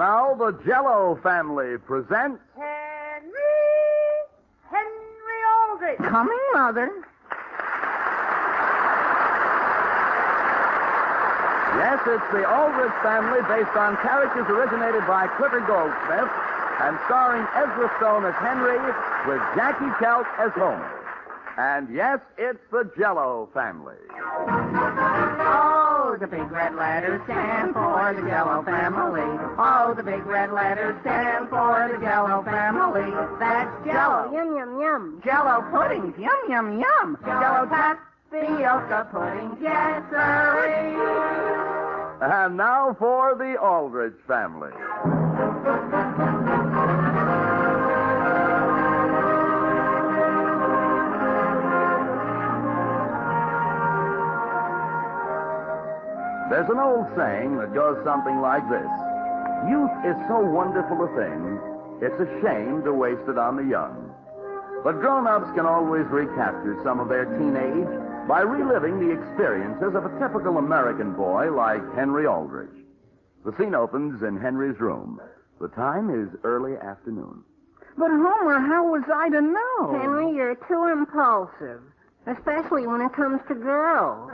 now the Jell-O family presents... Henry Aldrich. Coming, Mother. Yes, it's the Aldrich family based on characters originated by Clifford Goldsmith and starring Ezra Stone as Henry with Jackie Kelk as Homer. And yes, it's the Jell-O family. Oh, the big red letters stand for the Jell-O family. Oh, the big red letters stand for the Jell-O family. That's Jell-O. Yum, yum, yum. Jell-O puddings, yum, yum, yum. Jell-O tapioca puddings, yes, sirree. And now for the Aldrich family. There's an old saying that goes something like this. Youth is so wonderful a thing, it's a shame to waste it on the young. But grown-ups can always recapture some of their teenage by reliving the experiences of a typical American boy like Henry Aldrich. The scene opens in Henry's room. The time is early afternoon. But, Homer, how was I to know? Henry, you're too impulsive, especially when it comes to girls.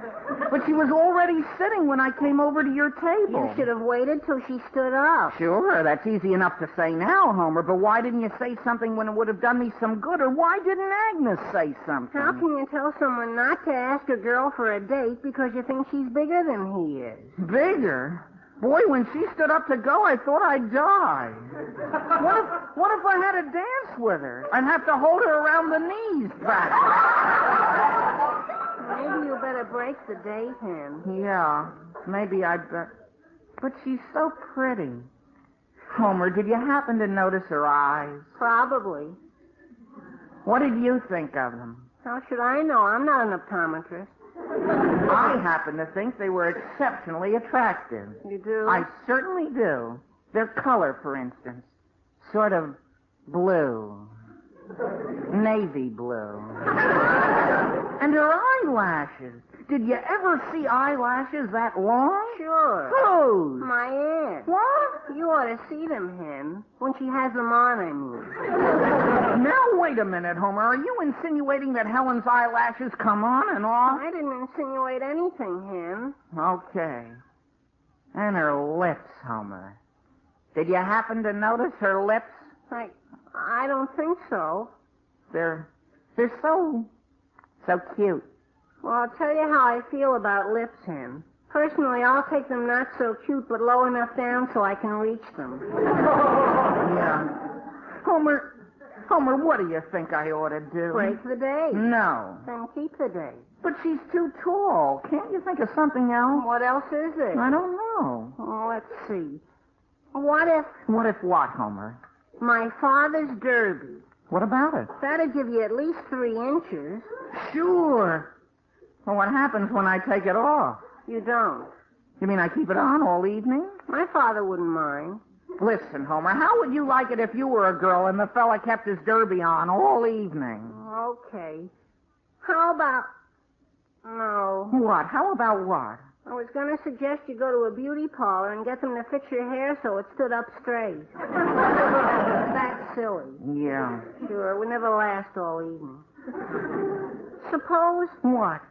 But she was already sitting when I came over to your table. You should have waited till she stood up. Sure, that's easy enough to say now, Homer, but why didn't you say something when it would have done me some good, or why didn't Agnes say something? How can you tell someone not to ask a girl for a date because you think she's bigger than he is? Bigger? Boy, when she stood up to go, I thought I'd die. What if I had to dance with her? I'd have to hold her around the knees back. Maybe you better break the date, Hen. Yeah, maybe I'd but she's so pretty. Homer, did you happen to notice her eyes? Probably. What did you think of them? How should I know? I'm not an optometrist. I happen to think they were exceptionally attractive. You do? I certainly do. Their color, for instance. Sort of blue. Navy blue. And her eyelashes. Did you ever see eyelashes that long? Sure. Whose? My aunt. What? You ought to see them, Hen. When she has them on, I mean. Now, wait a minute, Homer. Are you insinuating that Helen's eyelashes come on and off? I didn't insinuate anything, Hen. Okay. And her lips, Homer. Did you happen to notice her lips? I don't think so. They're so cute. Well, I'll tell you how I feel about lips, Hen. Personally, I'll take them not so cute, but low enough down so I can reach them. Yeah. Homer, what do you think I ought to do? Break the date. No. Then keep the date. But she's too tall. Can't you think of something else? What else is there? I don't know. Oh, let's see. What if What if what, Homer? my father's derby? What about it? That'd give you at least 3 inches. Sure. Well, what happens when I take it off? You don't. You mean I keep it on all evening? My father wouldn't mind. Listen, Homer, how would you like it if you were a girl and the fella kept his derby on all evening? Okay. How about... No. What? How about what? I was going to suggest you go to a beauty parlor and get them to fix your hair so it stood up straight. That's silly. Yeah. Sure, it would never last all evening. Suppose... What?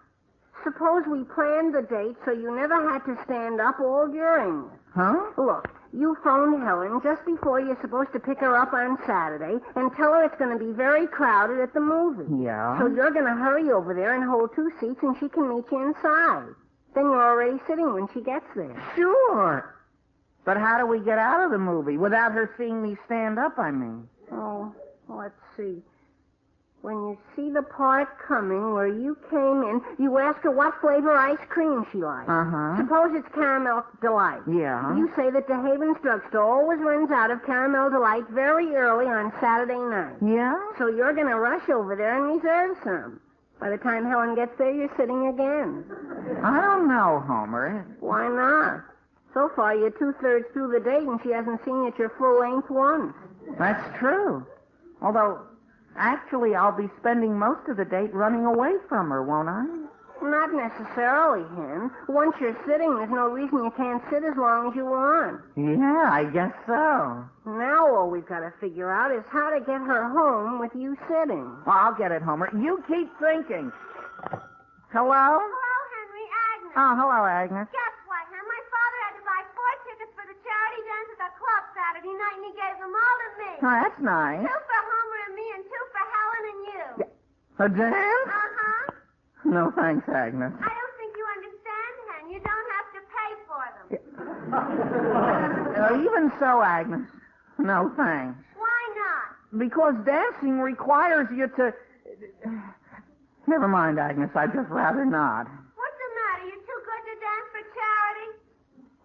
Suppose we planned the date so you never had to stand up all during it. Huh? Look, you phone Helen just before you're supposed to pick her up on Saturday and tell her it's going to be very crowded at the movie. Yeah? So you're going to hurry over there and hold 2 seats and she can meet you inside. Then you're already sitting when she gets there. Sure. But how do we get out of the movie without her seeing me stand up, I mean? Oh, let's see. When you see the part coming where you came in, you ask her what flavor ice cream she likes. Uh-huh. Suppose it's Caramel Delight. Yeah? You say that the Havens drugstore always runs out of Caramel Delight very early on Saturday night. Yeah? So you're going to rush over there and reserve some. By the time Helen gets there, you're sitting again. I don't know, Homer. Why not? So far, you're 2/3 through the date and she hasn't seen you at your full length once. That's true. Although, actually, I'll be spending most of the date running away from her, won't I? Not necessarily, Hen. Once you're sitting, there's no reason you can't sit as long as you want. Yeah, I guess so. Now all we've got to figure out is how to get her home with you sitting. Well, I'll get it, Homer. You keep thinking. Hello? Hello, Henry. Agnes. Oh, hello, Agnes. Guess what, Hen? My father had to buy 4 tickets for the charity dance at the club Saturday night, and he gave them all to me. Oh, that's nice. 2 for Homer and me, and 2 for Helen and you. A dance? Uh-huh. No, thanks, Agnes. I don't think you understand, Hen. You don't have to pay for them. Even so, Agnes. No, thanks. Why not? Because dancing requires you to... Never mind, Agnes. I'd just rather not. What's the matter? You too good to dance for charity?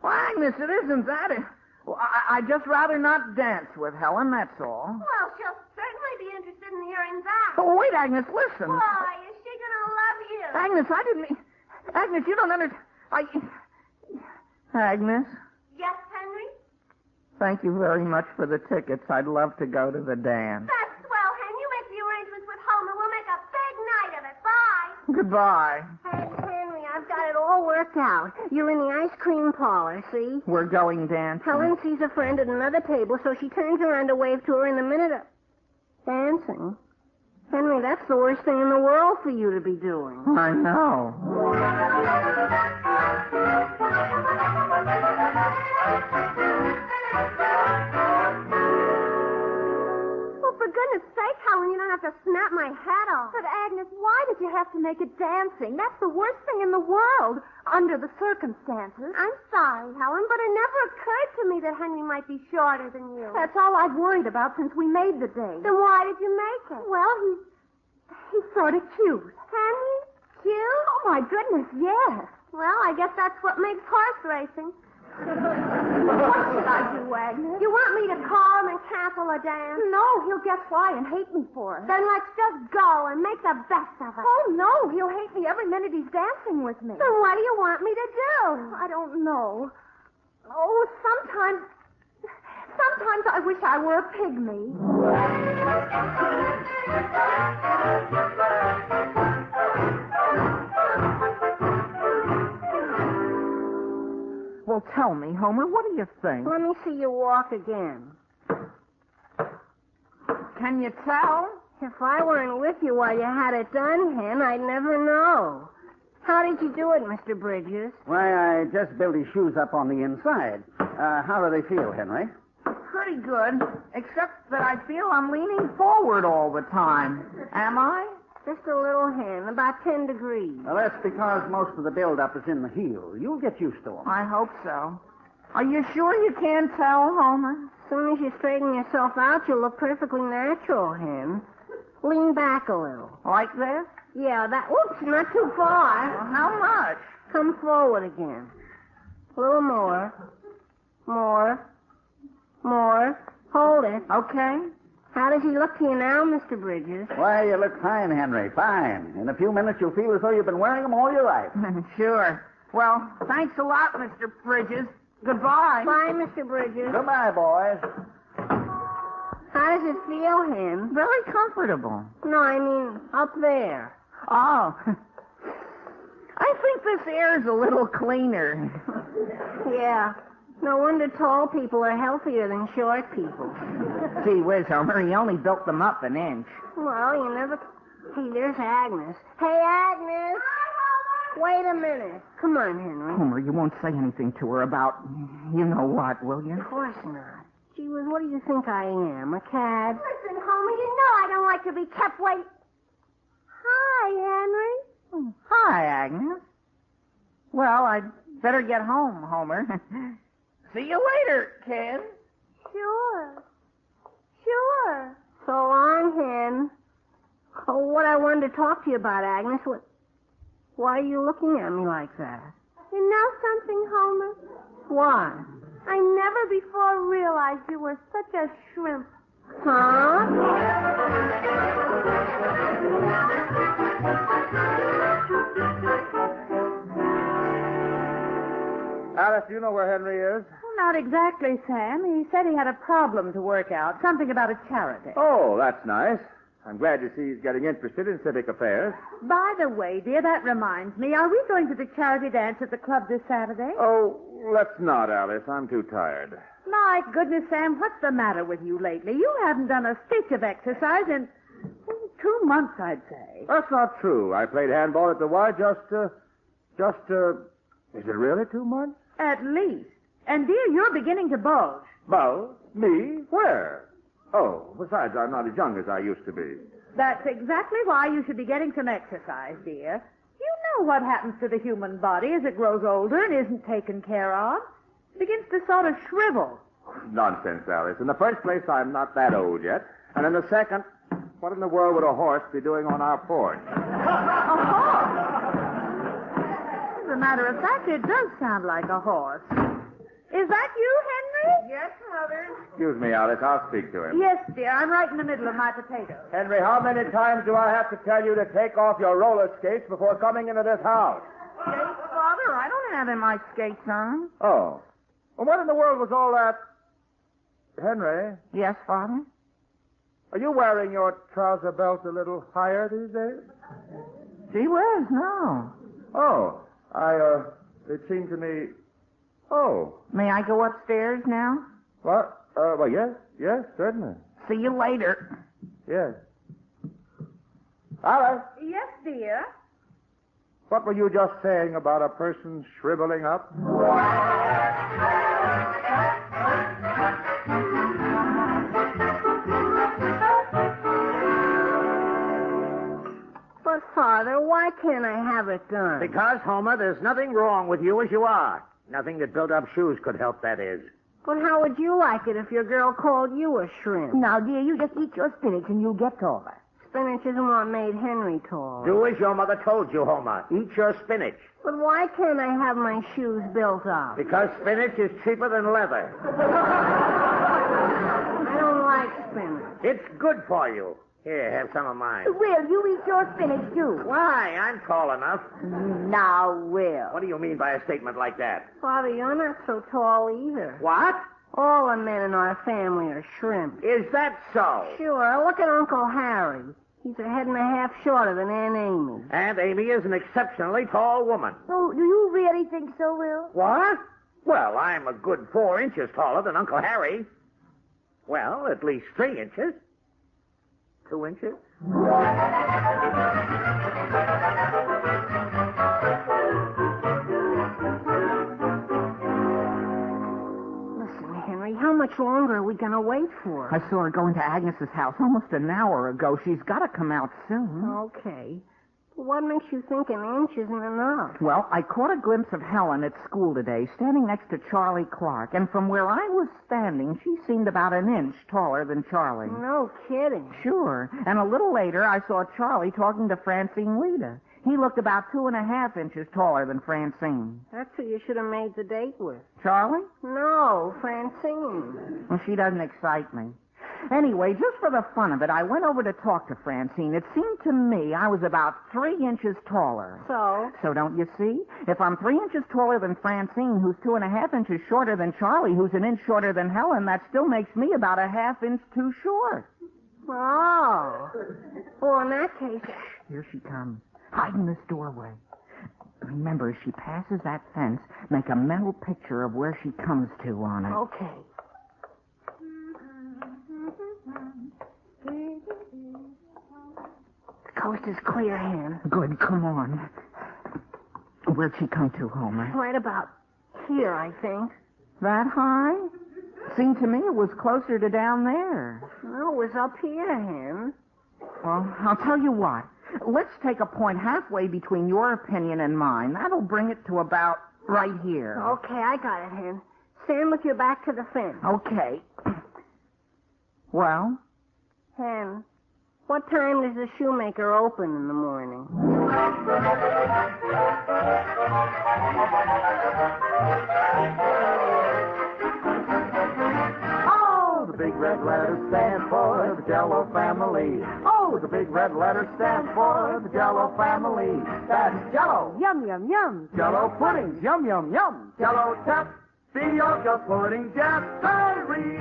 Well, Agnes, it isn't that. Well, I'd just rather not dance with Helen, that's all. Well, she'll certainly be interested in hearing that. Oh, wait, Agnes, listen. Why? Is she going to love you? Agnes, I didn't mean... Agnes, you don't understand. Agnes, Yes, Henry? thank you very much for the tickets. I'd love to go to the dance. That's swell, Hen. You make the arrangements with Homer. We'll make a big night of it. Bye. Goodbye. Hey, Henry, I've got it all worked out. You're in the ice cream parlor, see? We're going dancing. Helen sees a friend at another table, so she turns around to wave to her in the minute of... Dancing? Henry, that's the worst thing in the world for you to be doing. I know. Well, for goodness sake, Helen, you don't have to snap my hat off. But, Agnes, why did you have to make it dancing? That's the worst thing in the world, under the circumstances. I'm sorry, Helen, but it never occurred to me that Henry might be shorter than you. That's all I've worried about since we made the date. Then why did you make it? Well, he's sort of cute. Henry? Cute? Oh, my goodness, yes. Well, I guess that's what makes horse racing. What should I do, Agnes? You want me to call him and cancel a dance? No, he'll guess why and hate me for it. Then let's just go and make the best of it. Oh, no, he'll hate me every minute he's dancing with me. Then what do you want me to do? I don't know. Oh, sometimes I wish I were a pygmy. Well, tell me, Homer, what do you think? Let me see you walk again. Can you tell? If I weren't with you while you had it done, Hen, I'd never know. How did you do it, Mr. Bridges? Why, I just built his shoes up on the inside. How do they feel, Henry? Pretty good, except that I feel I'm leaning forward all the time. Am I? Just a little, Hen, about 10 degrees. Well, that's because most of the build-up is in the heel. You'll get used to them. I hope so. Are you sure you can't tell, Homer? As soon as you straighten yourself out, you'll look perfectly natural, Hen. Lean back a little. Like this? Yeah, that... Oops, not too far. Well, how much? Come forward again. A little more. More. Hold it. Okay. How does he look to you now, Mr. Bridges? Why, you look fine, Henry, fine. In a few minutes, you'll feel as though you've been wearing them all your life. Sure. Well, thanks a lot, Mr. Bridges. Goodbye. Bye, Mr. Bridges. Goodbye, boys. How does it feel, Hen? Very comfortable. No, I mean up there. Oh. I think this air's a little cleaner. Yeah. No wonder tall people are healthier than short people. Gee whiz, Homer, he only built them up an inch. Well, you never... Hey, there's Agnes. Hey, Agnes! Wait a minute. Come on, Henry. Homer, you won't say anything to her about you know what, will you? Of course not. Gee whiz, what do you think I am, a cad? Listen, Homer, you know I don't like to be kept waiting. Hi, Henry. Hi, Agnes. Well, I'd better get home, Homer. See you later, kid. Sure. So long, Hen. Oh, what I wanted to talk to you about, Agnes, why are you looking at me like that? You know something, Homer? Why? I never before realized you were such a shrimp. Huh? Alice, do you know where Henry is? Well, not exactly, Sam. He said he had a problem to work out, something about a charity. Oh, that's nice. I'm glad to see he's getting interested in civic affairs. By the way, dear, that reminds me. Are we going to the charity dance at the club this Saturday? Oh, let's not, Alice. I'm too tired. My goodness, Sam, what's the matter with you lately? You haven't done a stitch of exercise in 2 months, I'd say. That's not true. I played handball at the Y is it really 2 months? At least. And, dear, you're beginning to bulge. Well, me? Where? Oh, besides, I'm not as young as I used to be. That's exactly why you should be getting some exercise, dear. You know what happens to the human body as it grows older and isn't taken care of. It begins to sort of shrivel. Nonsense, Alice. In the first place, I'm not that old yet. And in the second, what in the world would a horse be doing on our porch? A horse? As a matter of fact, it does sound like a horse. Is that you, Henry? Yes, Mother. Excuse me, Alice. I'll speak to him. Yes, dear. I'm right in the middle of my potatoes. Henry, how many times do I have to tell you to take off your roller skates before coming into this house? Skates, Father? I don't have my skates on. Oh. Well, what in the world was all that? Henry, Yes, Father? are you wearing your trouser belt a little higher these days? Gee whiz, no. Oh, it seemed to me... Oh. May I go upstairs now? What? Well, yes, certainly. See you later. Yes. Alice, Yes, dear. what were you just saying about a person shriveling up? But, Father, why can't I have it done? Because, Homer, there's nothing wrong with you as you are. Nothing that built-up shoes could help, that is. But how would you like it if your girl called you a shrimp? Now, dear, you just eat your spinach and you'll get taller. Spinach isn't what made Henry tall. Do as your mother told you, Homer. Eat your spinach. But why can't I have my shoes built up? Because spinach is cheaper than leather. I don't like spinach. It's good for you. Here, have some of mine. Will, you eat your spinach, too. Why? I'm tall enough. Now, Will. What do you mean by a statement like that? Father, you're not so tall either. What? All the men in our family are shrimp. Is that so? Sure, look at Uncle Harry. He's a head and a half shorter than Aunt Amy. Aunt Amy is an exceptionally tall woman. Oh, do you really think so, Will? What? Well, I'm a good 4 inches taller than Uncle Harry. Well, at least 3 inches. 2 inches? Listen, Henry, how much longer are we going to wait for? I saw her go into Agnes's house almost an hour ago. She's got to come out soon. Okay. But what makes you think an inch isn't enough? Well, I caught a glimpse of Helen at school today, standing next to Charlie Clark, and from where I was standing, she seemed about an inch taller than Charlie. No kidding. Sure. And a little later, I saw Charlie talking to Francine Lita. He looked about 2.5 inches taller than Francine. That's who you should have made the date with. Charlie? No, Francine. Well, she doesn't excite me. Anyway, just for the fun of it, I went over to talk to Francine. It seemed to me I was about 3 inches taller. So, don't you see? If I'm 3 inches taller than Francine, who's 2.5 inches shorter than Charlie, who's an inch shorter than Helen, that still makes me about a ½ inch too short. Oh. Well, in that case... Here she comes. Hide in this doorway. Remember, as she passes that fence, make a mental picture of where she comes to on it. Okay. The coast is clear, Hen. Good, come on. Where'd she come to, Homer? Right about here, I think. That high? Seemed to me it was closer to down there. No, it was up here, Hen. Well, I'll tell you what. Let's take a point halfway between your opinion and mine. That'll bring it to about right here. Okay, I got it, Hen. Stand with your back to the fence. Okay. Well? Hen, what time does the shoemaker open in the morning? Oh, the big red letters stand for the Jello family. Oh, the big red letters stand for the Jello family. That's Jello. Yum, yum, yum. Jello pudding. Yum, yum, yum. Jello tapioca pudding. Jaspery.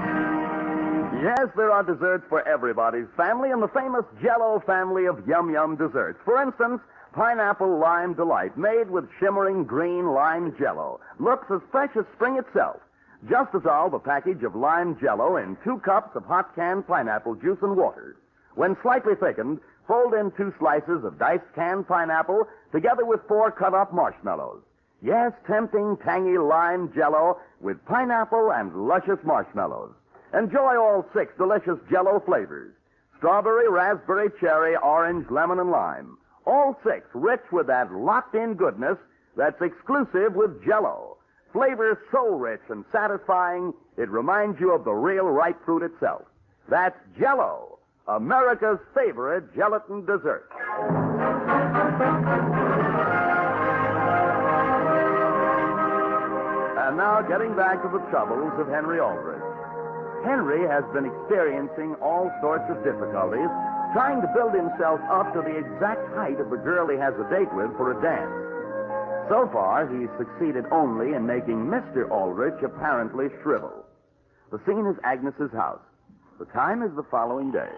Yes, there are desserts for everybody's family in the famous Jell-O family of yum-yum desserts. For instance, Pineapple Lime Delight, made with shimmering green lime Jell-O. Looks as fresh as spring itself. Just dissolve a package of lime Jell-O in 2 cups of hot canned pineapple juice and water. When slightly thickened, fold in 2 slices of diced canned pineapple together with 4 cut-up marshmallows. Yes, tempting, tangy lime Jell-O with pineapple and luscious marshmallows. Enjoy all 6 delicious Jell-O flavors. Strawberry, raspberry, cherry, orange, lemon, and lime. All 6 rich with that locked-in goodness that's exclusive with Jell-O. Flavors so rich and satisfying, it reminds you of the real ripe fruit itself. That's Jell-O, America's favorite gelatin dessert. And now, getting back to the troubles of Henry Aldrich. Henry has been experiencing all sorts of difficulties trying to build himself up to the exact height of the girl he has a date with for a dance. So far, he's succeeded only in making Mr. Aldrich apparently shrivel. The scene is Agnes's house. The time is the following day.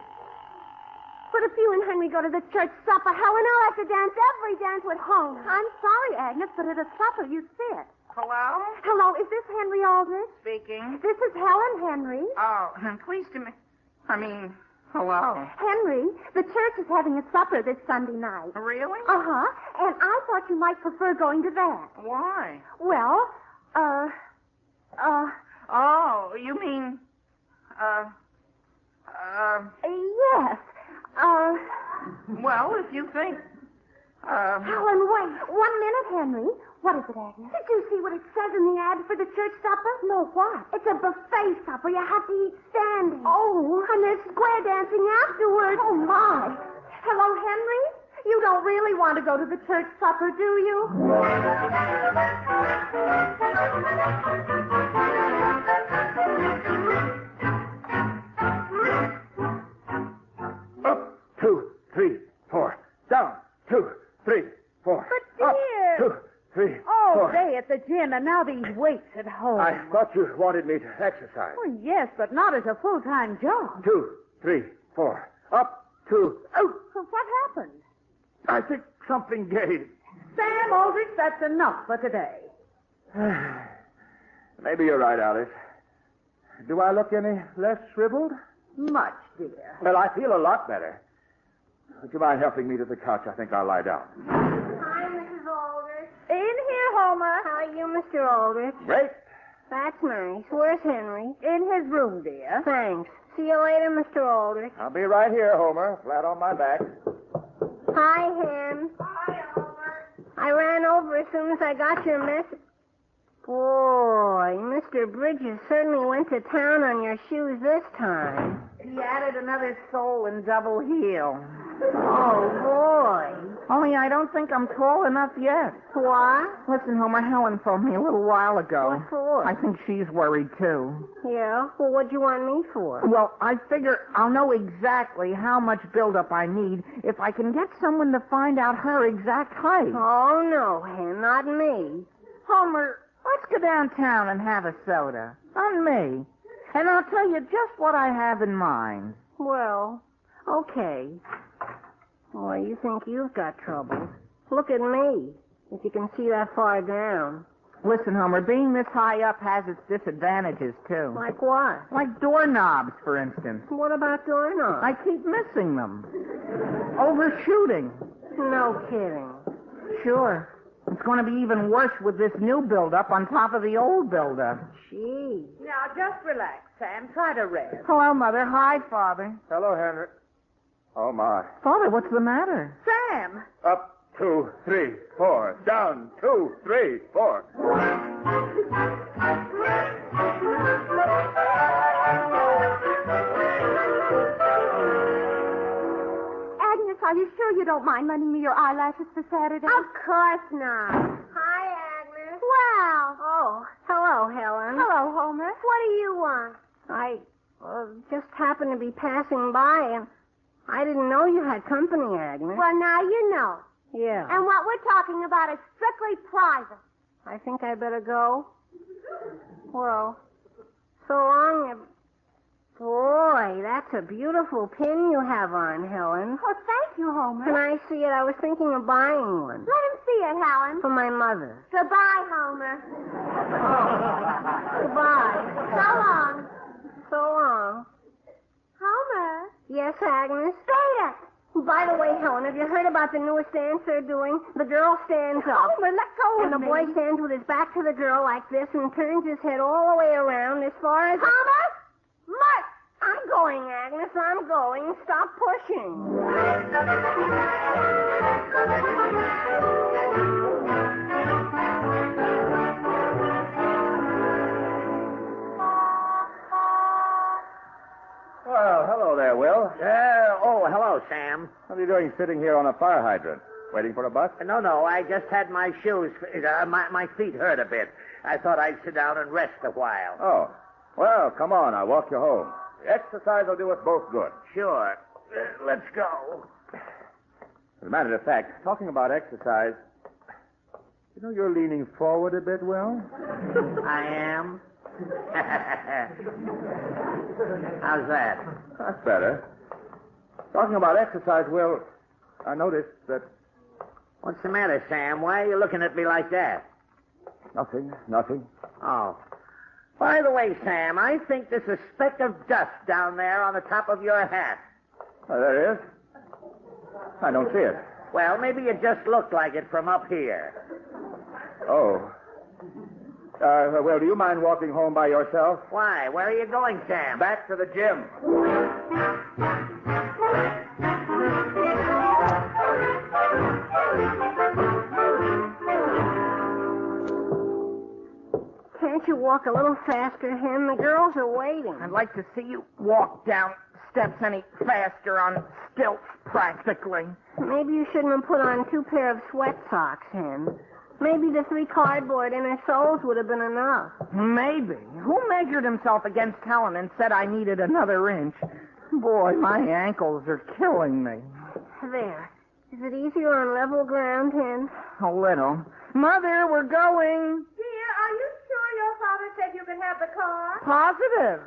But if you and Henry go to the church supper, Helen, I'll have to dance every dance with Homer. I'm sorry, Agnes, but at a supper you sit. Hello? Hello, is this Henry Aldrich? Speaking. This is Helen, Henry. Oh, pleased to meet... hello. Henry, the church is having a supper this Sunday night. Really? Uh-huh. And I thought you might prefer going to that. Why? Well, Oh, you mean... yes. Well, if you think... Helen, wait. 1 minute, Henry. What is it, Agnes? Did you see what it says in the ad for the church supper? No, what? It's a buffet supper. You have to eat standing. Oh. And there's square dancing afterwards. Oh, my. Hello, Henry? You don't really want to go to the church supper, do you? Up, 2, 3, 4. Down, 2, 3, 4. But, Up, dear. 2, 3, All 4. day at the gym, and now these weights at home. I thought you wanted me to exercise. Oh, yes, but not as a full-time job. 2, 3, 4. Up, 2. Oh, So what happened? I think something gave. Sam Aldrich, that's enough for today. Maybe you're right, Alice. Do I look any less shriveled? Much, dear. Well, I feel a lot better. Would you mind helping me to the couch? I think I'll lie down. Hi, Mrs. Aldrich. In here, Homer. How are you, Mr. Aldrich? Great. That's nice. Where's Henry? In his room, dear. Thanks. See you later, Mr. Aldrich. I'll be right here, Homer, flat on my back. Hi, Hen. Hi, Homer. I ran over as soon as I got your message. Boy, Mr. Bridges certainly went to town on your shoes this time. He added another sole and double heel. Oh, boy. Only I don't think I'm tall enough yet. What? Listen, Homer, Helen phoned me a little while ago. What for? I think she's worried, too. Yeah? Well, what'd you want me for? Well, I figure I'll know exactly how much buildup I need if I can get someone to find out her exact height. Oh, no, Hen, not me. Homer, let's go downtown and have a soda. On me. And I'll tell you just what I have in mind. Well, okay. Boy, you think you've got troubles. Look at me, if you can see that far down. Listen, Homer, being this high up has its disadvantages, too. Like what? Like doorknobs, for instance. What about doorknobs? I keep missing them. Overshooting. No kidding. Sure. It's going to be even worse with this new build-up on top of the old build-up. Gee. Now, just relax, Sam. Try to rest. Hello, Mother. Hi, Father. Hello, Henry. Oh, my. Father, what's the matter? Sam! Up, 2, 3, 4. Down, 2, 3, 4. Agnes, are you sure you don't mind lending me your eyelashes for Saturday? Of course not. Hi, Agnes. Wow. Oh, hello, Helen. Hello, Homer. What do you want? I just happened to be passing by, and I didn't know you had company, Agnes. Well, now you know. Yeah. And what we're talking about is strictly private. I think I better go. Well, so long. Boy, that's a beautiful pin you have on, Helen. Oh, thank you, Homer. Can I see it? I was thinking of buying one. Let him see it, Helen. For my mother. Goodbye, Homer. Goodbye. So long. So long. Homer. Yes, Agnes? Say it. By the way, Helen, have you heard about the newest dance they're doing? The girl stands up. Homer, let go And of the me. boy stands with his back to the girl like this and turns his head all the way around as far as... Homer! Mark! I'm going, Agnes. I'm going. Stop pushing. Well, hello there, Will. Hello, Sam. What are you doing sitting here on a fire hydrant? Waiting for a bus? No, I just had my shoes. My feet hurt a bit. I thought I'd sit down and rest a while. Oh. Well, come on. I'll walk you home. The exercise will do us both good. Sure. Let's go. As a matter of fact, talking about exercise, you know you're leaning forward a bit, Will? I am. How's that? That's better. Talking about exercise, Will, I noticed that... What's the matter, Sam? Why are you looking at me like that? Nothing. Oh. By the way, Sam, I think there's a speck of dust down there on the top of your hat. Oh, there is? I don't see it. Well, maybe it just looked like it from up here. Oh. Well, do you mind walking home by yourself? Why? Where are you going, Sam? Back to the gym. Can't you walk a little faster, Hen? The girls are waiting. I'd like to see you walk down steps any faster on stilts, practically. Maybe you shouldn't have put on 2 pair of sweat socks, Hen. Maybe the 3 cardboard inner soles would have been enough. Maybe. Who measured himself against Helen and said I needed another inch? Boy, my ankles are killing me. There. Is it easier on level ground, Hen? A little. Mother, we're going. Dear, are you sure your father said you could have the car? Positive.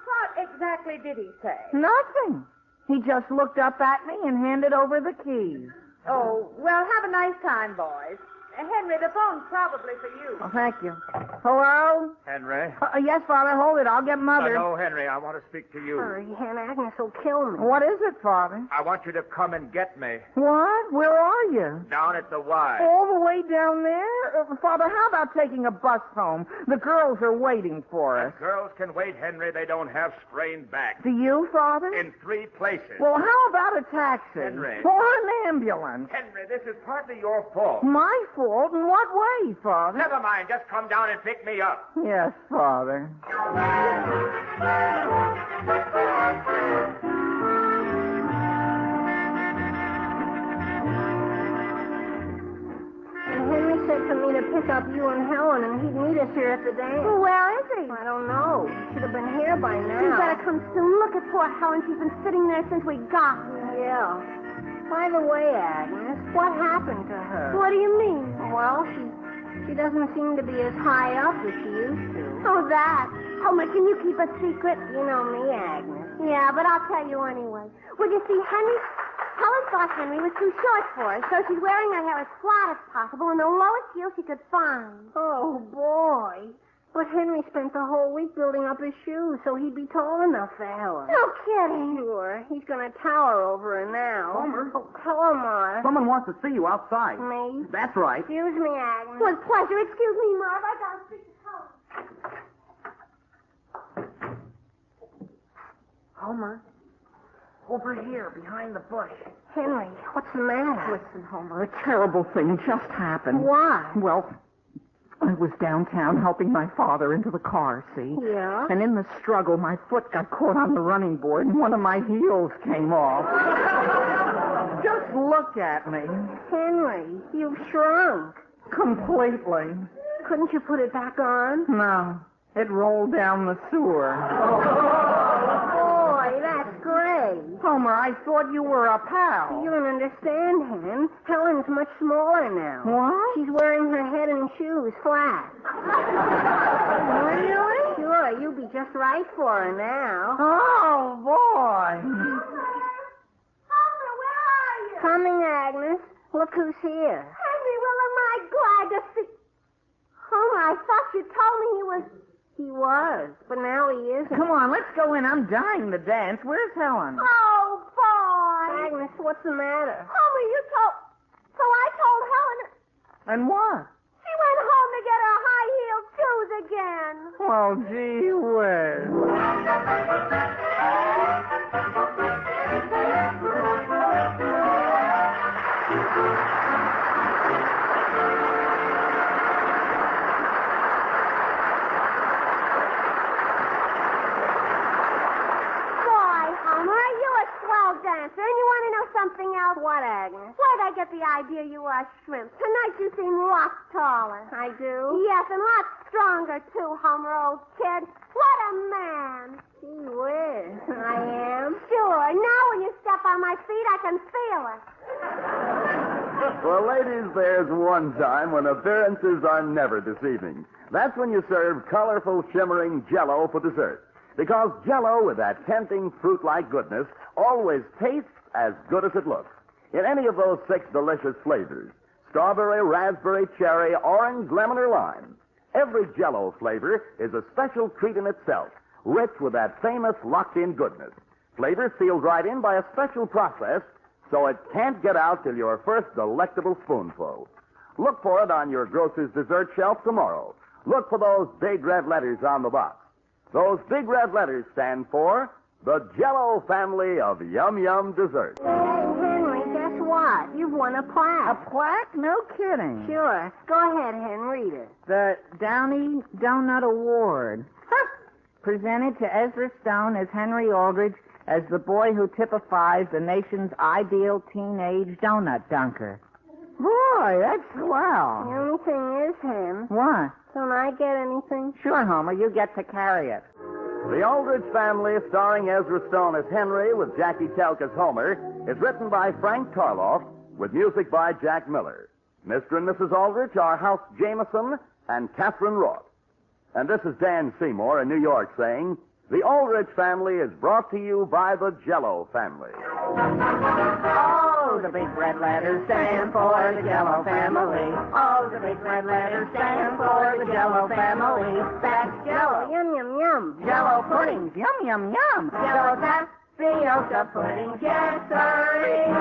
What exactly did he say? Nothing. He just looked up at me and handed over the keys. Oh, well, have a nice time, boys. Henry, the phone's probably for you. Oh, thank you. Hello? Henry? Yes, Father, hold it. I'll get Mother. No, Henry, I want to speak to you. Hurry, Hen. Agnes will kill me. What is it, Father? I want you to come and get me. What? Where are you? Down at the Y. All the way down there? Father, how about taking a bus home? The girls are waiting for us. Girls can wait, Henry. They don't have sprained backs. Do you, Father? In 3 places. Well, how about a taxi? Henry. Or an ambulance? Henry, this is partly your fault. My fault? In what way, Father? Never mind. Just come down and pick me up. Yes, Father. Henry said for me to pick up you and Helen, and he'd meet us here at the dance. Well, where is he? I don't know. Should have been here by now. You better come soon. Look at poor Helen. She's been sitting there since we got here. Yeah. By the way, Agnes, what happened to her? What do you mean? Well, she doesn't seem to be as high up as she used to. Oh, that. Homer, can you keep a secret? You know me, Agnes. Yeah, but I'll tell you anyway. Well, you see, Helen thought Henry was too short for her, so she's wearing her hair as flat as possible in the lowest heel she could find. Oh, boy. But Henry spent the whole week building up his shoes so he'd be tall enough for Helen. No kidding. Sure. He's going to tower over her now. Homer. Oh, hello, Ma. Someone wants to see you outside. Me? That's right. Excuse me, Agnes. With pleasure. Excuse me, Marv. I gotta speak to Helen. Homer, over here, behind the bush. Henry, what's the matter? Listen, Homer, a terrible thing just happened. Why? Well, I was downtown helping my father into the car, see? Yeah? And in the struggle, my foot got caught on the running board, and one of my heels came off. Just look at me. Henry, you've shrunk. Completely. Couldn't you put it back on? No, it rolled down the sewer. Boy, that's great. Homer, I thought you were a pal. You don't understand, Hen. Helen's much smaller now. What? She's wearing her head in shoes flat. Really? Sure, you'll be just right for her now. Oh, boy. Homer, where are you? Coming, Agnes. Look who's here. Henry, well, am I glad to see... Homer, I thought you told me he was... He was, but now he isn't. Come on, let's go in. I'm dying to dance. Where's Helen? Oh, boy. Agnes, what's the matter? Homer, you told... So I told Helen... And what? She went home to get her high-heeled shoes again. Well, gee whiz. Dancer, and you want to know something else? What, Agnes? Where'd I get the idea you were a shrimp? Tonight you seem lots taller. I do? Yes, and lots stronger, too, Homer, old kid. What a man. Gee whiz. I am? Sure. Now when you step on my feet, I can feel it. Well, ladies, there's one time when appearances are never deceiving. That's when you serve colorful, shimmering Jell-O for dessert. Because Jell-O, with that tempting fruit-like goodness, always tastes as good as it looks. In any of those 6 delicious flavors, strawberry, raspberry, cherry, orange, lemon, or lime, every Jell-O flavor is a special treat in itself, rich with that famous locked-in goodness. Flavor sealed right in by a special process, so it can't get out till your first delectable spoonful. Look for it on your grocer's dessert shelf tomorrow. Look for those big red letters on the box. Those big red letters stand for the Jell-O family of yum-yum desserts. Hey, Henry, guess what? You've won a plaque. A plaque? No kidding. Sure. Go ahead, Hen, read it. The Downey Donut Award. Presented to Ezra Stone as Henry Aldrich as the boy who typifies the nation's ideal teenage donut dunker. Boy, that's swell. The only thing is, Hen, What? don't I get anything? Sure, Homer, you get to carry it. The Aldrich Family, starring Ezra Stone as Henry with Jackie Telk as Homer, is written by Frank Karloff with music by Jack Miller. Mr. and Mrs. Aldrich are House Jameson and Catherine Roth. And this is Dan Seymour in New York saying, the Aldrich Family is brought to you by the Jell-O family. Oh, the big red letters stand for the Jell-O family. Oh, the big red letters stand for the Jell-O family. That's Jell-O. Yum, yum, yum. Jell-O puddings, yum, yum, yum. Jell-O tapioca puddings, yes, sirree.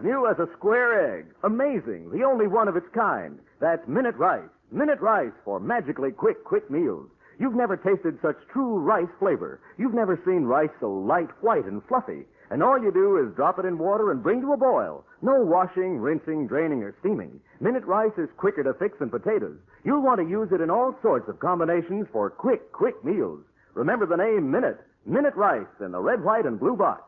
New as a square egg. Amazing. The only one of its kind. That's Minute Rice. Minute Rice for magically quick meals. You've never tasted such true rice flavor. You've never seen rice so light, white, and fluffy. And all you do is drop it in water and bring to a boil. No washing, rinsing, draining, or steaming. Minute Rice is quicker to fix than potatoes. You'll want to use it in all sorts of combinations for quick meals. Remember the name Minute. Minute Rice in the red, white, and blue box.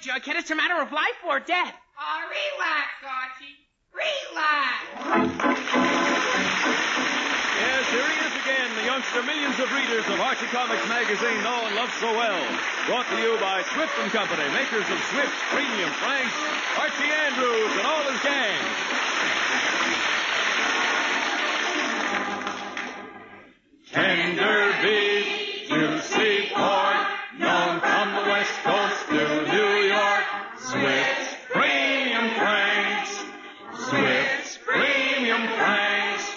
Jughead, it's a matter of life or death. Relax, Archie. Relax. Yes, here he is again, the youngster millions of readers of Archie Comics magazine know and love so well. Brought to you by Swift & Company, makers of Swift's Premium Franks, Archie Andrews, and all his gang. Tender beef, juicy pork, known from the West Coast to New York. Swift's Premium Franks. Swift's Premium Franks.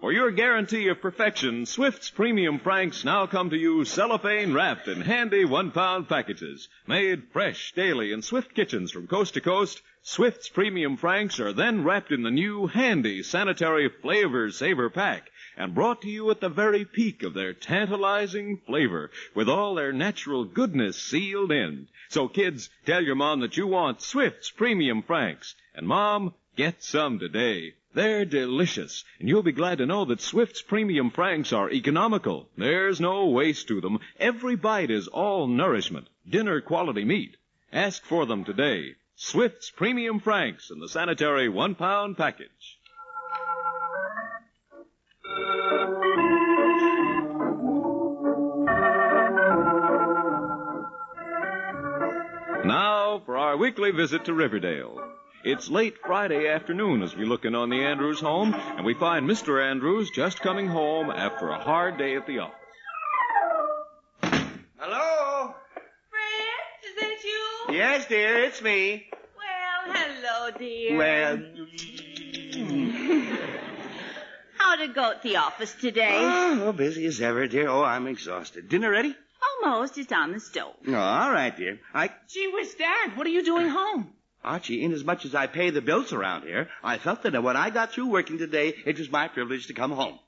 For your guarantee of perfection, Swift's Premium Franks now come to you cellophane wrapped in handy 1-pound packages. Made fresh daily in Swift kitchens from coast to coast, Swift's Premium Franks are then wrapped in the new handy sanitary Flavor Saver pack and brought to you at the very peak of their tantalizing flavor with all their natural goodness sealed in. So kids, tell your mom that you want Swift's Premium Franks. And Mom, get some today. They're delicious, and you'll be glad to know that Swift's Premium Franks are economical. There's no waste to them. Every bite is all nourishment, dinner-quality meat. Ask for them today. Swift's Premium Franks in the sanitary 1-pound package. Now for our weekly visit to Riverdale. It's late Friday afternoon as we look in on the Andrews home, and we find Mr. Andrews just coming home after a hard day at the office. Hello? Fred, is that you? Yes, dear, it's me. Well, hello, dear. Well, How'd it go at the office today? oh, busy as ever, dear. Oh, I'm exhausted. Dinner ready? Almost. It's on the stove. Oh, all right, dear. Gee whiz, Dad, what are you doing home? Archie, inasmuch as I pay the bills around here, I felt that when I got through working today, it was my privilege to come home.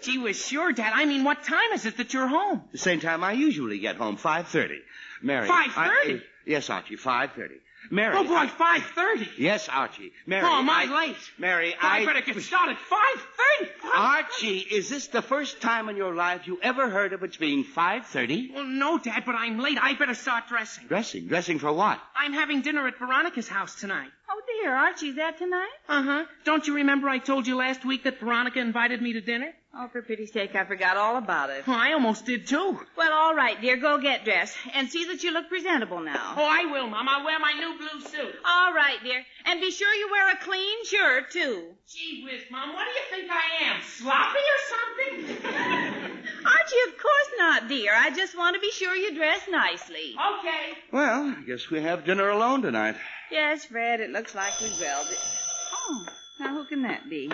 Gee whiz, sure, Dad. I mean, what time is it that you're home? The same time I usually get home, 5:30. Mary. 5:30? Yes, Archie, 5:30. Mary. Oh, boy, 5:30. Yes, Archie. Mary. Oh, am I late? Mary, I better get started. 5:30. Archie, is this the first time in your life you ever heard of it being 5:30? Well, no, Dad, but I'm late. I better start dressing. Dressing? Dressing for what? I'm having dinner at Veronica's house tonight. Oh, dear, Archie's that tonight? Uh-huh. Don't you remember I told you last week that Veronica invited me to dinner? Oh, for pity's sake, I forgot all about it. Oh, I almost did, too. Well, all right, dear, go get dressed. And see that you look presentable now. Oh, I will, Mom. I'll wear my new blue suit. All right, dear. And be sure you wear a clean shirt, too. Gee whiz, Mom, what do you think I am, sloppy or something? Archie, of course not, dear. I just want to be sure you dress nicely. Okay. Well, I guess we have dinner alone tonight. Yes, Fred, it looks like we will. Oh, now who can that be?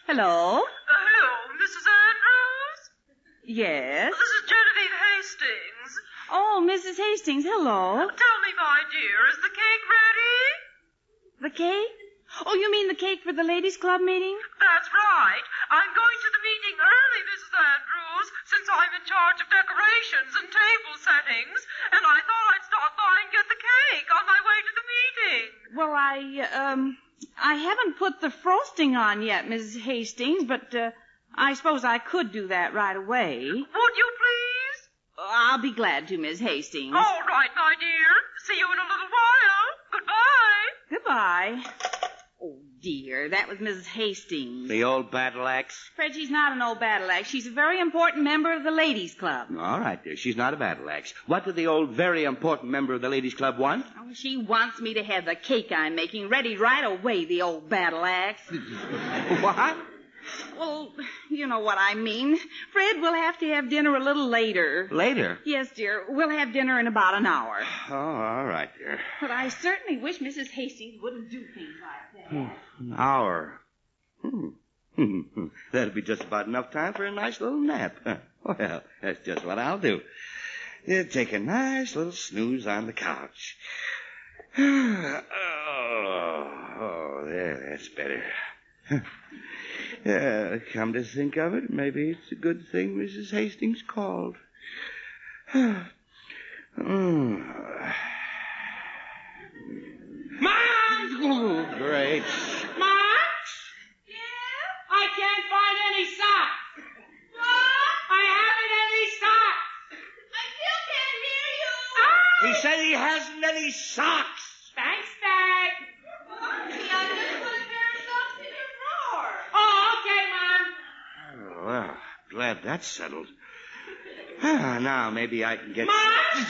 Hello? Hello, Mrs. Andrews? Yes? This is Genevieve Hastings. Oh, Mrs. Hastings, hello. Tell me, my dear, is the cake ready? The cake? Oh, you mean the cake for the ladies' club meeting? That's right. I'm going to the meeting early, Mrs. Andrews, since I'm in charge of decorations and table settings, and I thought I'd stop by and get the cake on my way to the meeting. Well, I haven't put the frosting on yet, Mrs. Hastings, but I suppose I could do that right away. Would you please? I'll be glad to, Miss Hastings. All right, my dear. See you in a little while. Goodbye. Goodbye. Oh, dear, that was Mrs. Hastings. The old battle axe? Fred, she's not an old battle axe. She's a very important member of the ladies' club. All right, dear. She's not a battle axe. What did the old, very important member of the ladies' club want? Oh, she wants me to have the cake I'm making ready right away, the old battle axe. What? Well, you know what I mean. Fred, we'll have to have dinner a little later. Later? Yes, dear. We'll have dinner in about an hour. Oh, all right, dear. But I certainly wish Mrs. Hastings wouldn't do things like that. An hour. That'll be just about enough time for a nice little nap. Well, that's just what I'll do. Take a nice little snooze on the couch. Oh, there, that's better. Come to think of it, maybe it's a good thing Mrs. Hastings called. Mom! Oh, great. Mom? Yeah? I can't find any socks. Mom? I haven't any socks. I still can't hear you. Ah! He said he hasn't any socks. Thanks, Dad. Archie, I just put a pair of socks in your drawer. Oh, okay, Mom. Oh, well, glad that's settled. Now maybe I can get... Mom?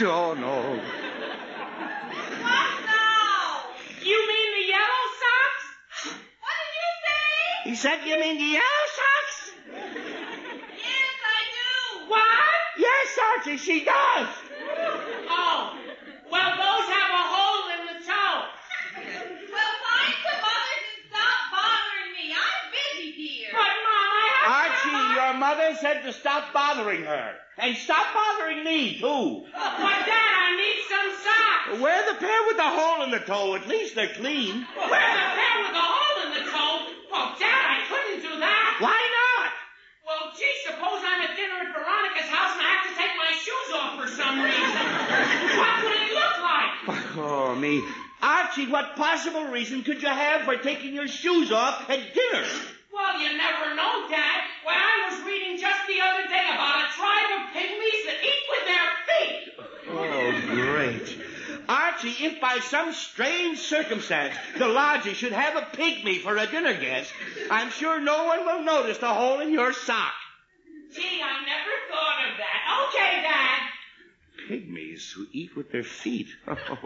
Oh, no. What now? You mean the yellow socks? What did you say? He said you mean the yellow socks? Yes, I do. What? Yes, Archie, she does. Oh, well, those have a hole in the toe. Well, find some others and stop bothering me. I'm busy, dear. But, Mom, I mother said to stop bothering her. And stop bothering me, too. But, Dad, I need some socks. Wear the pair with the hole in the toe. At least they're clean. Wear the pair with the hole in the toe? Well, Dad, I couldn't do that. Why not? Well, gee, suppose I'm at dinner at Veronica's house and I have to take my shoes off for some reason. What would it look like? Oh, me. Archie, what possible reason could you have for taking your shoes off at dinner? Well, you never know, Dad. Why, I was reading just the other day about a tribe of pygmies that eat with their feet. Oh, great. Archie, if by some strange circumstance the lodger should have a pygmy for a dinner guest, I'm sure no one will notice the hole in your sock. Gee, I never thought of that. Okay, Dad. Pygmies who eat with their feet. Oh,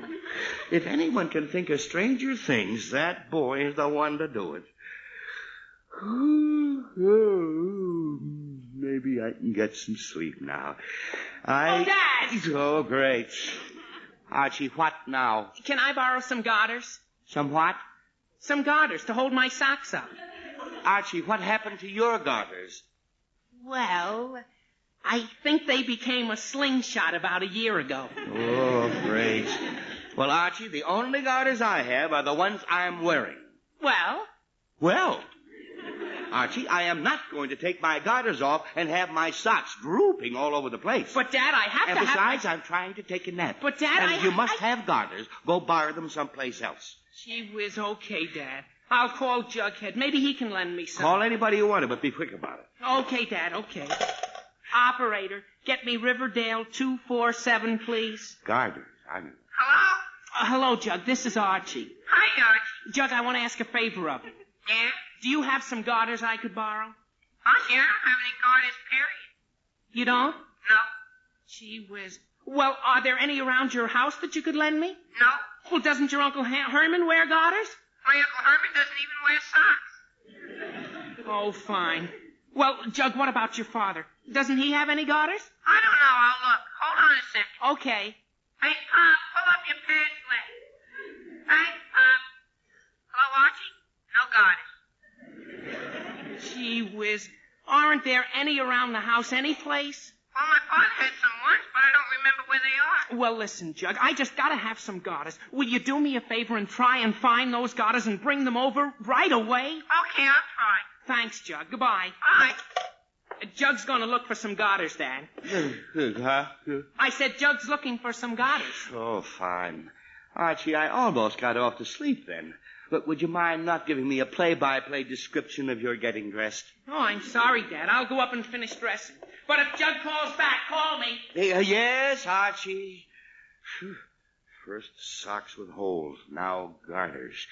if anyone can think of stranger things, that boy is the one to do it. Maybe I can get some sleep now. Oh, Dad! Oh, great. Archie, what now? Can I borrow some garters? Some what? Some garters to hold my socks up. Archie, what happened to your garters? Well, I think they became a slingshot about a year ago. Oh, great. Well, Archie, the only garters I have are the ones I'm wearing. Well, Archie, I am not going to take my garters off and have my socks drooping all over the place. But, Dad, I have and to besides, I'm trying to take a nap. But, Dad, and if you must have garters, go borrow them someplace else. Gee whiz, okay, Dad. I'll call Jughead. Maybe he can lend me some. Call anybody you want to, but be quick about it. Okay, Dad, okay. Operator, get me Riverdale 247, please. Garters, Hello? Hello, Jug. This is Archie. Hi, Archie. Jug, I want to ask a favor of you. Yeah? Do you have some garters I could borrow? Archie, I don't have any garters, period. You don't? No. Gee whiz. Well, are there any around your house that you could lend me? No. Well, doesn't your Uncle Herman wear garters? My Uncle Herman doesn't even wear socks. Oh, fine. Well, Jug, what about your father? Doesn't he have any garters? I don't know. I'll look. Hold on a second. Okay. Hey, Pop, pull up your pants leg. Thanks, Pop. Hello, Archie? No garters. Gee whiz. Aren't there any around the house anyplace? Well, my father had some once, but I don't remember where they are. Well, listen, Jug, I just gotta have some garters. Will you do me a favor and try and find those garters and bring them over right away? Okay, I'll try. Thanks, Jug. Goodbye. Bye. Jug's gonna look for some garters, Dad. Huh? I said Jug's looking for some garters. Oh, fine. Archie, I almost got off to sleep then. But would you mind not giving me a play-by-play description of your getting dressed? Oh, I'm sorry, Dad. I'll go up and finish dressing. But if Jug calls back, call me. Yes, Archie. First socks with holes, now garters.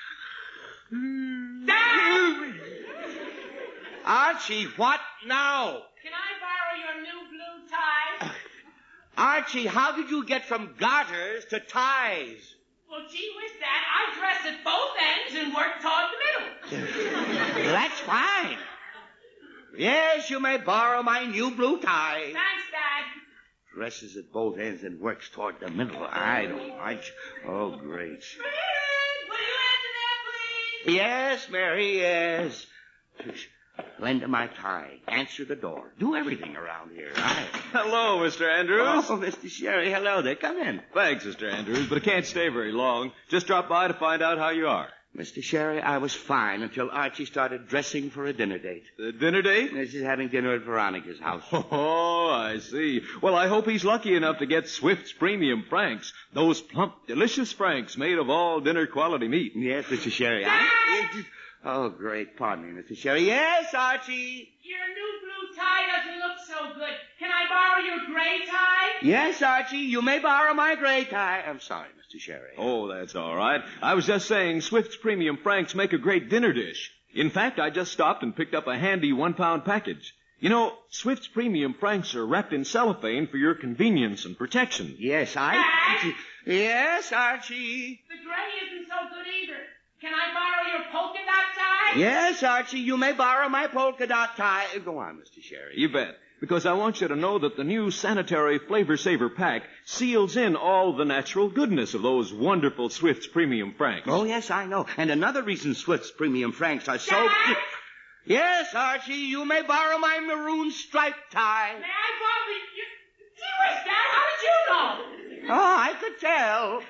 Dad! Archie, what now? Can I borrow your new blue tie? Archie, how did you get from garters to ties? Well, gee whiz, Dad, I dress at both ends and work toward the middle. That's fine. Yes, you may borrow my new blue tie. Thanks, Dad. Dresses at both ends and works toward the middle. I don't like. Oh, great. Mary, will you answer that, please? Yes, Mary, yes. Lend my tie. Answer the door. Do everything around here. Hello, Mr. Andrews. Oh, Mr. Sherry, hello there. Come in. Thanks, Mr. Andrews, but I can't stay very long. Just dropped by to find out how you are. Mr. Sherry, I was fine until Archie started dressing for a dinner date. A dinner date? She's having dinner at Veronica's house. Oh, I see. Well, I hope he's lucky enough to get Swift's premium franks. Those plump, delicious franks made of all dinner quality meat. Yes, Mr. Sherry. Oh, great. Pardon me, Mr. Sherry. Yes, Archie. Your new blue tie doesn't look so good. Can I borrow your gray tie? Yes, Archie. You may borrow my gray tie. I'm sorry, Mr. Sherry. Oh, that's all right. I was just saying Swift's premium franks make a great dinner dish. In fact, I just stopped and picked up a handy 1-pound package. You know, Swift's premium franks are wrapped in cellophane for your convenience and protection. Yes, Dad? Yes, Archie. The gray isn't so good either. Can I borrow your polka dot tie? Yes, Archie, you may borrow my polka dot tie. Go on, Mr. Sherry. You bet. Because I want you to know that the new sanitary Flavor Saver pack seals in all the natural goodness of those wonderful Swift's premium franks. Oh, yes, I know. And another reason Swift's premium franks are so... Yes, Archie, you may borrow my maroon striped tie. May I borrow Gee whiz, Dad, how did you know? Oh, I could tell.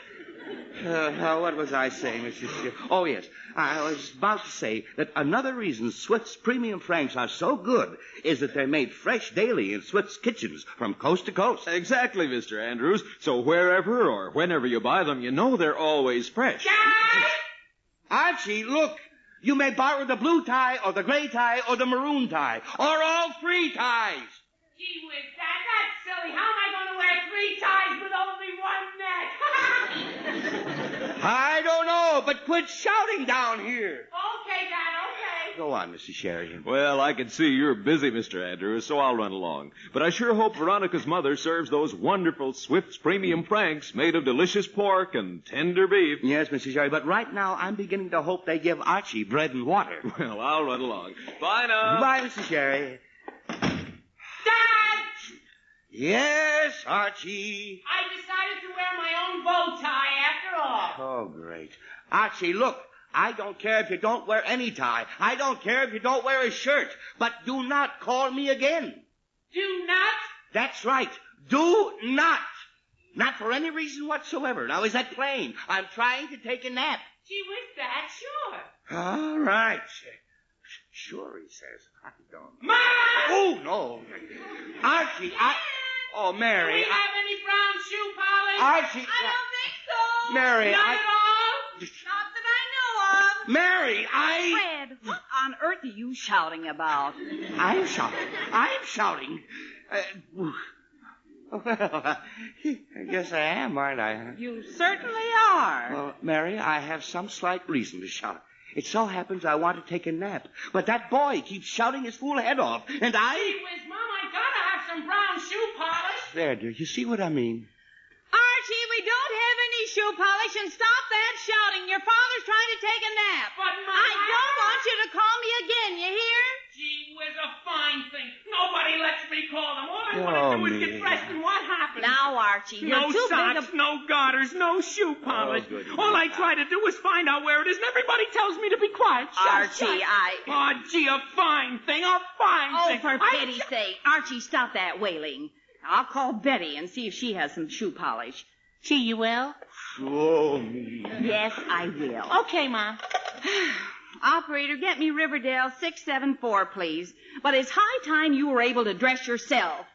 What was I saying, Mrs. Schiff? Oh, yes. I was about to say that another reason Swift's premium franks are so good is that they're made fresh daily in Swift's kitchens from coast to coast. Exactly, Mr. Andrews. So wherever or whenever you buy them, you know they're always fresh. Dad! Archie, look. You may borrow the blue tie or the gray tie or the maroon tie or all three ties. Gee whiz, Dad, that's silly. How am I going to wear 3 ties with only 1 neck? I don't know, but quit shouting down here. Okay, Dad, okay. Go on, Mr. Sheridan. Well, I can see you're busy, Mr. Andrews, so I'll run along. But I sure hope Veronica's mother serves those wonderful Swift's Premium Franks made of delicious pork and tender beef. Yes, Mr. Sheridan, but right now I'm beginning to hope they give Archie bread and water. Well, I'll run along. Bye now. Bye, Mr. Sheridan. Dad! Yes, Archie. I decided to wear my own bow tie after all. Oh, great. Archie, look. I don't care if you don't wear any tie. I don't care if you don't wear a shirt. But do not call me again. Do not? That's right. Do not. Not for any reason whatsoever. Now, is that plain? I'm trying to take a nap. Gee whiz, Dad, sure. All right. Sure, he says. I don't. Mom! Oh, no. Archie, Oh, Mary. Do we have any brown shoe polish? Archie. I don't think so. Mary, None at all? Not that I know of. Mary, Fred, what on earth are you shouting about? I'm shouting. Well, I guess I am, aren't I? You certainly are. Well, Mary, I have some slight reason to shout. It so happens I want to take a nap, but that boy keeps shouting his fool head off, and I... Gee whiz, Mom, I gotta have some brown shoe polish. There, dear, you see what I mean? Archie, we don't have any shoe polish, and stop that shouting. Your father's trying to take a nap. But, Mom, I don't want you to call me again, you hear? Gee whiz, a fine thing. Nobody lets me call them. All I want to do is get dressed, and what happens? Now, Archie, you're no too socks, big a... no garters, no shoe polish. All I try to do is find out where it is, and everybody tells me to be quiet. Archie, Oh, gee, a fine thing, a fine thing. Oh, for pity's sake. Archie, stop that wailing. I'll call Betty and see if she has some shoe polish. Gee, you will? Show me. Yes, I will. Okay, Mom. Operator, get me Riverdale 674, please. But it's high time you were able to dress yourself.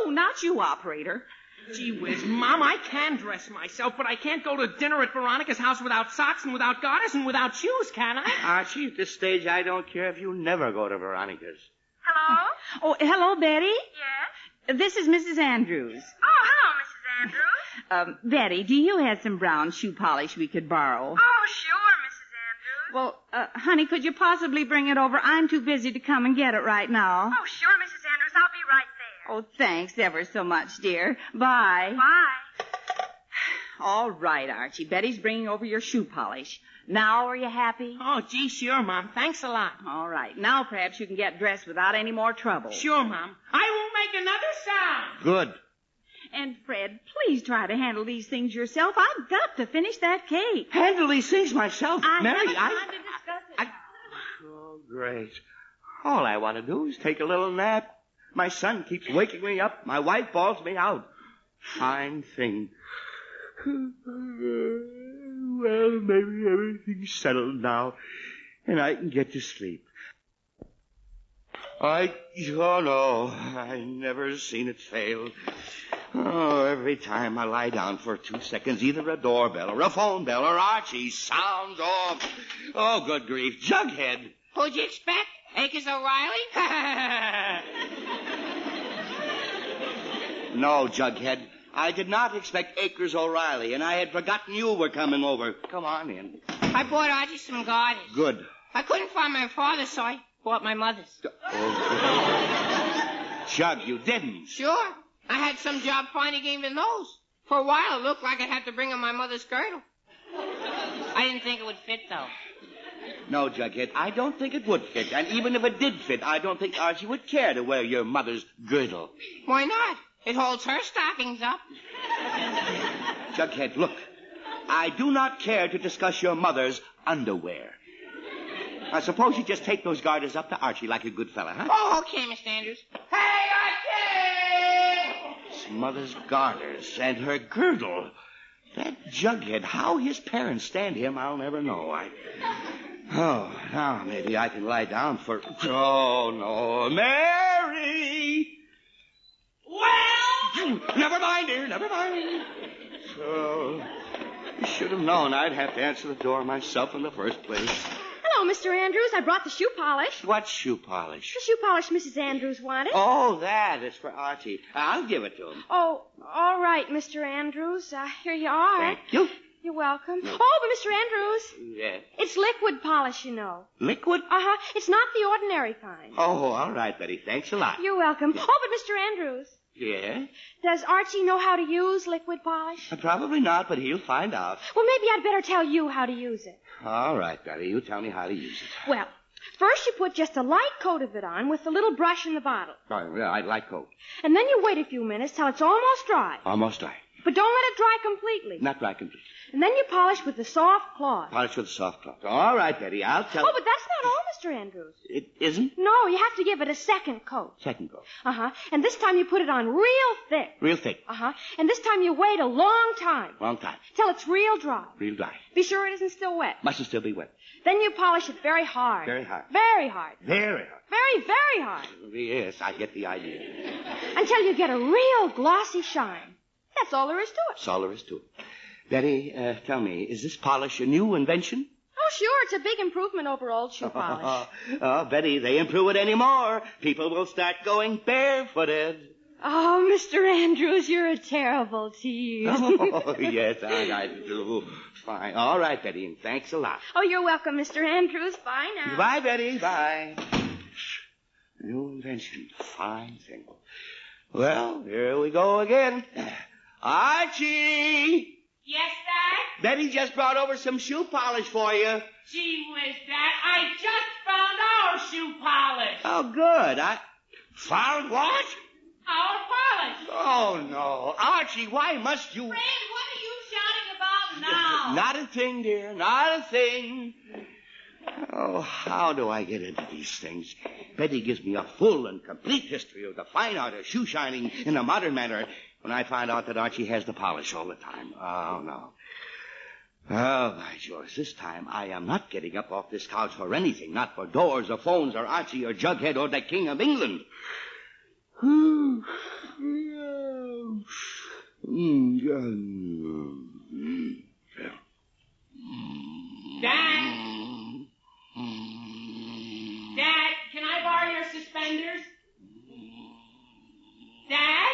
No, not you, operator. Gee whiz, Mom, I can dress myself, but I can't go to dinner at Veronica's house without socks and without garters and without shoes, can I? Archie, at this stage, I don't care if you never go to Veronica's. Hello? Oh, hello, Betty? Yes? This is Mrs. Andrews. Oh, hello, Mrs. Andrews. Betty, do you have some brown shoe polish we could borrow? Oh, sure, Mrs. Andrews. Well, honey, could you possibly bring it over? I'm too busy to come and get it right now. Oh, sure, Mrs. Andrews. I'll be right there. Oh, thanks ever so much, dear. Bye. Bye. All right, Archie. Betty's bringing over your shoe polish. Now, are you happy? Oh, gee, sure, Mom. Thanks a lot. All right. Now, perhaps you can get dressed without any more trouble. Sure, Mom. I won't make another sound. Good. And, Fred, please try to handle these things yourself. I've got to finish that cake. Handle these things myself. Mary, haven't time to discuss it. Oh, great. All I want to do is take a little nap. My son keeps waking me up. My wife bawls me out. Fine thing. Well, maybe everything's settled now, and I can get to sleep. Oh no, I never seen it fail. Oh, every time I lie down for 2 seconds, either a doorbell or a phone bell or Archie sounds off. Oh, good grief, Jughead. Who'd you expect? Akers O'Reilly? No, Jughead. I did not expect Akers O'Reilly, and I had forgotten you were coming over. Come on in. I bought Archie some garters. Good. I couldn't find my father's, so I bought my mother's. Jug, you didn't. Sure. I had some job finding even those. For a while, it looked like I'd have to bring in my mother's girdle. I didn't think it would fit, though. No, Jughead, I don't think it would fit. And even if it did fit, I don't think Archie would care to wear your mother's girdle. Why not? It holds her stockings up. Jughead, look. I do not care to discuss your mother's underwear. Suppose you just take those garters up to Archie like a good fella, huh? Oh, okay, Mr. Andrews. Hey, Archie! His mother's garters and her girdle. That jughead, how his parents stand him, I'll never know. Oh, now maybe I can lie down for... Oh, no. Mary! Well? Never mind, dear, never mind. Oh, I should have known I'd have to answer the door myself in the first place. Hello, Mr. Andrews. I brought the shoe polish. What shoe polish? The shoe polish Mrs. Andrews wanted. Oh, that is for Archie. I'll give it to him. Oh, all right, Mr. Andrews. Here you are. Thank you. You're welcome. Oh, but Mr. Andrews. Yes. It's liquid polish, you know. Liquid? Uh-huh. It's not the ordinary kind. Oh, all right, Betty. Thanks a lot. You're welcome. Oh, but Mr. Andrews. Yes? Does Archie know how to use liquid polish? Probably not, but he'll find out. Well, maybe I'd better tell you how to use it. All right, Betty. You tell me how to use it. Well, first you put just a light coat of it on with the little brush in the bottle. Oh, yeah, I'd like coat. And then you wait a few minutes till it's almost dry. Almost dry. But don't let it dry completely. Not dry completely. And then you polish with the soft cloth. Polish with a soft cloth. All right, Betty. I'll tell... Oh, but that's not all, Mr. Andrews. It isn't? No, you have to give it a second coat. Second coat. Uh-huh. And this time you put it on real thick. Real thick. Uh-huh. And this time you wait a long time. Long time. Till it's real dry. Real dry. Be sure it isn't still wet. Mustn't still be wet. Then you polish it very hard. Very hard. Very hard. Very hard. Very, very hard. Yes, I get the idea. Until you get a real glossy shine. That's all there is to it. That's all there is to it. Betty, tell me, is this polish a new invention? Oh, sure. It's a big improvement over old shoe polish. Oh, Betty, they improve it anymore. People will start going barefooted. Oh, Mr. Andrews, you're a terrible tease. Oh, yes, I do. Fine. All right, Betty, and thanks a lot. Oh, you're welcome, Mr. Andrews. Bye now. Bye, Betty. Bye. New invention. Fine thing. Well, here we go again. Archie! Yes, Dad? Betty just brought over some shoe polish for you. Gee whiz, Dad, I just found our shoe polish. Oh, good. Found what? Our polish. Oh, no. Archie, why must you... Fred, what are you shouting about now? Not a thing, dear. Not a thing. Oh, how do I get into these things? Betty gives me a full and complete history of the fine art of shoe shining in a modern manner when I find out that Archie has the polish all the time. Oh, no. Oh, by George, this time I am not getting up off this couch for anything. Not for doors or phones or Archie or Jughead or the King of England. Dad? Dad, can I borrow your suspenders? Dad?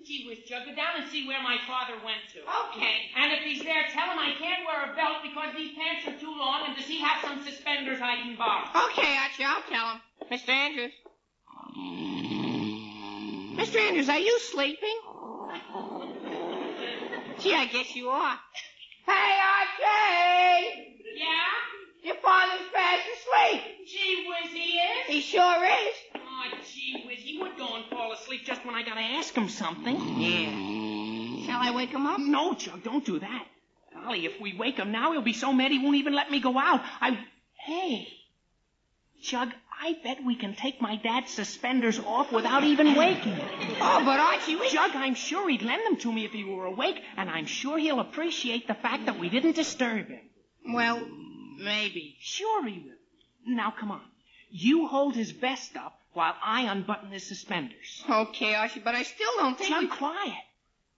Gee whiz, Jug, go down and see where my father went to. Okay. And if he's there, tell him I can't wear a belt because these pants are too long, and does he have some suspenders I can borrow? Okay, Archie, I'll tell him. Mr. Andrews. Mr. Andrews, are you sleeping? Gee, I guess you are. Hey, Archie! Yeah? Your father's fast asleep. Gee whiz, he is? He sure is. Oh, gee whiz, he would go and fall asleep just when I gotta ask him something. Yeah. Shall I wake him up? No, Jug, don't do that. Golly, if we wake him now, he'll be so mad he won't even let me go out. Hey, Jug, I bet we can take my dad's suspenders off without even waking. Oh, but Archie, Jug, I'm sure he'd lend them to me if he were awake, and I'm sure he'll appreciate the fact that we didn't disturb him. Well, maybe. Sure he will. Now, come on. You hold his vest up while I unbutton his suspenders. Okay, Archie, but I still don't think... Jug, quiet.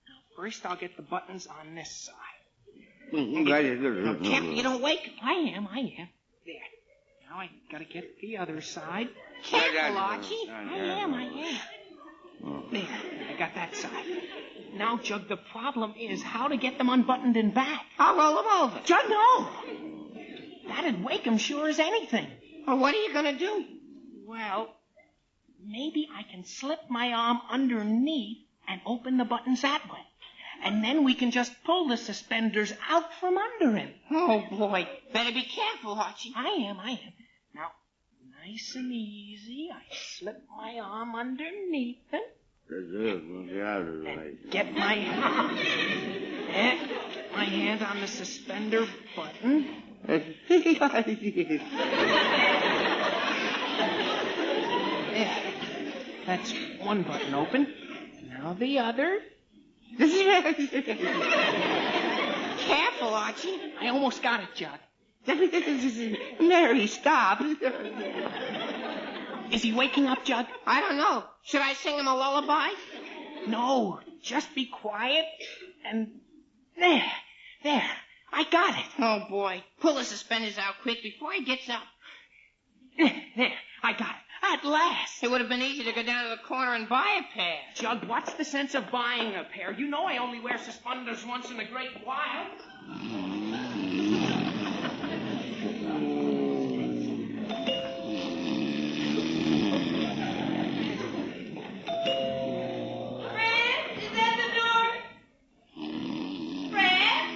Now, first I'll get the buttons on this side. Careful, you don't wake him. I am. There. Now I gotta get the other side. Careful, Archie. I am. There, I got that side. Now, Jug, the problem is how to get them unbuttoned and back. I'll roll them over. Jug, no! That'd wake him sure as anything. Well, what are you gonna do? Well, maybe I can slip my arm underneath and open the buttons that way. And then we can just pull the suspenders out from under him. Oh, boy. Better be careful, Archie. I am. Now, nice and easy, I slip my arm underneath him. Get my hand on the suspender button. That's one button open. Now the other. Careful, Archie. I almost got it, Jug. Mary, stop. Is he waking up, Jug? I don't know. Should I sing him a lullaby? No, just be quiet and... There. I got it. Oh, boy. Pull the suspenders out quick before he gets up. There, I got it. At last. It would have been easy to go down to the corner and buy a pair. Jug, what's the sense of buying a pair? You know I only wear suspenders once in a great while. Fred, is that the door? Fred?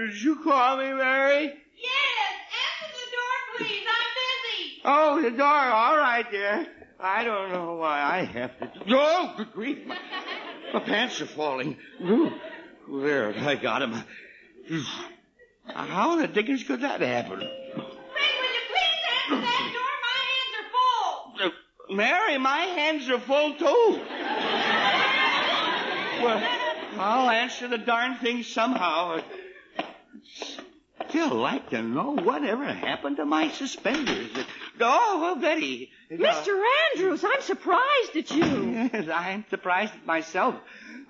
Did you call me, Mary? Yes, answer the door, please. I'm busy. Oh, the door. All right, dear. I don't know why I have to... Oh, good grief. My pants are falling. Ooh, there, I got him. How the dickens could that happen? Fred, will you please answer that door? My hands are full. Mary, my hands are full, too. Well, I'll answer the darn thing somehow. Still like to know whatever happened to my suspenders. Oh, Betty. Mr. Andrews, I'm surprised at you. Yes, I'm surprised at myself.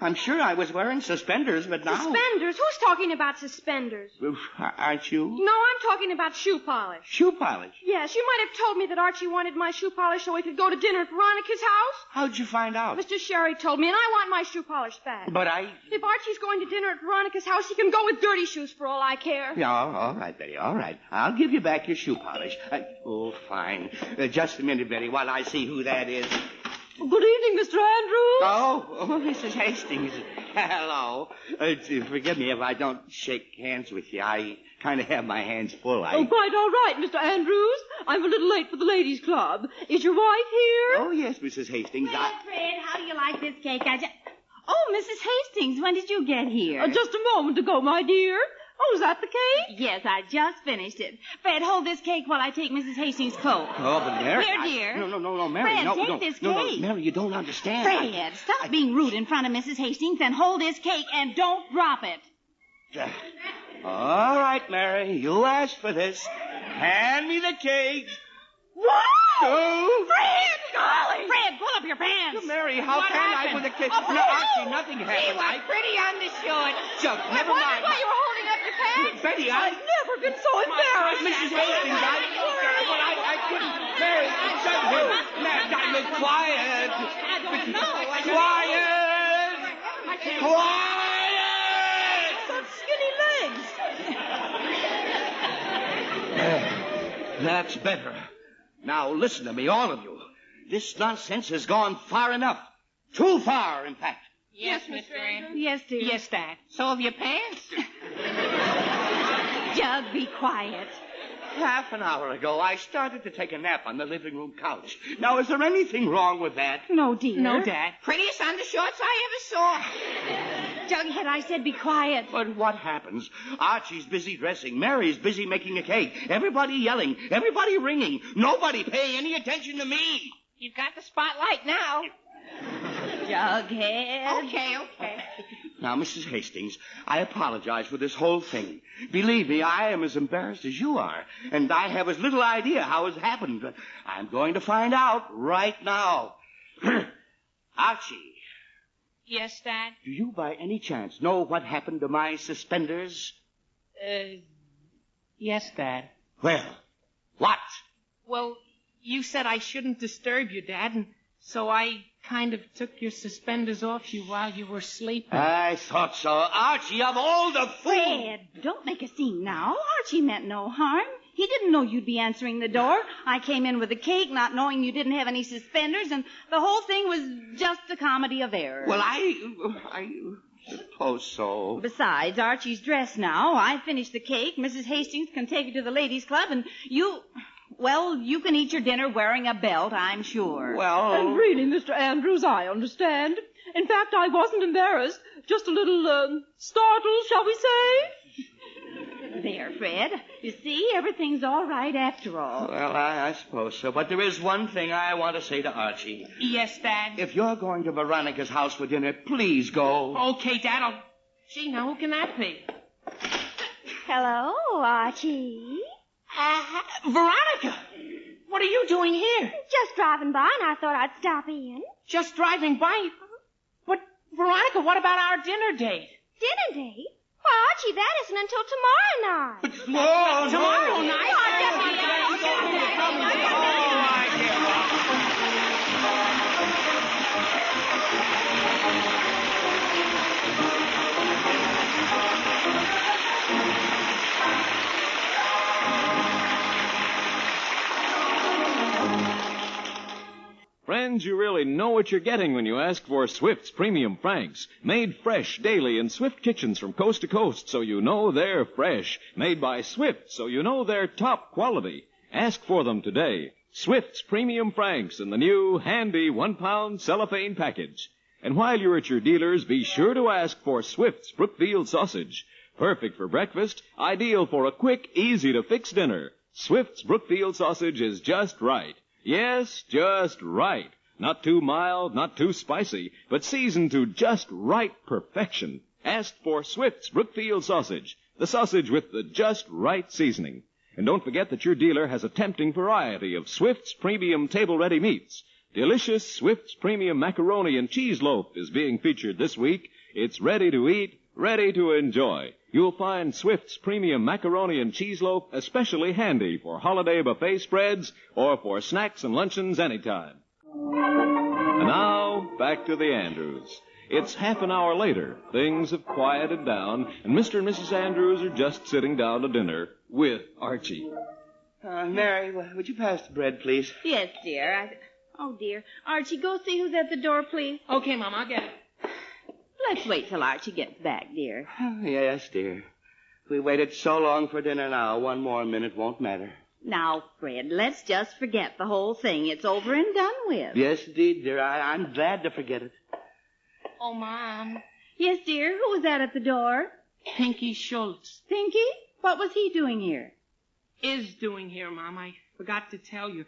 I'm sure I was wearing suspenders, but now... Suspenders? Who's talking about suspenders? Aren't you? No, I'm talking about shoe polish. Shoe polish? Yes, you might have told me that Archie wanted my shoe polish so he could go to dinner at Veronica's house. How'd you find out? Mr. Sherry told me, and I want my shoe polish back. But I... If Archie's going to dinner at Veronica's house, he can go with dirty shoes for all I care. Yeah, all right, Betty, all right. I'll give you back your shoe polish. Oh, fine. Just a minute, Betty, while I see who that is. Good evening, Mr. Andrews. Oh, Mrs. Hastings. Hello. Forgive me if I don't shake hands with you. I kind of have my hands full. Oh, quite all right, Mr. Andrews. I'm a little late for the ladies' club. Is your wife here? Oh, yes, Mrs. Hastings. Well, Fred, how do you like this cake? Oh, Mrs. Hastings, when did you get here? Just a moment ago, my dear. Oh, is that the cake? Yes, I just finished it. Fred, hold this cake while I take Mrs. Hastings' coat. Oh, but Mary... Here, dear. No, Mary. Fred, no, take no, this no, cake. No, Mary, you don't understand. Fred, stop being rude in front of Mrs. Hastings and hold this cake and don't drop it. All right, Mary, you asked for this. Hand me the cake. Whoa! Oh. Fred! Golly! Fred, pull up your pants. Mary, how What can happened? I with the cake? Oh, No, Archie, nothing happened. He was pretty undershort. Chuck, never mind. Why you were holding up your pants? Betty, I've never been so embarrassed. Mrs. Hastings, I couldn't. Mary, shut him. Mary, look quiet. I don't know. Quiet! Such skinny legs. That's better. Now listen to me, all of you. This nonsense has gone far enough. Too far, in fact. Yes, Mr. Andrews. Yes, dear. Yes, Dad. So have your pants. Jug, be quiet. Half an hour ago, I started to take a nap on the living room couch. Now, is there anything wrong with that? No, dear. No, Dad. Prettiest undershorts I ever saw. Jughead, I said be quiet. But what happens? Archie's busy dressing. Mary's busy making a cake. Everybody yelling. Everybody ringing. Nobody paying any attention to me. You've got the spotlight now. Jughead. Okay. Now, Mrs. Hastings, I apologize for this whole thing. Believe me, I am as embarrassed as you are, and I have as little idea how it happened. I'm going to find out right now. Archie. Yes, Dad. Do you by any chance know what happened to my suspenders? Yes, Dad. Well, what? Well, you said I shouldn't disturb you, Dad, and so I kind of took your suspenders off you while you were sleeping. I thought so. Archie, of all the fools... Fred, don't make a scene now. Archie meant no harm. He didn't know you'd be answering the door. I came in with the cake, not knowing you didn't have any suspenders, and the whole thing was just a comedy of errors. Well, I suppose so. Besides, Archie's dressed now. I finished the cake. Mrs. Hastings can take you to the ladies' club, and you... Well, you can eat your dinner wearing a belt, I'm sure. Well... And really, Mr. Andrews, I understand. In fact, I wasn't embarrassed. just a little, startled, shall we say? There, Fred. You see, everything's all right after all. Well, I suppose so. But there is one thing I want to say to Archie. Yes, Dad? If you're going to Veronica's house for dinner, please go. Okay, Dad, Gee, now who can that be? Hello, Archie. Veronica! What are you doing here? Just driving by, and I thought I'd stop in. Just driving by? But, Veronica, what about our dinner date? Dinner date? Why, Archie, that isn't until tomorrow night. No, Tomorrow no. night? Friends, you really know what you're getting when you ask for Swift's Premium Franks. Made fresh daily in Swift kitchens from coast to coast, so you know they're fresh. Made by Swift, so you know they're top quality. Ask for them today. Swift's Premium Franks in the new, handy 1-pound cellophane package. And while you're at your dealers, be sure to ask for Swift's Brookfield Sausage. Perfect for breakfast, ideal for a quick, easy-to-fix dinner. Swift's Brookfield Sausage is just right. Yes, just right. Not too mild, not too spicy, but seasoned to just right perfection. Ask for Swift's Brookfield Sausage, the sausage with the just right seasoning. And don't forget that your dealer has a tempting variety of Swift's Premium Table-Ready Meats. Delicious Swift's Premium Macaroni and Cheese Loaf is being featured this week. It's ready to eat, ready to enjoy. You'll find Swift's Premium Macaroni and Cheese Loaf especially handy for holiday buffet spreads or for snacks and luncheons anytime. And now, back to the Andrews. It's half an hour later. Things have quieted down, and Mr. and Mrs. Andrews are just sitting down to dinner with Archie. Mary, would you pass the bread, please? Yes, dear. Oh, dear. Archie, go see who's at the door, please. Okay, Mom, I'll get it. Let's wait till Archie gets back, dear. Yes, dear. We waited so long for dinner now. One more minute won't matter. Now, Fred, let's just forget the whole thing. It's over and done with. Yes, indeed, dear. I'm glad to forget it. Oh, Mom. Yes, dear. Who was that at the door? Pinky Schultz. Pinky? What was he doing here? Is doing here, Mom. I forgot to tell you.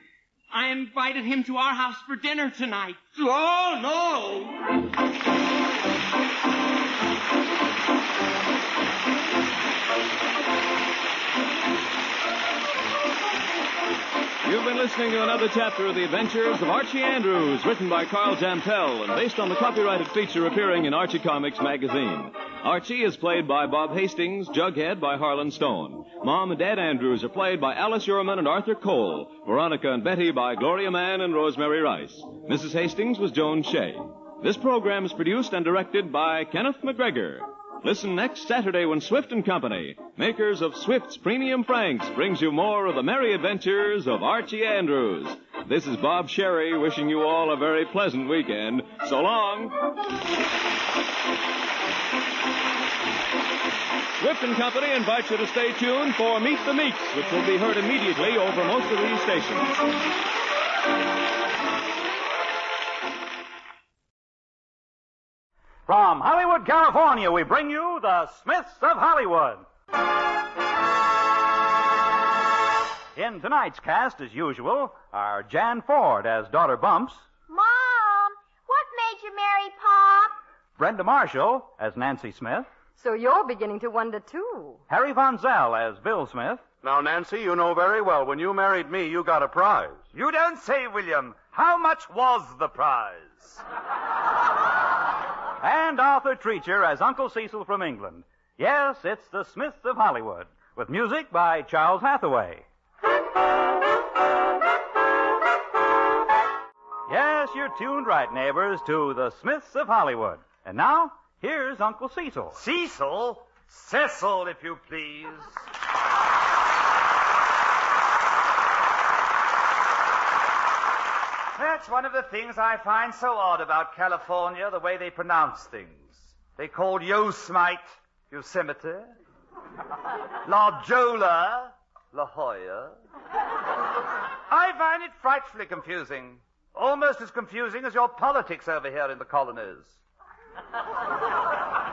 I invited him to our house for dinner tonight. Oh, no! You've been listening to another chapter of The Adventures of Archie Andrews, written by Carl Jantel and based on the copyrighted feature appearing in Archie Comics magazine. Archie is played by Bob Hastings, Jughead by Harlan Stone. Mom and Dad Andrews are played by Alice Urman and Arthur Cole. Veronica and Betty by Gloria Mann and Rosemary Rice. Mrs. Hastings was Joan Shea. This program is produced and directed by Kenneth McGregor. Listen next Saturday when Swift & Company, makers of Swift's Premium Franks, brings you more of the merry adventures of Archie Andrews. This is Bob Sherry wishing you all a very pleasant weekend. So long. Swift & Company invites you to stay tuned for Meet the Meeks, which will be heard immediately over most of these stations. From Hollywood, California, we bring you the Smiths of Hollywood. In tonight's cast, as usual, are Jan Ford as Daughter Bumps, Mom, what made you marry Pop? Brenda Marshall as Nancy Smith, So you're beginning to wonder, too. Harry Von Zell as Bill Smith. Now, Nancy, you know very well, when you married me, you got a prize. You don't say, William. How much was the prize? And Arthur Treacher as Uncle Cecil from England. Yes, it's the Smiths of Hollywood, with music by Charles Hathaway. Yes, you're tuned right, neighbors, to the Smiths of Hollywood. And now, here's Uncle Cecil. Cecil? Cecil, if you please. That's one of the things I find so odd about California, the way they pronounce things. They call Yosemite Yosemite, La Jolla La Jolla. I find it frightfully confusing. Almost as confusing as your politics over here in the colonies.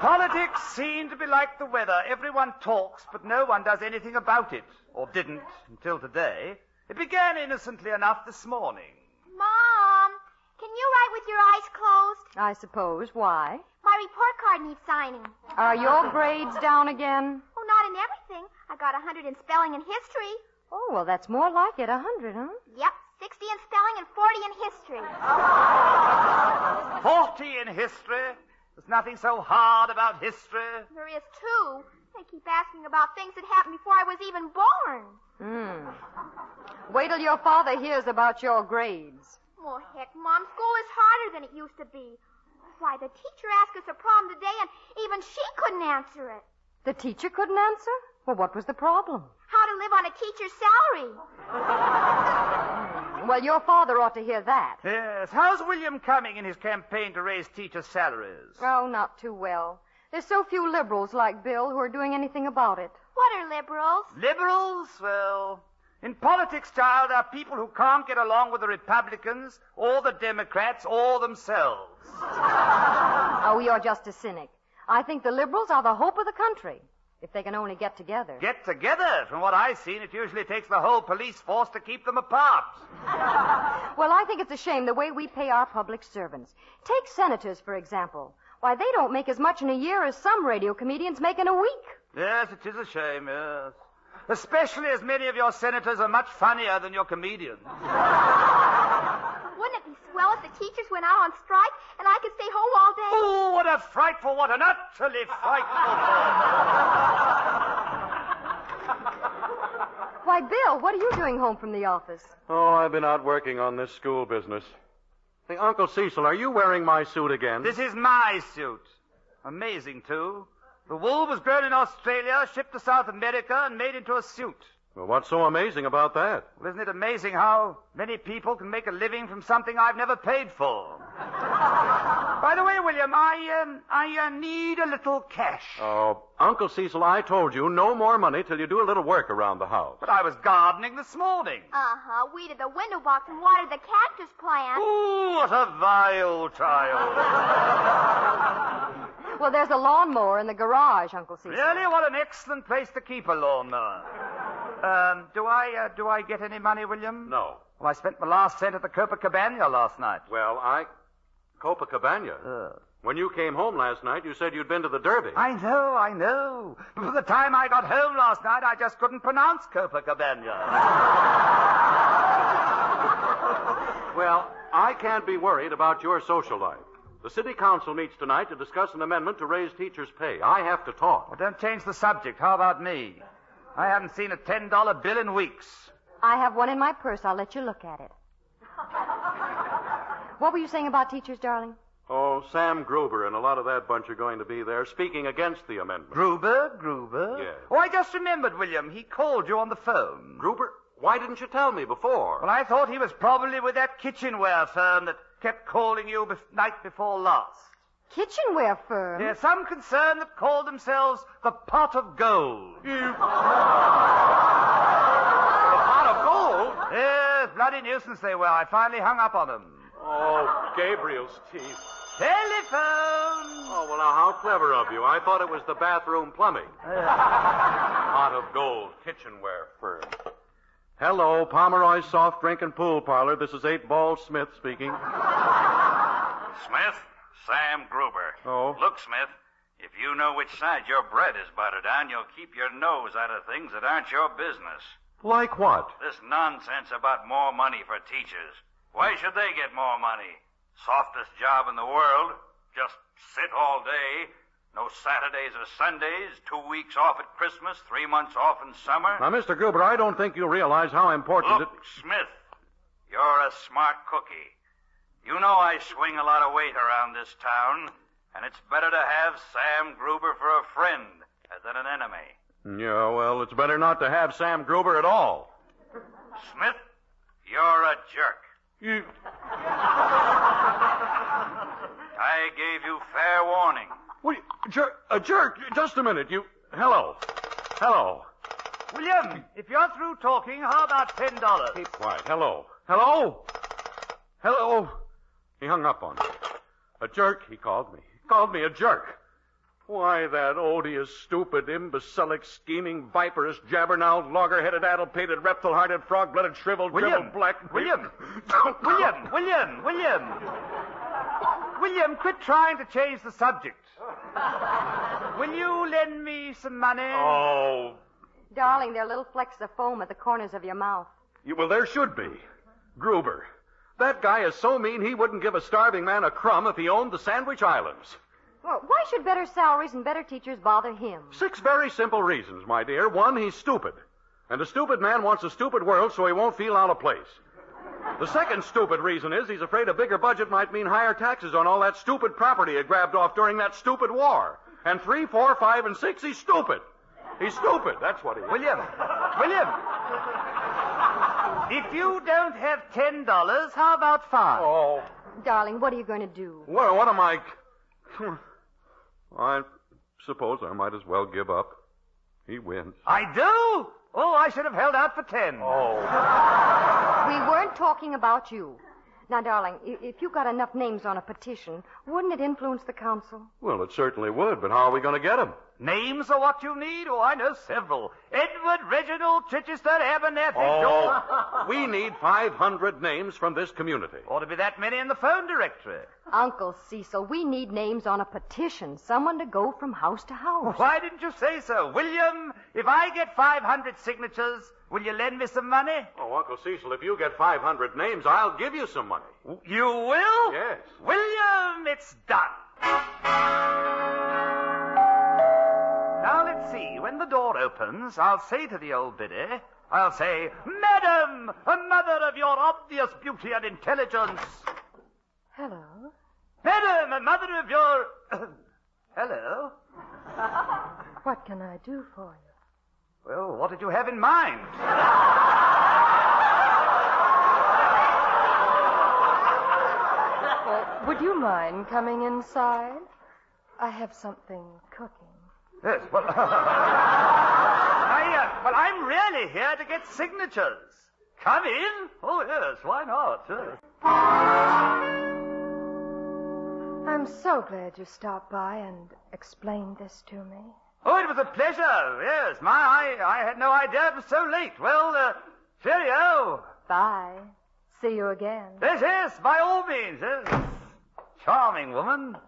Politics seem to be like the weather. Everyone talks, but no one does anything about it. Or didn't until today. It began innocently enough this morning. Mom, can you write with your eyes closed? I suppose. Why? My report card needs signing. Are your grades down again? Oh, not in everything. I got 100 in spelling and history. Oh, well, that's more like it. 100, huh? Yep, 60 in spelling and 40 in history. 40 in history? There's nothing so hard about history. There is, too. They keep asking about things that happened before I was even born. Wait till your father hears about your grades. Oh, heck, Mom, school is harder than it used to be. Why, the teacher asked us a problem today, and even she couldn't answer it. The teacher couldn't answer? Well, what was the problem? How to live on a teacher's salary. Well, your father ought to hear that. Yes. How's William coming in his campaign to raise teacher salaries? Oh, not too well. There's so few liberals like Bill who are doing anything about it. What are liberals? Liberals? Well, in politics, child, there are people who can't get along with the Republicans or the Democrats or themselves. Oh, you're just a cynic. I think the liberals are the hope of the country, if they can only get together. Get together? From what I've seen, it usually takes the whole police force to keep them apart. Well, I think it's a shame the way we pay our public servants. Take senators, for example. Why, they don't make as much in a year as some radio comedians make in a week. Yes, it is a shame, yes. Especially as many of your senators are much funnier than your comedians. Wouldn't it be swell if the teachers went out on strike and I could stay home all day? Oh, what an utterly frightful thought. Why, Bill, what are you doing home from the office? Oh, I've been out working on this school business. Hey, Uncle Cecil, are you wearing my suit again? This is my suit. Amazing, too. The wool was grown in Australia, shipped to South America, and made into a suit. Well, what's so amazing about that? Well, isn't it amazing how many people can make a living from something I've never paid for? By the way, William, I need a little cash. Oh, Uncle Cecil, I told you no more money till you do a little work around the house. But I was gardening this morning. Uh-huh. Weeded the window box and watered the cactus plant. Ooh, what a vile child. Well, there's a lawnmower in the garage, Uncle Cecil. Really? What an excellent place to keep a lawnmower. Do I get any money, William? No. Well, I spent my last cent at the Copacabana last night. Well, Copacabana? When you came home last night, you said you'd been to the Derby. I know. But by the time I got home last night, I just couldn't pronounce Copacabana. Well, I can't be worried about your social life. The city council meets tonight to discuss an amendment to raise teachers' pay. I have to talk. Well, don't change the subject. How about me? I haven't seen a $10 bill in weeks. I have one in my purse. I'll let you look at it. What were you saying about teachers, darling? Oh, Sam Gruber and a lot of that bunch are going to be there speaking against the amendment. Gruber? Yes. Oh, I just remembered, William. He called you on the phone. Gruber? Why didn't you tell me before? Well, I thought he was probably with that kitchenware firm that kept calling you night before last. Kitchenware firm? Yes, some concern that called themselves the Pot of Gold. The Pot of Gold? Yes, bloody nuisance they were. I finally hung up on them. Oh, Gabriel's teeth. Telephone! Oh, well, now, how clever of you. I thought it was the bathroom plumbing. Pot of Gold, kitchenware firm. Hello, Pomeroy's Soft Drink and Pool Parlor. This is 8-Ball Smith speaking. Smith, Sam Gruber. Oh? Look, Smith, if you know which side your bread is buttered on, you'll keep your nose out of things that aren't your business. Like what? This nonsense about more money for teachers. Why should they get more money? Softest job in the world. Just sit all day. No Saturdays or Sundays. 2 weeks off at Christmas. 3 months off in summer. Now, Mr. Gruber, I don't think you realize how important Look, Smith, you're a smart cookie. You know I swing a lot of weight around this town, and it's better to have Sam Gruber for a friend than an enemy. Yeah, well, it's better not to have Sam Gruber at all. Smith, you're a jerk. I gave you fair warning. Wait, a jerk? Just a minute. Hello. William, if you're through talking, how about $10? Keep quiet. Hello. He hung up on me. A jerk, he called me. He called me a jerk. Why, that odious, stupid, imbecilic, scheming, viperous, jabber-mouthed, logger-headed, addle-pated, reptile-hearted, frog-blooded, shriveled, dribbled, black... William, quit trying to change the subject. Will you lend me some money? Oh. Darling, there are little flecks of foam at the corners of your mouth. Well, there should be. Gruber. That guy is so mean he wouldn't give a starving man a crumb if he owned the Sandwich Islands. Well, why should better salaries and better teachers bother him? 6 very simple reasons, my dear. 1, he's stupid. And a stupid man wants a stupid world so he won't feel out of place. The second stupid reason is he's afraid a bigger budget might mean higher taxes on all that stupid property he grabbed off during that stupid war. And 3, 4, 5, and 6, he's stupid. He's stupid, that's what he is. William! If you don't have $10, how about 5? Oh. Darling, what are you going to do? Well, what am I... I suppose I might as well give up. He wins. I do? Oh, I should have held out for 10. Oh. We weren't talking about you. Now, darling, if you got enough names on a petition, wouldn't it influence the council? Well, it certainly would, but how are we going to get them? Names are what you need? Oh, I know several. Edward, Reginald, Chichester, Abernathy, Oh, we need 500 names from this community. Ought to be that many in the phone directory. Uncle Cecil, we need names on a petition. Someone to go from house to house. Why didn't you say so? William, if I get 500 signatures, will you lend me some money? Oh, Uncle Cecil, if you get 500 names, I'll give you some money. You will? Yes. William, it's done. Now, let's see. When the door opens, I'll say to the old biddy, I'll say, Madam, a mother of your obvious beauty and intelligence. Hello. Madam, a mother of your... Hello. What can I do for you? Well, what did you have in mind? Would you mind coming inside? I have something cooking. Yes, well... I'm really here to get signatures. Come in? Oh, yes, why not? I'm so glad you stopped by and explained this to me. Oh, it was a pleasure, yes. I had no idea it was so late. Well, cheerio. Bye. See you again. Yes, by all means. Yes. Charming woman.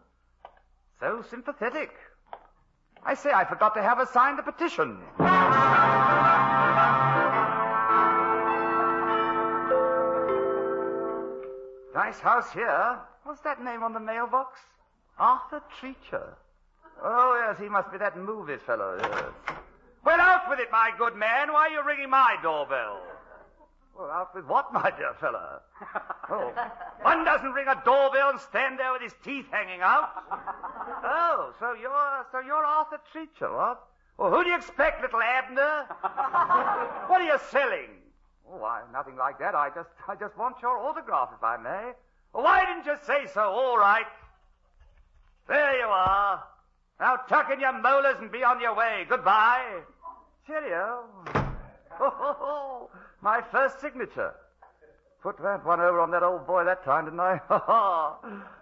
So sympathetic. I say, I forgot to have her sign the petition. Nice house here. What's that name on the mailbox? Arthur Treacher. Oh, yes, he must be that movie fellow, yes. Well, out with it, my good man. Why are you ringing my doorbell? Well, out with what, my dear fellow? Oh, one doesn't ring a doorbell and stand there with his teeth hanging out. Oh, so you're Arthur Treacher, what? Well, who do you expect, little Abner? What are you selling? Oh, why, nothing like that. I just want your autograph, if I may. Well, why didn't you say so? All right. There you are. Now tuck in your molars and be on your way. Goodbye. Cheerio. Oh, my first signature. Put that one over on that old boy that time, didn't I?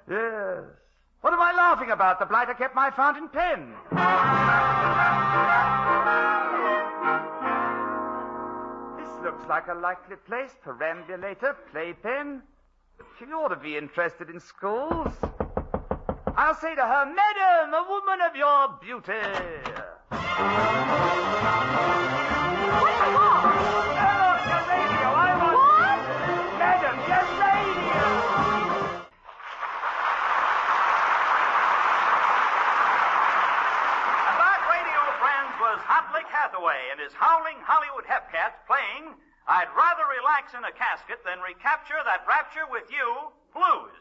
Yes. What am I laughing about? The blighter kept my fountain pen. This looks like a likely place. Perambulator, playpen. She ought to be interested in schools. I'll say to her, Madam, a woman of your beauty. What's the law? Oh, your radio. I want... What? Madam, your radio. And that radio, friends, was Hadley Hathaway and his howling Hollywood hepcats playing I'd rather relax in a casket than recapture that rapture with you, blues.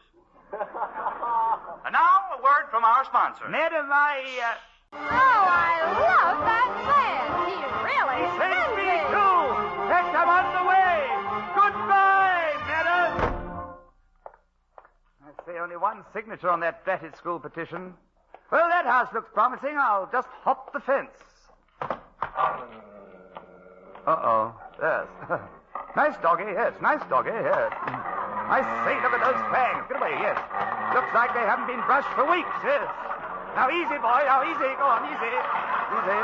And now, a word from our sponsor. Madam, Oh, I love that man. He really Send sends me me. too. Heck, I'm on the way. Goodbye, madam. I say only one signature on that batted school petition. Well, that house looks promising. I'll just hop the fence. Uh-oh. Yes. Nice doggy, yes. Nice doggy, yes. I say, look at those fangs. Get away, yes. Looks like they haven't been brushed for weeks, yes. Now, easy, boy. Now, easy. Go on, easy. Easy.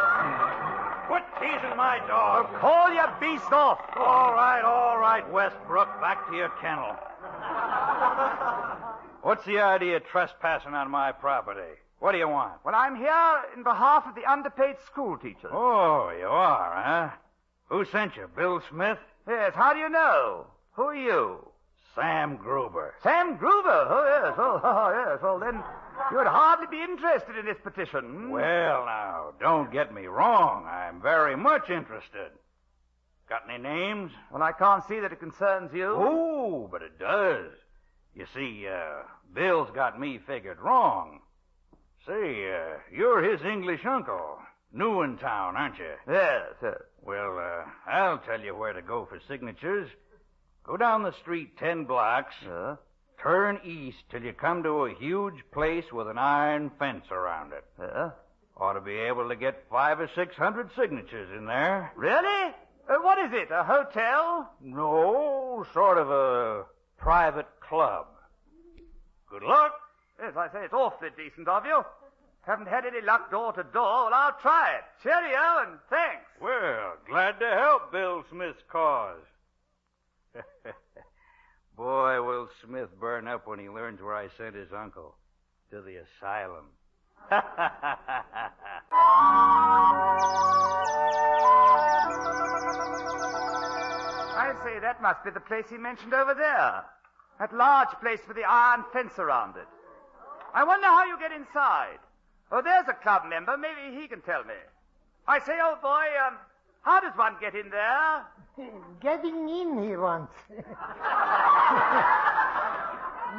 Quit teasing my dog. Call your beast off. All right, Westbrook. Back to your kennel. What's the idea of trespassing on my property? What do you want? Well, I'm here in behalf of the underpaid school teachers. Oh, you are, huh? Who sent you, Bill Smith? Yes, how do you know? Who are you? Sam Gruber. Sam Gruber? Oh, yes. Oh, yes. Well, then you'd hardly be interested in this petition. Well, now, don't get me wrong. I'm very much interested. Got any names? Well, I can't see that it concerns you. Oh, but it does. You see, Bill's got me figured wrong. Say, you're his English uncle. New in town, aren't you? Yes, yes. Well, I'll tell you where to go for signatures. Go down the street 10 blocks. Turn east till you come to a huge place with an iron fence around it. Ought to be able to get 500 or 600 signatures in there. Really? What is it, a hotel? No, sort of a private club. Good luck. Yes, I say it's awfully decent of you. Haven't had any luck door to door. Well, I'll try it. Cheerio and thanks. Well, glad to help Bill Smith's cause. Boy, will Smith burn up when he learns where I sent his uncle. To the asylum. I say, that must be the place he mentioned over there. That large place with the iron fence around it. I wonder how you get inside. Oh, there's a club member. Maybe he can tell me. I say, old boy, how does one get in there? Getting in, he wants.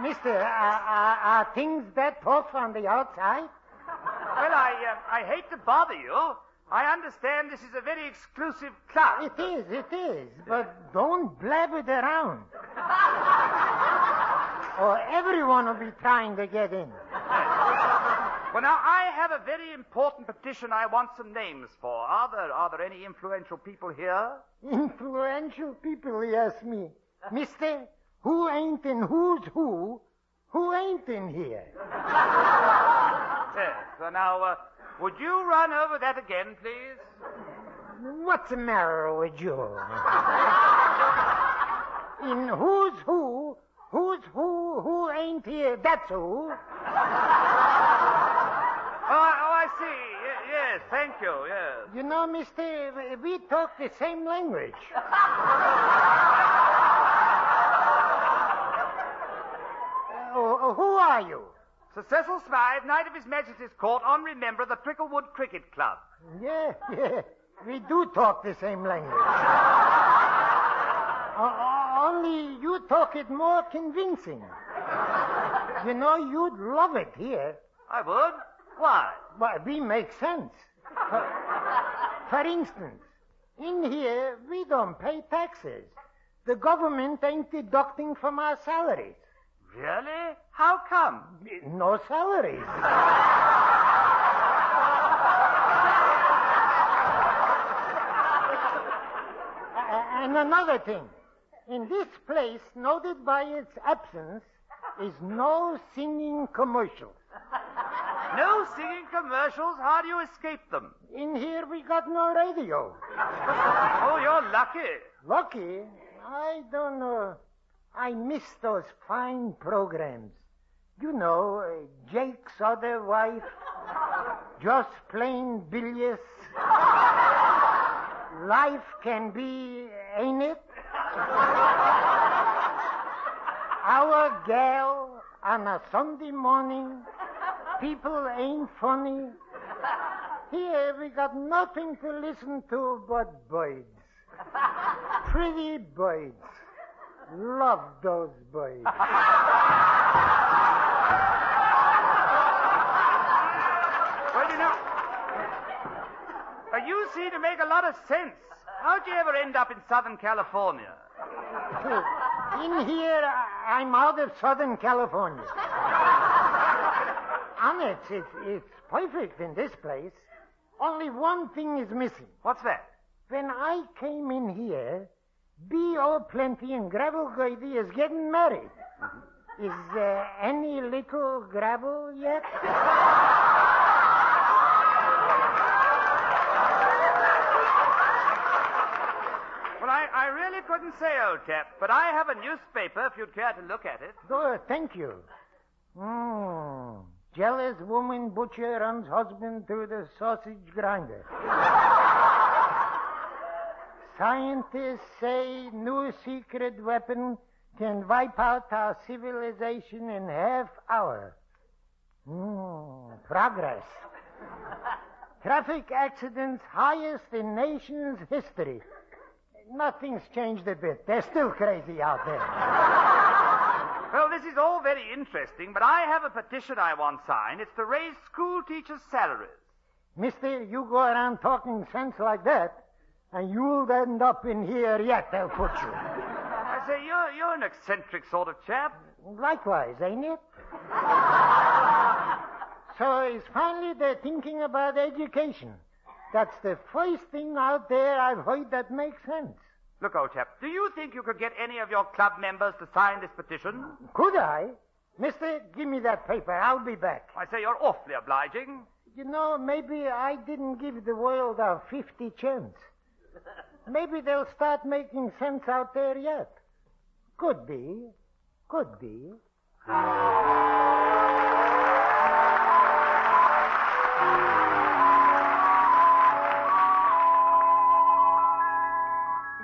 Mister, are things that tough on the outside? Well, I hate to bother you. I understand this is a very exclusive club. It is. But don't blab it around. Or everyone will be trying to get in. Well, now, I have a very important petition I want some names for. Are there any influential people here? Influential people, you ask me. Mister, who ain't in who's who ain't in here? Yes, so now, would you run over that again, please? What's the matter with you? In who's who ain't here, that's who. Oh, I see. Yes, thank you, yes. You know, mister, we talk the same language. Who are you? Sir Cecil Smythe, Knight of His Majesty's Court, honorary member of the Cricklewood Cricket Club. Yeah, we do talk the same language. Only you talk it more convincing. You know, you'd love it here. I would? Why? Well, we make sense. For instance, in here, we don't pay taxes. The government ain't deducting from our salaries. Really? How come? No salaries. And another thing. In this place, noted by its absence, is no singing commercials. No singing commercials? How do you escape them? In here, we got no radio. Oh, you're lucky. Lucky? I don't know. I miss those fine programs. You know, Jake's Other Wife, Just Plain Bilious, Life Can Be, Ain't It? Our Gal on a Sunday morning, People Ain't Funny. Here we got nothing to listen to but birds. Pretty birds. Love those birds. Well, you know, you seem to make a lot of sense. How'd you ever end up in Southern California? In here, I'm out of Southern California. Honest, it's perfect in this place. Only one thing is missing. What's that? When I came in here, B.O. Plenty and Gravel Gertie is getting married. Is there any little gravel yet? couldn't say, old chap, but I have a newspaper if you'd care to look at it. Good, thank you. Jealous woman butcher runs husband through the sausage grinder. Scientists say new secret weapon can wipe out our civilization in half hour. Progress. Traffic accidents highest in nation's history. Nothing's changed a bit. They're still crazy out there. Well, this is all very interesting, but I have a petition I want signed. It's to raise school teachers' salaries. Mister, you go around talking sense like that, and you'll end up in here yet, they'll put you. I say, you're an eccentric sort of chap. Likewise, ain't it? So it's finally they're thinking about education. That's the first thing out there I've heard that makes sense. Look, old chap, do you think you could get any of your club members to sign this petition? Could I? Mister, give me that paper. I'll be back. I say, you're awfully obliging. You know, maybe I didn't give the world a 50 chance. Maybe they'll start making sense out there yet. Could be. Could be.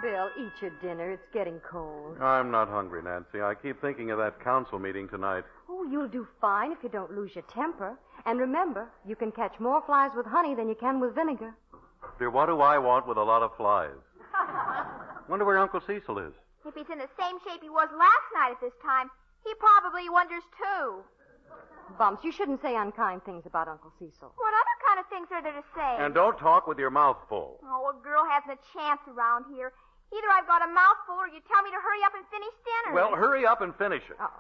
Bill, eat your dinner. It's getting cold. I'm not hungry, Nancy. I keep thinking of that council meeting tonight. Oh, you'll do fine if you don't lose your temper. And remember, you can catch more flies with honey than you can with vinegar. Dear, what do I want with a lot of flies? Wonder where Uncle Cecil is. If he's in the same shape he was last night at this time, he probably wonders too. Bumps, you shouldn't say unkind things about Uncle Cecil. What other kind of things are there to say? And don't talk with your mouth full. Oh, a girl hasn't a chance around here. Either I've got a mouthful or you tell me to hurry up and finish dinner. Well, hurry up and finish it. Oh.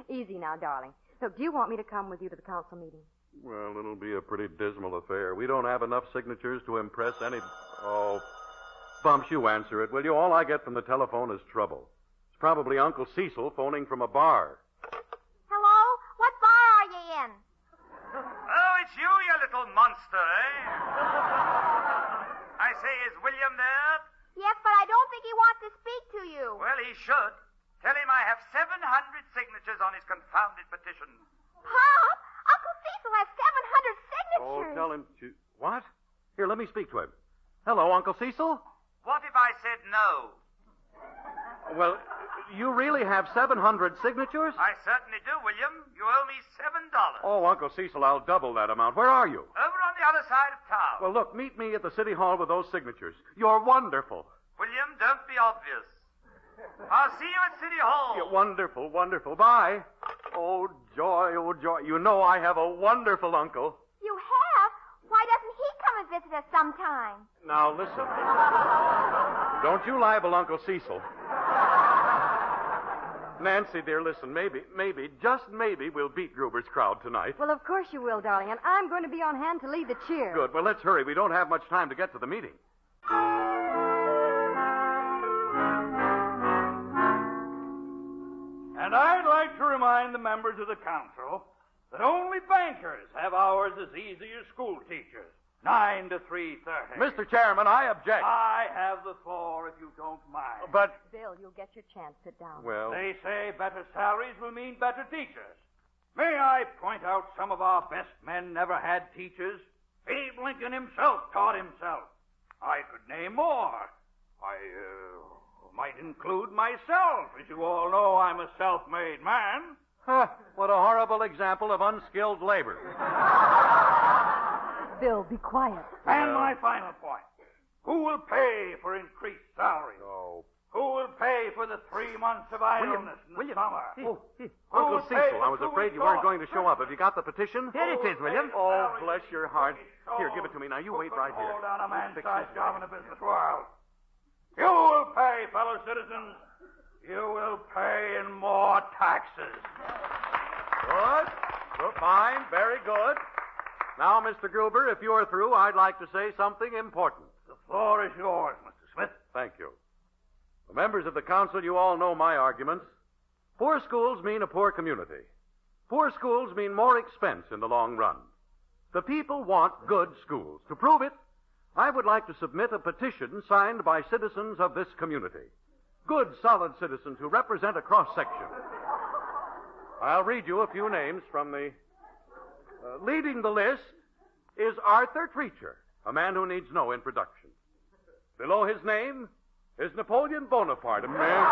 Easy now, darling. Look, do you want me to come with you to the council meeting? Well, it'll be a pretty dismal affair. We don't have enough signatures to impress any... Oh, Bumps, you answer it, will you? All I get from the telephone is trouble. It's probably Uncle Cecil phoning from a bar. Hello? What bar are you in? Oh, it's you little monster, eh? I say, is William there? Yes, but I don't think he wants to speak to you. Well, he should. Tell him I have 700 signatures on his confounded petition. Pop, Uncle Cecil has 700 signatures. Oh, tell him to... What? Here, let me speak to him. Hello, Uncle Cecil? What if I said no? Well, you really have 700 signatures? I certainly do, William. You owe me $7. Oh, Uncle Cecil, I'll double that amount. Where are you? Over on the other side of town. Well, look, meet me at the city hall with those signatures. You're wonderful. William, don't be obvious. I'll see you at City Hall. You're wonderful, wonderful. Bye. Oh, joy, oh, joy. You know I have a wonderful uncle. You have? Why doesn't he come and visit us sometime? Now, listen. Don't you libel Uncle Cecil. Nancy, dear, listen. Maybe, just maybe, we'll beat Gruber's crowd tonight. Well, of course you will, darling, and I'm going to be on hand to lead the cheer. Good. Well, let's hurry. We don't have much time to get to the meeting. And I'd like to remind the members of the council that only bankers have hours as easy as school teachers, 9 to 3:30. Mr. Chairman, I object. I have the floor if you don't mind. But... Bill, you'll get your chance. Sit down. Well... They say better salaries will mean better teachers. May I point out some of our best men never had teachers? Abe Lincoln himself taught himself. I could name more. I might include myself. As you all know, I'm a self-made man. Huh, what a horrible example of unskilled labor. Bill, be quiet. And my final point. Who will pay for increased salary? Oh. Who will pay for the 3 months of idleness in the summer? Uncle Cecil, I was afraid you weren't going to show up. Have you got the petition? Here it is, William. Oh, bless your heart. Here, give it to me. Now, you wait right here. Hold on a man-sized job in the business world. You will pay, fellow citizens. You will pay in more taxes. Good. Fine. Very good. Now, Mr. Gruber, if you're through, I'd like to say something important. The floor is yours, Mr. Smith. Thank you. The members of the council, you all know my arguments. Poor schools mean a poor community. Poor schools mean more expense in the long run. The people want good schools. To prove it, I would like to submit a petition signed by citizens of this community. Good, solid citizens who represent a cross-section. I'll read you a few names from the... leading the list is Arthur Treacher, a man who needs no introduction. Below his name is Napoleon Bonaparte, a man...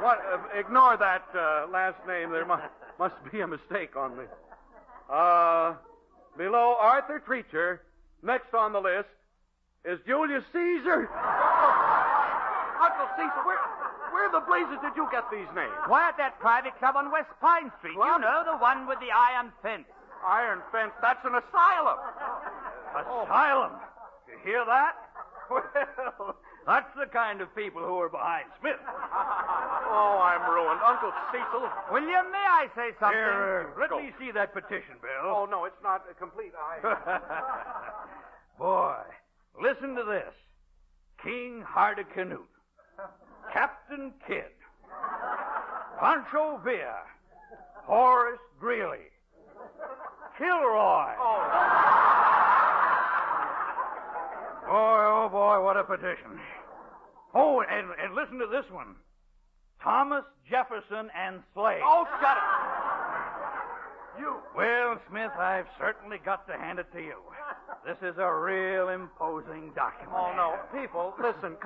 What? Ignore that last name. There must be a mistake on me. Below Arthur Treacher, next on the list is Julius Caesar. Uncle Cecil, where the blazes did you get these names? Why, at that private club on West Pine Street. What? You know, the one with the iron fence. Iron fence? That's an asylum. Asylum? You hear that? Well, that's the kind of people who are behind Smith. Oh, I'm ruined. Uncle Cecil. William, may I say something? Here, let me see that petition, Bill. Oh, no, it's not complete. Boy, listen to this. King Hardicanute, Captain Kidd, Pancho Villa, Horace Greeley, Kilroy. Oh, boy, what a petition. Oh, and listen to this one. Thomas Jefferson and Slade. Oh, shut it. You. Well, Smith, I've certainly got to hand it to you. This is a real imposing document. Oh, no. People, listen,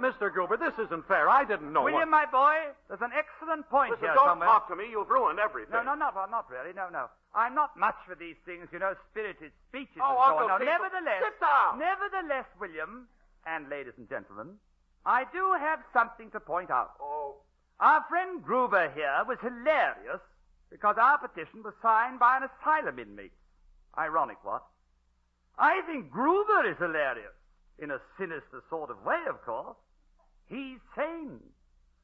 Mr. Gruber, this isn't fair. I didn't know William, my boy, there's an excellent point Listen, here don't somewhere. talk to me. You've ruined everything. No, not really. No. I'm not much for these things, you know, spirited speeches Oh, and so Uncle on. Now, Cecil, sit down. Nevertheless, William, and ladies and gentlemen, I do have something to point out. Oh. Our friend Gruber here was hilarious because our petition was signed by an asylum inmate. Ironic, what? I think Gruber is hilarious. In a sinister sort of way, of course. He's sane.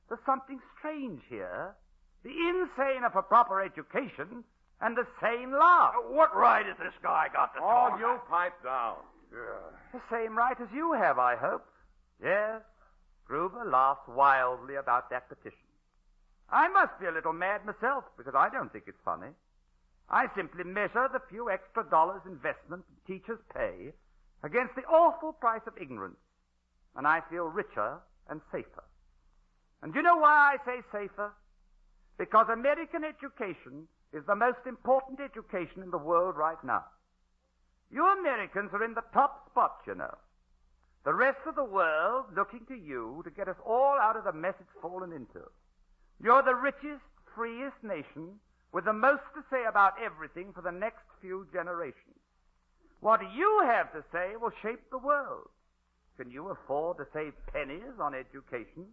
There's something strange here. The insane of a proper education and the sane laugh. What right has this guy got to talk? Oh, you pipe down. The same right as you have, I hope. Yes, Gruber laughs wildly about that petition. I must be a little mad myself because I don't think it's funny. I simply measure the few extra dollars investment teachers pay against the awful price of ignorance, and I feel richer and safer. And do you know why I say safer? Because American education is the most important education in the world right now. You Americans are in the top spot, you know. The rest of the world looking to you to get us all out of the mess it's fallen into. You're the richest, freest nation with the most to say about everything for the next few generations. What you have to say will shape the world. Can you afford to save pennies on education?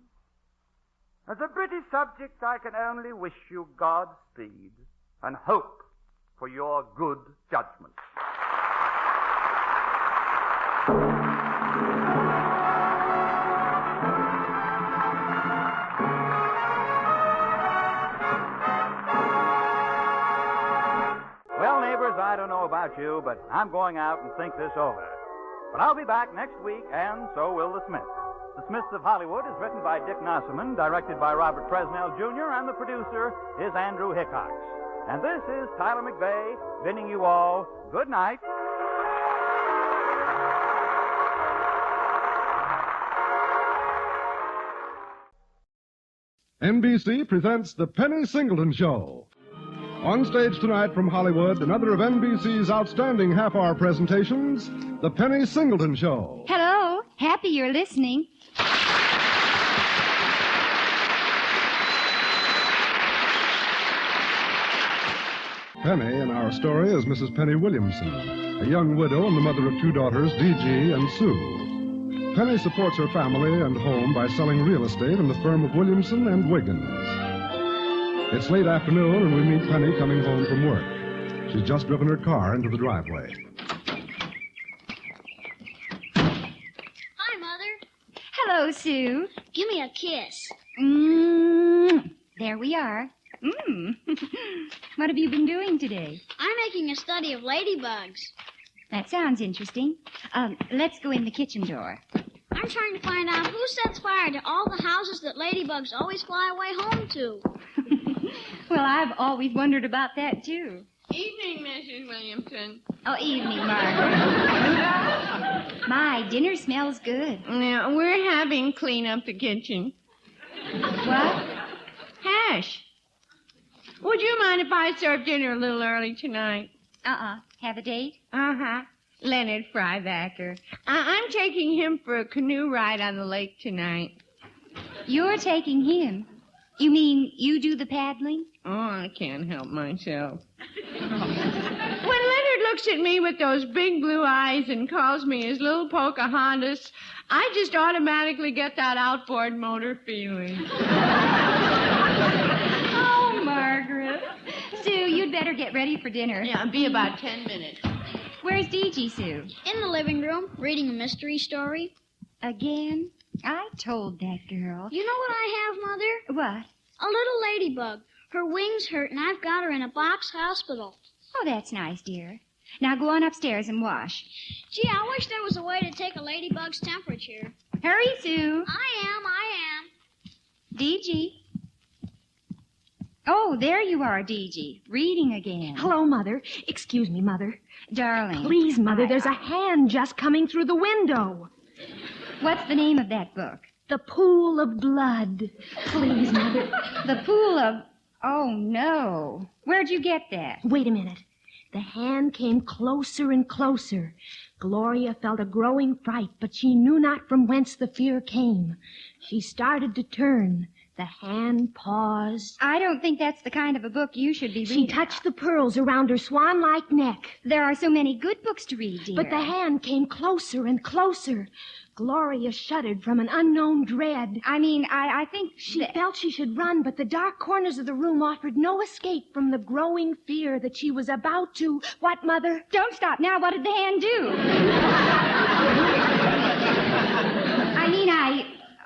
As a British subject, I can only wish you Godspeed and hope for your good judgment. Well, neighbors, I don't know about you, but I'm going out and think this over. But I'll be back next week, and so will the Smiths. The Smiths of Hollywood is written by Dick Nosserman, directed by Robert Presnell, Jr., and the producer is Andrew Hickox. And this is Tyler McVeigh bidding you all good night. NBC presents The Penny Singleton Show. On stage tonight from Hollywood, another of NBC's outstanding half-hour presentations, The Penny Singleton Show. Hello. Happy you're listening. Penny in our story is Mrs. Penny Williamson, a young widow and the mother of two daughters, D.G. and Sue. Penny supports her family and home by selling real estate in the firm of Williamson and Wiggins. It's late afternoon, and we meet Penny coming home from work. She's just driven her car into the driveway. Hi, Mother. Hello, Sue. Give me a kiss. There we are. What have you been doing today? I'm making a study of ladybugs. That sounds interesting. Let's go in the kitchen door. I'm trying to find out who sets fire to all the houses that ladybugs always fly away home to. Well, I've always wondered about that, too. Evening, Mrs. Williamson. Oh, evening, Margaret. My dinner smells good. Now, we're having clean up the kitchen. What? Hash. Would you mind if I served dinner a little early tonight? Have a date? Uh-huh. Leonard Frybacker. I'm taking him for a canoe ride on the lake tonight. You're taking him? You mean you do the paddling? Oh, I can't help myself. When Leonard looks at me with those big blue eyes and calls me his little Pocahontas, I just automatically get that outboard motor feeling. Oh, Margaret. Sue, you'd better get ready for dinner. Yeah, it'll be about 10 minutes. Where's DG, Sue? In the living room, reading a mystery story. Again? I told that girl. You know what I have, Mother? What? A little ladybug. Her wings hurt, and I've got her in a box hospital. Oh, that's nice, dear. Now go on upstairs and wash. Gee, I wish there was a way to take a ladybug's temperature. Hurry, Sue. I am. DG. Oh, there you are, DG. Reading again. Hello, Mother. Excuse me, Mother. Darling. Please, Mother, there's a hand just coming through the window. What's the name of that book? The Pool of Blood. Please, Mother. The Pool of... Oh, no. Where'd you get that? Wait a minute. The hand came closer and closer. Gloria felt a growing fright, but she knew not from whence the fear came. She started to turn. The hand paused. I don't think that's the kind of a book you should be reading. She touched the pearls around her swan-like neck. There are so many good books to read, dear. But the hand came closer and closer. Gloria shuddered from an unknown dread. I think she felt she should run, but the dark corners of the room offered no escape from the growing fear that she was about to... What, Mother? Don't stop now. What did the hand do?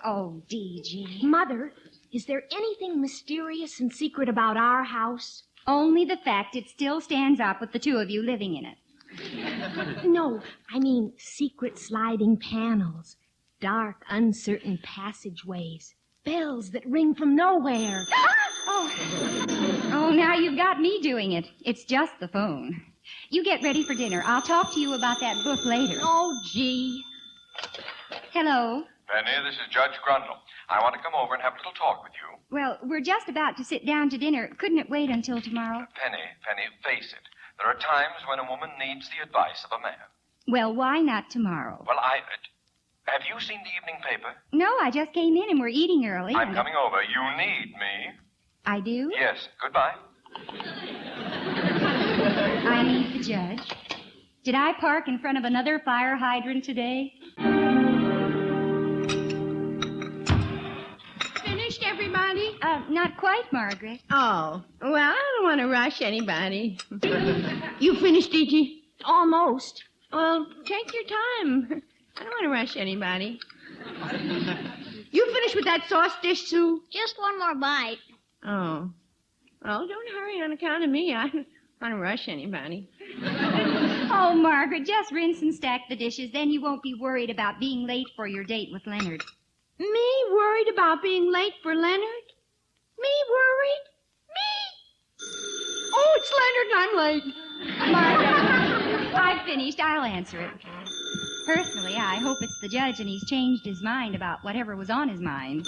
Oh, DG. Mother, is there anything mysterious and secret about our house? Only the fact it still stands up with the two of you living in it. No, I mean secret sliding panels, dark, uncertain passageways, bells that ring from nowhere. Oh, now you've got me doing it. It's just the phone. You get ready for dinner. I'll talk to you about that book later. Oh, gee. Hello. Penny, this is Judge Grundle. I want to come over and have a little talk with you. Well, we're just about to sit down to dinner. Couldn't it wait until tomorrow? Penny, face it. There are times when a woman needs the advice of a man. Well, why not tomorrow? Well, have you seen the evening paper? No, I just came in and we're eating early. I'm coming over. You need me. I do? Yes. Goodbye. I need the judge. Did I park in front of another fire hydrant today? Finished, everybody? Not quite, Margaret. Oh, well, I don't want to rush anybody. You finished, DG? Almost. Well, take your time. I don't want to rush anybody. You finished with that sauce dish, Sue? Just one more bite. Oh. Well, don't hurry on account of me. I don't want to rush anybody. Oh, Margaret, just rinse and stack the dishes. Then you won't be worried about being late for your date with Leonard. Me worried about being late for Leonard? Me worried? Me? Oh, it's Leonard and I'm late. Margaret, I've finished. I'll answer it. Personally, I hope it's the judge and he's changed his mind about whatever was on his mind.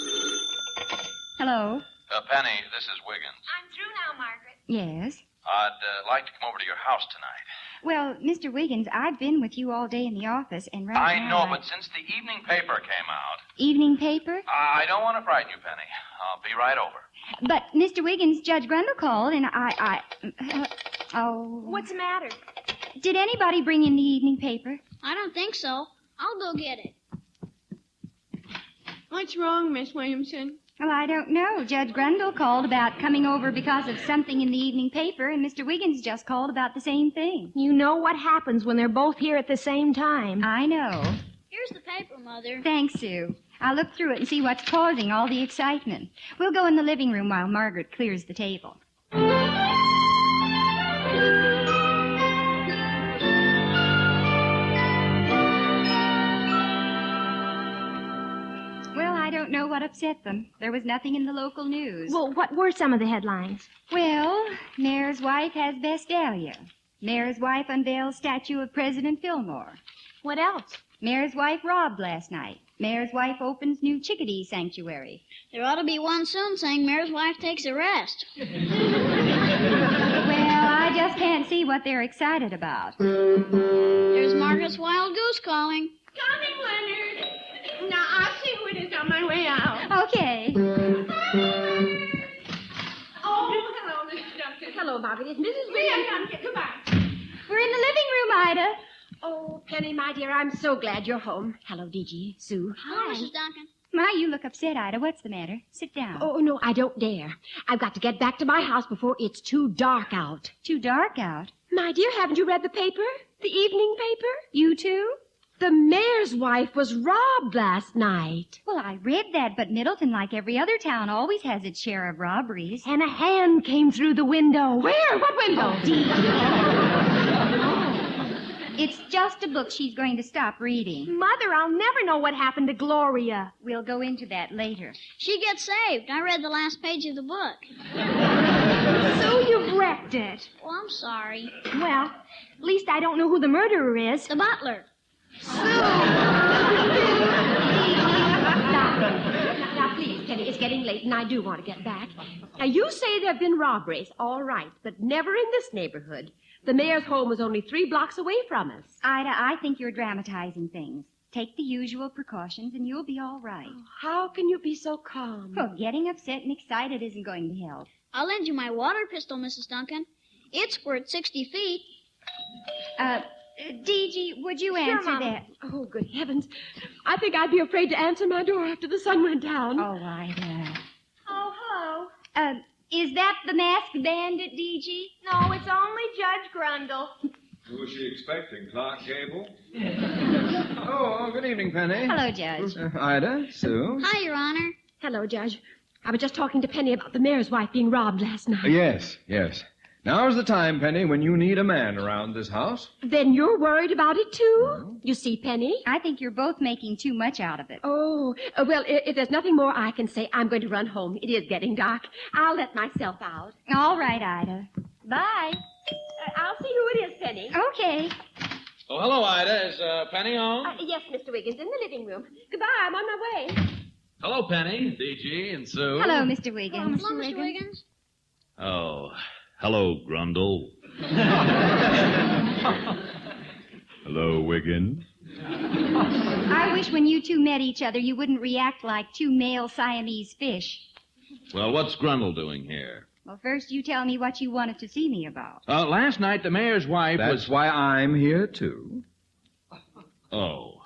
Hello? Penny, this is Wiggins. I'm through now, Margaret. Yes? I'd like to come over to your house tonight. Well, Mr. Wiggins, I've been with you all day in the office, and right now... I know, but since the evening paper came out... Evening paper? I don't want to frighten you, Penny. I'll be right over. But, Mr. Wiggins, Judge Grundle called, and Oh... What's the matter? Did anybody bring in the evening paper? I don't think so. I'll go get it. What's wrong, Miss Williamson? Well, I don't know. Judge Grundle called about coming over because of something in the evening paper, and Mr. Wiggins just called about the same thing. You know what happens when they're both here at the same time. I know. Here's the paper, Mother. Thanks, Sue. I'll look through it and see what's causing all the excitement. We'll go in the living room while Margaret clears the table. I don't know what upset them. There was nothing in the local news. Well, what were some of the headlines? Well, mayor Mayor's wife has Bestalia. Mayor's wife unveils statue of President Fillmore. What else? Mayor's wife robbed last night. Mayor's wife opens new chickadee sanctuary. There ought to be one soon saying Mayor's wife takes a rest. Well, I just can't see what they're excited about. There's Margaret's wild goose calling. Coming, Leonard. Now, I'll see who it is on my way out. Okay. Oh, hello, Mrs. Duncan. Hello, Bobby. It's Mrs. Williams. Williams. Goodbye. We're in the living room, Ida. Oh, Penny, my dear, I'm so glad you're home. Hello, DG. Sue. Hello, Mrs. Duncan. My, you look upset, Ida. What's the matter? Sit down. Oh, no, I don't dare. I've got to get back to my house before it's too dark out. Too dark out? My dear, haven't you read the paper? The evening paper? You too? The mayor's wife was robbed last night. Well, I read that, but Middleton, like every other town, always has its share of robberies. And a hand came through the window. Where? What window? It's just a book she's going to stop reading. Mother, I'll never know what happened to Gloria. We'll go into that later. She gets saved. I read the last page of the book. So you've wrecked it. Well, I'm sorry. Well, at least I don't know who the murderer is. The butler. Now, please, Penny, it's getting late, and I do want to get back. Now, you say there have been robberies, all right, but never in this neighborhood. The mayor's home was only 3 blocks away from us. Ida, I think you're dramatizing things. Take the usual precautions, and you'll be all right. Oh, how can you be so calm? Well, getting upset and excited isn't going to help. I'll lend you my water pistol, Mrs. Duncan. It squirts 60 feet. DG, would you answer Mama. that? Oh, good heavens. I think I'd be afraid to answer my door after the sun went down. Oh, Ida. Oh, hello. Is that the masked bandit, DG? No, it's only Judge Grundle. Who was she expecting? Clark Gable? Oh, good evening, Penny. Hello, Judge. Ida, Sue. Hi, Your Honor. Hello, Judge. I was just talking to Penny about the mayor's wife being robbed last night. Yes. Now's the time, Penny, when you need a man around this house. Then you're worried about it, too? You see, Penny? I think you're both making too much out of it. Oh, well, if there's nothing more I can say, I'm going to run home. It is getting dark. I'll let myself out. All right, Ida. Bye. I'll see who it is, Penny. Okay. Oh, hello, Ida. Is Penny home? Yes, Mr. Wiggins, in the living room. Goodbye, I'm on my way. Hello, Penny, DG, and Sue. Hello, Mr. Wiggins. Hello, Mr. Wiggins. Oh, hello, Grundle. Hello, Wiggins. I wish when you two met each other you wouldn't react like two male Siamese fish. Well, what's Grundle doing here? Well, first you tell me what you wanted to see me about. Last night the mayor's wife was... That's why I'm here, too. Oh.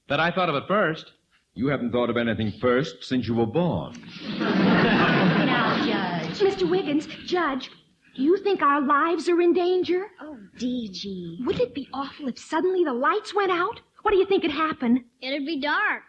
But I thought of it first. You haven't thought of anything first since you were born. Now, Judge. Mr. Wiggins, Judge, do you think our lives are in danger? Oh, DG. Wouldn't it be awful if suddenly the lights went out? What do you think would happen? It'd be dark.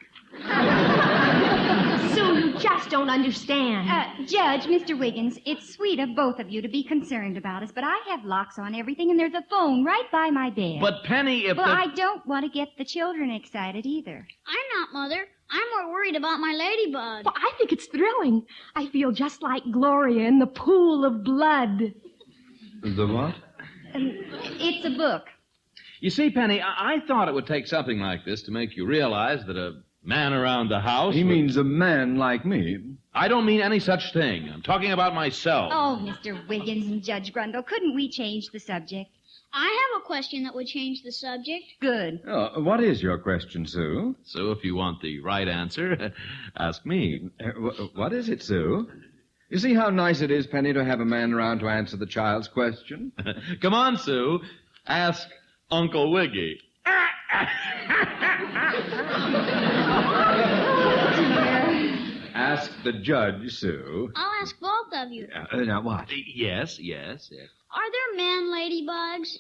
Sue, you just don't understand. Judge, Mr. Wiggins, it's sweet of both of you to be concerned about us, but I have locks on everything, and there's a phone right by my bed. But, Penny, if Well, I don't want to get the children excited either. I'm not, Mother. I'm more worried about my ladybug. Well, I think it's thrilling. I feel just like Gloria in the pool of blood. The what? It's a book. You see, Penny, I thought it would take something like this to make you realize that a man around the house... He means a man like me. I don't mean any such thing. I'm talking about myself. Oh, Mr. Wiggins and Judge Grundle, couldn't we change the subject? I have a question that would change the subject. Good. Oh, what is your question, Sue? So if you want the right answer, ask me. What is it, Sue? You see how nice it is, Penny, to have a man around to answer the child's question? Come on, Sue. Ask Uncle Wiggy. Ask the judge, Sue. I'll ask both of you. Now, what? Yes. Are there man ladybugs?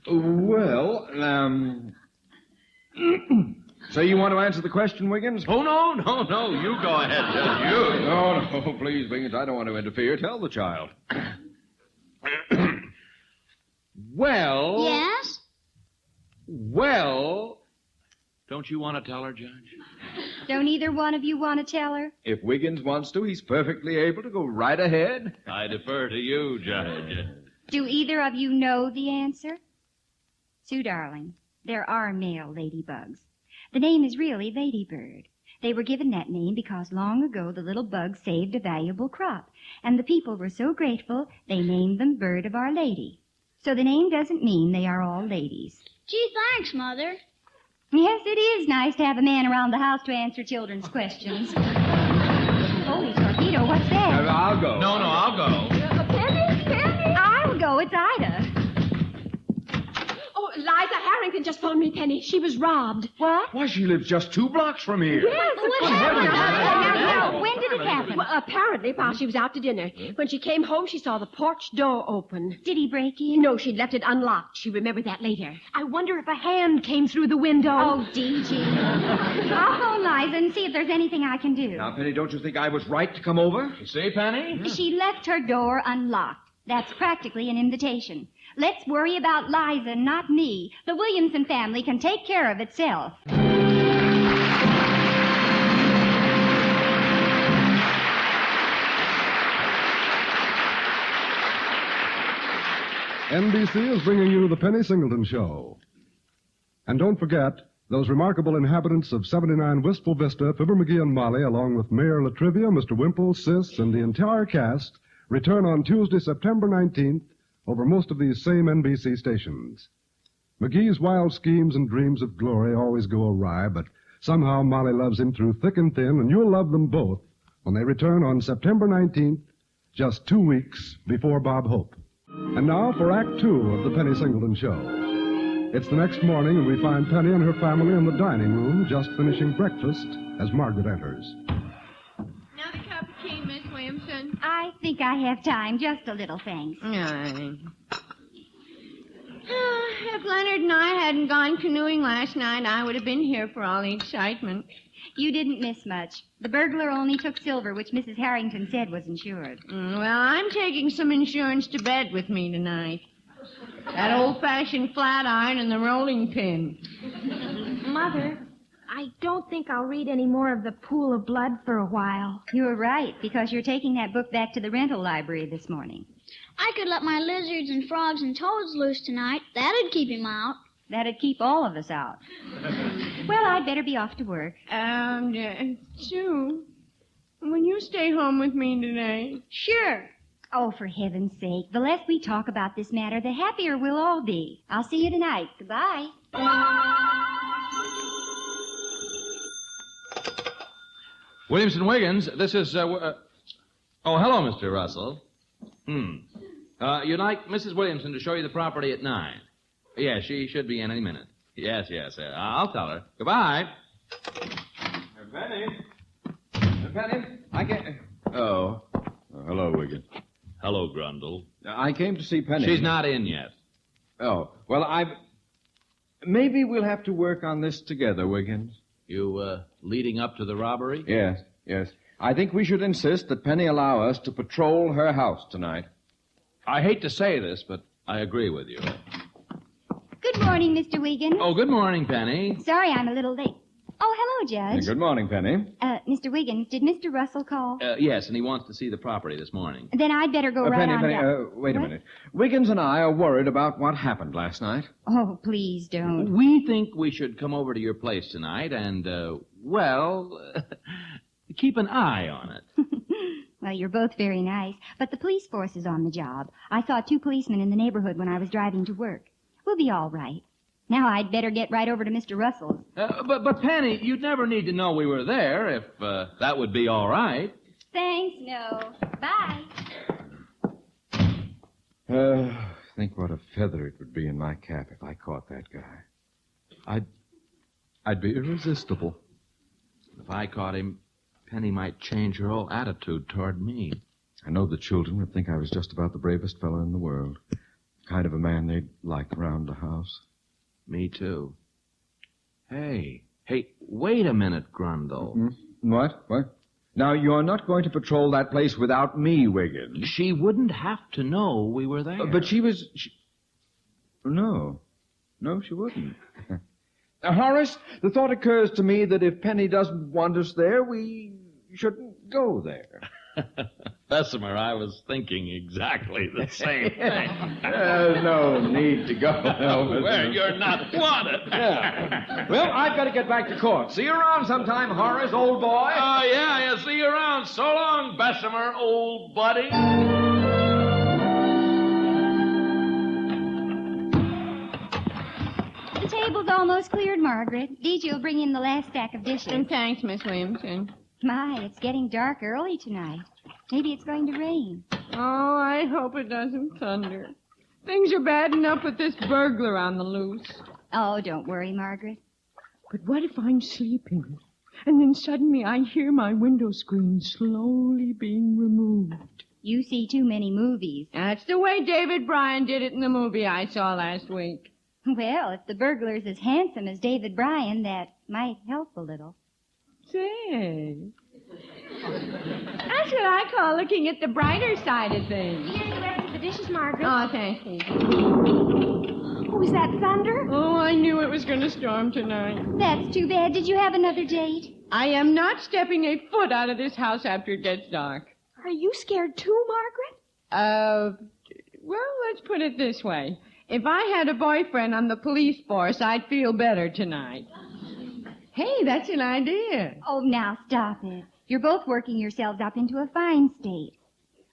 Well, so you want to answer the question, Wiggins? Oh, no. You go ahead, Judge. You. No, please, Wiggins. I don't want to interfere. Tell the child. Well... Yes? Well, Don't you want to tell her, Judge? Don't either one of you want to tell her? If Wiggins wants to, he's perfectly able to go right ahead. I defer to you, Judge. Do either of you know the answer? Sue, darling, there are male ladybugs. The name is really ladybird. They were given that name because long ago the little bugs saved a valuable crop, and the people were so grateful they named them Bird of Our Lady. So the name doesn't mean they are all ladies. Gee, thanks, Mother. Yes, it is nice to have a man around the house to answer children's questions. Holy torpedo, what's that? I'll go. No, I'll go. Penny? I'll go. It's Ida. Oh, Liza Harrington just phoned me, Penny. She was robbed. What? Why, she lives just 2 blocks from here. Yes, What happened? Now, when did it happen? Well, apparently while she was out to dinner. When she came home, she saw the porch door open. Did he break in? No, she'd left it unlocked. She remembered that later. I wonder if a hand came through the window. Oh, D.G. I'll phone Liza and see if there's anything I can do. Now, Penny, don't you think I was right to come over? You see, Penny? She left her door unlocked. That's practically an invitation. Let's worry about Liza, not me. The Williamson family can take care of itself. NBC is bringing you the Penny Singleton Show. And don't forget, those remarkable inhabitants of 79 Wistful Vista, Fibber McGee and Molly, along with Mayor Latrivia, Mr. Wimple, Sis, and the entire cast, return on Tuesday, September 19th, over most of these same NBC stations. McGee's wild schemes and dreams of glory always go awry, but somehow Molly loves him through thick and thin, and you'll love them both when they return on September 19th, just 2 weeks before Bob Hope. And now for Act 2 of the Penny Singleton Show. It's the next morning, and we find Penny and her family in the dining room just finishing breakfast as Margaret enters. Another cup of tea, Miss Williamson. I think I have time. Just a little, thanks. If Leonard and I hadn't gone canoeing last night, I would have been here for all the excitement. You didn't miss much. The burglar only took silver, which Mrs. Harrington said was insured. Well, I'm taking some insurance to bed with me tonight. That old-fashioned flat iron and the rolling pin. Mother, I don't think I'll read any more of The Pool of Blood for a while. You were right, because you're taking that book back to the rental library this morning. I could let my lizards and frogs and toads loose tonight. That'd keep him out. That'd keep all of us out. Well, I'd better be off to work. Sue, will you stay home with me today? Sure. Oh, for heaven's sake, the less we talk about this matter, the happier we'll all be. I'll see you tonight. Goodbye. Williamson Wiggins, this is, oh, hello, Mr. Russell. You'd like Mrs. Williamson to show you the property at 9. Yes, she should be in any minute. Yes, I'll tell her. Goodbye. Penny, I can't... Oh, hello, Wiggins. Hello, Grundle. I came to see Penny. She's not in yet. Oh, well, maybe we'll have to work on this together, Wiggins. You, leading up to the robbery? Yes. I think we should insist that Penny allow us to patrol her house tonight. I hate to say this, but I agree with you. Good morning, Mr. Wiggins. Oh, good morning, Penny. Sorry I'm a little late. Oh, hello, Judge. Good morning, Penny. Mr. Wiggins, did Mr. Russell call? Yes, and he wants to see the property this morning. Then I'd better go right on down. Wait a minute. Wiggins and I are worried about what happened last night. Oh, please don't. We think we should come over to your place tonight and, keep an eye on it. Well, you're both very nice, but the police force is on the job. I saw 2 policemen in the neighborhood when I was driving to work. We'll be all right. Now I'd better get right over to Mr. Russell's. But Penny, you'd never need to know we were there if that would be all right. Thanks, no. Bye. Think what a feather it would be in my cap if I caught that guy. I'd be irresistible. If I caught him, Penny might change her whole attitude toward me. I know the children would think I was just about the bravest fellow in the world. Kind of a man they'd like around the house. Me too. Hey, wait a minute, Grundle. Mm-hmm. What? Now, you're not going to patrol that place without me, Wiggins. She wouldn't have to know we were there. But she was... No, she wouldn't. Horace, the thought occurs to me that if Penny doesn't want us there, we shouldn't go there. Bessemer, I was thinking exactly the same thing. There's no need to go. Well, you're not wanted. Yeah. Well, I've got to get back to court. See you around sometime, Horace, old boy. Oh, yeah, see you around. So long, Bessemer, old buddy. The table's almost cleared, Margaret. Deejay will bring in the last stack of dishes. And thanks, Miss Williamson. My, it's getting dark early tonight. Maybe it's going to rain. Oh, I hope it doesn't thunder. Things are bad enough with this burglar on the loose. Oh, don't worry, Margaret. But what if I'm sleeping, and then suddenly I hear my window screen slowly being removed? You see too many movies. That's the way David Bryan did it in the movie I saw last week. Well, if the burglar's as handsome as David Bryan, that might help a little. Say, that's what I call looking at the brighter side of things. Here's the rest of the dishes, Margaret. Oh, thank you. Oh, is that thunder? Oh, I knew it was going to storm tonight. That's too bad. Did you have another date? I am not stepping a foot out of this house after it gets dark. Are you scared too, Margaret? Well, let's put it this way. If I had a boyfriend on the police force, I'd feel better tonight. Hey, that's an idea. Oh, now stop it. You're both working yourselves up into a fine state.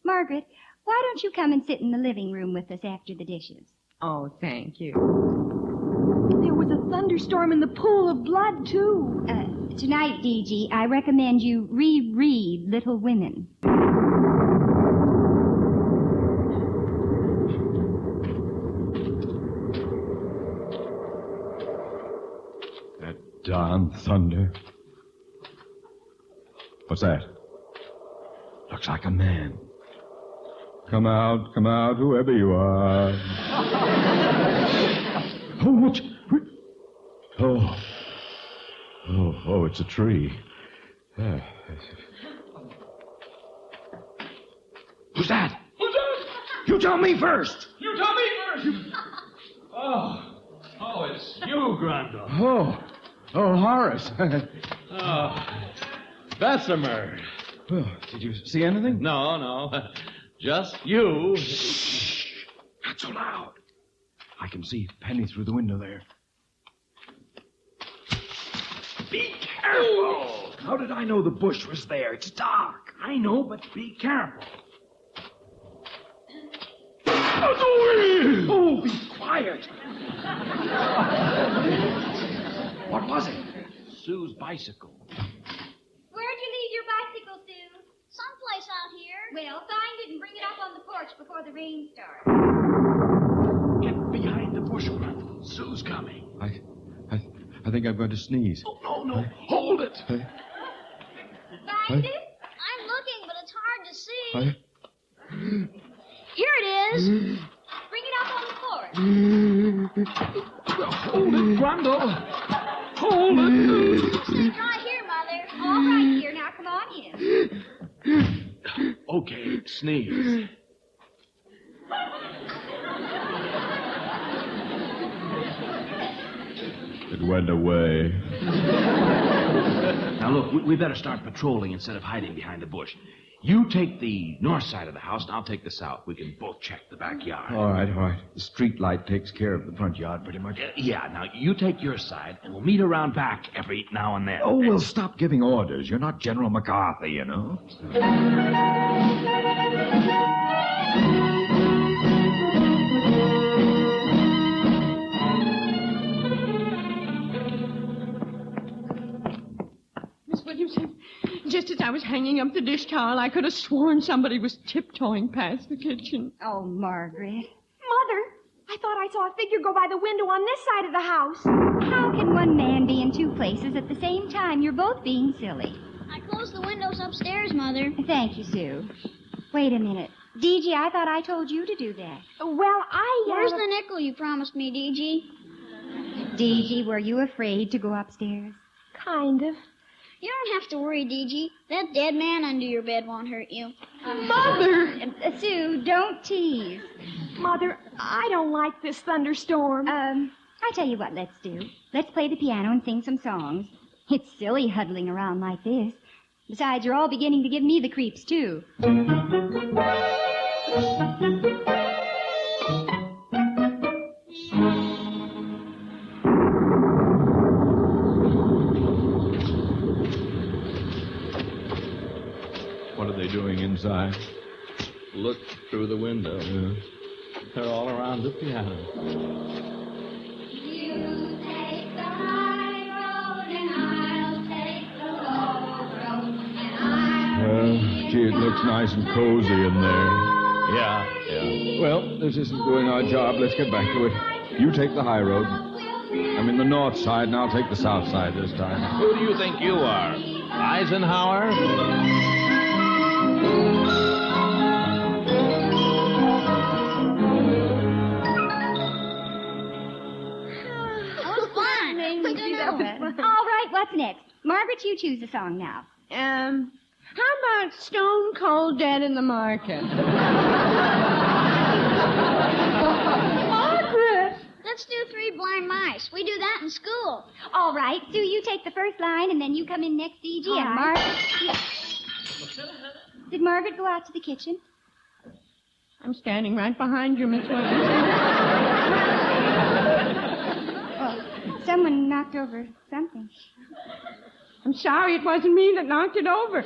Margaret, why don't you come and sit in the living room with us after the dishes? Oh, thank you. There was a thunderstorm in the pool of blood, too. Tonight, Deejay, I recommend you reread Little Women. Darn thunder. What's that? Looks like a man. Come out, whoever you are. Oh, what? Oh, it's a tree. Who's that? You tell me first. You tell me first. Oh, it's you, Grundle. Oh, Horace. Bessemer. Oh, did you see anything? No. Just you. Shh. Not so loud. I can see Penny through the window there. Be careful. How did I know the bush was there? It's dark. I know, but be careful. Oh, be quiet. What was it? Sue's bicycle. Where'd you leave your bicycle, Sue? Someplace out here. Well, find it and bring it up on the porch before the rain starts. Get behind the bush, Grundle. Sue's coming. I think I'm going to sneeze. Oh, no. Hold it. Find it? I'm looking, but it's hard to see. Here it is. Bring it up on the porch. Hold it, Grundle. Hold it. Sit right here, Mother. All right, dear. Now come on in. Okay, sneeze. It went away. Now, look, we better start patrolling instead of hiding behind the bush. You take the north side of the house, and I'll take the south. We can both check the backyard. All right. The street light takes care of the front yard pretty much. Yeah, now you take your side, and we'll meet around back every now and then. Oh, well, stop giving orders. You're not General MacArthur, you know. Miss Williamson, just as I was hanging up the dish towel, I could have sworn somebody was tiptoeing past the kitchen. Oh, Margaret. Mother, I thought I saw a figure go by the window on this side of the house. How can one man be in two places at the same time? You're both being silly. I closed the windows upstairs, Mother. Thank you, Sue. Wait a minute. Deejay, I thought I told you to do that. Well, Where's the nickel you promised me, Deejay? Deejay, were you afraid to go upstairs? Kind of. You don't have to worry, Deejay. That dead man under your bed won't hurt you. Mother! Sue, don't tease. Mother, I don't like this thunderstorm. I tell you what let's do. Let's play the piano and sing some songs. It's silly huddling around like this. Besides, you're all beginning to give me the creeps, too. What are they doing inside? Look through the window. Yeah. They're all around the piano. You take the high road and I'll take the low road and I'll Gee, it looks nice and cozy in there. Yeah. Well, this isn't doing our job. Let's get back to it. You take the high road. I'm in the north side, and I'll take the south side this time. Who do you think you are? Eisenhower? All right, what's next? Margaret, you choose a song now. How about Stone Cold Dead in the Market? Margaret! Let's do Three Blind Mice. We do that in school. All right, Sue, you take the first line, and then you come in next, E.G., All and right. Margaret... Did Margaret go out to the kitchen? I'm standing right behind you, Miss Williamson. Oh, someone knocked over something. I'm sorry it wasn't me that knocked it over.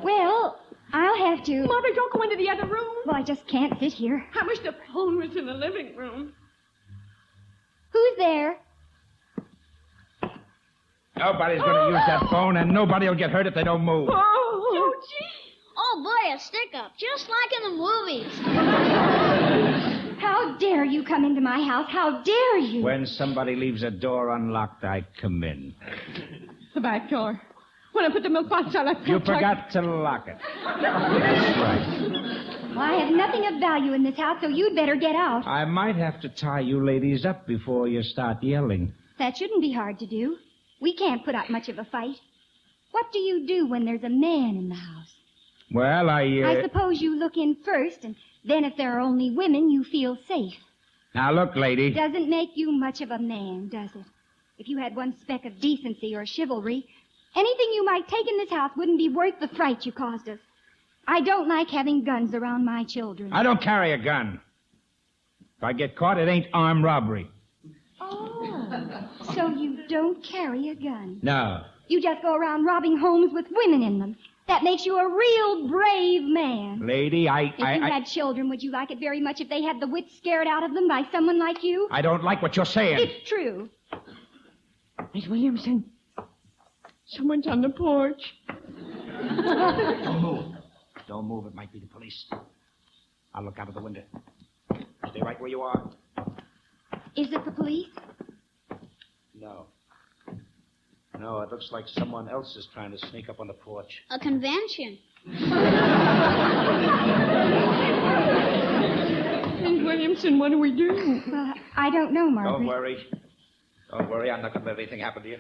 Well, I'll have to... Mother, don't go into the other room. Well, I just can't sit here. I wish the phone was in the living room. Who's there? Nobody's going to use that phone, and nobody will get hurt if they don't move. Oh, gee. Oh, boy, a stick-up, just like in the movies. How dare you come into my house? How dare you? When somebody leaves a door unlocked, I come in. The back door. When I put the milk box out, I You forgot to lock it. That's right. Well, I have nothing of value in this house, so you'd better get out. I might have to tie you ladies up before you start yelling. That shouldn't be hard to do. We can't put up much of a fight. What do you do when there's a man in the house? Well, I suppose you look in first, and then if there are only women, you feel safe. Now, look, lady. Doesn't make you much of a man, does it? If you had one speck of decency or chivalry, anything you might take in this house wouldn't be worth the fright you caused us. I don't like having guns around my children. I don't carry a gun. If I get caught, it ain't armed robbery. Oh, so you don't carry a gun. No. You just go around robbing homes with women in them. That makes you a real brave man. Lady, If you had children, would you like it very much if they had the wits scared out of them by someone like you? I don't like what you're saying. It's true. Miss Williamson, someone's on the porch. Don't move. Don't move. It might be the police. I'll look out of the window. Stay right where you are. Is it the police? No. No, it looks like someone else is trying to sneak up on the porch. A convention. Miss Williamson, what do we do? I don't know, Margaret. Don't worry. Don't worry. I'm not going to let anything happen to you.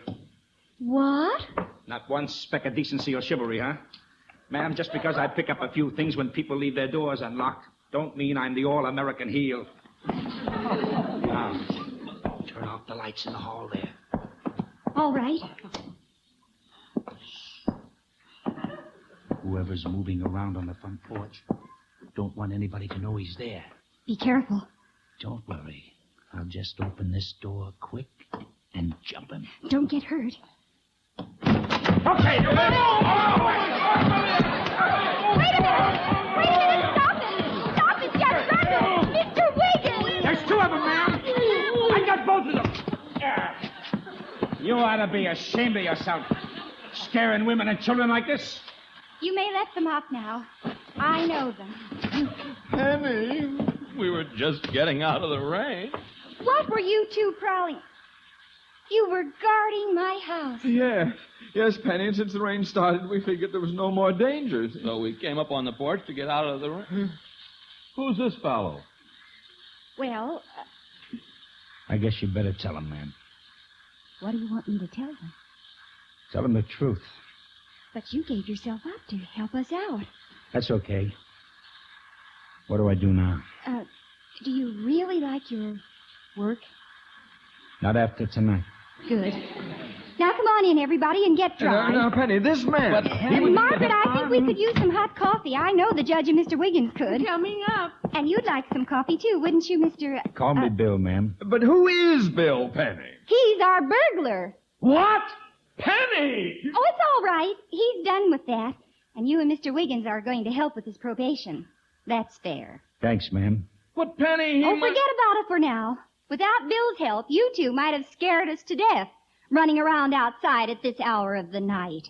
What? Not one speck of decency or chivalry, huh? Ma'am, just because I pick up a few things when people leave their doors unlocked, don't mean I'm the all-American heel. Now, turn off the lights in the hall there. All right. Whoever's moving around on the front porch, don't want anybody to know he's there. Be careful. Don't worry. I'll just open this door quick and jump him. Don't get hurt. Okay, you Wait a minute! Stop it! Stop it! Just run! Mr. Wiggins! There's two of them, ma'am. I got both of them. You ought to be ashamed of yourself, scaring women and children like this. You may let them off now. I know them. Penny, we were just getting out of the rain. What were you two prowling? You were guarding my house. Yes, Penny, and since the rain started, we figured there was no more danger. So we came up on the porch to get out of the rain. Who's this fellow? Well, I guess you better tell him, ma'am. what do you want me to tell them? Tell him the truth. But you gave yourself up to help us out. That's okay. What do I do now? Do you really like your Work? Not after tonight. Good. Now come on in, everybody, and get dry. Now, Penny, this man. Margaret, I think we could use some hot coffee. I know the judge and Mr. Wiggins could. Coming up. And you'd like some coffee, too, wouldn't you, Mr. Call me Bill, ma'am. But who is Bill Penny? He's our burglar. What? Penny! Oh, it's all right. He's done with that. And you and Mr. Wiggins are going to help with his probation. That's fair. Thanks, ma'am. But Penny, forget about it for now. Without Bill's help, you two might have scared us to death, running around outside at this hour of the night.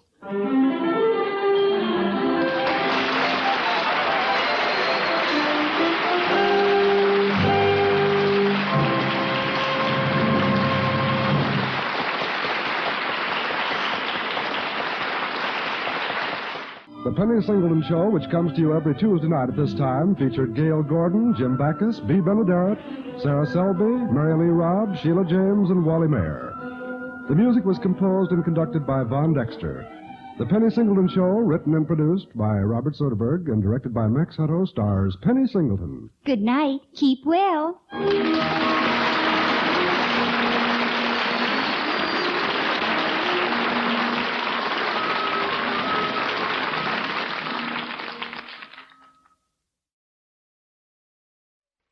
The Penny Singleton Show, which comes to you every Tuesday night at this time, featured Gail Gordon, Jim Backus, B. Benaderet, Sarah Selby, Mary Lee Robb, Sheila James, and Wally Mayer. The music was composed and conducted by Von Dexter. The Penny Singleton Show, written and produced by Robert Soderberg and directed by Max Hutto, stars Penny Singleton. Good night. Keep well.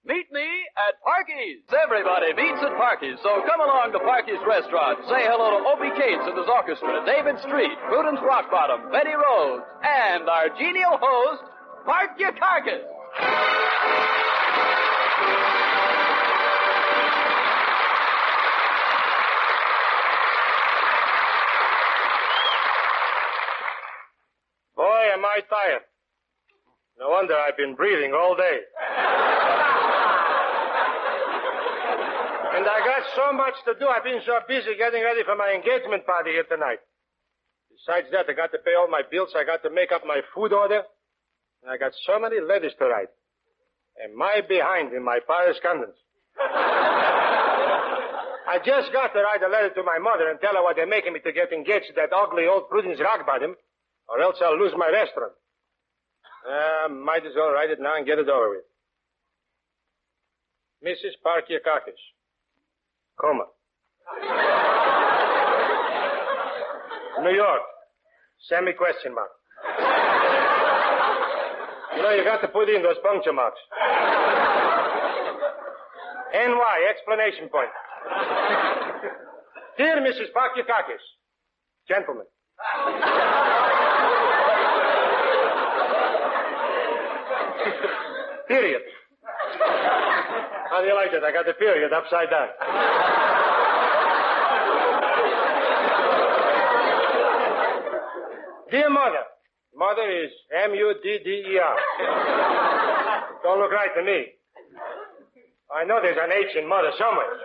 Meet me at Parky's. Everybody meets at Parky's, so come along to Parky's restaurant. Say hello to Opie Cates and his orchestra, David Street, Prudence Rockbottom, Betty Rose, and our genial host, Park Your Carcass. Boy, am I tired. No wonder I've been breathing all day. And I got so much to do. I've been so busy getting ready for my engagement party here tonight. Besides that, I got to pay all my bills. I got to make up my food order. And I got so many letters to write. Am I behind in my correspondence? I just got to write a letter to my mother and tell her why they're making me to get engaged to that ugly old Prudence Rockbottom, or else I'll lose my restaurant. Might as well write it now and get it over with. Mrs. Parky Carcass. Coma. New York. Semi-question mark. You know, you got to put in those puncture marks. NY, explanation point. Dear Mrs. Parky Carcass. Gentlemen. Period. How do you like it? I got the period upside down. Dear Mother. Mother is M-U-D-D-E-R. Don't look right to me. I know there's an H in mother somewhere.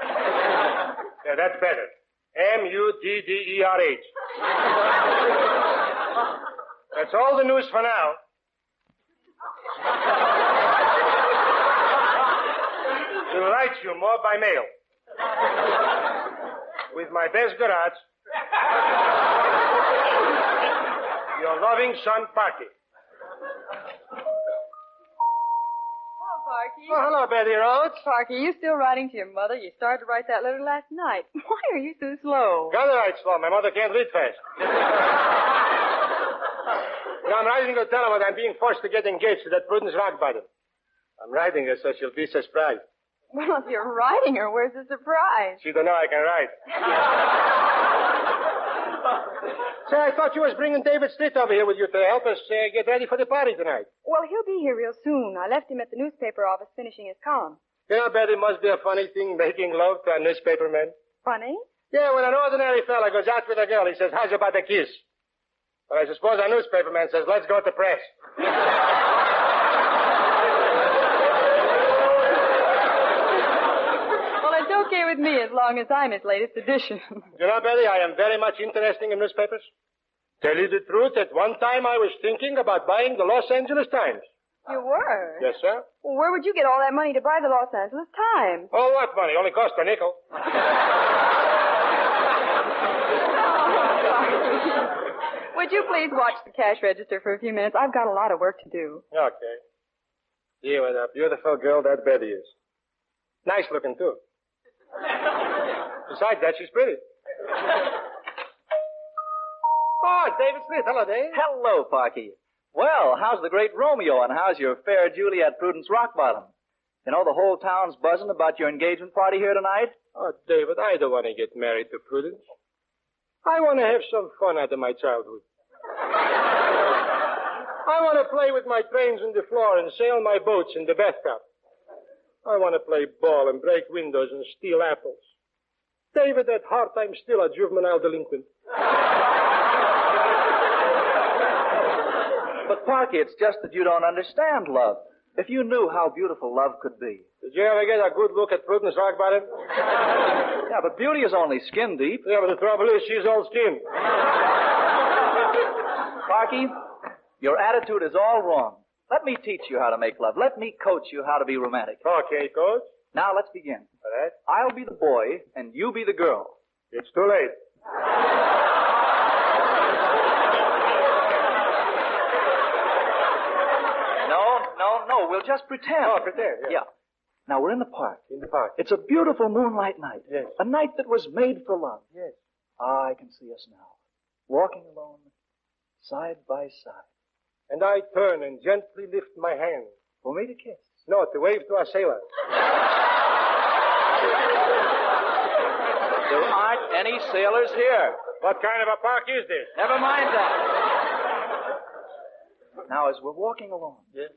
Yeah, that's better. M-U-D-D-E-R-H. That's all the news for now. We'll write you more by mail. With my best regards, your loving son, Parky. Hello, Parky. Oh, hello, Betty Rhodes. Parky, you still writing to your mother? You started to write that letter last night. Why are you so slow? Gotta write slow. My mother can't read fast. I'm writing to tell her that I'm being forced to get engaged to that Prudence Rockbottom. I'm writing her so she'll be surprised. Well, if you're writing her, where's the surprise? She don't know I can write. Say, I thought you was bringing David Street over here with you to help us get ready for the party tonight. Well, he'll be here real soon. I left him at the newspaper office finishing his column. You know, Betty, must be a funny thing making love to a newspaper man. Funny? Yeah, when an ordinary fella goes out with a girl, he says, how's about a kiss? But I suppose a newspaper man says, let's go to press. Okay with me as long as I'm his latest edition. You know, Betty, I am very much interested in newspapers. Tell you the truth, at one time I was thinking about buying the Los Angeles Times. You were? Yes, sir. Well, where would you get all that money to buy the Los Angeles Times? Oh, what money? Only cost a nickel. Would you please watch the cash register for a few minutes? I've got a lot of work to do. Okay. Yeah, what a beautiful girl that Betty is. Nice looking, too. Besides that, she's pretty. Oh, David Smith. Hello, Dave. Hello, Parky. Well, how's the great Romeo, and how's your fair Julie at Prudence Rock Bottom? You know, the whole town's buzzing about your engagement party here tonight. Oh, David, I don't want to get married to Prudence. I want to have some fun out of my childhood. I want to play with my trains on the floor and sail my boats in the bathtub. I want to play ball and break windows and steal apples. David, at heart, I'm still a juvenile delinquent. But, Parky, it's just that you don't understand love. If you knew how beautiful love could be. Did you ever get a good look at Prudence Rock Bottom? Yeah, but beauty is only skin deep. Yeah, but the trouble is she's all skin. Parky, your attitude is all wrong. Let me teach you how to make love. Let me coach you how to be romantic. Okay, Coach. Now, let's begin. All right. I'll be the boy, and you be the girl. It's too late. No, we'll just pretend. Oh, pretend, yeah. Now, we're in the park. In the park. It's a beautiful moonlight night. Yes. A night that was made for love. Yes. Ah, I can see us now. Walking alone, side by side. And I turn and gently lift my hand. For me to kiss? No, to wave to a sailor. There aren't any sailors here. What kind of a park is this? Never mind that. Now, as we're walking along, yes,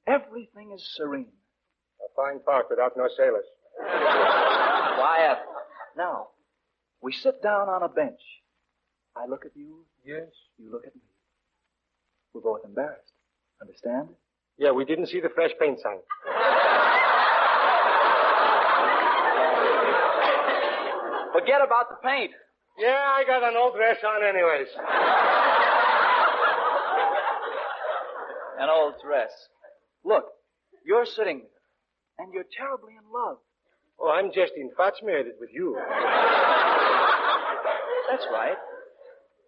everything is serene. A fine park without no sailors. Quiet. Now, we sit down on a bench. I look at you. Yes. You look at me. We're both embarrassed. Understand? Yeah, we didn't see the fresh paint sign. Forget about the paint. Yeah, I got an old dress on anyways. An old dress. Look, you're sitting there, and you're terribly in love. Oh, I'm just infatuated with you. That's right.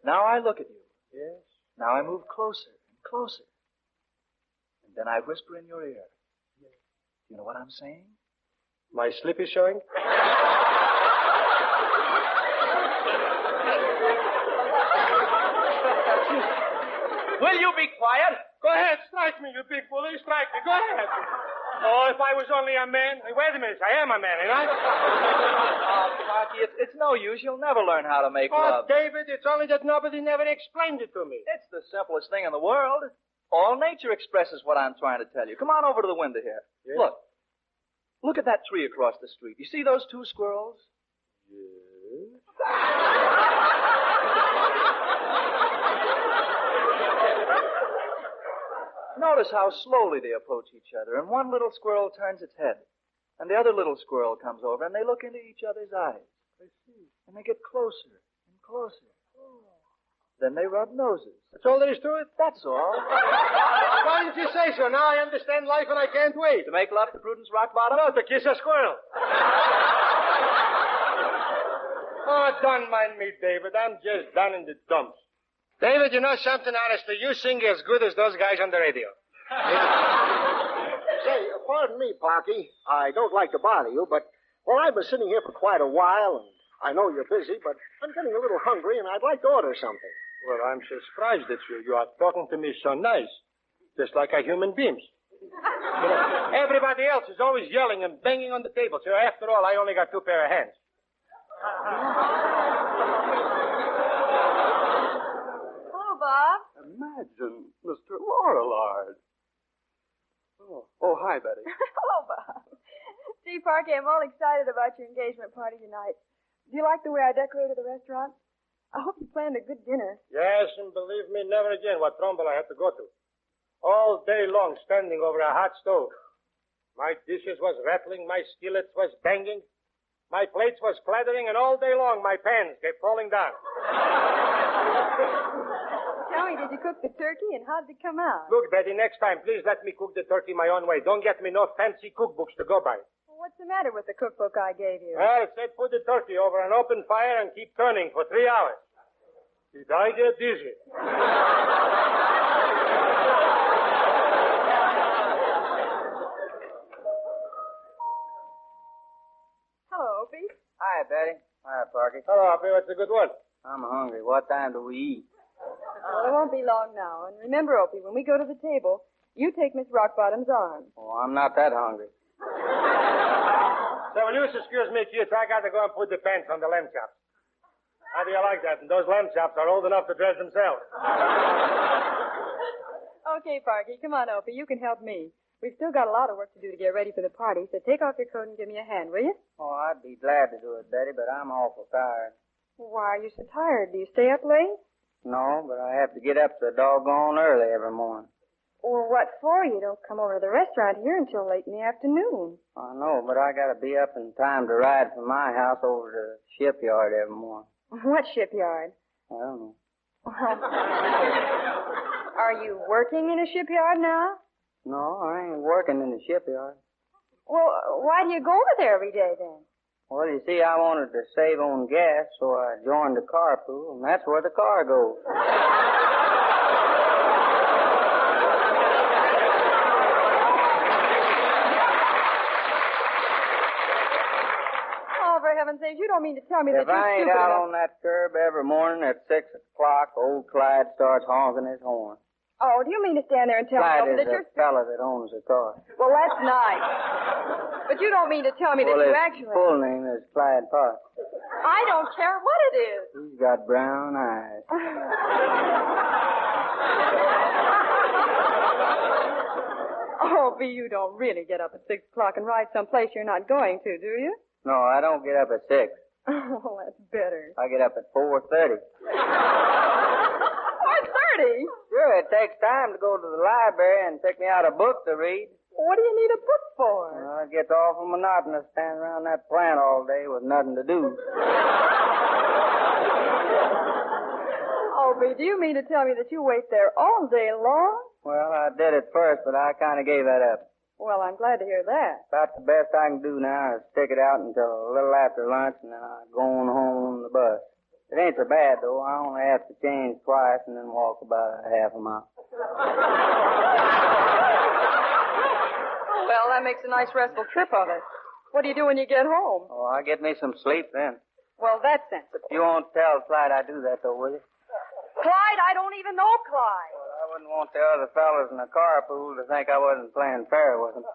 Now I look at you. Yes. Now I move closer and closer. And then I whisper in your ear. Yes. You know what I'm saying? My slip is showing? Will you be quiet? Go ahead, strike me, you big bully. Strike me. Go ahead. Oh, if I was only a man. Wait a minute. I am a man, ain't I? Oh, Parky, it's no use. You'll never learn how to make love. David, it's only that nobody never explained it to me. It's the simplest thing in the world. All nature expresses what I'm trying to tell you. Come on over to the window here. Yes? Look. Look at that tree across the street. You see those two squirrels? Yes. Notice how slowly they approach each other, and one little squirrel turns its head, and the other little squirrel comes over, and they look into each other's eyes. I see. And they get closer and closer. Then they rub noses. That's all there is to it? That's all. Why didn't you say so? Now I understand life and I can't wait. To make love to Prudence Rock Bottom? No, to kiss a squirrel. Oh, don't mind me, David. I'm just down in the dumps. David, you know something, honestly? You sing as good as those guys on the radio. Say, pardon me, Parky. I don't like to bother you, but, well, I've been sitting here for quite a while, and I know you're busy, but I'm getting a little hungry, and I'd like to order something. Well, I'm so surprised at you. You are talking to me so nice. Just like a human being. You know, everybody else is always yelling and banging on the table, so after all, I only got 2 pair of hands. Hello, Bob. Imagine Mr. Laurelard. Oh, hi, Betty. Hello, Bob. Gee, Parky, I'm all excited about your engagement party tonight. Do you like the way I decorated the restaurant? I hope you planned a good dinner. Yes, and believe me, never again what trouble I had to go to. All day long standing over a hot stove. My dishes was rattling, my skillets was banging, my plates was clattering, and all day long my pans kept falling down. Tell me, did you cook the turkey, and how did it come out? Look, Betty, next time, please let me cook the turkey my own way. Don't get me no fancy cookbooks to go by. Well, what's the matter with the cookbook I gave you? Well, it said put the turkey over an open fire and keep turning for 3 hours. Did I get dizzy? Hello, Opie. Hi, Betty. Hi, Parky. Hello, Opie. What's a good one? I'm hungry. What time do we eat? Well, it won't be long now. And remember, Opie, when we go to the table, you take Miss Rockbottom's arm. Oh, I'm not that hungry. So, will you excuse me, kids? I got to go and put the pants on the lamb chops. How do you like that? And those lamb chops are old enough to dress themselves. Okay, Parky, come on, Opie. You can help me. We've still got a lot of work to do to get ready for the party, so take off your coat and give me a hand, will you? Oh, I'd be glad to do it, Betty, but I'm awful tired. Why are you so tired? Do you stay up late? No, but I have to get up so doggone early every morning. Well, what for? You don't come over to the restaurant here until late in the afternoon. I know, but I gotta be up in time to ride from my house over to the shipyard every morning. What shipyard? I don't know. Are you working in a shipyard now? No, I ain't working in the shipyard. Well, why do you go over there every day then? Well, you see, I wanted to save on gas, so I joined the carpool, and that's where the car goes. Oh, for heaven's sake, you don't mean to tell me that If you're I ain't stupid out enough... on that curb every morning at 6 o'clock, old Clyde starts honking his horn. Oh, do you mean to stand there and tell Clyde me is that you're... the fella that owns the car. Well, that's nice. But you don't mean to tell me that you His actually... full name is Clyde Park. I don't care what it is. He's got brown eyes. Oh, B, you don't really get up at 6 o'clock and ride someplace you're not going to, do you? No, I don't get up at 6. Oh, that's better. I get up at 4:30. 4:30? Sure, it takes time to go to the library and pick me out a book to read. What do you need a book for? Well, it gets awful monotonous standing around that plant all day with nothing to do. Oh, B, do you mean to tell me that you wait there all day long? Well, I did it first, but I kind of gave that up. Well, I'm glad to hear that. About the best I can do now is stick it out until a little after lunch, and then I go on home on the bus. It ain't so bad, though. I only have to change twice and then walk about a half a mile. Well, that makes a nice restful trip of it. What do you do when you get home? Oh, I get me some sleep then. Well, that's sensible. You won't tell Clyde I do that, though, will you? Clyde, I don't even know Clyde. Well, I wouldn't want the other fellas in the carpool to think I wasn't playing fair with them.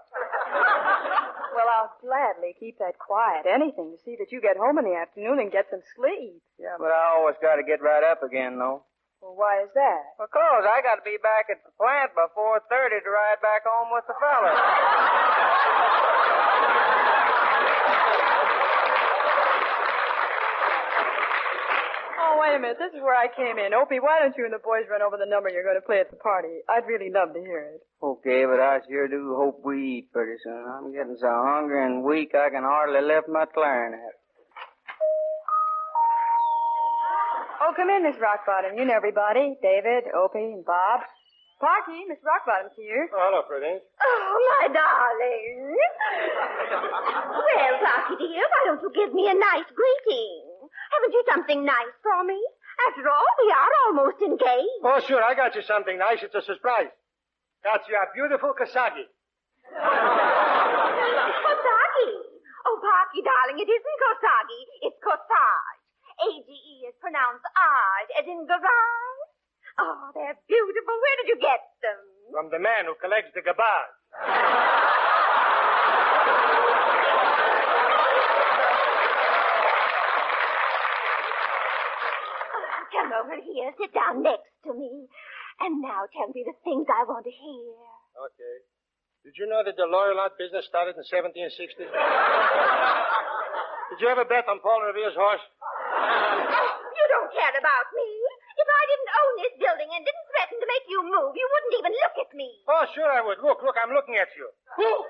Well, I'll gladly keep that quiet. Anything to see that you get home in the afternoon and get some sleep. Yeah, but I always got to get right up again, though. Well, why is that? Because I got to be back at the plant by 4:30 to ride back home with the fellas. Oh, wait a minute. This is where I came in. Opie, why don't you and the boys run over the number you're going to play at the party? I'd really love to hear it. Okay, but I sure do hope we eat pretty soon. I'm getting so hungry and weak I can hardly lift my clarinet. Oh, come in, Miss Rockbottom. You know everybody. David, Opie, and Bob. Parky, Miss Rockbottom's here. Oh, hello, Prudence. Oh, my darling. Well, Parky, dear, why don't you give me a nice greeting? Haven't you something nice for me? After all, we are almost engaged. Oh, sure, I got you something nice. It's a surprise. Got you a beautiful Kasagi. Kosagi? Oh, Parky, darling, it isn't Kosagi. It's corsage. A-G-E is pronounced Ard, as in garage. Oh, they're beautiful. Where did you get them? From the man who collects the gabars. Come over here. Sit down next to me. And now tell me the things I want to hear. Okay. Did you know that the Lorelot business started in 1760? Did you ever bet on Paul Revere's horse? You don't care about me. If I didn't own this building and didn't threaten to make you move, you wouldn't even look at me. Oh, sure I would. Look, I'm looking at you. Oh,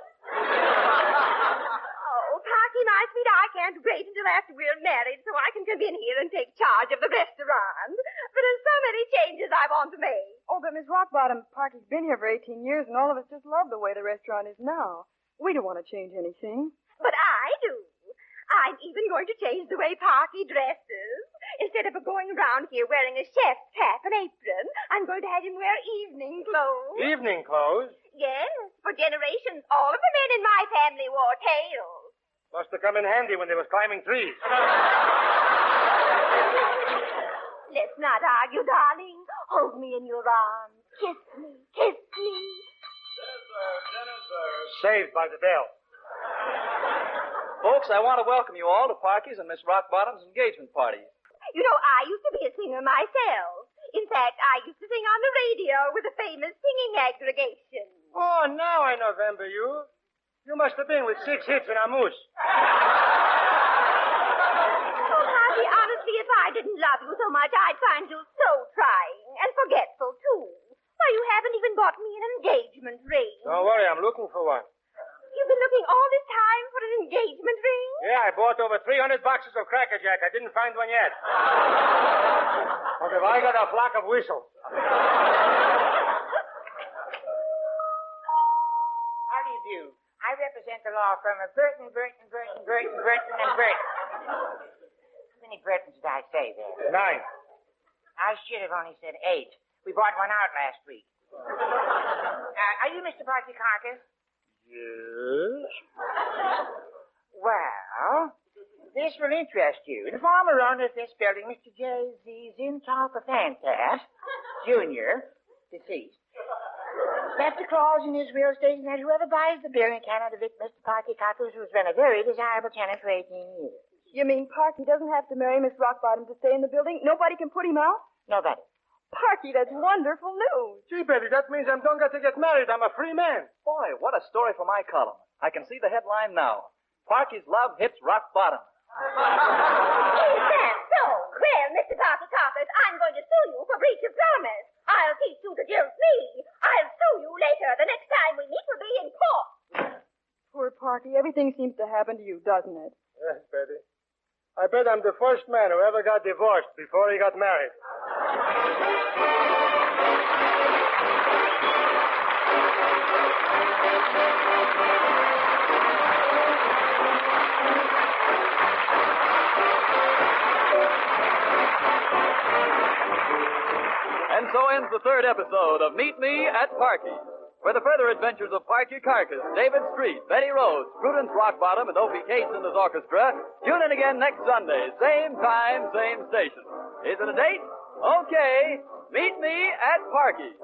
Parky, my sweet, I can't wait until after we're married so I can come in here and take charge of the restaurant. There are so many changes I want to make. Oh, but Miss Rockbottom, Parky's been here for 18 years, and all of us just love the way the restaurant is now. We don't want to change anything. But I do. I'm even going to change the way Parky dresses. Instead of going around here wearing a chef's cap and apron, I'm going to have him wear evening clothes. Evening clothes? Yes. For generations, all of the men in my family wore tails. Must have come in handy when they was climbing trees. Let's not argue, darling. Hold me in your arms. Kiss me. Kiss me. Saved by the bell. Folks, I want to welcome you all to Parky's and Miss Rockbottom's engagement party. You know, I used to be a singer myself. In fact, I used to sing on the radio with a famous singing aggregation. Oh, now I remember you. You must have been with 6 hits in a moose. Oh, Parky, honestly, if I didn't love you so much, I'd find you so trying and forgetful, too. Why, you haven't even bought me an engagement ring. Don't worry, I'm looking for one. You've been looking all this time for an engagement ring? Yeah, I bought over 300 boxes of Cracker Jack. I didn't find one yet. But if I got a flock of whistles. How do you do? I represent the law firm of Burton, and Burton. How many Burtons did I say there? 9. I should have only said 8. We bought one out last week. Are you Mr. Parky Carcass? Yes. Well, this will interest you. The former owner of this building, Mr. J.Z. Zintalpa-Fantas, Jr., deceased, left a clause in his will stating that whoever buys the building cannot evict Mr. Parky Carcass, who's been a very desirable tenant for 18 years. You mean Parky doesn't have to marry Miss Rockbottom to stay in the building? Nobody can put him out? Nobody. Parky, that's wonderful news. Gee, Betty, that means I don't got to get married. I'm a free man. Boy, what a story for my column. I can see the headline now. Parky's love hits rock bottom. Is that so? Well, Mr. Parky Carcass, I'm going to sue you for breach of promise. I'll teach you to jilt me. I'll sue you later. The next time we meet will be in court. Poor Parky, everything seems to happen to you, doesn't it? Yes, Betty. I bet I'm the first man who ever got divorced before he got married. And so ends the 3rd episode of Meet Me at Parky. For the further adventures of Parky Carcass, David Street, Betty Rose, Prudence Rockbottom, and Opie Cates in his orchestra, tune in again next Sunday, same time, same station. Is it a date? Okay. Meet me at Parky.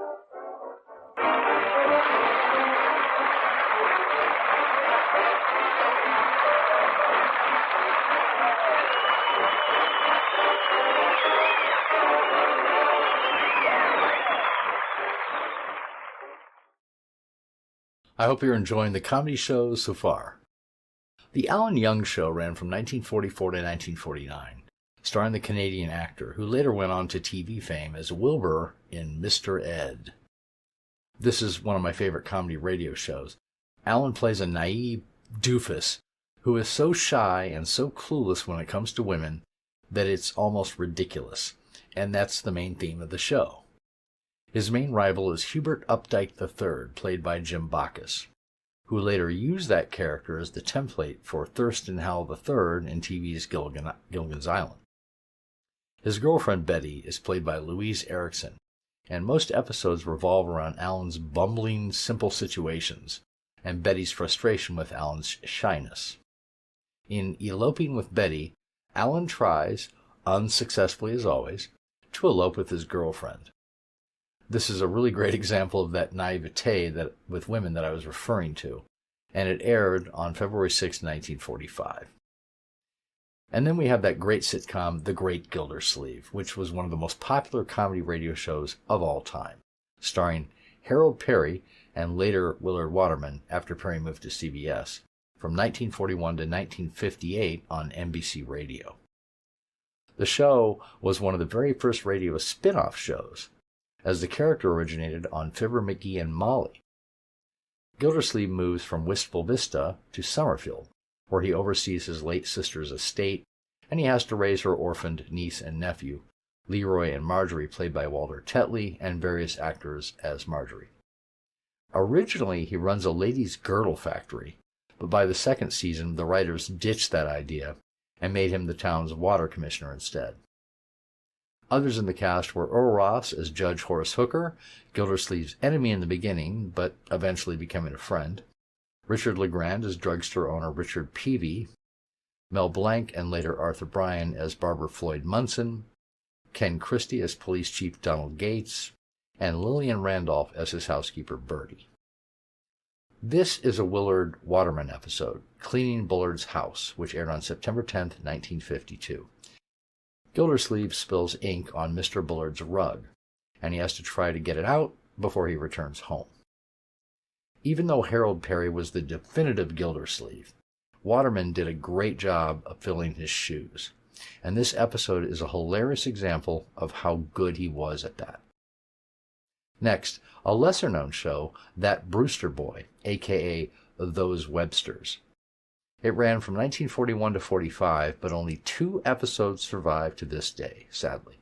I hope you're enjoying the comedy shows so far. The Alan Young Show ran from 1944 to 1949, starring the Canadian actor who later went on to TV fame as Wilbur in Mr. Ed. This is one of my favorite comedy radio shows. Alan plays a naive doofus who is so shy and so clueless when it comes to women that it's almost ridiculous, and that's the main theme of the show. His main rival is Hubert Updike III, played by Jim Backus, who later used that character as the template for Thurston Howell III in TV's Gilligan's Island. His girlfriend Betty is played by Louise Erickson, and most episodes revolve around Alan's bumbling, simple situations and Betty's frustration with Alan's shyness. In Eloping with Betty, Alan tries, unsuccessfully as always, to elope with his girlfriend. This is a really great example of that naivete with women that I was referring to, and it aired on February 6, 1945. And then we have that great sitcom, The Great Gildersleeve, which was one of the most popular comedy radio shows of all time, starring Harold Perry and later Willard Waterman after Perry moved to CBS, from 1941 to 1958 on NBC Radio. The show was one of the very first radio spin-off shows, as the character originated on Fibber McGee and Molly. Gildersleeve moves from Wistful Vista to Summerfield, where he oversees his late sister's estate, and he has to raise her orphaned niece and nephew, Leroy and Marjorie, played by Walter Tetley, and various actors as Marjorie. Originally, he runs a ladies' girdle factory, but by the second season, the writers ditched that idea and made him the town's water commissioner instead. Others in the cast were Earl Ross as Judge Horace Hooker, Gildersleeve's enemy in the beginning, but eventually becoming a friend, Richard LeGrand as drugstore owner Richard Peavy, Mel Blanc and later Arthur Bryan as barber Floyd Munson, Ken Christie as police chief Donald Gates, and Lillian Randolph as his housekeeper Bertie. This is a Willard Waterman episode, Cleaning Bullard's House, which aired on September 10, 1952. Gildersleeve spills ink on Mr. Bullard's rug, and he has to try to get it out before he returns home. Even though Harold Perry was the definitive Gildersleeve, Waterman did a great job of filling his shoes, and this episode is a hilarious example of how good he was at that. Next, a lesser-known show, That Brewster Boy, a.k.a. Those Websters. It ran from 1941 to 45, but only 2 episodes survive to this day, sadly.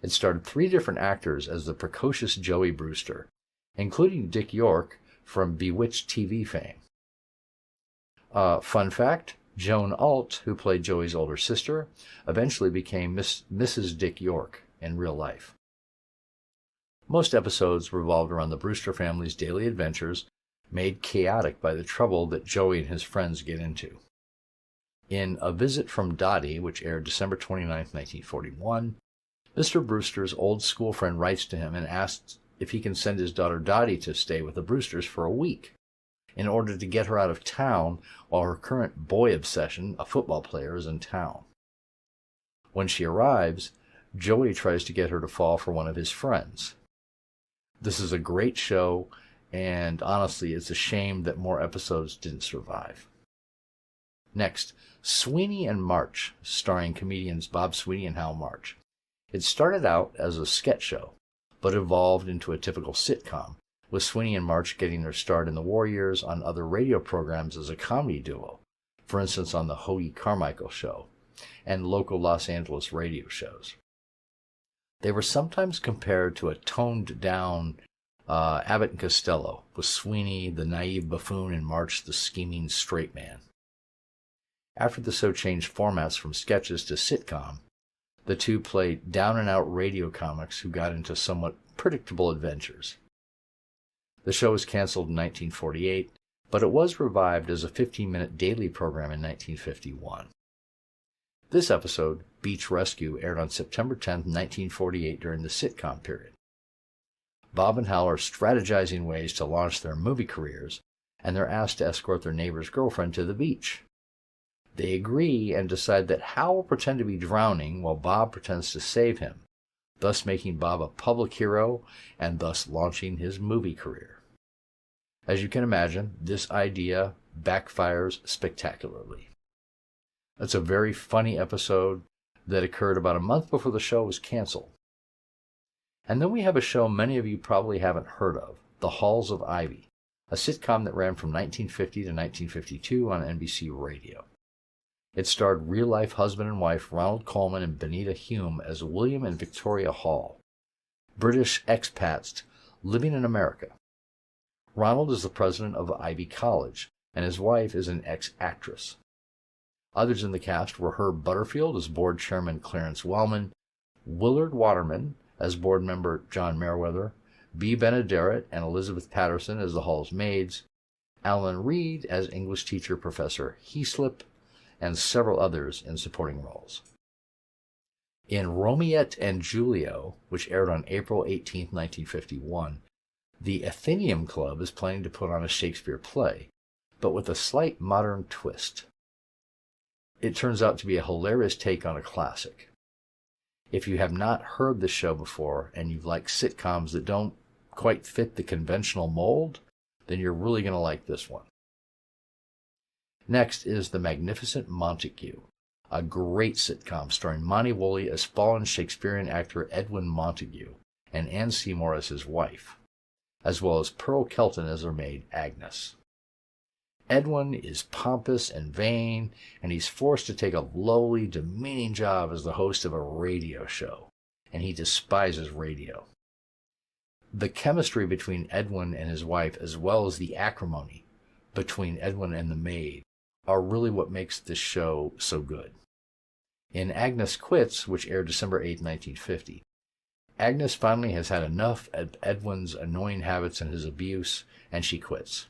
It starred 3 different actors as the precocious Joey Brewster, including Dick York from Bewitched TV fame. Fun fact, Joan Alt, who played Joey's older sister, eventually became Mrs. Dick York in real life. Most episodes revolved around the Brewster family's daily adventures, made chaotic by the trouble that Joey and his friends get into. In A Visit from Dottie, which aired December 29, 1941, Mr. Brewster's old school friend writes to him and asks if he can send his daughter Dottie to stay with the Brewsters for a week in order to get her out of town while her current boy obsession, a football player, is in town. When she arrives, Joey tries to get her to fall for one of his friends. This is a great show, and honestly, it's a shame that more episodes didn't survive. Next, Sweeney and March, starring comedians Bob Sweeney and Hal March. It started out as a sketch show, but evolved into a typical sitcom, with Sweeney and March getting their start in the war years on other radio programs as a comedy duo, for instance on the Hoagie Carmichael Show, and local Los Angeles radio shows. They were sometimes compared to a toned-down Abbott and Costello, with Sweeney the naive buffoon and March the scheming straight man. After the show changed formats from sketches to sitcom, the two played down-and-out radio comics who got into somewhat predictable adventures. The show was canceled in 1948, but it was revived as a 15-minute daily program in 1951. This episode, Beach Rescue, aired on September 10, 1948 during the sitcom period. Bob and Hal are strategizing ways to launch their movie careers, and they're asked to escort their neighbor's girlfriend to the beach. They agree and decide that Hal will pretend to be drowning while Bob pretends to save him, thus making Bob a public hero and thus launching his movie career. As you can imagine, this idea backfires spectacularly. It's a very funny episode that occurred about a month before the show was canceled. And then we have a show many of you probably haven't heard of, The Halls of Ivy, a sitcom that ran from 1950 to 1952 on NBC Radio. It starred real-life husband and wife Ronald Colman and Benita Hume as William and Victoria Hall, British expats living in America. Ronald is the president of Ivy College, and his wife is an ex-actress. Others in the cast were Herb Butterfield as board chairman Clarence Wellman, Willard Waterman as board member John Merriweather, B. Benaderet and Elizabeth Patterson as the hall's maids, Alan Reed as English teacher Professor Heaslip, and several others in supporting roles. In Romiette and Julio, which aired on April 18, 1951, the Athenaeum Club is planning to put on a Shakespeare play, but with a slight modern twist. It turns out to be a hilarious take on a classic. If you have not heard this show before and you like sitcoms that don't quite fit the conventional mold, then you're really going to like this one. Next is The Magnificent Montague, a great sitcom starring Monty Woolley as fallen Shakespearean actor Edwin Montague and Anne Seymour as his wife, as well as Pearl Kelton as her maid Agnes. Edwin is pompous and vain, and he's forced to take a lowly, demeaning job as the host of a radio show, and he despises radio. The chemistry between Edwin and his wife, as well as the acrimony between Edwin and the maid, are really what makes this show so good. In Agnes Quits, which aired December 8, 1950, Agnes finally has had enough of Edwin's annoying habits and his abuse, and she quits.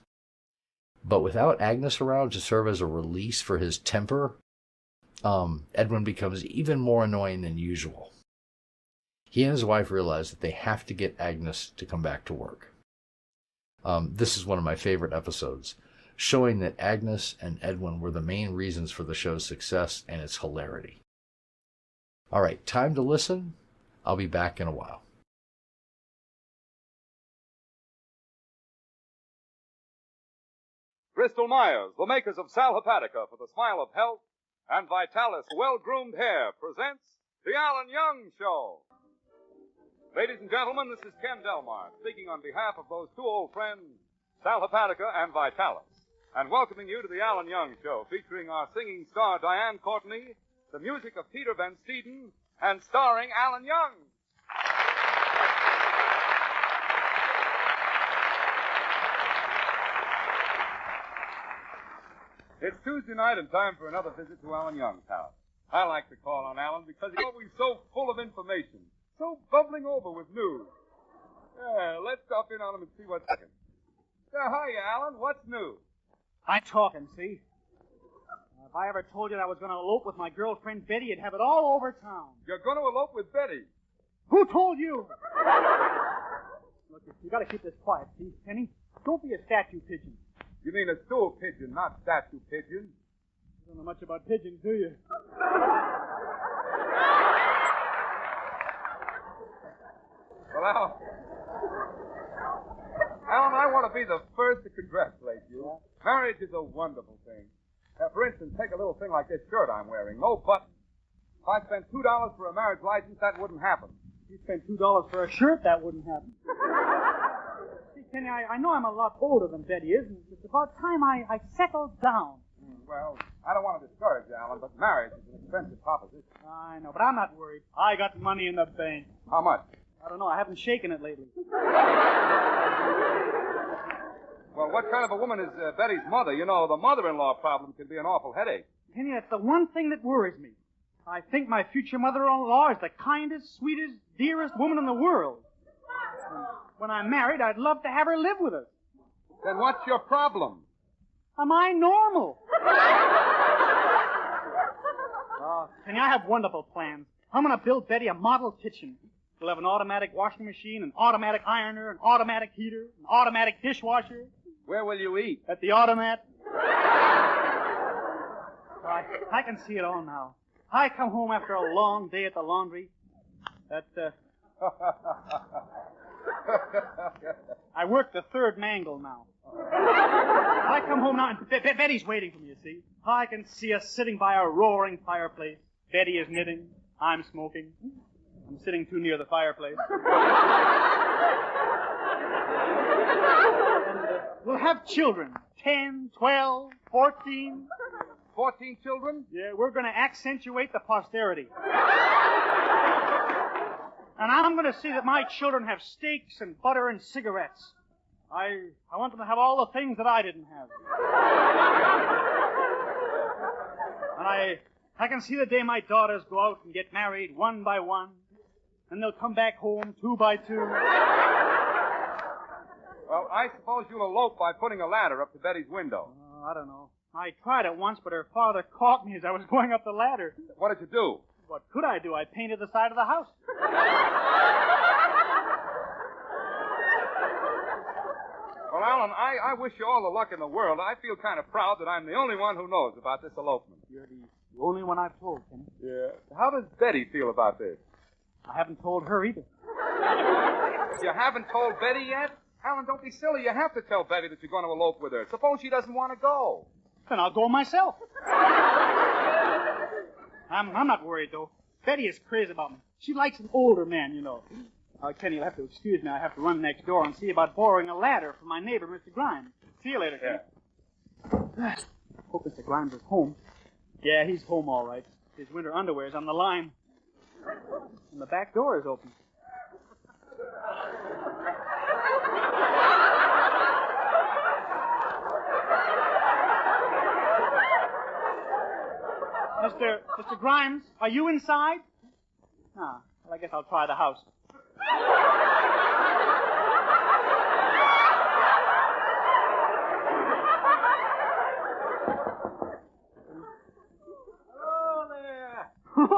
But without Agnes around to serve as a release for his temper, Edwin becomes even more annoying than usual. He and his wife realize that they have to get Agnes to come back to work. This is one of my favorite episodes, showing that Agnes and Edwin were the main reasons for the show's success and its hilarity. All right, time to listen. I'll be back in a while. Bristol Myers, the makers of Sal Hepatica for the smile of health, and Vitalis well-groomed hair, presents The Alan Young Show. Ladies and gentlemen, this is Ken Delmar, speaking on behalf of those two old friends, Sal Hepatica and Vitalis, and welcoming you to The Alan Young Show, featuring our singing star Diane Courtney, the music of Peter Van Steeden, and starring Alan Young. It's Tuesday night and time for another visit to Alan Young's house. I like to call on Alan because he's always so full of information, so bubbling over with news. Yeah, let's stop in on him and see what's happening. Hiya, Alan. What's new? I'm talking, see? If I ever told you that I was going to elope with my girlfriend Betty, you'd have it all over town. You're going to elope with Betty? Who told you? Look, you got to keep this quiet, see, Penny? Don't be a statue pigeon. You mean a stool pigeon, not statue pigeon? You don't know much about pigeons, do you? Well, Alan, I want to be the first to congratulate you. Marriage is a wonderful thing. For instance, take a little thing like this shirt I'm wearing. No button. If I spent $2 for a marriage license, that wouldn't happen. If you spent $2 for a shirt, that wouldn't happen. See, Kenny, I know I'm a lot older than Betty is, and it's about time I settled down. Well, I don't want to discourage you, Alan, but marriage is an expensive proposition. I know, but I'm not worried. I got money in the bank. How much? I don't know. I haven't shaken it lately. Well, what kind of a woman is Betty's mother? You know, the mother-in-law problem can be an awful headache. Penny, that's the one thing that worries me. I think my future mother-in-law is the kindest, sweetest, dearest woman in the world. And when I'm married, I'd love to have her live with us. Then what's your problem? Am I normal? Penny, I have wonderful plans. I'm going to build Betty a model kitchen. We'll have an automatic washing machine, an automatic ironer, an automatic heater, an automatic dishwasher. Where will you eat? At the automat. I can see it all now. I come home after a long day at the laundry. I work the third mangle now. I come home now, and Betty's waiting for me, you see. I can see us sitting by a roaring fireplace. Betty is knitting. I'm smoking. I'm sitting too near the fireplace. And we'll have children. 10, 12, 14. 14 children? Yeah, we're going to accentuate the posterity. And I'm going to see that my children have steaks and butter and cigarettes. I want them to have all the things that I didn't have. And I can see the day my daughters go out and get married one by one. And they'll come back home 2 by 2. Well, I suppose you'll elope by putting a ladder up to Betty's window. I don't know. I tried it once, but her father caught me as I was going up the ladder. What did you do? What could I do? I painted the side of the house. Well, Alan, I wish you all the luck in the world. I feel kind of proud that I'm the only one who knows about this elopement. You're the only one I've told, Kenny. Yeah. How does Betty feel about this? I haven't told her either. You haven't told Betty yet? Alan, don't be silly. You have to tell Betty that you're going to elope with her. Suppose she doesn't want to go. Then I'll go myself. I'm not worried, though. Betty is crazy about me. She likes an older man, you know. Kenny, you'll have to excuse me. I have to run next door and see about borrowing a ladder from my neighbor, Mr. Grimes. See you later, Kenny. Yeah. Hope Mr. Grimes is home. Yeah, he's home all right. His winter underwear's on the line. And the back door is open. Mr. Grimes, are you inside? Well, I guess I'll try the house.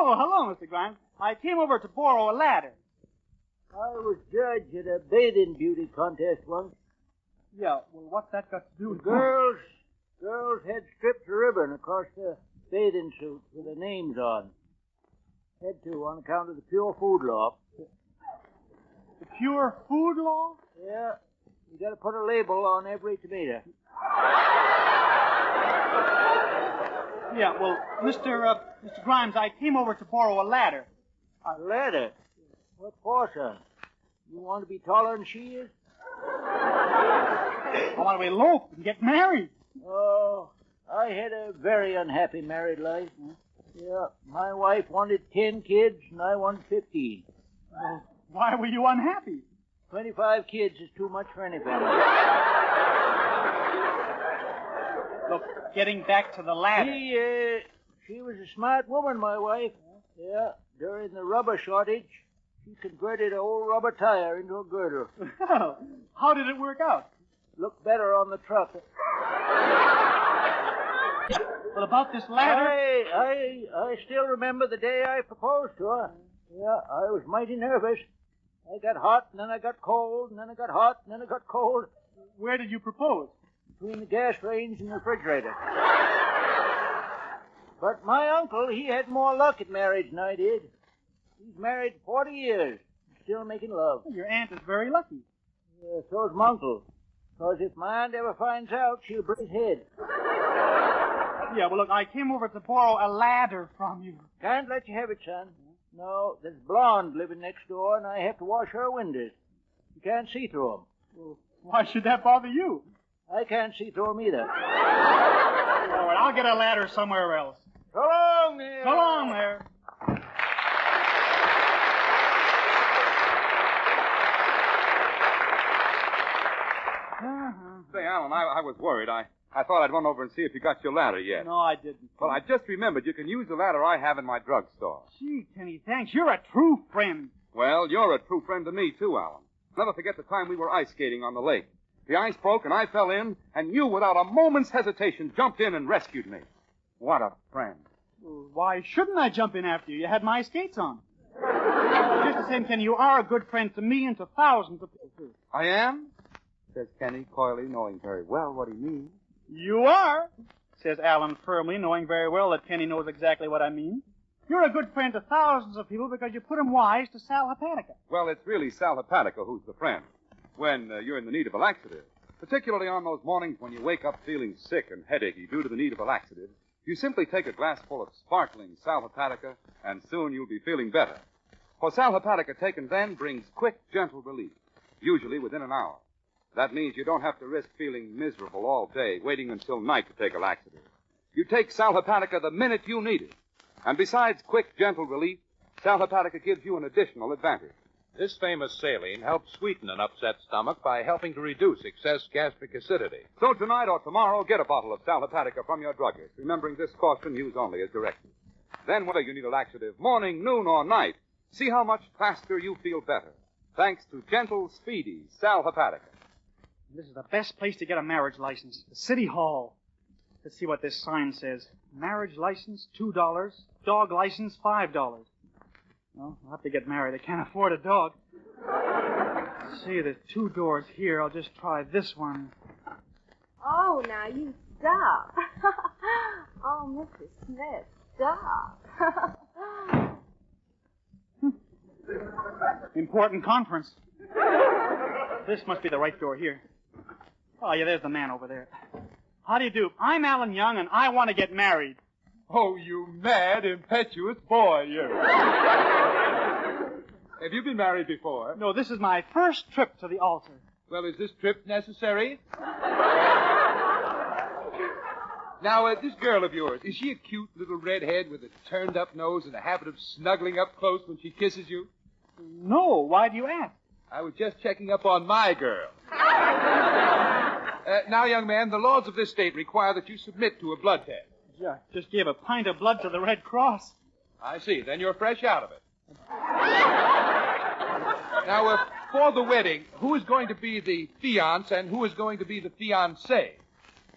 Oh, hello, Mr. Grimes. I came over to borrow a ladder. I was judge at a bathing beauty contest once. Yeah, well, what's that got to do with Girls had strips of ribbon across their bathing suits with their names on. Had to on account of the pure food law. The pure food law? Yeah. You got to put a label on every tomato. Yeah, well, Mr. Grimes, I came over to borrow a ladder. A ladder? What for, son? You want to be taller than she is? I want to elope and get married. Oh, I had a very unhappy married life. Yeah, my wife wanted 10 kids and I wanted 15. Well, why were you unhappy? 25 kids is too much for any family. Look, getting back to the ladder. She was a smart woman, my wife. Yeah, during the rubber shortage, she converted an old rubber tire into a girdle. Well, how did it work out? Looked better on the truck. Well, about this ladder... I still remember the day I proposed to her. Yeah, I was mighty nervous. I got hot, and then I got cold, and then I got hot, and then I got cold. Where did you propose? Between the gas range and the refrigerator. But my uncle, he had more luck at marriage than I did. He's married 40 years, still making love. Your aunt is very lucky. So's my uncle. Because if my aunt ever finds out, she'll break his head. Yeah, well, look, I came over to borrow a ladder from you. Can't let you have it, son. No, there's blonde living next door, and I have to wash her windows. You can't see through them. Well, why should that bother you? I can't see through them either. All right, I'll get a ladder somewhere else. So long there. So long there. Say, Alan, I was worried. I thought I'd run over and see if you got your ladder yet. No, I didn't. Well, I just remembered you can use the ladder I have in my drugstore. Gee, Kenny, thanks. You're a true friend. Well, you're a true friend to me, too, Alan. Never forget the time we were ice skating on the lake. The ice broke and I fell in, and you, without a moment's hesitation, jumped in and rescued me. What a friend. Well, why shouldn't I jump in after you? You had my skates on. Just the same, Kenny, you are a good friend to me and to thousands of people, too. I am? Says Kenny coyly, knowing very well what he means. You are, says Alan firmly, knowing very well that Kenny knows exactly what I mean. You're a good friend to thousands of people because you put 'em wise to Sal Hepatica. Well, it's really Sal Hepatica who's the friend when you're in the need of a laxative. Particularly on those mornings when you wake up feeling sick and headachy due to the need of a laxative, you simply take a glass full of sparkling Sal Hepatica, and soon you'll be feeling better. For Sal Hepatica taken then brings quick, gentle relief, usually within an hour. That means you don't have to risk feeling miserable all day, waiting until night to take a laxative. You take Sal Hepatica the minute you need it. And besides quick, gentle relief, Sal Hepatica gives you an additional advantage. This famous saline helps sweeten an upset stomach by helping to reduce excess gastric acidity. So tonight or tomorrow, get a bottle of Sal Hepatica from your druggist, remembering this caution, use only as directed. Then, whether you need a laxative morning, noon, or night, see how much faster you feel better, thanks to gentle, speedy Sal Hepatica. This is the best place to get a marriage license, the City Hall. Let's see what this sign says. Marriage license, $2. Dog license, $5. Well, I'll have to get married. I can't afford a dog. Let's see, there's 2 doors here. I'll just try this one. Oh, now you stop. Oh, Mr. Smith, stop. Important conference. This must be the right door here. Oh, yeah, there's the man over there. How do you do? I'm Alan Young, and I want to get married. Oh, you mad, impetuous boy, you. Have you been married before? No, this is my first trip to the altar. Well, is this trip necessary? Now, this girl of yours, is she a cute little redhead with a turned-up nose and a habit of snuggling up close when she kisses you? No, why do you ask? I was just checking up on my girl. Now, young man, the laws of this state require that you submit to a blood test. Yeah, just gave a pint of blood to the Red Cross. I see. Then you're fresh out of it. Now, for the wedding, who is going to be the fiancé and who is going to be the fiancée?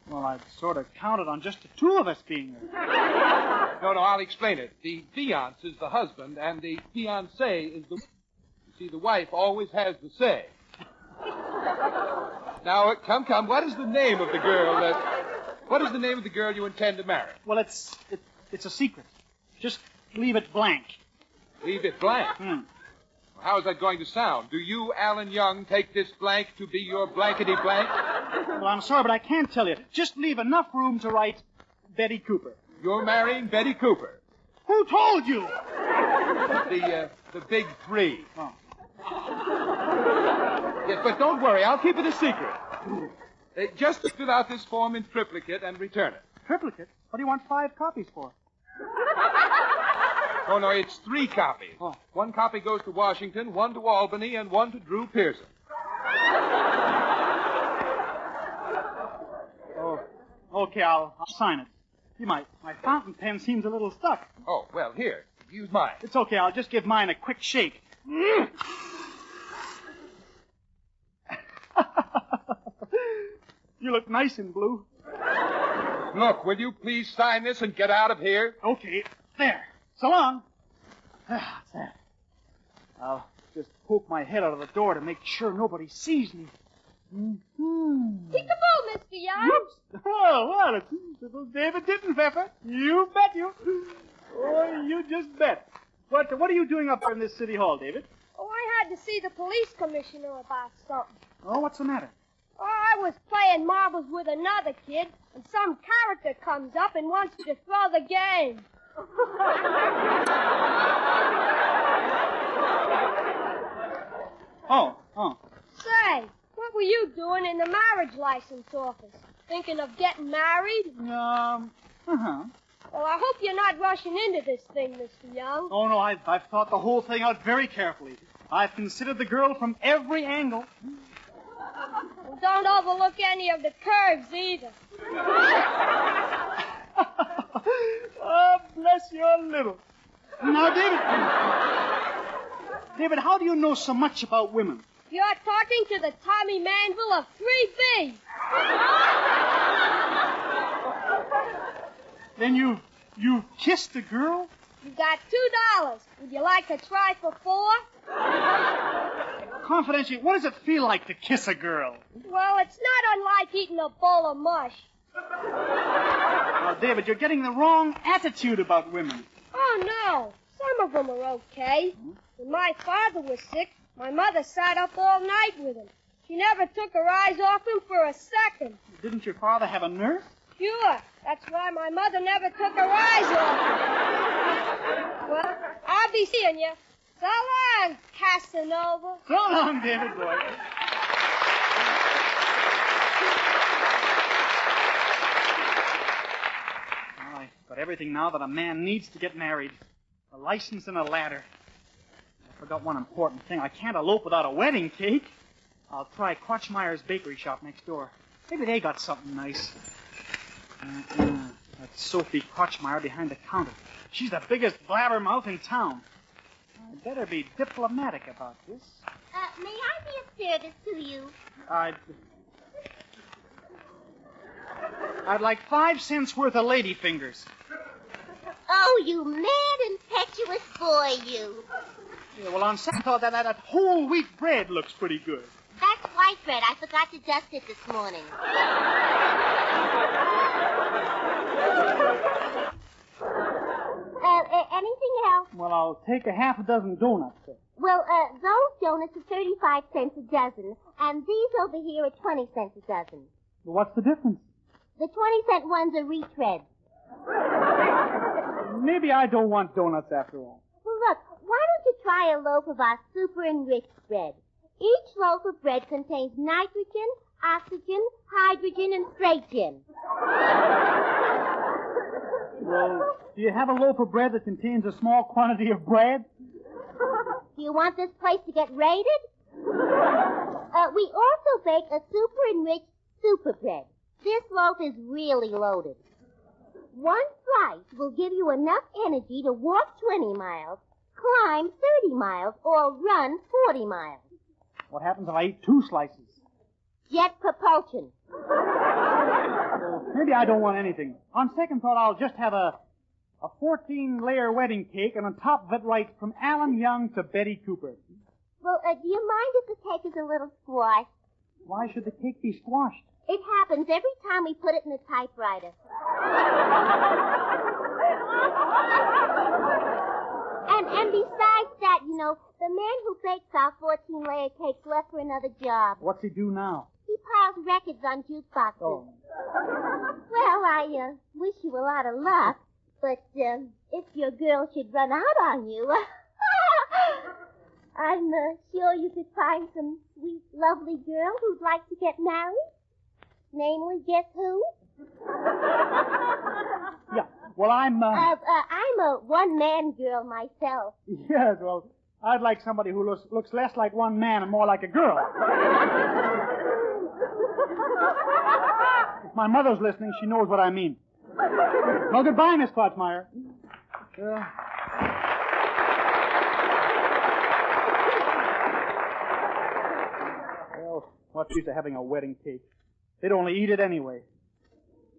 Well, I'd sort of counted on just the 2 of us being there. No, I'll explain it. The fiance is the husband, and the fiancée is the... You see, the wife always has the say. Now, come, what is the name of the girl What is the name of the girl you intend to marry? Well, it's a secret. Just leave it blank. Leave it blank? How is that going to sound? Do you, Alan Young, take this blank to be your blankety blank? Well, I'm sorry, but I can't tell you. Just leave enough room to write Betty Cooper. You're marrying Betty Cooper. Who told you? The big three. Oh. Yes, but don't worry. I'll keep it a secret. Just fill out this form in triplicate and return it. Triplicate? What do you want 5 copies for? Oh, no, it's 3 copies. Oh. 1 copy goes to Washington, 1 to Albany, and 1 to Drew Pearson. Oh, okay, I'll sign it. See, my fountain pen seems a little stuck. Oh, well, here, use mine. It's okay, I'll just give mine a quick shake. You look nice in blue. Look, will you please sign this and get out of here? Okay, there. So long. What's that? I'll just poke my head out of the door to make sure nobody sees me. Peekaboo, Mr. Young. Oops. Oh, what? It's little David Dittenpfeffer. You bet you. Oh, you just bet. What are you doing up there in this city hall, David? Oh, I had to see the police commissioner about something. Oh, what's the matter? Oh, I was playing marbles with another kid, and some character comes up and wants me to throw the game. Oh. Say, what were you doing in the marriage license office? Thinking of getting married? Uh-huh. Well, I hope you're not rushing into this thing, Mr. Young. Oh, no, I've thought the whole thing out very carefully. I've considered the girl from every angle. Well, don't overlook any of the curves, either. Oh, bless your little. Now, David, how do you know so much about women? You're talking to the Tommy Manville of 3B. Then you kissed a girl? You got $2. Would you like to try for 4? Confidentially, what does it feel like to kiss a girl? Well, it's not unlike eating a bowl of mush. Now, David, you're getting the wrong attitude about women. Oh, no. Some of them are okay. When my father was sick, my mother sat up all night with him. She never took her eyes off him for a second. Didn't your father have a nurse? Sure. That's why my mother never took her eyes off him. Well, I'll be seeing you. So long, Casanova. So long, David boy. Well, I've got everything now that a man needs to get married. A license and a ladder. I forgot one important thing. I can't elope without a wedding cake. I'll try Crotchmeyer's bakery shop next door. Maybe they got something nice. That's Sophie Crotchmeyer behind the counter. She's the biggest blabbermouth in town. I'd better be diplomatic about this. May I be of service to you? I'd like 5 cents worth of lady fingers. Oh, you mad, impetuous boy, you. Yeah, well, on second thought, that whole wheat bread looks pretty good. That's white bread. I forgot to dust it this morning. Anything else? Well, I'll take a half a dozen donuts. Well, those donuts are 35 cents a dozen, and these over here are 20 cents a dozen. Well, what's the difference? The 20-cent ones are retreads. Maybe I don't want donuts after all. Well, look, why don't you try a loaf of our super-enriched bread? Each loaf of bread contains nitrogen, oxygen, hydrogen, and straight gin. Well, do you have a loaf of bread that contains a small quantity of bread? Do you want this place to get raided? We also bake a super-enriched super bread. This loaf is really loaded. One slice will give you enough energy to walk 20 miles, climb 30 miles, or run 40 miles. What happens if I eat 2 slices? Jet propulsion. Maybe I don't want anything. On second thought, I'll just have a A 14-layer wedding cake, and on top of it writes from Alan Young to Betty Cooper. Well, do you mind if the cake is a little squashed? Why should the cake be squashed? It happens every time we put it in the typewriter. And besides that, you know, the man who bakes our 14-layer cakes left for another job. What's he do now? He piles records on jukeboxes. Oh. Well, I wish you a lot of luck, but if your girl should run out on you, I'm sure you could find some sweet, lovely girl who'd like to get married. Namely, guess who? Yeah, well, I'm a one-man girl myself. Yes, well, I'd like somebody who looks less like one man and more like a girl. If my mother's listening, she knows what I mean. Well, goodbye, Miss Klotzmeyer. Well, what's use of having a wedding cake? They'd only eat it anyway.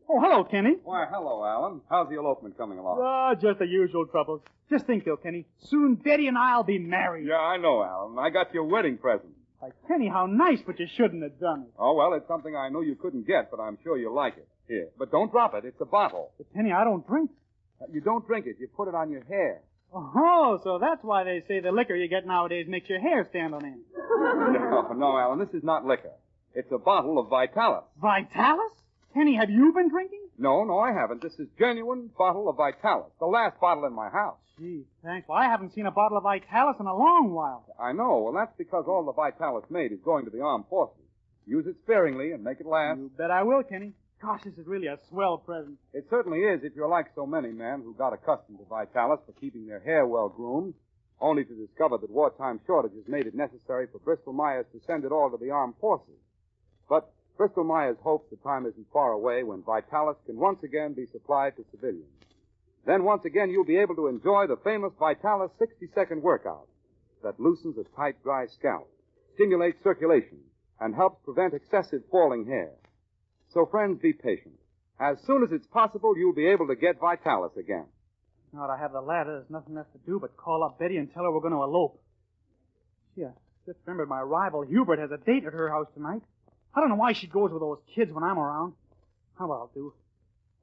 Oh, hello, Kenny. Why, hello, Alan. How's the elopement coming along? Oh, just the usual troubles. Just think, though, Kenny. Soon Betty and I'll be married. Yeah, I know, Alan. I got your wedding present. Why, Kenny, how nice, but you shouldn't have done it. Oh, well, it's something I knew you couldn't get, but I'm sure you'll like it. Here, but don't drop it. It's a bottle. But, Kenny, I don't drink. You don't drink it. You put it on your hair. Oh, so that's why they say the liquor you get nowadays makes your hair stand on end. No, Alan, this is not liquor. It's a bottle of Vitalis. Vitalis? Kenny, have you been drinking? No, I haven't. This is genuine bottle of Vitalis. The last bottle in my house. Gee, thanks. Well, I haven't seen a bottle of Vitalis in a long while. I know. Well, that's because all the Vitalis made is going to the armed forces. Use it sparingly and make it last. You bet I will, Kenny. Gosh, this is really a swell present. It certainly is if you're like so many men who got accustomed to Vitalis for keeping their hair well groomed, only to discover that wartime shortages made it necessary for Bristol-Myers to send it all to the armed forces. But Bristol-Myers hopes the time isn't far away when Vitalis can once again be supplied to civilians. Then once again you'll be able to enjoy the famous Vitalis 60-second workout that loosens a tight, dry scalp, stimulates circulation, and helps prevent excessive falling hair. So, friends, be patient. As soon as it's possible, you'll be able to get Vitalis again. Now that I have the ladder, there's nothing left to do but call up Betty and tell her we're going to elope. Yeah, just remembered my rival Hubert has a date at her house tonight. I don't know why she goes with those kids when I'm around. How about I'll do?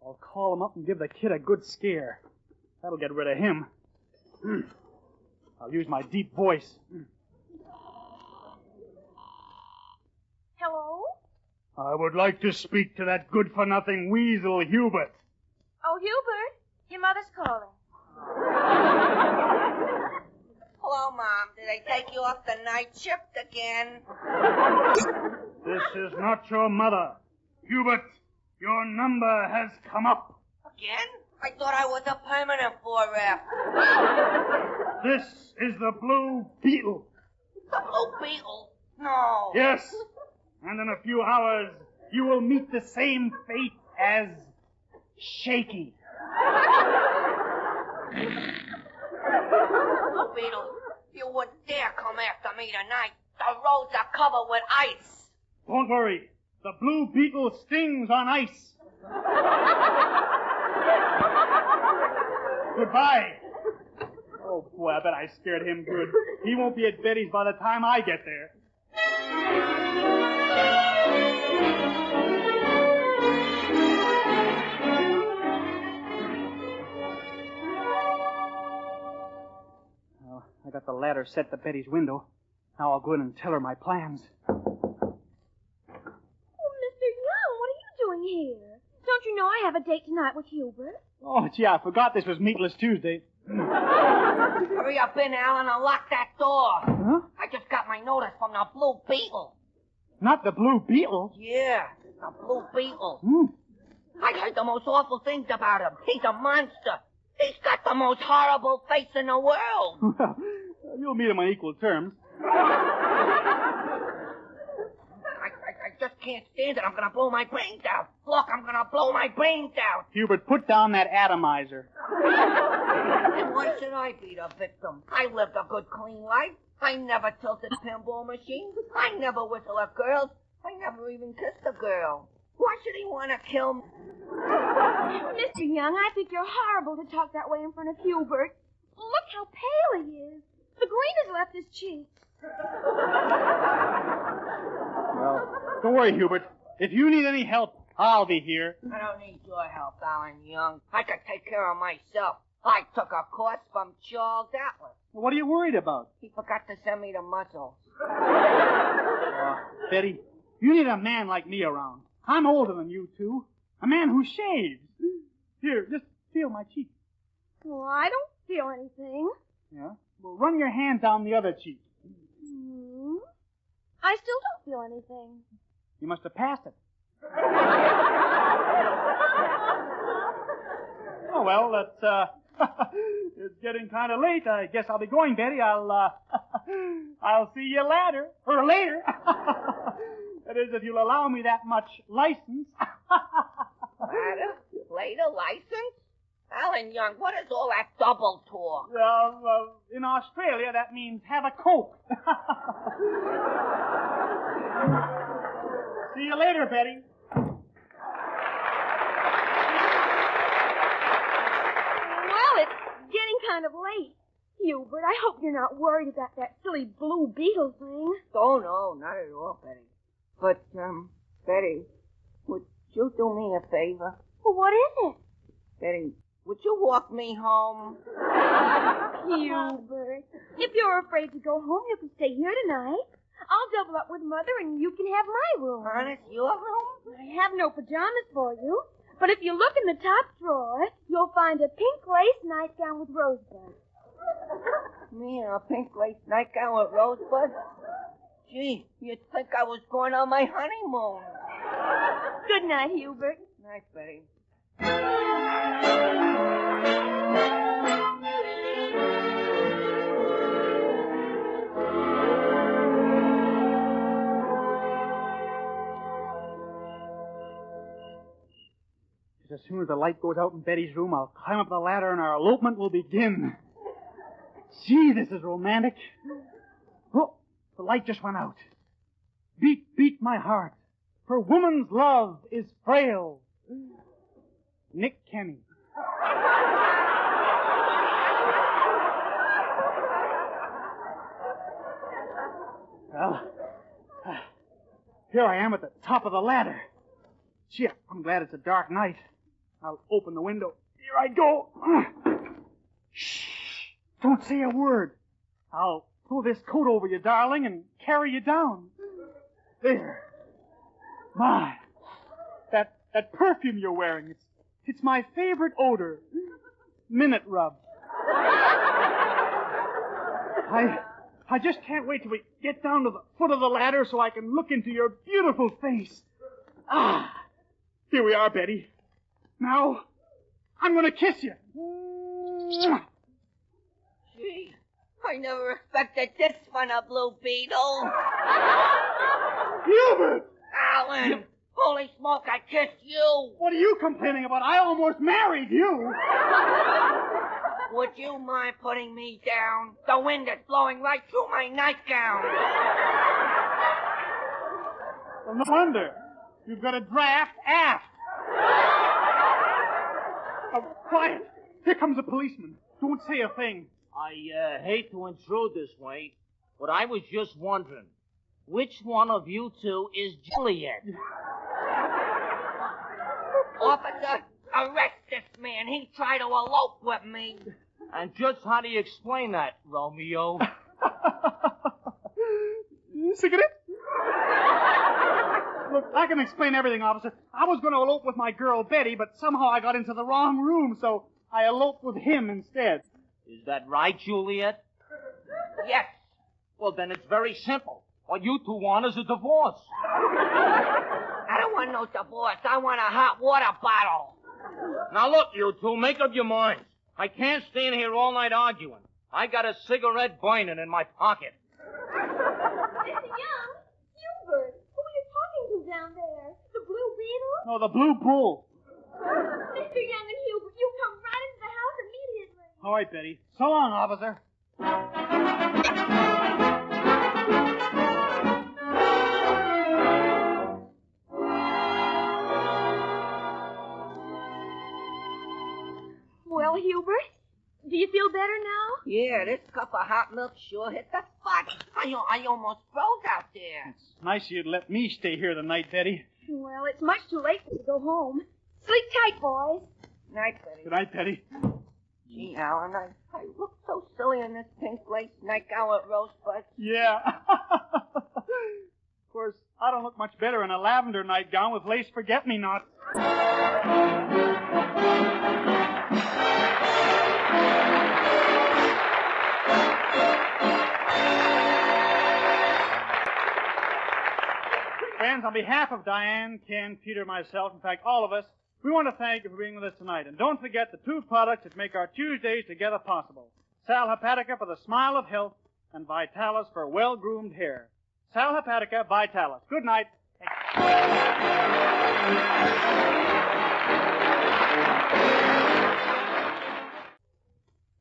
I'll call him up and give the kid a good scare. That'll get rid of him. I'll use my deep voice. Hello? I would like to speak to that good-for-nothing weasel, Hubert. Oh, Hubert, your mother's calling. Hello, Mom. Did I take you off the night shift again? This is not your mother. Hubert, your number has come up. Again? I thought I was a permanent 4F. This is the Blue Beetle. The Blue Beetle? No. Yes. And in a few hours, you will meet the same fate as Shaky. Blue Beetle, you wouldn't dare come after me tonight. The roads are covered with ice. Don't worry. The Blue Beetle stings on ice. Goodbye. Oh, boy, I bet I scared him good. He won't be at Betty's by the time I get there. Well, I got the ladder set to Betty's window. Now I'll go in and tell her my plans. Oh, Mr. Young, what are you doing here? Don't you know I have a date tonight with Hubert? Oh, gee, I forgot this was Meatless Tuesday. Hurry up in, Alan, and lock that door. Huh? I just got my notice from the Blue Beetle. Not the Blue Beetle? Yeah, the Blue Beetle. Hmm. I heard the most awful things about him. He's a monster. He's got the most horrible face in the world. Well, you'll meet him on equal terms. I just can't stand it. I'm going to blow my brains out. Look, I'm going to blow my brains out. Hubert, put down that atomizer. And why should I be the victim? I lived a good, clean life. I never tilted pinball machines. I never whistled at girls. I never even kissed a girl. Why should he want to kill me? Mr. Young, I think you're horrible to talk that way in front of Hubert. Look how pale he is. The green has left his cheeks. Well, don't worry, Hubert. If you need any help, I'll be here. I don't need your help, Alan Young. I can take care of myself. I took a course from Charles Atlas. What are you worried about? He forgot to send me the muscles. Betty, you need a man like me around. I'm older than you two. A man who shaves. Here, just feel my cheek. Well, I don't feel anything. Yeah? Well, run your hand down the other cheek. I still don't feel anything. You must have passed it. Oh, well, that's, it's getting kind of late. I guess I'll be going, Betty. I'll see you later. Or later. That is, if you'll allow me that much license. Later license? Alan Young, what is all that double talk? In Australia, that means have a Coke. See you later, Betty. Well, it's getting kind of late. Hubert, I hope you're not worried about that silly blue beetle thing. Oh, no, not at all, Betty. But, Betty, would you do me a favor? Well, what is it? Betty, would you walk me home? Hubert, if you're afraid to go home, you can stay here tonight. I'll double up with Mother and you can have my room. Honest, your room? I have no pajamas for you, but if you look in the top drawer, you'll find a pink lace nightgown with rosebuds. Me in a pink lace nightgown with rosebuds? Gee, you'd think I was going on my honeymoon. Good night, Hubert. Night, Betty. As soon as the light goes out in Betty's room, I'll climb up the ladder and our elopement will begin. Gee, this is romantic. Oh, the light just went out. Beat, beat my heart, for woman's love is frail. Nick Kenny. Well, here I am at the top of the ladder. Gee, I'm glad it's a dark night. I'll open the window. Here I go. Shh. Don't say a word. I'll throw this coat over you, darling, and carry you down. There. My. That perfume you're wearing, it's my favorite odor. Minute Rub. I just can't wait till we get down to the foot of the ladder so I can look into your beautiful face. Ah. Here we are, Betty. Now, I'm going to kiss you. Gee, I never expected this from a Blue Beetle. Hubert! Alan, holy smoke, I kissed you. What are you complaining about? I almost married you. Would you mind putting me down? The wind is blowing right through my nightgown. Well, no wonder. You've got a draft aft. Oh, quiet. Here comes a policeman. Don't say a thing. I hate to intrude this way, but I was just wondering, which one of you two is Juliet? Officer, arrest this man. He tried to elope with me. And just how do you explain that, Romeo? Cigarette? Look, I can explain everything, officer. I was going to elope with my girl, Betty, but somehow I got into the wrong room, so I eloped with him instead. Is that right, Juliet? Yes. Well, then it's very simple. What you two want is a divorce. I don't want no divorce. I want a hot water bottle. Now look, you two, make up your minds. I can't stand here all night arguing. I got a cigarette burning in my pocket. Mr. Young, Hubert, who are you talking to down there? The Blue Beetle? No, the Blue Bull. Mr. Young and Hubert, you come right into the house immediately. All right, Betty. So long, officer. Yeah, this cup of hot milk sure hit the spot. I almost froze out there. It's nice you'd let me stay here the night, Betty. Well, it's much too late for you to go home. Sleep tight, boys. Night, Betty. Good night, Betty. Gee, Alan, I look so silly in this pink lace nightgown with rosebuds. Yeah. Of course, I don't look much better in a lavender nightgown with lace forget-me-nots. Friends, on behalf of Diane, Ken, Peter, myself, in fact, all of us, we want to thank you for being with us tonight. And don't forget the two products that make our Tuesdays together possible. Sal Hepatica for the smile of health and Vitalis for well-groomed hair. Sal Hepatica, Vitalis. Good night.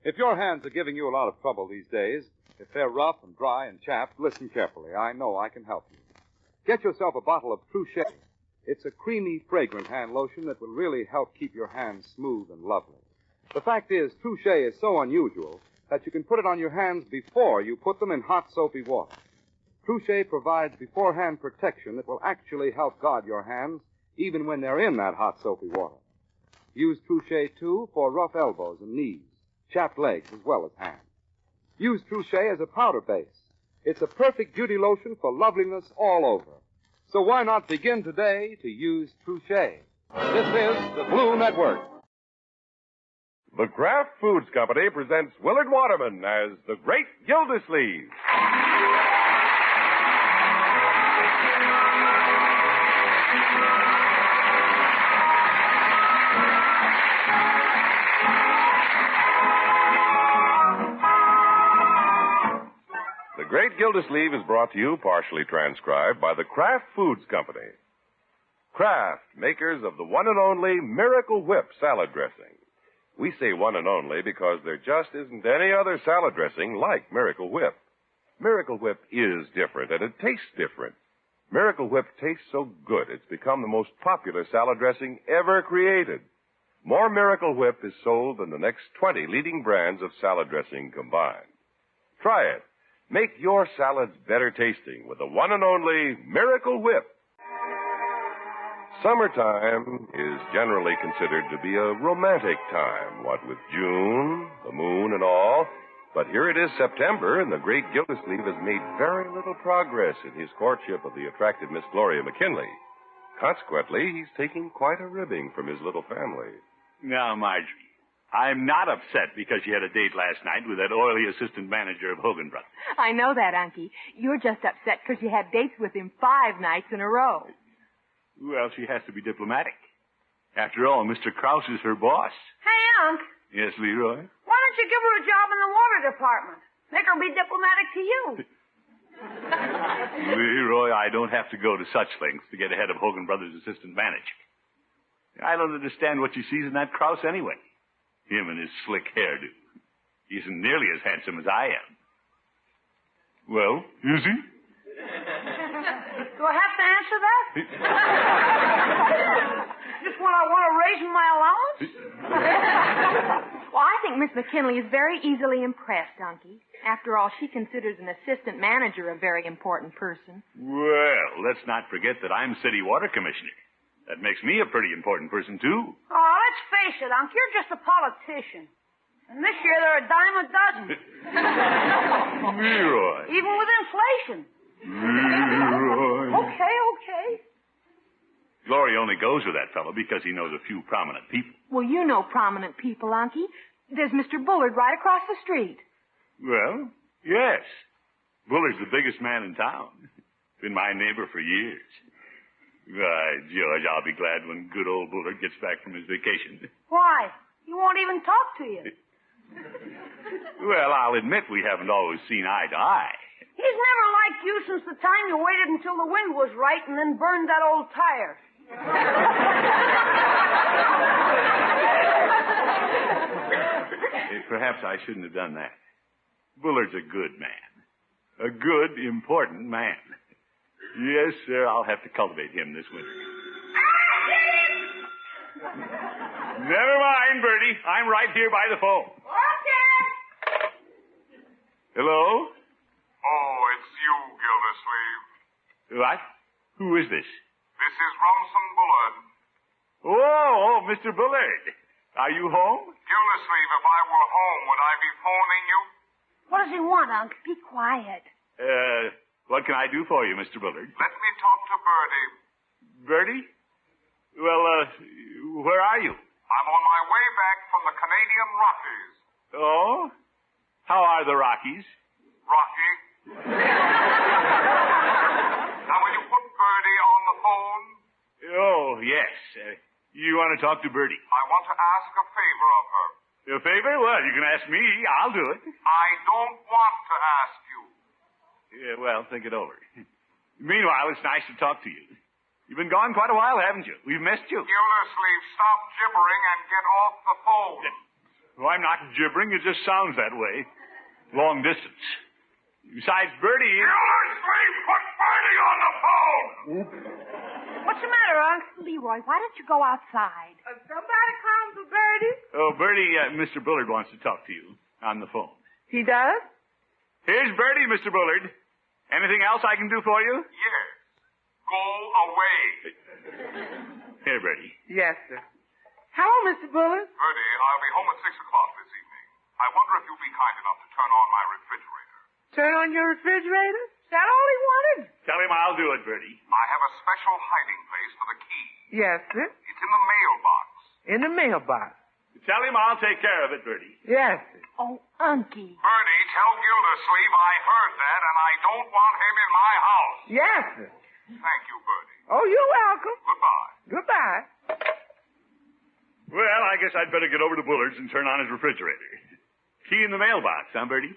If your hands are giving you a lot of trouble these days, if they're rough and dry and chapped, listen carefully. I know I can help you. Get yourself a bottle of Touche. It's a creamy, fragrant hand lotion that will really help keep your hands smooth and lovely. The fact is, Touche is so unusual that you can put it on your hands before you put them in hot, soapy water. Touche provides beforehand protection that will actually help guard your hands even when they're in that hot, soapy water. Use Touche, too, for rough elbows and knees, chapped legs, as well as hands. Use Touche as a powder base. It's a perfect beauty lotion for loveliness all over. So why not begin today to use Touche? This is the Blue Network. The Kraft Foods Company presents Willard Waterman as the Great Gildersleeve. The Great Gildersleeve is brought to you, partially transcribed, by the Kraft Foods Company. Kraft, makers of the one and only Miracle Whip salad dressing. We say one and only because there just isn't any other salad dressing like Miracle Whip. Miracle Whip is different, and it tastes different. Miracle Whip tastes so good, it's become the most popular salad dressing ever created. More Miracle Whip is sold than the next 20 leading brands of salad dressing combined. Try it. Make your salads better tasting with the one and only Miracle Whip. Summertime is generally considered to be a romantic time, what with June, the moon, and all. But here it is September, and the great Gildersleeve has made very little progress in his courtship of the attractive Miss Gloria McKinley. Consequently, he's taking quite a ribbing from his little family. Now, Marjorie, I'm not upset because you had a date last night with that oily assistant manager of Hogan Brothers. I know that, Unky. You're just upset because you had dates with him 5 nights in a row. Well, she has to be diplomatic. After all, Mr. Krause is her boss. Hey, Unc. Yes, Leroy? Why don't you give her a job in the water department? Make her be diplomatic to you. Leroy, I don't have to go to such lengths to get ahead of Hogan Brothers' assistant manager. I don't understand what she sees in that Krause anyway. Him and his slick hairdo. He isn't nearly as handsome as I am. Well, is he? Do I have to answer that? Just when I want to raise my allowance? Well, I think Miss McKinley is very easily impressed, Unky. After all, she considers an assistant manager a very important person. Well, let's not forget that I'm city water commissioner. That makes me a pretty important person, too. Oh, let's face it, Unc. You're just a politician. And this year they're a dime a dozen. Leroy. Even with inflation. Leroy. Okay. Gloria only goes with that fellow because he knows a few prominent people. Well, you know prominent people, Unky. There's Mr. Bullard right across the street. Well, yes. Bullard's the biggest man in town. Been my neighbor for years. Why, George, I'll be glad when good old Bullard gets back from his vacation. Why? He won't even talk to you. Well, I'll admit we haven't always seen eye to eye. He's never liked you since the time you waited until the wind was right and then burned that old tire. Perhaps I shouldn't have done that. Bullard's a good man. A good, important man. Yes, sir, I'll have to cultivate him this winter. Never mind, Bertie. I'm right here by the phone. Okay. Hello? Oh, it's you, Gildersleeve. What? Who is this? This is Rumson Bullard. Oh, Mr. Bullard. Are you home? Gildersleeve, if I were home, would I be phoning you? What does he want, Unc? Be quiet. What can I do for you, Mr. Bullard? Let me talk to Bertie. Bertie? Well, where are you? I'm on my way back from the Canadian Rockies. Oh? How are the Rockies? Rocky? Now, will you put Bertie on the phone? Oh, yes. You want to talk to Bertie? I want to ask a favor of her. A favor? Well, you can ask me. I'll do it. I don't want to ask you. Yeah, well, think it over. Meanwhile, it's nice to talk to you. You've been gone quite a while, haven't you? We've missed you. Gildersleeve, stop gibbering and get off the phone. Oh, I'm not gibbering. It just sounds that way. Long distance. Besides, Bertie... Gildersleeve, put Bertie on the phone! What's the matter, Unc? Leroy, why don't you go outside? Somebody come for Bertie? Oh, Bertie, Mr. Bullard wants to talk to you on the phone. He does? Here's Bertie, Mr. Bullard. Anything else I can do for you? Yes. Go away. Here, Bertie. Yes, sir. Hello, Mr. Bullard. Bertie, I'll be home at 6 o'clock this evening. I wonder if you'll be kind enough to turn on my refrigerator. Turn on your refrigerator? Is that all he wanted? Tell him I'll do it, Bertie. I have a special hiding place for the key. Yes, sir. It's in the mailbox. In the mailbox. Tell him I'll take care of it, Bertie. Yes, sir. Oh, Unky. Bertie, tell Gildersleeve I heard that, and I don't want him in my house. Yes, sir. Thank you, Bertie. Oh, you're welcome. Goodbye. Goodbye. Well, I guess I'd better get over to Bullard's and turn on his refrigerator. Key in the mailbox, huh, Bertie?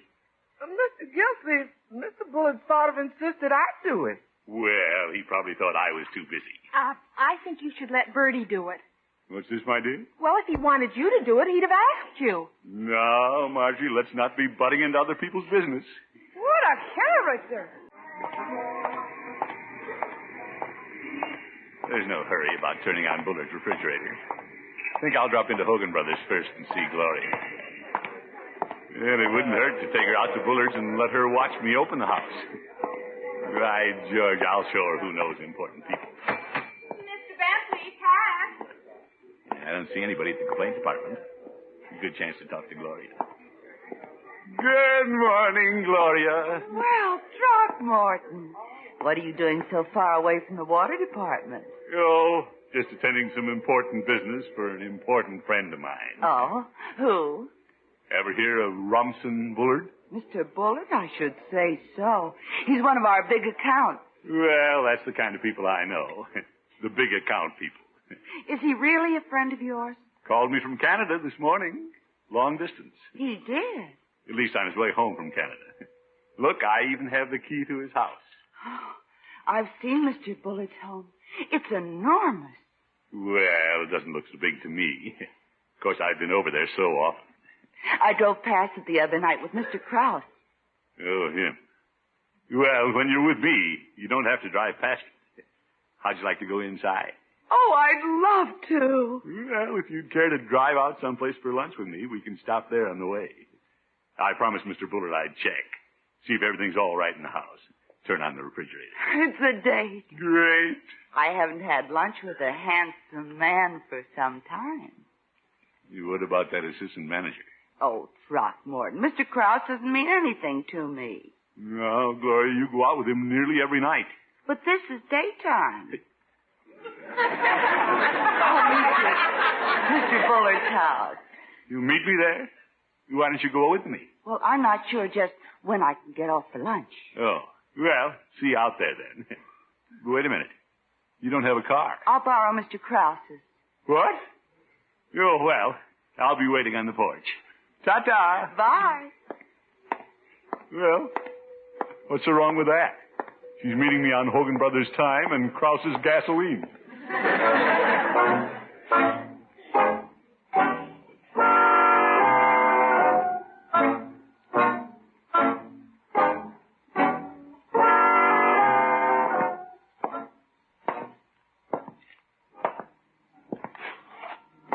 Mr. Gildersleeve, Mr. Bullard sort of insisted I do it. Well, he probably thought I was too busy. I think you should let Bertie do it. What's this, my dear? Well, if he wanted you to do it, he'd have asked you. No, Margie, let's not be butting into other people's business. What a character. There's no hurry about turning on Bullard's refrigerator. I think I'll drop into Hogan Brothers first and see Gloria. Well, it wouldn't hurt to take her out to Bullard's and let her watch me open the house. Right, George, I'll show her who knows important people. Mr. Bentley, Pat. I don't see anybody at the complaint department. Good chance to talk to Gloria. Good morning, Gloria. Well, Throckmorton, what are you doing so far away from the water department? Oh, just attending some important business for an important friend of mine. Oh, who? Ever hear of Rumson Bullard? Mr. Bullard, I should say so. He's one of our big accounts. Well, that's the kind of people I know. The big account people. Is he really a friend of yours? Called me from Canada this morning. Long distance. He did? At least on his way home from Canada. Look, I even have the key to his house. I've seen Mr. Bullard's home. It's enormous. Well, it doesn't look so big to me. Of course, I've been over there so often. I drove past it the other night with Mr. Krause. Oh, him. Well, when you're with me, you don't have to drive past it. How'd you like to go inside? Oh, I'd love to. Well, if you'd care to drive out someplace for lunch with me, we can stop there on the way. I promised Mr. Bullard I'd check. See if everything's all right in the house. Turn on the refrigerator. It's a date. Great. I haven't had lunch with a handsome man for some time. What about that assistant manager? Oh, Throckmorton, Mr. Krause doesn't mean anything to me. No, Gloria, you go out with him nearly every night. But this is daytime. I'll meet you at Mr. Bullard's house. You meet me there? Why don't you go with me? Well, I'm not sure just when I can get off for lunch. Oh, well, see you out there then. Wait a minute. You don't have a car. I'll borrow Mr. Krause's. What? Oh, well, I'll be waiting on the porch. Ta-ta. Bye. Well, what's so wrong with that? She's meeting me on Hogan Brothers' time and Krause's gasoline.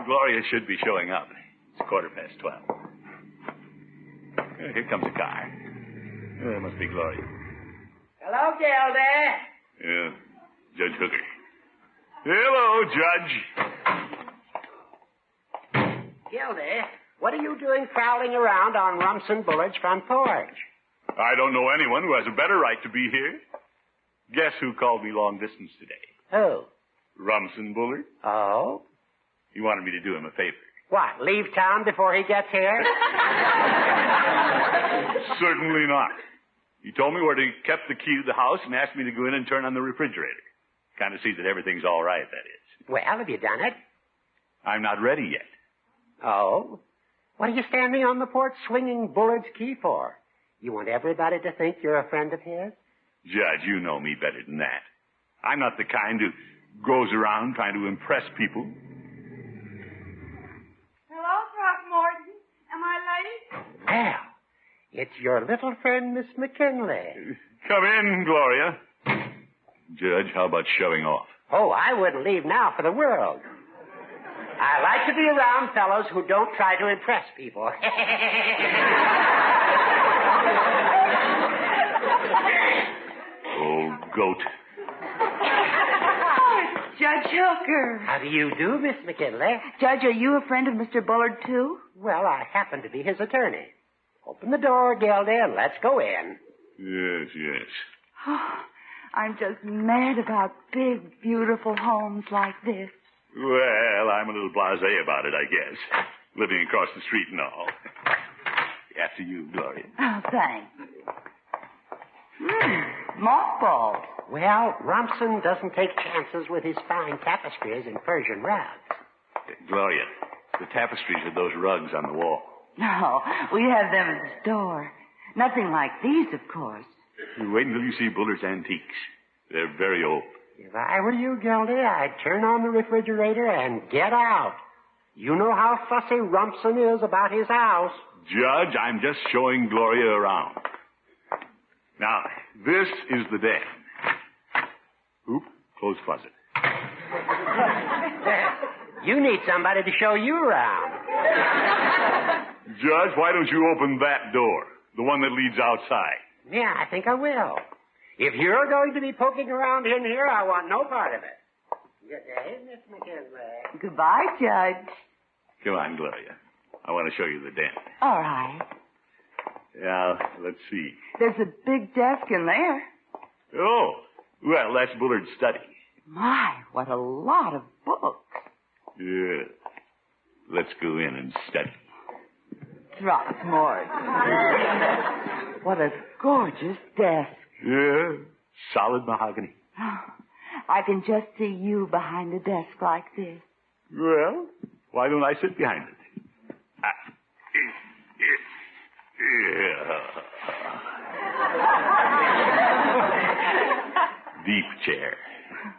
Gloria should be showing up. It's 12:15. Here comes a car. It must be Gloria. Hello, Gildy. Yeah, Judge Hooker. Hello, Judge. Gildy, what are you doing prowling around on Rumson Bullard's front porch? I don't know anyone who has a better right to be here. Guess who called me long distance today? Who? Rumson Bullard. Oh? He wanted me to do him a favor. What, leave town before he gets here? Certainly not. He told me where he kept the key to the house and asked me to go in and turn on the refrigerator. Kind of see that everything's all right, that is. Well, have you done it? I'm not ready yet. Oh? What are you standing on the porch swinging Bullard's key for? You want everybody to think you're a friend of his? Judge, you know me better than that. I'm not the kind who goes around trying to impress people. Hello, Throckmorton. Am I late? Well, it's your little friend, Miss McKinley. Come in, Gloria. Judge, how about showing off? Oh, I wouldn't leave now for the world. I like to be around fellows who don't try to impress people. Old goat. Oh, Judge Hooker. How do you do, Miss McKinley? Judge, are you a friend of Mr. Bullard, too? Well, I happen to be his attorney. Open the door, Gildy, and let's go in. Yes, yes. Oh, I'm just mad about big, beautiful homes like this. Well, I'm a little blasé about it, I guess. Living across the street and all. After you, Gloria. Oh, thanks. Mothballs. Well, Rumson doesn't take chances with his fine tapestries and Persian rugs. Gloria, the tapestries are those rugs on the wall. No, we have them at the store. Nothing like these, of course. You wait until you see Bullard's antiques. They're very old. If I were you, Gildy, I'd turn on the refrigerator and get out. You know how fussy Rumson is about his house. Judge, I'm just showing Gloria around. Now, this is the den. Oop, close closet. You need somebody to show you around. Judge, why don't you open that door? The one that leads outside. Yeah, I think I will. If you're going to be poking around in here, I want no part of it. Good day, Miss McKinley. Goodbye, Judge. Come on, Gloria. I want to show you the den. All right. Now, let's see. There's a big desk in there. Oh, well, that's Bullard's study. My, what a lot of books. Yeah. Let's go in and study. Throckmorton. What a gorgeous desk. Yeah, solid mahogany. I can just see you behind a desk like this. Well, why don't I sit behind it? Deep chair.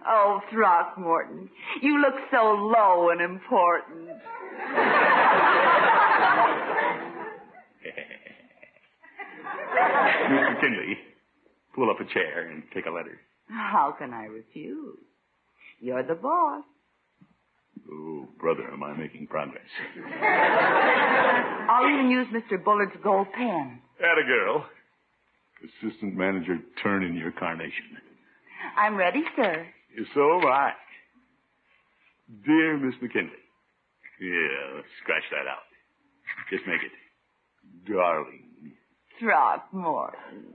Oh, Throckmorton, you look so low and important. Miss McKinley, pull up a chair and take a letter. How can I refuse? You're the boss. Oh, brother, am I making progress? I'll even use Mr. Bullard's gold pen. Atta girl. Assistant manager, turn in your carnation. I'm ready, sir. So am I. Dear Miss McKinley. Yeah, let's scratch that out. Just make it darling. Throckmorton.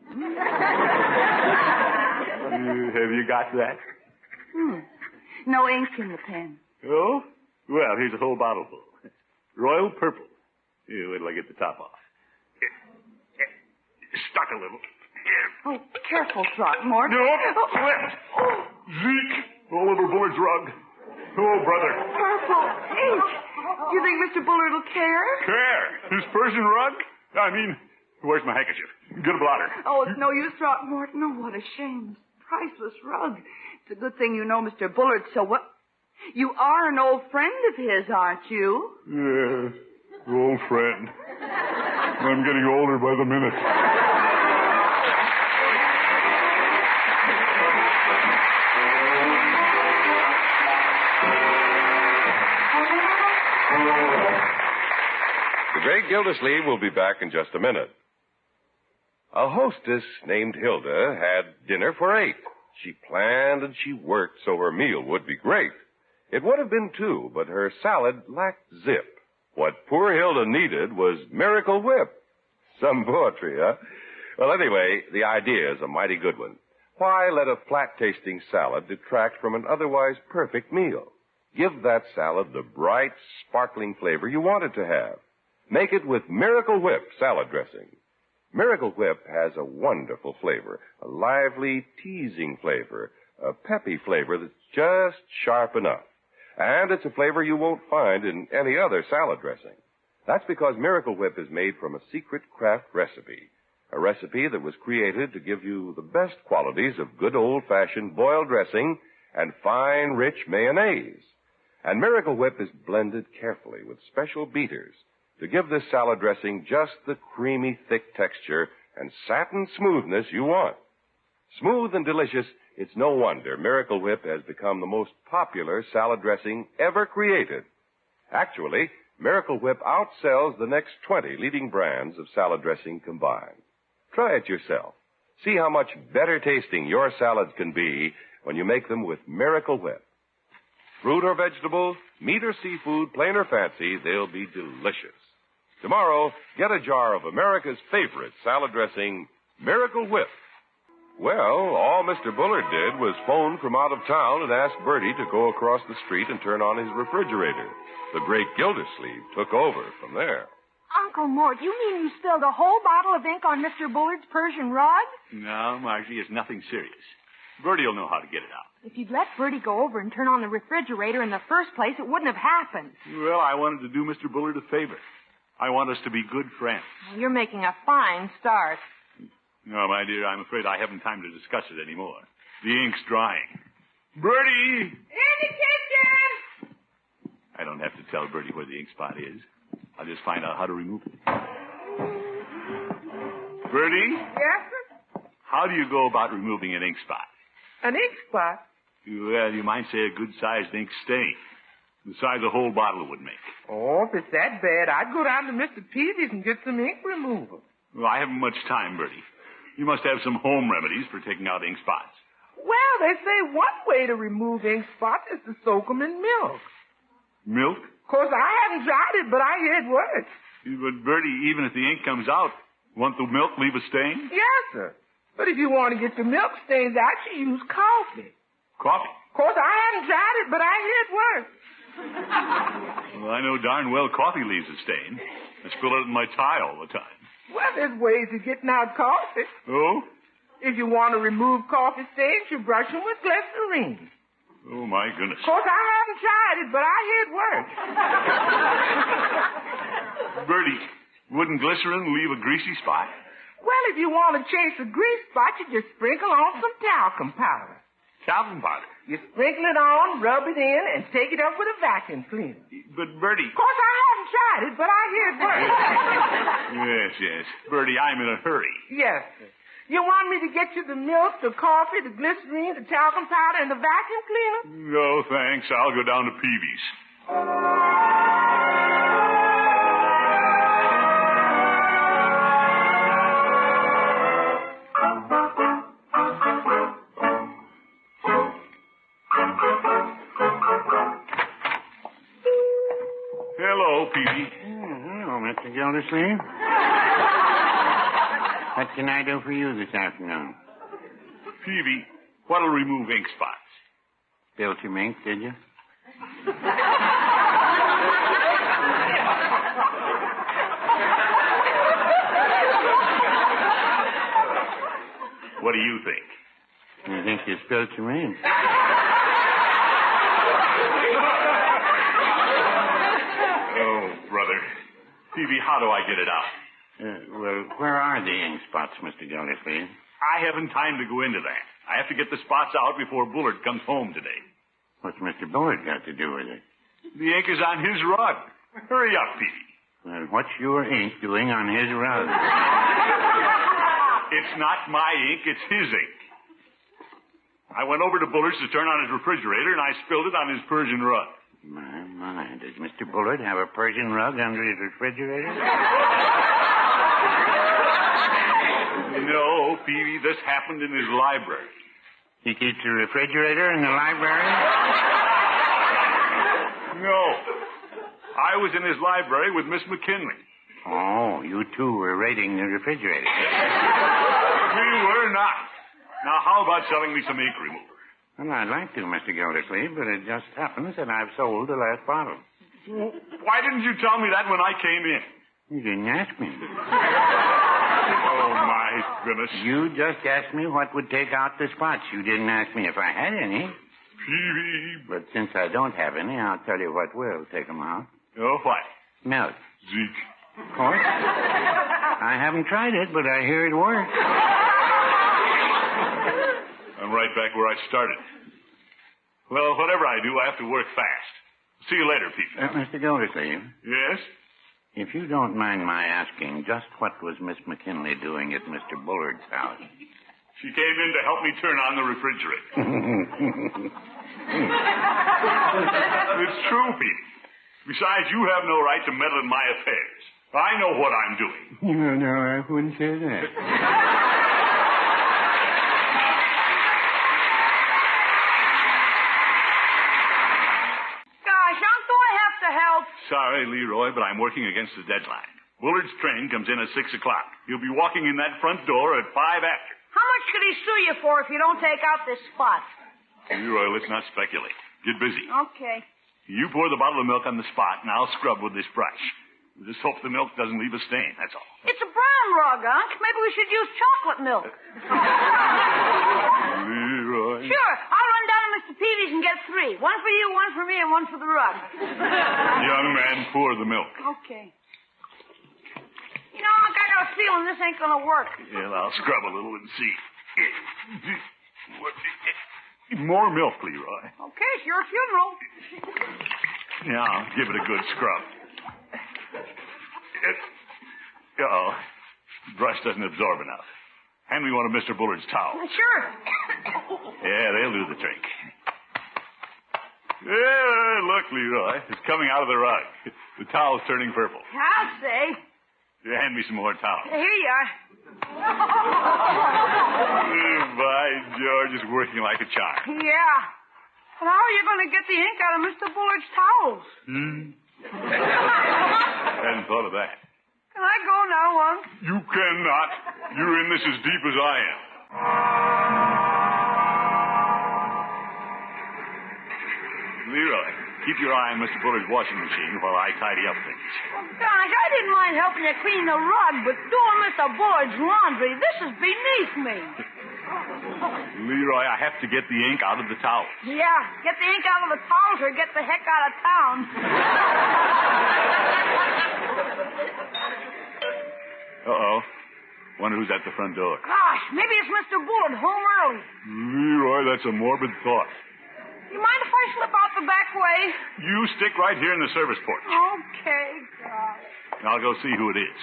Have you got that? No ink in the pen. Oh? Well, here's a whole bottle full. Royal purple. Here, wait till I get the top off. Stuck a little. Oh, careful, Throckmorton. No, slipped. Zeke, all over Bullard's rug. Oh, brother. Purple ink. You think Mr. Bullard will care? Care? His Persian rug? I mean, where's my handkerchief? Get a blotter. Oh, it's no use, Throckmorton. Oh, what a shame. Priceless rug. It's a good thing you know Mr. Bullard so well. You are an old friend of his, aren't you? Yes, old friend. I'm getting older by the minute. The Great Gildersleeve will be back in just a minute. A hostess named Hilda had dinner for 8. She planned and she worked so her meal would be great. It would have been 2, but her salad lacked zip. What poor Hilda needed was Miracle Whip. Some poetry, huh? Well, anyway, the idea is a mighty good one. Why let a flat-tasting salad detract from an otherwise perfect meal? Give that salad the bright, sparkling flavor you want it to have. Make it with Miracle Whip salad dressing. Miracle Whip has a wonderful flavor, a lively, teasing flavor, a peppy flavor that's just sharp enough. And it's a flavor you won't find in any other salad dressing. That's because Miracle Whip is made from a secret craft recipe, a recipe that was created to give you the best qualities of good old-fashioned boiled dressing and fine, rich mayonnaise. And Miracle Whip is blended carefully with special beaters to give this salad dressing just the creamy, thick texture and satin smoothness you want. Smooth and delicious, it's no wonder Miracle Whip has become the most popular salad dressing ever created. Actually, Miracle Whip outsells the next 20 leading brands of salad dressing combined. Try it yourself. See how much better tasting your salads can be when you make them with Miracle Whip. Fruit or vegetable, meat or seafood, plain or fancy, they'll be delicious. Tomorrow, get a jar of America's favorite salad dressing, Miracle Whip. Well, all Mr. Bullard did was phone from out of town and ask Bertie to go across the street and turn on his refrigerator. The great Gildersleeve took over from there. Uncle Mort, you mean you spilled a whole bottle of ink on Mr. Bullard's Persian rug? No, Margie, it's nothing serious. Bertie will know how to get it out. If you'd let Bertie go over and turn on the refrigerator in the first place, it wouldn't have happened. Well, I wanted to do Mr. Bullard a favor. I want us to be good friends. You're making a fine start. No, my dear, I'm afraid I haven't time to discuss it anymore. The ink's drying. Bertie! In the kitchen! I don't have to tell Bertie where the ink spot is. I'll just find out how to remove it. Bertie? Yes, sir? How do you go about removing an ink spot? An ink spot? Well, you might say a good-sized ink stain. The size a whole bottle would make. Oh, if it's that bad, I'd go down to Mr. Peavy's and get some ink remover. Well, I haven't much time, Bertie. You must have some home remedies for taking out ink spots. Well, they say one way to remove ink spots is to soak them in milk. Milk? Of course, I haven't tried it, but I hear it works. But, Bertie, even if the ink comes out, won't the milk leave a stain? Yes, sir. But if you want to get the milk stains out, you use coffee. Coffee? Of course, I haven't tried it, but I hear it works. Well, I know darn well coffee leaves a stain. I spill it in my tie all the time. Well, there's ways of getting out coffee. Oh? If you want to remove coffee stains, you brush them with glycerine. Oh, my goodness. Of course, I haven't tried it, but I hear it works. Bertie, wouldn't glycerin leave a greasy spot? Well, if you want to chase a grease spot, you just sprinkle on some talcum powder. Talcum powder? You sprinkle it on, rub it in, and take it up with a vacuum cleaner. But, Bertie... Of course, I haven't tried it, but I hear it works. Yes. Bertie, I'm in a hurry. Yes, sir. You want me to get you the milk, the coffee, the glycerine, the talcum powder, and the vacuum cleaner? No, thanks. I'll go down to Peavy's. Hello, Peavy. Hello, Mr. Gildersleeve. What can I do for you this afternoon? Peavy, what'll remove ink spots? Spilled some ink, did you? What do you think? I think you spilled some ink. Oh, brother. Peavy, how do I get it out? Well, where are the ink spots, Mr. Gildersleeve? I haven't time to go into that. I have to get the spots out before Bullard comes home today. What's Mr. Bullard got to do with it? The ink is on his rug. Hurry up, Peavy. Well, what's your ink doing on his rug? It's not my ink, it's his ink. I went over to Bullard's to turn on his refrigerator, and I spilled it on his Persian rug. My. Does Mr. Bullard have a Persian rug under his refrigerator? No, Peavy, this happened in his library. He keeps the refrigerator in the library? No. I was in his library with Miss McKinley. Oh, you two were raiding the refrigerator. We were not. Now, how about selling me some ink remover? Well, I'd like to, Mr. Gildersleeve, but it just happens that I've sold the last bottle. Why didn't you tell me that when I came in? You didn't ask me. Oh, my goodness. You just asked me what would take out the spots. You didn't ask me if I had any. Peavy. But since I don't have any, I'll tell you what will take them out. Oh, what? Milk. Zeke. Of course. I haven't tried it, but I hear it works. I'm right back where I started. Well, whatever I do, I have to work fast. See you later, Peavy. Mr. Gildersleeve. Yes? If you don't mind my asking, just what was Miss McKinley doing at Mr. Bullard's house? She came in to help me turn on the refrigerator. It's true, Peavy. Besides, you have no right to meddle in my affairs. I know what I'm doing. No, I wouldn't say that. Gosh, Uncle, I have to help. Sorry, Leroy, but I'm working against the deadline. Bullard's train comes in at 6 o'clock. He'll be walking in that front door at 5 after. How much could he sue you for if you don't take out this spot? Leroy, let's not speculate. Get busy. Okay. You pour the bottle of milk on the spot, and I'll scrub with this brush. We just hope the milk doesn't leave a stain, that's all. It's a brown rug, Unc. Maybe we should use chocolate milk. Leroy. Sure. I'll run down to Mr. Peavy's and get 3. One for you, one for me, and one for the rug. Young man, pour the milk. Okay. You know, Unc, I got a feeling this ain't gonna work. Yeah, I'll scrub a little and see. More milk, Leroy. Okay, it's your funeral. Yeah, I'll give it a good scrub. Uh-oh. The brush doesn't absorb enough. Hand me one of Mr. Bullard's towels. Sure. Yeah, they'll do the trick. Yeah, look, Leroy. It's coming out of the rug. The towel's turning purple. I'll say. Yeah, hand me some more towels. Here you are. By George, it's working like a charm. Yeah. But how are you going to get the ink out of Mr. Bullard's towels? Hadn't thought of that. Can I go now, Unc? You cannot. You're in this as deep as I am. Leroy, keep your eye on Mr. Bullard's washing machine while I tidy up things. Oh, gosh, I didn't mind helping you clean the rug, but doing Mr. Bullard's laundry, this is beneath me. Leroy, I have to get the ink out of the towels. Yeah, get the ink out of the towels or get the heck out of town. Uh-oh. Wonder who's at the front door. Gosh, maybe it's Mr. Bullard home early. Leroy, that's a morbid thought. You mind if I slip out the back way? You stick right here in the service porch. Okay, gosh. I'll go see who it is.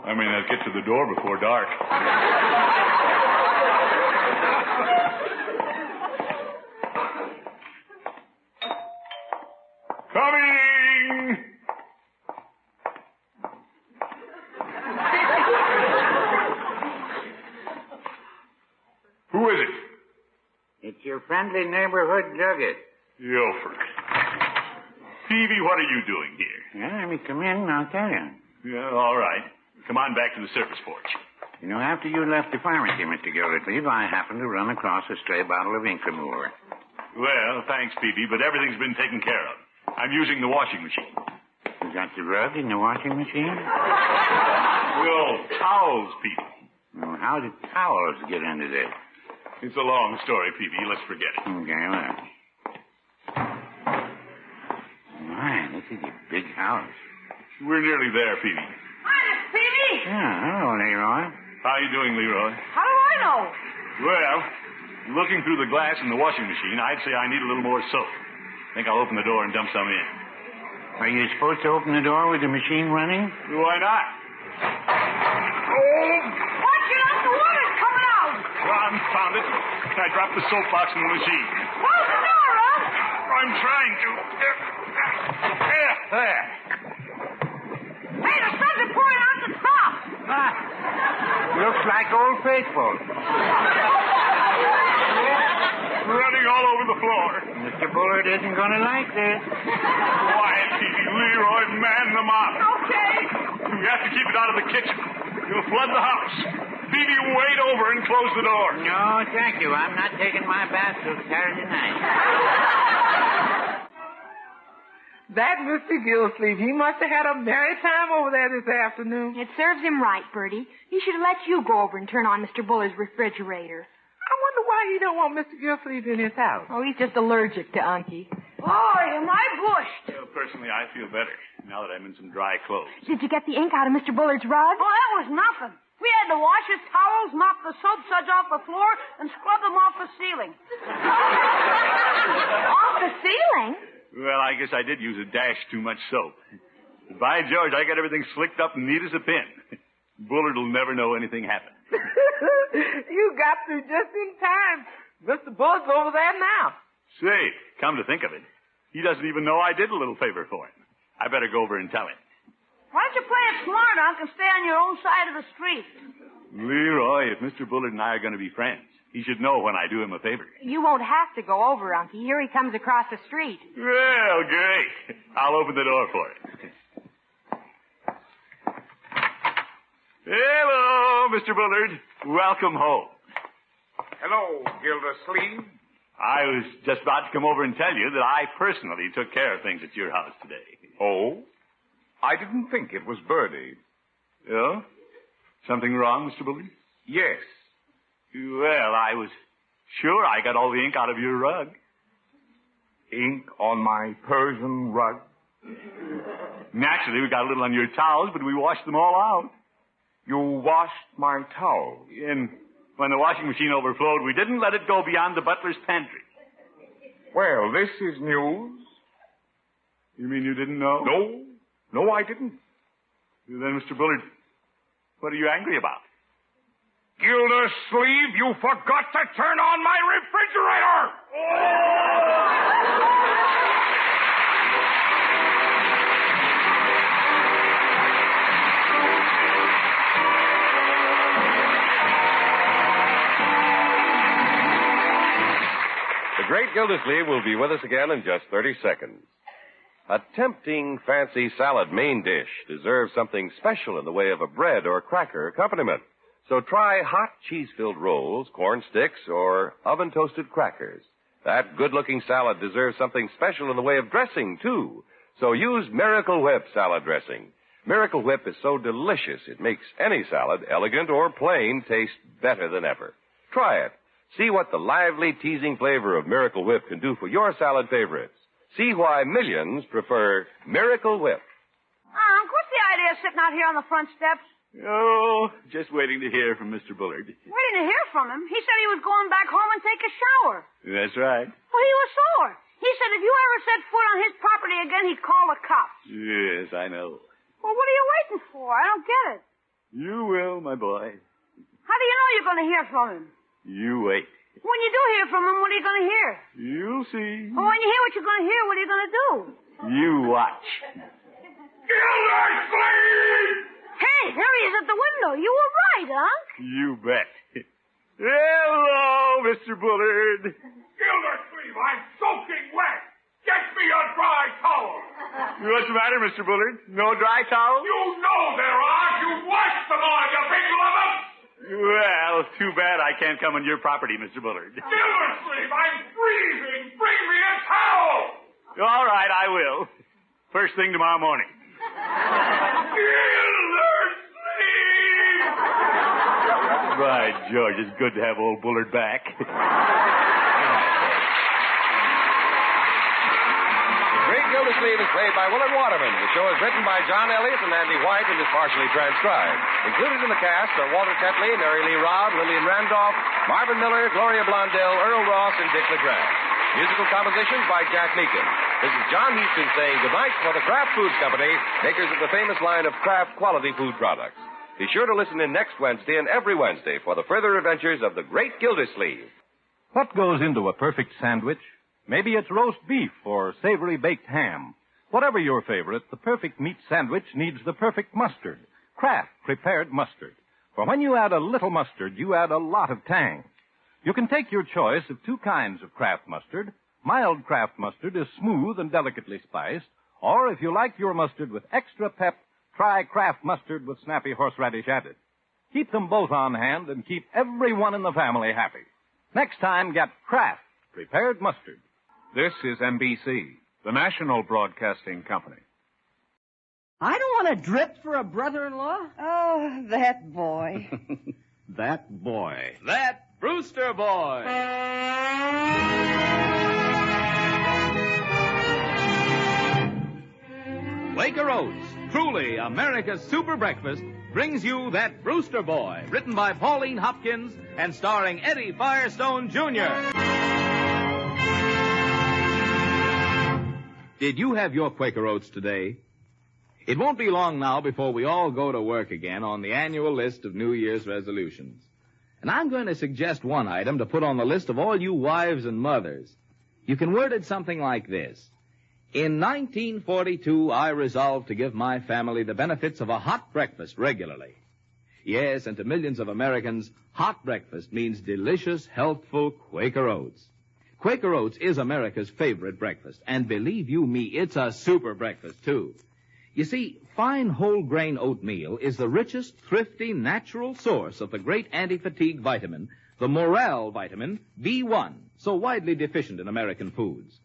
I may not get to the door before dark. Coming! Who is it? It's your friendly neighborhood druggist. Ilford. Peavy, what are you doing here? Yeah, let me come in and I'll tell you. Yeah, all right. Come on back to the service porch. You know, after you left the pharmacy, Mr. Gildersleeve, I happened to run across a stray bottle of ink remover. Well, thanks, Peavy, but everything's been taken care of. I'm using the washing machine. You got the rug in the washing machine? No, towels, Peavy. Well, how did towels get into this? It's a long story, Peavy. Let's forget it. Okay, well. My, this is a big house. We're nearly there, Peavy. Hi, Peavy. Yeah, hello, Leroy. How you doing, Leroy? How do I know? Well, looking through the glass in the washing machine, I'd say I need a little more soap. Think I'll open the door and dump some in. Are you supposed to open the door with the machine running? Why not? Watch it out, the water's coming out. Confound it. I dropped the soap box in the machine. Close the door, Unc. I'm trying to. There. Hey, the suds are pouring out the top. Looks like Old Faithful. Running all over the floor. Mr. Bullard isn't going to like this. Quiet, Phoebe. Leroy, man the mop. Okay. We have to keep it out of the kitchen. You'll flood the house. Phoebe, wait over and close the door. No, thank you. I'm not taking my bath till Saturday night. That Mr. Gildersleeve, he must have had a merry time over there this afternoon. It serves him right, Bertie. He should have let you go over and turn on Mr. Bullard's refrigerator. I wonder why he don't want Mr. Gildersleeve in his house. Oh, he's just allergic to Unky. Boy, am I bushed. Well, personally, I feel better now that I'm in some dry clothes. Did you get the ink out of Mr. Bullard's rug? Oh, that was nothing. We had to wash his towels, mop the soap suds off the floor, and scrub them off the ceiling. Off the ceiling? Well, I guess I did use a dash too much soap. But by George, I got everything slicked up and neat as a pin. Bullard will never know anything happened. You got through just in time. Mr. Bullard's over there now. Say, come to think of it, he doesn't even know I did a little favor for him. I better go over and tell him. Why don't you play it smart, Unc, and stay on your own side of the street? Leroy, if Mr. Bullard and I are going to be friends, he should know when I do him a favor. You won't have to go over, Unky. Here he comes across the street. Well, great. I'll open the door for him. Hello, Mr. Bullard. Welcome home. Hello, Gildersleeve. I was just about to come over and tell you that I personally took care of things at your house today. Oh? I didn't think it was Birdie. Oh? Something wrong, Mr. Bullard? Yes. Well, I was sure I got all the ink out of your rug. Ink on my Persian rug? Naturally, we got a little on your towels, but we washed them all out. You washed my towels? And when the washing machine overflowed, we didn't let it go beyond the butler's pantry. Well, this is news. You mean you didn't know? No, I didn't. Then, Mr. Bullard, what are you angry about? Gildersleeve, you forgot to turn on my refrigerator! The great Gildersleeve will be with us again in just 30 seconds. A tempting, fancy salad main dish deserves something special in the way of a bread or cracker accompaniment. So try hot cheese-filled rolls, corn sticks, or oven-toasted crackers. That good-looking salad deserves something special in the way of dressing, too. So use Miracle Whip salad dressing. Miracle Whip is so delicious it makes any salad, elegant or plain, taste better than ever. Try it. See what the lively, teasing flavor of Miracle Whip can do for your salad favorites. See why millions prefer Miracle Whip. Unc, what's the idea of sitting out here on the front steps? Oh, just waiting to hear from Mr. Bullard. Waiting to hear from him? He said he was going back home and take a shower. That's right. Well, he was sore. He said if you ever set foot on his property again, he'd call the cops. Yes, I know. Well, what are you waiting for? I don't get it. You will, my boy. How do you know you're going to hear from him? You wait. When you do hear from him, what are you going to hear? You'll see. Well, when you hear what you're going to hear, what are you going to do? You watch. Gildersleeve! Hey, there he is at the window. You were right, Unc. You bet. Hello, Mr. Bullard. Gildersleeve, I'm soaking wet. Get me a dry towel. What's the matter, Mr. Bullard? No dry towels? You know there are. You washed them all, you big lummox. Well, too bad I can't come on your property, Mr. Bullard. Gildersleeve, I'm freezing. Bring me a towel. All right, I will. First thing tomorrow morning. Gildersleeve! By George, it's good to have old Bullard back. Great Gildersleeve is played by Willard Waterman. The show is written by John Elliott and Andy White and is partially transcribed. Included in the cast are Walter Tetley, Mary Lee Robb, Lillian Randolph, Marvin Miller, Gloria Blondell, Earl Ross, and Dick LeGrand. Musical compositions by Jack Meakin. This is John Houston saying goodnight for the Kraft Foods Company, makers of the famous line of Kraft quality food products. Be sure to listen in next Wednesday and every Wednesday for the further adventures of the great Gildersleeve. What goes into a perfect sandwich? Maybe it's roast beef or savory baked ham. Whatever your favorite, the perfect meat sandwich needs the perfect mustard. Kraft prepared mustard. For when you add a little mustard, you add a lot of tang. You can take your choice of two kinds of Kraft mustard. Mild Kraft mustard is smooth and delicately spiced. Or if you like your mustard with extra pep, try Kraft mustard with snappy horseradish added. Keep them both on hand and keep everyone in the family happy. Next time, get Kraft prepared mustard. This is NBC, the National Broadcasting Company. I don't want a drip for a brother-in-law. Oh, that boy. That boy. That Brewster boy. Quaker Oats, truly America's super breakfast, brings you That Brewster Boy, written by Pauline Hopkins and starring Eddie Firestone, Jr. Did you have your Quaker Oats today? It won't be long now before we all go to work again on the annual list of New Year's resolutions. And I'm going to suggest one item to put on the list of all you wives and mothers. You can word it something like this. In 1942, I resolved to give my family the benefits of a hot breakfast regularly. Yes, and to millions of Americans, hot breakfast means delicious, healthful Quaker Oats. Quaker Oats is America's favorite breakfast, and believe you me, it's a super breakfast, too. You see, fine whole grain oatmeal is the richest, thrifty, natural source of the great anti-fatigue vitamin, the morale vitamin B1, so widely deficient in American foods.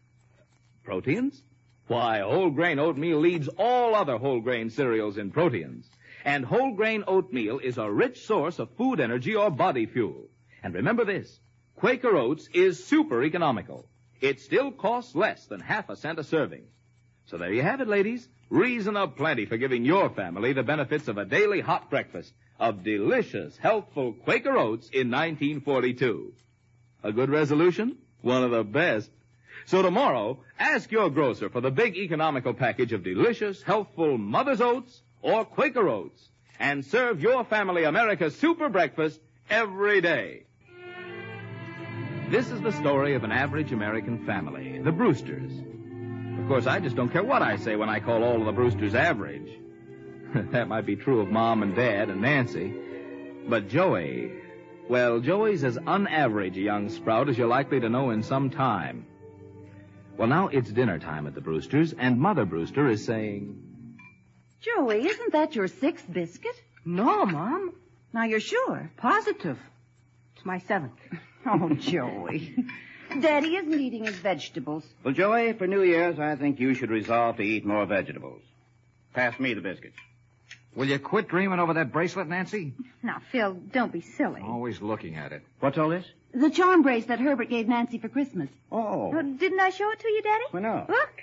Proteins? Why, whole grain oatmeal leads all other whole grain cereals in proteins. And whole grain oatmeal is a rich source of food energy or body fuel. And remember this, Quaker Oats is super economical. It still costs less than half a cent a serving. So there you have it, ladies. Reason aplenty for giving your family the benefits of a daily hot breakfast of delicious, healthful Quaker Oats in 1942. A good resolution? One of the best. So tomorrow, ask your grocer for the big economical package of delicious, healthful Mother's Oats or Quaker Oats, and serve your family America's super breakfast every day. This is the story of an average American family, the Brewsters. Of course, I just don't care what I say when I call all of the Brewsters average. That might be true of Mom and Dad and Nancy. But Joey, well, Joey's as unaverage a young sprout as you're likely to know in some time. Well, now it's dinner time at the Brewsters, and Mother Brewster is saying... Joey, isn't that your sixth biscuit? No, Mom. Now, you're sure? Positive. It's my seventh. Oh, Joey. Daddy isn't eating his vegetables. Well, Joey, for New Year's, I think you should resolve to eat more vegetables. Pass me the biscuits. Will you quit dreaming over that bracelet, Nancy? Now, Phil, don't be silly. Always looking at it. What's all this? The charm bracelet Herbert gave Nancy for Christmas. Oh. Didn't I show it to you, Daddy? Well, no. Look.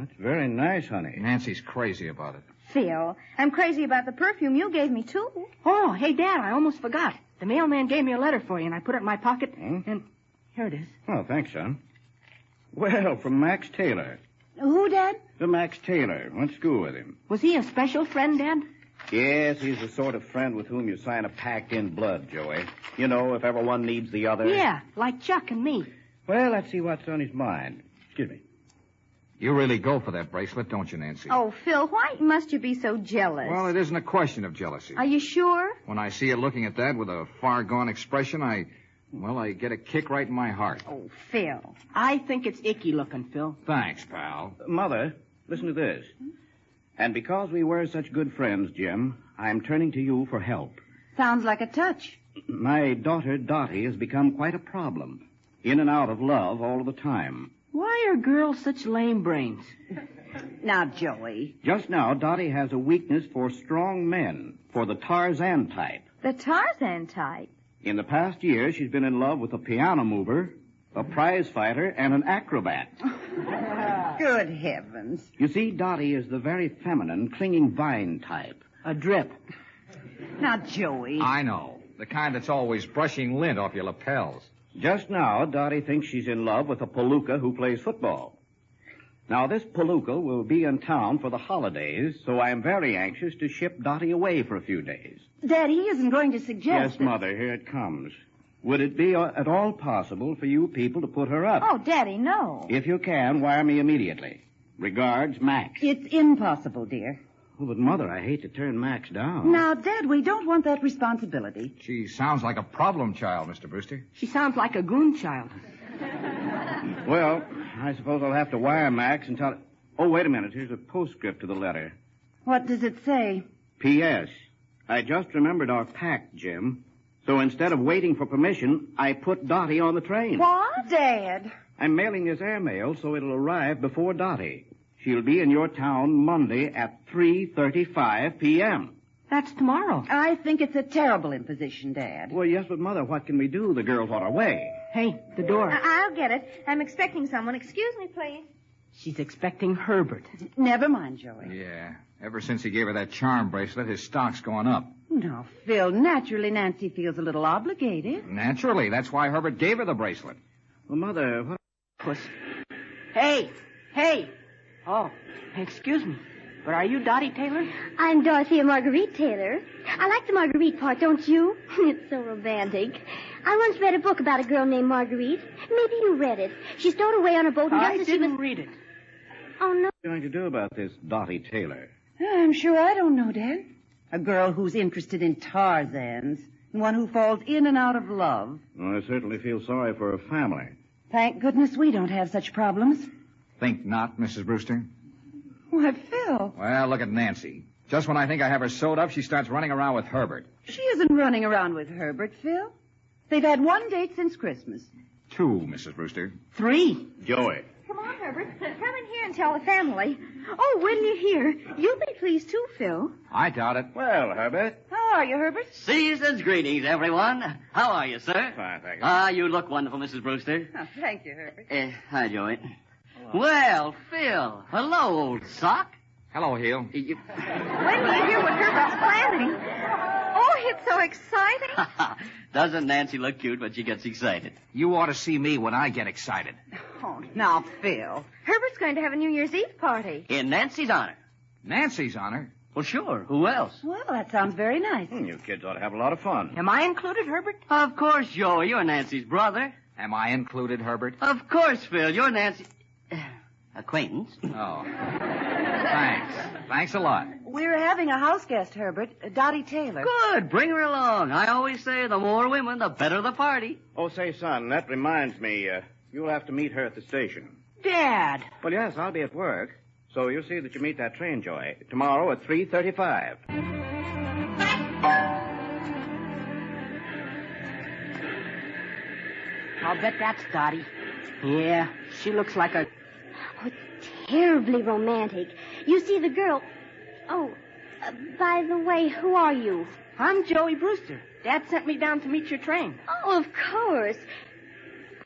That's very nice, honey. Nancy's crazy about it. Phil, I'm crazy about the perfume you gave me, too. Oh, hey, Dad, I almost forgot. The mailman gave me a letter for you, and I put it in my pocket, and here it is. Oh, thanks, son. Well, from Max Taylor. Who, Dad? The Max Taylor. Went to school with him. Was he a special friend, Dad? Yes, he's the sort of friend with whom you sign a pact in blood, Joey. You know, if ever one needs the other. Yeah, like Chuck and me. Well, let's see what's on his mind. Excuse me. You really go for that bracelet, don't you, Nancy? Oh, Phil, why must you be so jealous? Well, it isn't a question of jealousy. Are you sure? When I see you looking at that with a far-gone expression, I get a kick right in my heart. Oh, Phil. I think it's icky looking, Phil. Thanks, pal. Mother, listen to this. And because we were such good friends, Jim, I'm turning to you for help. Sounds like a touch. My daughter, Dottie, has become quite a problem. In and out of love all the time. Why are girls such lame brains? Now, Joey. Just now, Dottie has a weakness for strong men, for the Tarzan type. The Tarzan type? In the past year, she's been in love with a piano mover, a prize fighter, and an acrobat. Good heavens. You see, Dottie is the very feminine, clinging vine type. A drip. Now, Joey. I know. The kind that's always brushing lint off your lapels. Just now, Dottie thinks she's in love with a palooka who plays football. Now, this palooka will be in town for the holidays, so I am very anxious to ship Dottie away for a few days. Dad, he isn't going to suggest Yes, Mother, here it comes. Would it be at all possible for you people to put her up? Oh, Daddy, no. If you can, wire me immediately. Regards, Max. It's impossible, dear. Oh, but, Mother, I hate to turn Max down. Now, Dad, we don't want that responsibility. She sounds like a problem child, Mr. Brewster. She sounds like a goon child. Well, I suppose I'll have to wire Max and tell... Oh, wait a minute. Here's a postscript to the letter. What does it say? P.S. I just remembered our pact, Jim. So instead of waiting for permission, I put Dottie on the train. What? Dad. I'm mailing this airmail so it'll arrive before Dottie. She'll be in your town Monday at 3:35 p.m. That's tomorrow. I think it's a terrible imposition, Dad. Well, yes, but, Mother, what can we do? The girl's on her way. Hey, the door. I'll get it. I'm expecting someone. Excuse me, please. She's expecting Herbert. Never mind, Joey. Yeah. Ever since he gave her that charm bracelet, his stock's gone up. No, Phil, naturally Nancy feels a little obligated. Naturally. That's why Herbert gave her the bracelet. Well, Mother, what... Puss. Hey! Oh, excuse me. But are you Dottie Taylor? I'm Dorothea Marguerite Taylor. I like the Marguerite part, don't you? It's so romantic. I once read a book about a girl named Marguerite. Maybe you read it. She stowed away on a boat and I didn't read it. Oh, no. What are you going to do about this Dottie Taylor? I'm sure I don't know, Dad. A girl who's interested in Tarzans, and one who falls in and out of love. Well, I certainly feel sorry for her family. Thank goodness we don't have such problems. Think not, Mrs. Brewster? Why, Phil. Well, look at Nancy. Just when I think I have her sewed up, she starts running around with Herbert. She isn't running around with Herbert, Phil. They've had one date since Christmas. 2, Mrs. Brewster. 3. Joey. Come on, Herbert. Come in here and tell the family. Oh, when you're here, you'll be pleased too, Phil. I doubt it. Well, Herbert. How are you, Herbert? Season's greetings, everyone. How are you, sir? Fine, thank you. You look wonderful, Mrs. Brewster. Oh, thank you, Herbert. Hi, Joey. Well, Phil. Hello, old sock. Hello, Heel. When do you hear what Herbert's planning? Oh, it's so exciting. Doesn't Nancy look cute when she gets excited? You ought to see me when I get excited. Oh, now, Phil. Herbert's going to have a New Year's Eve party. In Nancy's honor. Nancy's honor? Well, sure. Who else? Well, that sounds very nice. You kids ought to have a lot of fun. Am I included, Herbert? Of course, Joey. You're Nancy's brother. Am I included, Herbert? Of course, Phil. You're Nancy... acquaintance. Oh. Thanks. Thanks a lot. We're having a house guest, Herbert, Dottie Taylor. Good. Bring her along. I always say the more women, the better the party. Oh, say, son, that reminds me. You'll have to meet her at the station. Dad. Well, yes, I'll be at work. So you'll see that you meet that train, Joey. Tomorrow at 3:35. I'll bet that's Dottie. Yeah, she looks like a... Oh, it's terribly romantic. You see, the girl... Oh, by the way, who are you? I'm Joey Brewster. Dad sent me down to meet your train. Oh, of course.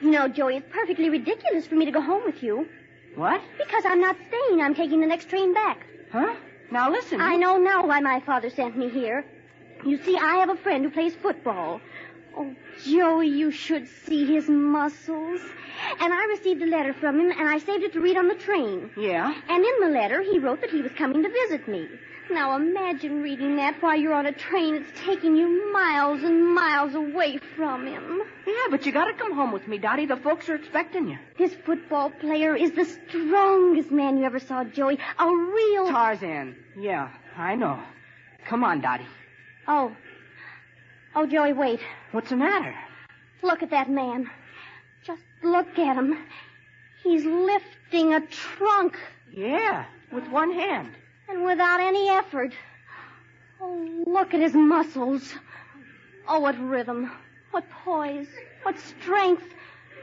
You know, Joey, it's perfectly ridiculous for me to go home with you. What? Because I'm not staying. I'm taking the next train back. Huh? Now listen. I know now why my father sent me here. You see, I have a friend who plays football. Oh, Joey, you should see his muscles. And I received a letter from him, and I saved it to read on the train. Yeah? And in the letter, he wrote that he was coming to visit me. Now, imagine reading that while you're on a train that's taking you miles and miles away from him. Yeah, but you gotta come home with me, Dottie. The folks are expecting you. This football player is the strongest man you ever saw, Joey. A real... Tarzan. Yeah, I know. Come on, Dottie. Oh, Joey, wait. What's the matter? Look at that man. Just look at him. He's lifting a trunk. Yeah, with one hand. And without any effort. Oh, look at his muscles. Oh, what rhythm. What poise. What strength.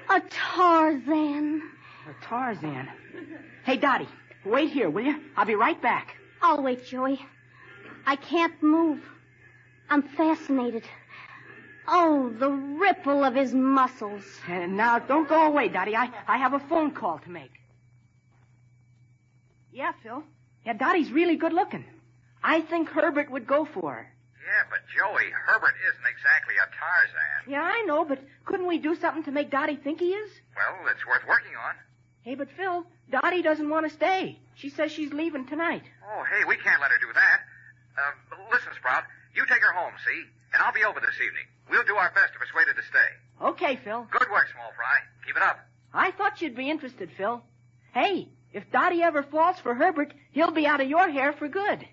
A Tarzan. A Tarzan. Hey, Dottie, wait here, will you? I'll be right back. I'll wait, Joey. I can't move. I'm fascinated. Oh, the ripple of his muscles. And now, don't go away, Dottie. I have a phone call to make. Yeah, Phil. Yeah, Dottie's really good looking. I think Herbert would go for her. Yeah, but Joey, Herbert isn't exactly a Tarzan. Yeah, I know, but couldn't we do something to make Dottie think he is? Well, it's worth working on. Hey, but Phil, Dottie doesn't want to stay. She says she's leaving tonight. Oh, hey, we can't let her do that. Listen, Sprout, you take her home, see? And I'll be over this evening. We'll do our best to persuade her to stay. Okay, Phil. Good work, Small Fry. Keep it up. I thought you'd be interested, Phil. Hey, if Dottie ever falls for Herbert, he'll be out of your hair for good.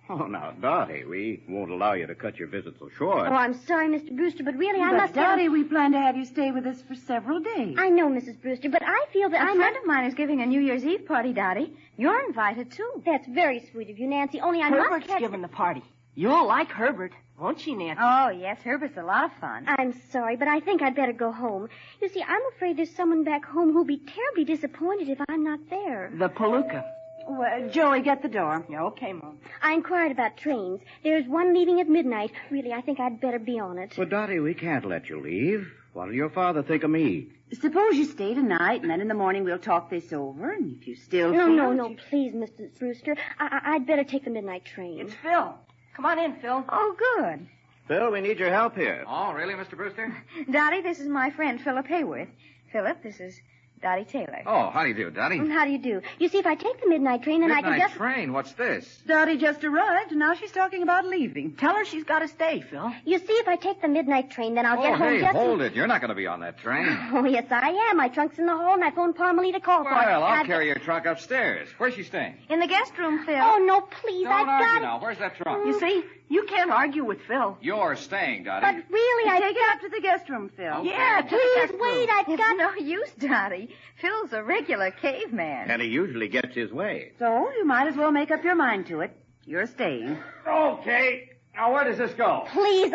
Oh, now, Dottie, we won't allow you to cut your visit so short. Oh, I'm sorry, Mr. Brewster, but really I But, must Dottie, we plan to have you stay with us for several days. I know, Mrs. Brewster, but I feel that A friend of mine is giving a New Year's Eve party, Dottie. You're invited, too. That's very sweet of you, Nancy, only I Herbert's must giving the party. You'll like Herbert, won't she, Nancy? Oh, yes, Herbert's a lot of fun. I'm sorry, but I think I'd better go home. You see, I'm afraid there's someone back home who'll be terribly disappointed if I'm not there. The Palooka. Well, Joey, get the door. Yeah, okay, Mom. I inquired about trains. There's one leaving at midnight. Really, I think I'd better be on it. Well, Dottie, we can't let you leave. What'll your father think of me? Suppose you stay tonight, and then in the morning we'll talk this over, and if you still No, please, Mrs. Brewster. I'd better take the midnight train. It's Phil. Come on in, Phil. Oh, good. Phil, we need your help here. Oh, really, Mr. Brewster? Dottie, this is my friend Philip Hayworth. Philip, this is Dottie Taylor. Oh, how do you do, Dottie? How do you do? You see, if I take the midnight train, then I can Midnight just... train? What's this? Dottie just arrived, and now she's talking about leaving. Tell her she's got to stay, Phil. You see, if I take the midnight train, then I'll get home hey, just... hold it. You're not going to be on that train. Oh, yes, I am. My trunk's in the hall, and I phoned Parmalee to call for it. Well, I'll carry your trunk upstairs. Where's she staying? In the guest room, Phil. Oh, no, please, Don't I've argue got... now. Where's that trunk? You see, you can't argue with Phil. You're staying, Dottie. But really, I Take it up to the guest room, Phil. Okay. Yeah, Please, wait, I've It's got... no use, Dottie. Phil's a regular caveman. And he usually gets his way. So you might as well make up your mind to it. You're staying. Okay. Now, where does this go? Please,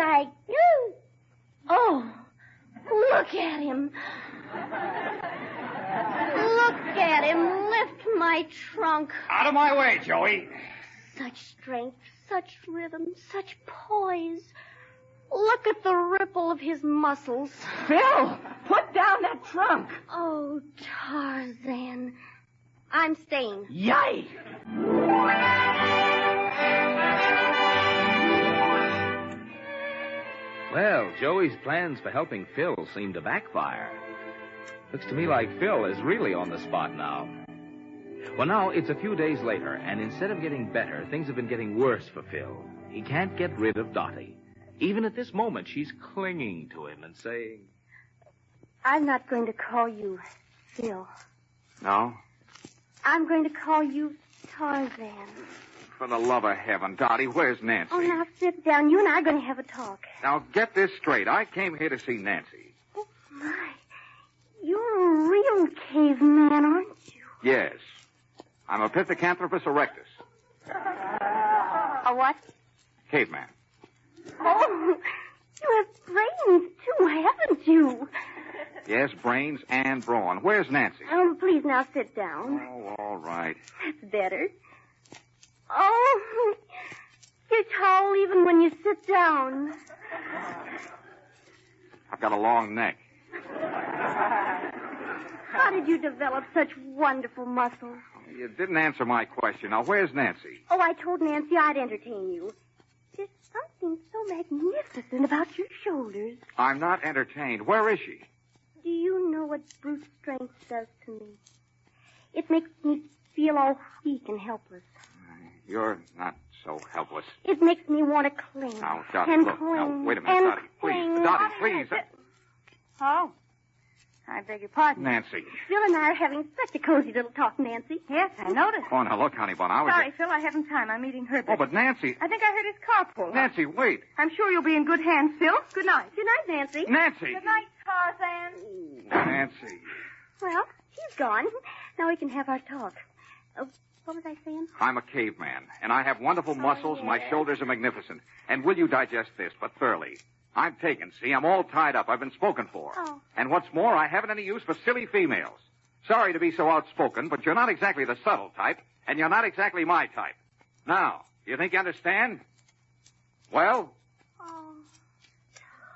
Oh, look at him. Look at him lift my trunk. Out of my way, Joey. Such strength, such rhythm, such poise. Look at the ripple of his muscles. Phil, put down that trunk. Oh, Tarzan. I'm staying. Yay! Well, Joey's plans for helping Phil seem to backfire. Looks to me like Phil is really on the spot now. Well, now, it's a few days later, and instead of getting better, things have been getting worse for Phil. He can't get rid of Dottie. Even at this moment, she's clinging to him and saying... I'm not going to call you Phil. No? I'm going to call you Tarzan. For the love of heaven, Dottie, where's Nancy? Oh, now sit down. You and I are going to have a talk. Now, get this straight. I came here to see Nancy. Oh, my. You're a real caveman, aren't you? Yes. I'm a Pithecanthropus erectus. A what? Caveman. Oh, you have brains, too, haven't you? Yes, brains and brawn. Where's Nancy? Oh, please now sit down. Oh, all right. That's better. Oh, you're tall even when you sit down. I've got a long neck. How did you develop such wonderful muscles? You didn't answer my question. Now, where's Nancy? Oh, I told Nancy I'd entertain you. There's something so magnificent about your shoulders. I'm not entertained. Where is she? Do you know what brute strength does to me? It makes me feel all weak and helpless. You're not so helpless. It makes me want to cling. Now, Dottie, and look. cling. Now, wait a minute, and Dottie. Please. cling. Dottie, please. Oh. I beg your pardon. Nancy. Phil and I are having such a cozy little talk, Nancy. Yes, I noticed. Oh, now, look, honey bun. I was... Sorry, Phil, I haven't time. I'm meeting Herbert. Oh, but Nancy... I think I heard his car pull up. Nancy, wait. I'm sure you'll be in good hands, Phil. Good night. Good night, Nancy. Nancy. Good night, Tarzan. Nancy. Well, he's gone. Now we can have our talk. What was I saying? I'm a caveman, and I have wonderful muscles. yes. My shoulders are magnificent. And will you digest this, but thoroughly? I'm taken, see? I'm all tied up. I've been spoken for. Oh. And what's more, I haven't any use for silly females. Sorry to be so outspoken, but you're not exactly the subtle type, and you're not exactly my type. Now, you think you understand? Well? Oh,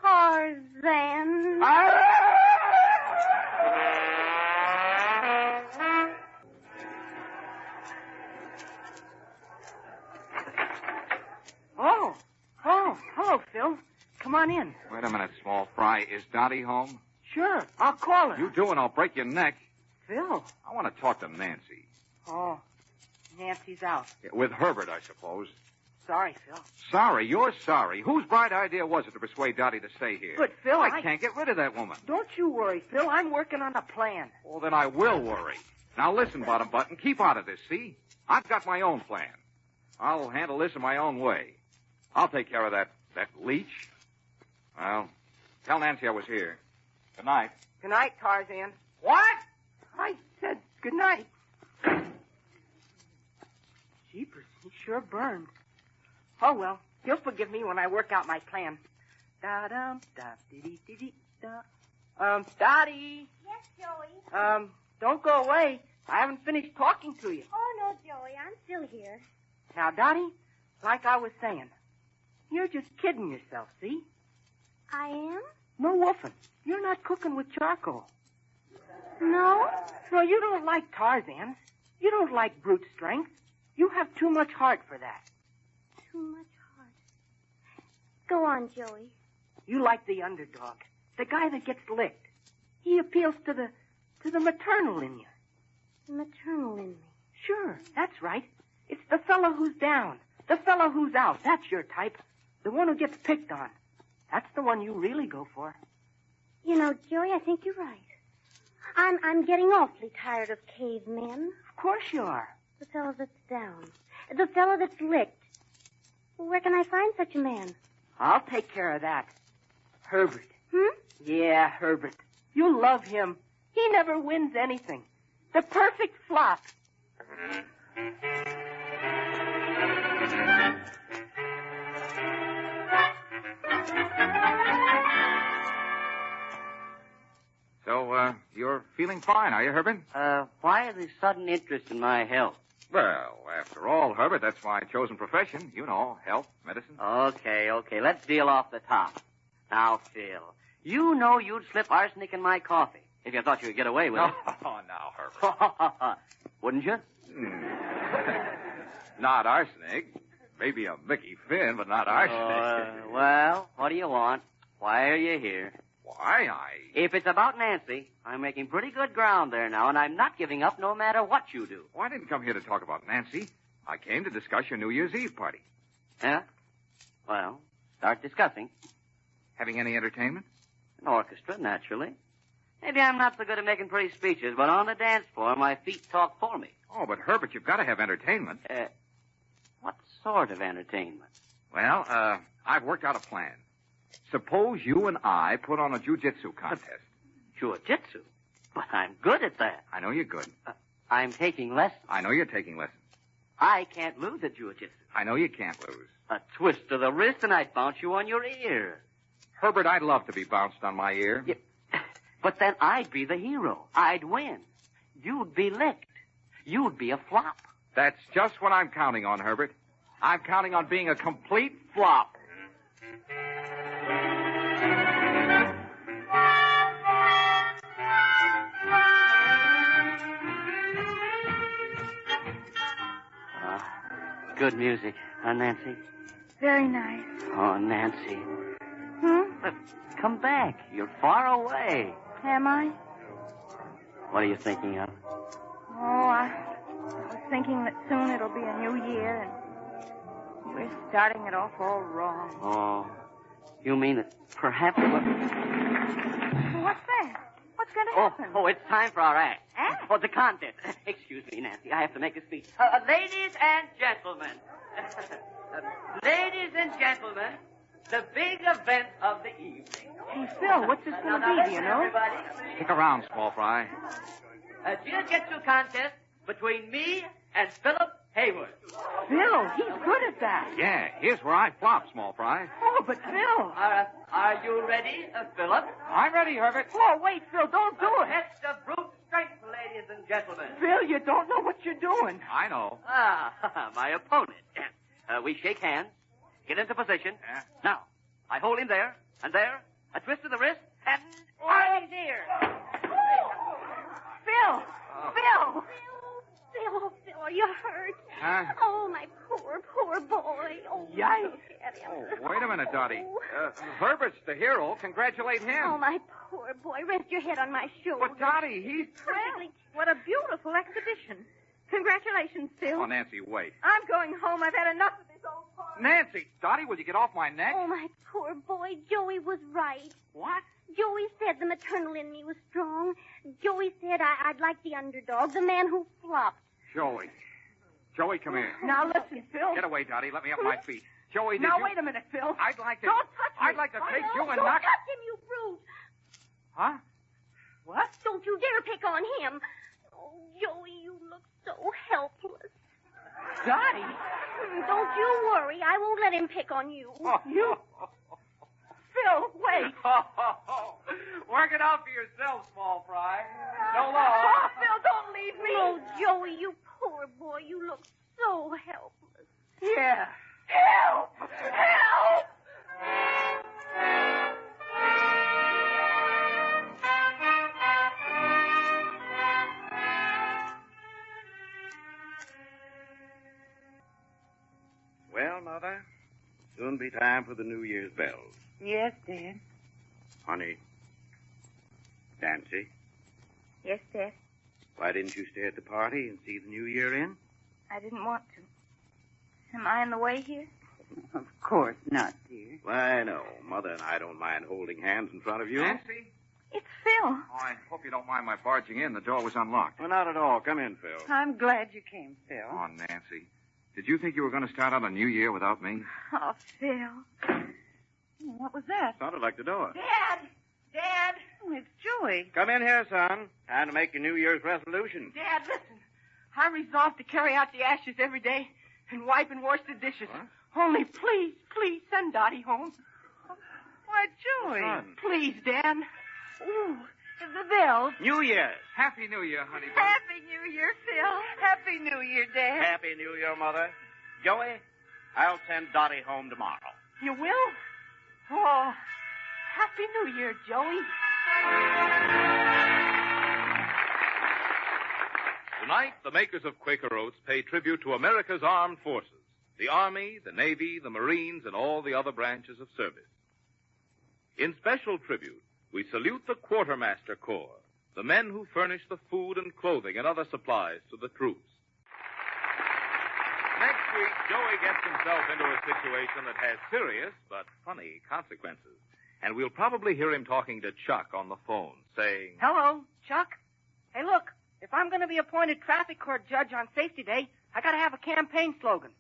Tarzan. Oh, hello, Phil. Come on in. Wait a minute, small fry. Is Dottie home? Sure, I'll call her. You do, and I'll break your neck. Phil. I want to talk to Nancy. Oh, Nancy's out. Yeah, with Herbert, I suppose. Sorry, Phil. Sorry? You're sorry. Whose bright idea was it to persuade Dottie to stay here? But, Phil, I can't get rid of that woman. Don't you worry, Phil. I'm working on a plan. Well, then I will worry. Now, listen, Bottom Button. Keep out of this, see? I've got my own plan. I'll handle this in my own way. I'll take care of that leech. Well, tell Nancy I was here. Good night. Good night, Tarzan. What? I said good night. Jeepers, he sure burned. Oh, well, he'll forgive me when I work out my plan. Dottie. Yes, Joey? Don't go away. I haven't finished talking to you. Oh, no, Joey, I'm still here. Now, Dottie, like I was saying, you're just kidding yourself, see? I am? No woofing. You're not cooking with charcoal. No? No, you don't like Tarzan. You don't like brute strength. You have too much heart for that. Too much heart. Go on, Joey. You like the underdog, the guy that gets licked. He appeals to the maternal in you. The maternal in me. Sure, that's right. It's the fellow who's down, the fellow who's out. That's your type. The one who gets picked on. That's the one you really go for. You know, Joey, I think you're right. I'm getting awfully tired of cavemen. Of course you are. The fellow that's down. The fellow that's licked. Where can I find such a man? I'll take care of that. Herbert. Hmm? Yeah, Herbert. You'll love him. He never wins anything. The perfect flop. So, you're feeling fine, are you, Herbert? Why the sudden interest in my health? Well, after all, Herbert, that's my chosen profession. You know, health, medicine. Okay. Let's deal off the top. Now, Phil, you know you'd slip arsenic in my coffee if you thought you could get away with it. Oh, now, Herbert. Wouldn't you? Not arsenic. Maybe a Mickey Finn, but not arsenic. Well, what do you want? Why are you here? Why, If it's about Nancy, I'm making pretty good ground there now, and I'm not giving up no matter what you do. Well, I didn't come here to talk about Nancy. I came to discuss your New Year's Eve party. Yeah? Well, start discussing. Having any entertainment? An orchestra, naturally. Maybe I'm not so good at making pretty speeches, but on the dance floor, my feet talk for me. Oh, but Herbert, you've got to have entertainment. What sort of entertainment? Well, I've worked out a plan. Suppose you and I put on a jiu-jitsu contest. Jiu-jitsu? But I'm good at that. I know you're good. I'm taking lessons. I know you're taking lessons. I can't lose at jiu-jitsu. I know you can't lose. A twist of the wrist and I'd bounce you on your ear. Herbert, I'd love to be bounced on my ear. Yeah. But then I'd be the hero. I'd win. You'd be licked. You'd be a flop. That's just what I'm counting on, Herbert. I'm counting on being a complete flop. Good music, huh, Nancy? Very nice. Oh, Nancy. Hmm? Come back. You're far away. Am I? What are you thinking of? Oh, I was thinking that soon it'll be a new year, and we're starting it off all wrong. Oh, you mean that perhaps... What's that? What's going to happen? Oh, it's time for our act. Act? Oh, the contest. Excuse me, Nancy. I have to make a speech. Ladies and gentlemen. Ladies and gentlemen, the big event of the evening. Hey, Phil, what's this going to be, do you know? Everybody. Stick around, small fry. A jiu-jitsu contest between me and Philip Haywood. Phil, he's good at that. Yeah, here's where I flop, small fry. Oh, but Phil. Are you ready, Philip? I'm ready, Herbert. Oh, wait, Phil, don't do it. Test of brute strength, ladies and gentlemen. Phil, you don't know what you're doing. I know. My opponent. We shake hands, get into position. Yeah. Now, I hold him there, and there, A twist of the wrist, and Parky's ear. Phil! Phil! Phil, are you hurt? Huh? Oh, my poor boy. Oh, Yikes. look at him. Oh, wait a minute, Dottie. Herbert's the hero. Congratulate him. Oh, my poor boy. Rest your head on my shoulder. But, Dottie, he's... Well, what a beautiful exhibition. Congratulations, Phil. Oh, Nancy, wait. I'm going home. I've had enough of this old party. Nancy! Dottie, will you get off my neck? Oh, my poor boy. Joey was right. What? Joey said the maternal in me was strong. Joey said I'd like the underdog, the man who flopped. Joey. Joey, come here. Now, listen, Phil. Get away, Dottie. Let me up my feet. Joey, did Now, you... wait a minute, Phil. I'd like to... Don't touch me. I'd like to take you and Don't knock... touch him, you brute. Huh? What? Don't you dare pick on him. Oh, Joey, you look so helpless. Dottie. Don't you worry. I won't let him pick on you. You... Phil, wait. Work it out for yourself, small fry. So long. Oh, Phil, don't leave me. Oh, Joey, you poor boy. You look so helpless. Yeah. Help! Help! Well, Mother, soon be time for the New Year's bells. Yes, Dad. Honey. Nancy, Yes, Dad. why didn't you stay at the party and see the New Year in? I didn't want to. Am I in the way here? Of course not, dear. Why, no. Mother and I don't mind holding hands in front of you. Nancy? It's Phil. Oh, I hope you don't mind my barging in. The door was unlocked. Well, not at all. Come in, Phil. I'm glad you came, Phil. Oh, Nancy. Did you think you were going to start out a new year without me? Oh, Phil. What was that? Sounded like the door. Dad! Dad! Oh, it's Joey. Come in here, son. Time to make your New Year's resolution. Dad, listen. I resolved to carry out the ashes every day and wipe and wash the dishes. What? Only please, please send Dottie home. Why, Joey. Son. Please, Dad. Ooh, the bells. New Year's. Happy New Year, honey. Happy New Year, Phil. Happy New Year, Dad. Happy New Year, Mother. Joey, I'll send Dottie home tomorrow. You will? Oh, Happy New Year, Joey. Tonight, the makers of Quaker Oats pay tribute to America's armed forces, the Army, the Navy, the Marines, and all the other branches of service. In special tribute, we salute the Quartermaster Corps, the men who furnish the food and clothing and other supplies to the troops. Next week, Joey gets himself into a situation that has serious but funny consequences. And we'll probably hear him talking to Chuck on the phone, saying, Hello, Chuck. Hey, look, if I'm going to be appointed traffic court judge on Safety Day, I got to have a campaign slogan.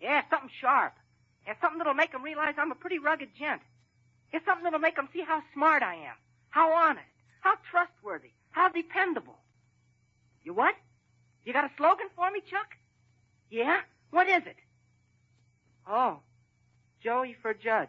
Yeah, something sharp. Yeah, something that'll make them realize I'm a pretty rugged gent. Yeah, something that'll make them see how smart I am, how honest, how trustworthy, how dependable. You what? You got a slogan for me, Chuck? Yeah? What is it? Oh, Joey for judge.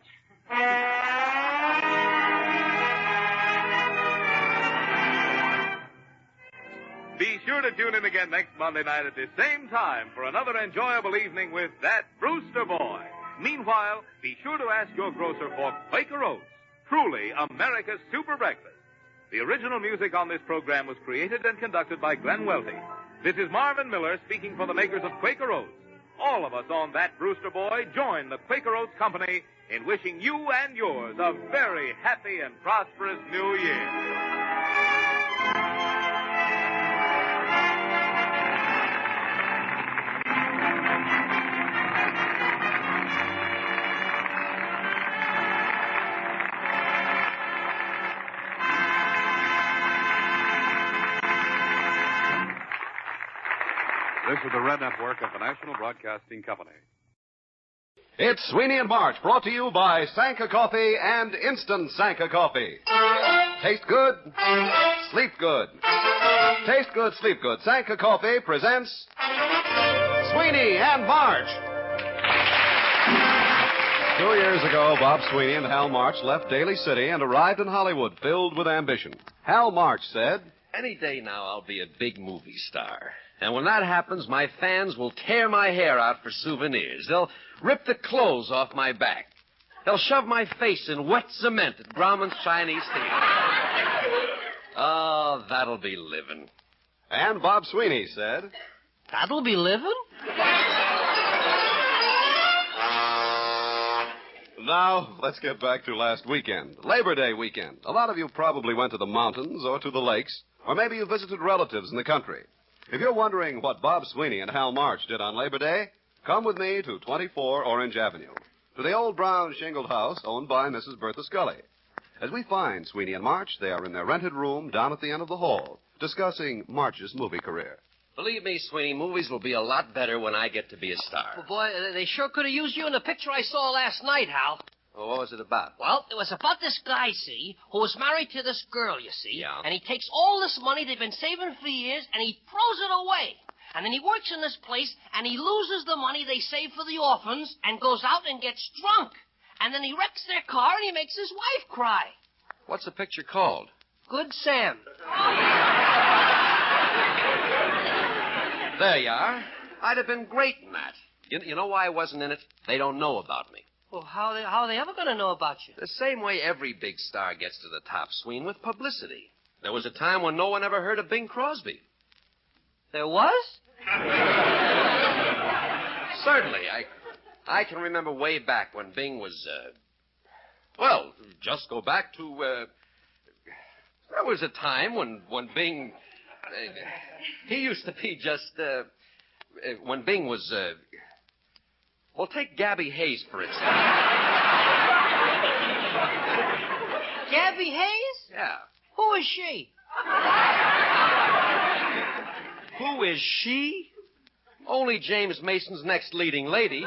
Be sure to tune in again next Monday night at the same time for another enjoyable evening with that Brewster boy. Meanwhile, be sure to ask your grocer for Quaker Oats, truly America's super breakfast. The original music on this program was created and conducted by Glenn Welty. This is Marvin Miller speaking for the makers of Quaker Oats. All of us on That Brewster Boy join the Quaker Oats Company in wishing you and yours a very happy and prosperous New Year. This is the Red Network of the National Broadcasting Company. It's Sweeney and March, brought to you by Sanka Coffee and Instant Sanka Coffee. Taste good, sleep good. Taste good, sleep good. Sanka Coffee presents Sweeney and March. 2 years ago, Bob Sweeney and Hal March left Daly City and arrived in Hollywood filled with ambition. Hal March said, "Any day now I'll be a big movie star. And when that happens, my fans will tear my hair out for souvenirs. They'll rip the clothes off my back. They'll shove my face in wet cement at Grauman's Chinese Theater. Oh, that'll be living. And Bob Sweeney said, That'll be living? Now, let's get back to last weekend, Labor Day weekend. A lot of you probably went to the mountains or to the lakes, or maybe you visited relatives in the country. If you're wondering what Bob Sweeney and Hal March did on Labor Day, come with me to 24 Orange Avenue, to the old brown shingled house owned by Mrs. Bertha Scully. As we find Sweeney and March, they are in their rented room down at the end of the hall, discussing March's movie career. Believe me, Sweeney, movies will be a lot better when I get to be a star. Well, boy, they sure could have used you in the picture I saw last night, Hal. Well, what was it about? Well, it was about this guy, see, who was married to this girl, you see. Yeah. And he takes all this money they've been saving for years, and he throws it away. And then he works in this place, and he loses the money they saved for the orphans, and goes out and gets drunk. And then he wrecks their car, and he makes his wife cry. What's the picture called? Good Sam. There you are. I'd have been great in that. You know why I wasn't in it? They don't know about me. Well, how are they ever going to know about you? The same way every big star gets to the top, Sween, with publicity. There was a time when no one ever heard of Bing Crosby. There was? Certainly. I can remember way back when Bing was, well, just go back to, there was a time when Bing, he used to be just, when Bing was, well, take Gabby Hayes, for instance. Gabby Hayes? Yeah. Who is she? Who is she? Only James Mason's next leading lady.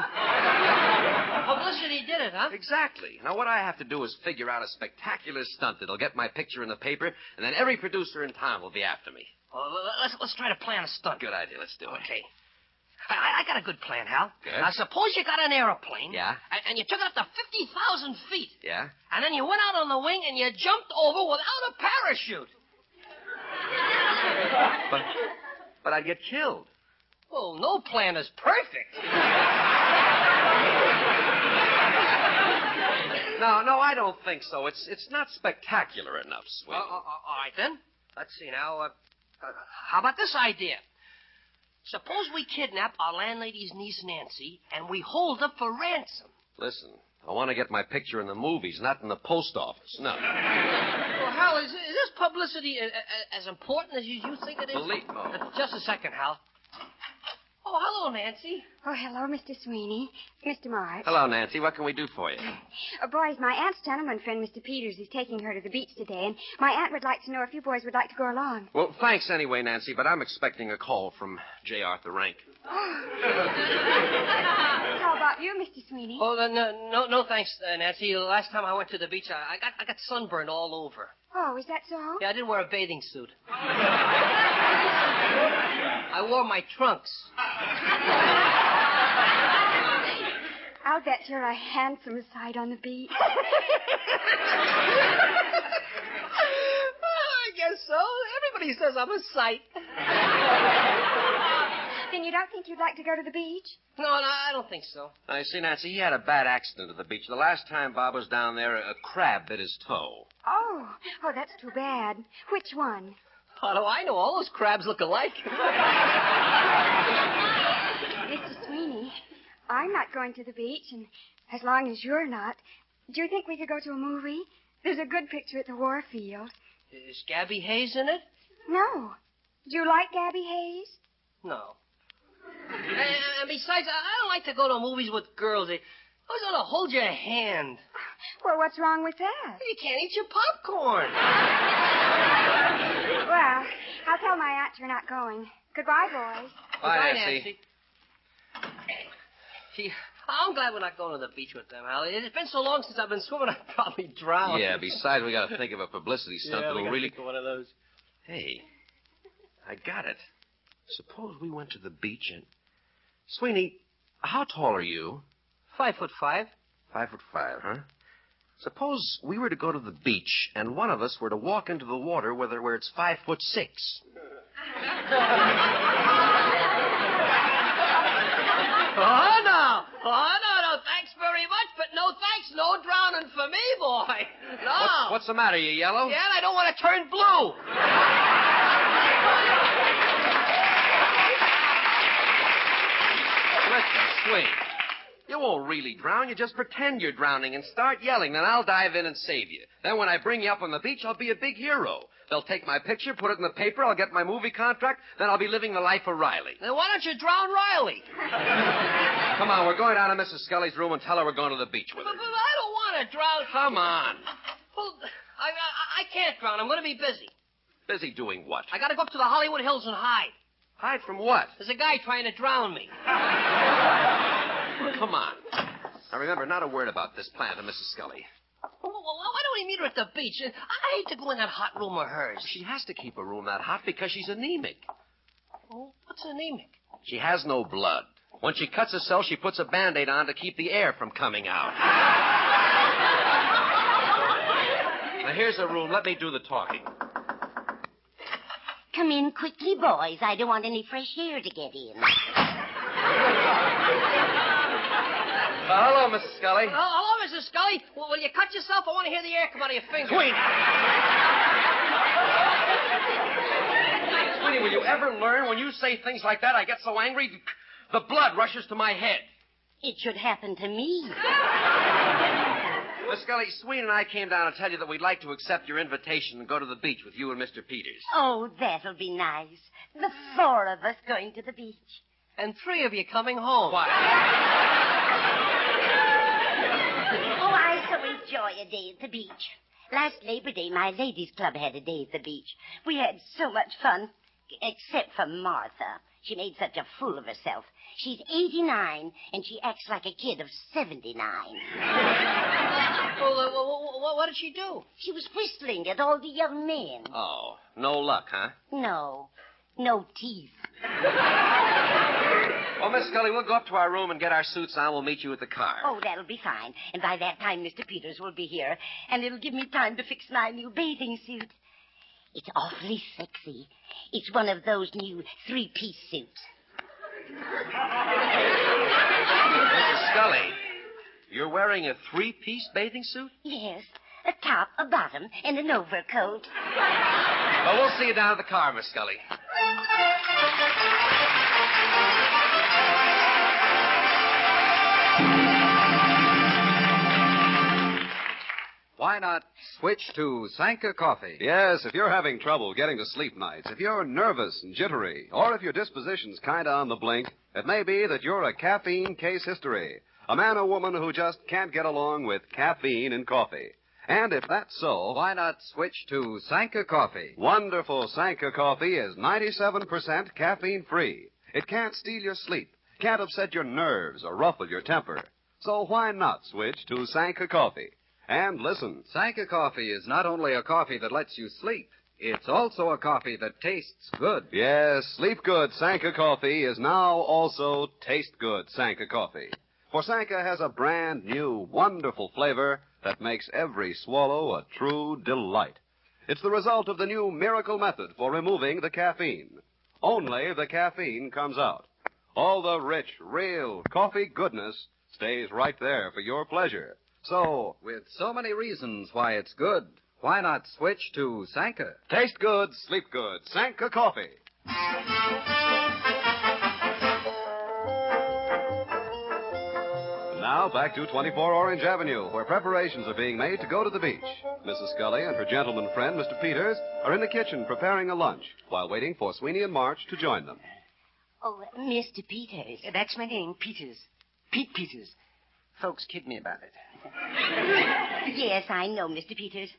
Publicity did it, huh? Exactly. Now, what I have to do is figure out a spectacular stunt that'll get my picture in the paper, and then every producer in town will be after me. Well, let's try to plan a stunt. Good idea. Let's do it. Okay. I got a good plan, Hal. Good. Now, suppose you got an airplane. Yeah? And you took it up to 50,000 feet. Yeah? And then you went out on the wing and you jumped over without a parachute. But I'd get killed. Well, no plan is perfect. No, I don't think so. It's not spectacular enough, Sweeney. All right, then. Let's see now. How about this idea? Suppose we kidnap our landlady's niece, Nancy, and we hold her for ransom. Listen, I want to get my picture in the movies, not in the post office. No. Well, Hal, is this publicity as important as you think it is? Believe me. Just a second, Hal. Oh, hello, Nancy. Oh, hello, Mr. Sweeney. Mr. March. Hello, Nancy. What can we do for you? Boys, my aunt's gentleman friend, Mr. Peters, is taking her to the beach today, and my aunt would like to know if you boys would like to go along. Well, thanks anyway, Nancy, but I'm expecting a call from J. Arthur Rank. How about you, Mr. Sweeney? Oh, no, thanks, Nancy. The last time I went to the beach, I got sunburned all over. Oh, is that so? Yeah, I didn't wear a bathing suit. I wore my trunks. I'll bet you're a handsome sight on the beach. Well, I guess so. Everybody says I'm a sight. Then you don't think you'd like to go to the beach? No, I don't think so. I see, Nancy, he had a bad accident at the beach. The last time Bob was down there, a crab bit his toe. Oh, that's too bad. Which one? How do I know? All those crabs look alike. Mr. Sweeney, I'm not going to the beach, and as long as you're not, do you think we could go to a movie? There's a good picture at the Warfield. Is Gabby Hayes in it? No. Do you like Gabby Hayes? No. And besides, I don't like to go to movies with girls. They always want to hold your hand. Well, what's wrong with that? You can't eat your popcorn. Well, I'll tell my aunt you're not going. Goodbye, boys. Bye, Nancy. Gee, I'm glad we're not going to the beach with them, Hal. It's been so long since I've been swimming, I'd probably drown. Yeah, besides, we got to think of a publicity stunt that'll really... think of one of those. Hey, I got it. Suppose we went to the beach and... Sweeney, how tall are you? 5'5". 5'5", huh? Suppose we were to go to the beach and one of us were to walk into the water where it's 5'6". Oh, no. Thanks very much, but no thanks. it's no drowning for me, boy. No. What's the matter, you yellow? Yeah, and I don't want to turn blue. Listen, Swing. You won't really drown. You just pretend you're drowning and start yelling. Then I'll dive in and save you. Then when I bring you up on the beach, I'll be a big hero. They'll take my picture, put it in the paper, I'll get my movie contract, then I'll be living the life of Riley. Then why don't you drown Riley? Come on, we're going down to Mrs. Scully's room and tell her we're going to the beach with her. But I don't want to drown. Come on. Well, I can't drown. I'm going to be busy. Busy doing what? I got to go up to the Hollywood Hills and hide. Hide from what? There's a guy trying to drown me. Come on. Now remember, not a word about this plan to Mrs. Scully. Well, why don't we meet her at the beach? I hate to go in that hot room of hers. She has to keep her room that hot because she's anemic. Oh, what's anemic? She has no blood. When she cuts herself, she puts a Band-Aid on to keep the air from coming out. Now, here's the room. Let me do the talking. Come in quickly, boys. I don't want any fresh air to get in. Hello, Mrs. Scully. Hello, Mrs. Scully. Well, will you cut yourself? I want to hear the air come out of your fingers. Sweeney! Sweeney, will you ever learn? When you say things like that, I get so angry, the blood rushes to my head. It should happen to me. Miss Scully, Sweeney and I came down to tell you that we'd like to accept your invitation and go to the beach with you and Mr. Peters. Oh, that'll be nice. The 4 of us going to the beach. And 3 of you coming home. What? Oh, I so enjoy a day at the beach. Last Labor Day, my ladies' club had a day at the beach. We had so much fun, except for Martha. She made such a fool of herself. She's 89, and she acts like a kid of 79. Well, what did she do? She was whistling at all the young men. Oh, no luck, huh? No teeth. Well, Miss Scully, we'll go up to our room and get our suits on. We'll meet you at the car. Oh, that'll be fine. And by that time, Mr. Peters will be here, and it'll give me time to fix my new bathing suit. It's awfully sexy. It's one of those new 3-piece suits. Mrs. Scully, you're wearing a 3-piece bathing suit? Yes, a top, a bottom, and an overcoat. Well, we'll see you down at the car, Miss Scully. Why not switch to Sanka Coffee? Yes, if you're having trouble getting to sleep nights, if you're nervous and jittery, or if your disposition's kind of on the blink, it may be that you're a caffeine case history. A man or woman who just can't get along with caffeine in coffee. And if that's so, why not switch to Sanka Coffee? Wonderful Sanka Coffee is 97% caffeine-free. It can't steal your sleep, can't upset your nerves or ruffle your temper. So why not switch to Sanka Coffee? And listen. Sanka Coffee is not only a coffee that lets you sleep, it's also a coffee that tastes good. Yes, sleep good Sanka Coffee is now also taste good Sanka Coffee. For Sanka has a brand new, wonderful flavor that makes every swallow a true delight. It's the result of the new miracle method for removing the caffeine. Only the caffeine comes out. All the rich, real coffee goodness stays right there for your pleasure. So, with so many reasons why it's good, why not switch to Sanka? Taste good, sleep good. Sanka Coffee. Now back to 24 Orange Avenue, where preparations are being made to go to the beach. Mrs. Scully and her gentleman friend, Mr. Peters, are in the kitchen preparing a lunch while waiting for Sweeney and March to join them. Oh, Mr. Peters. That's my name, Peters. Pete Peters. Folks kid me about it. Yes, I know, Mr. Peters.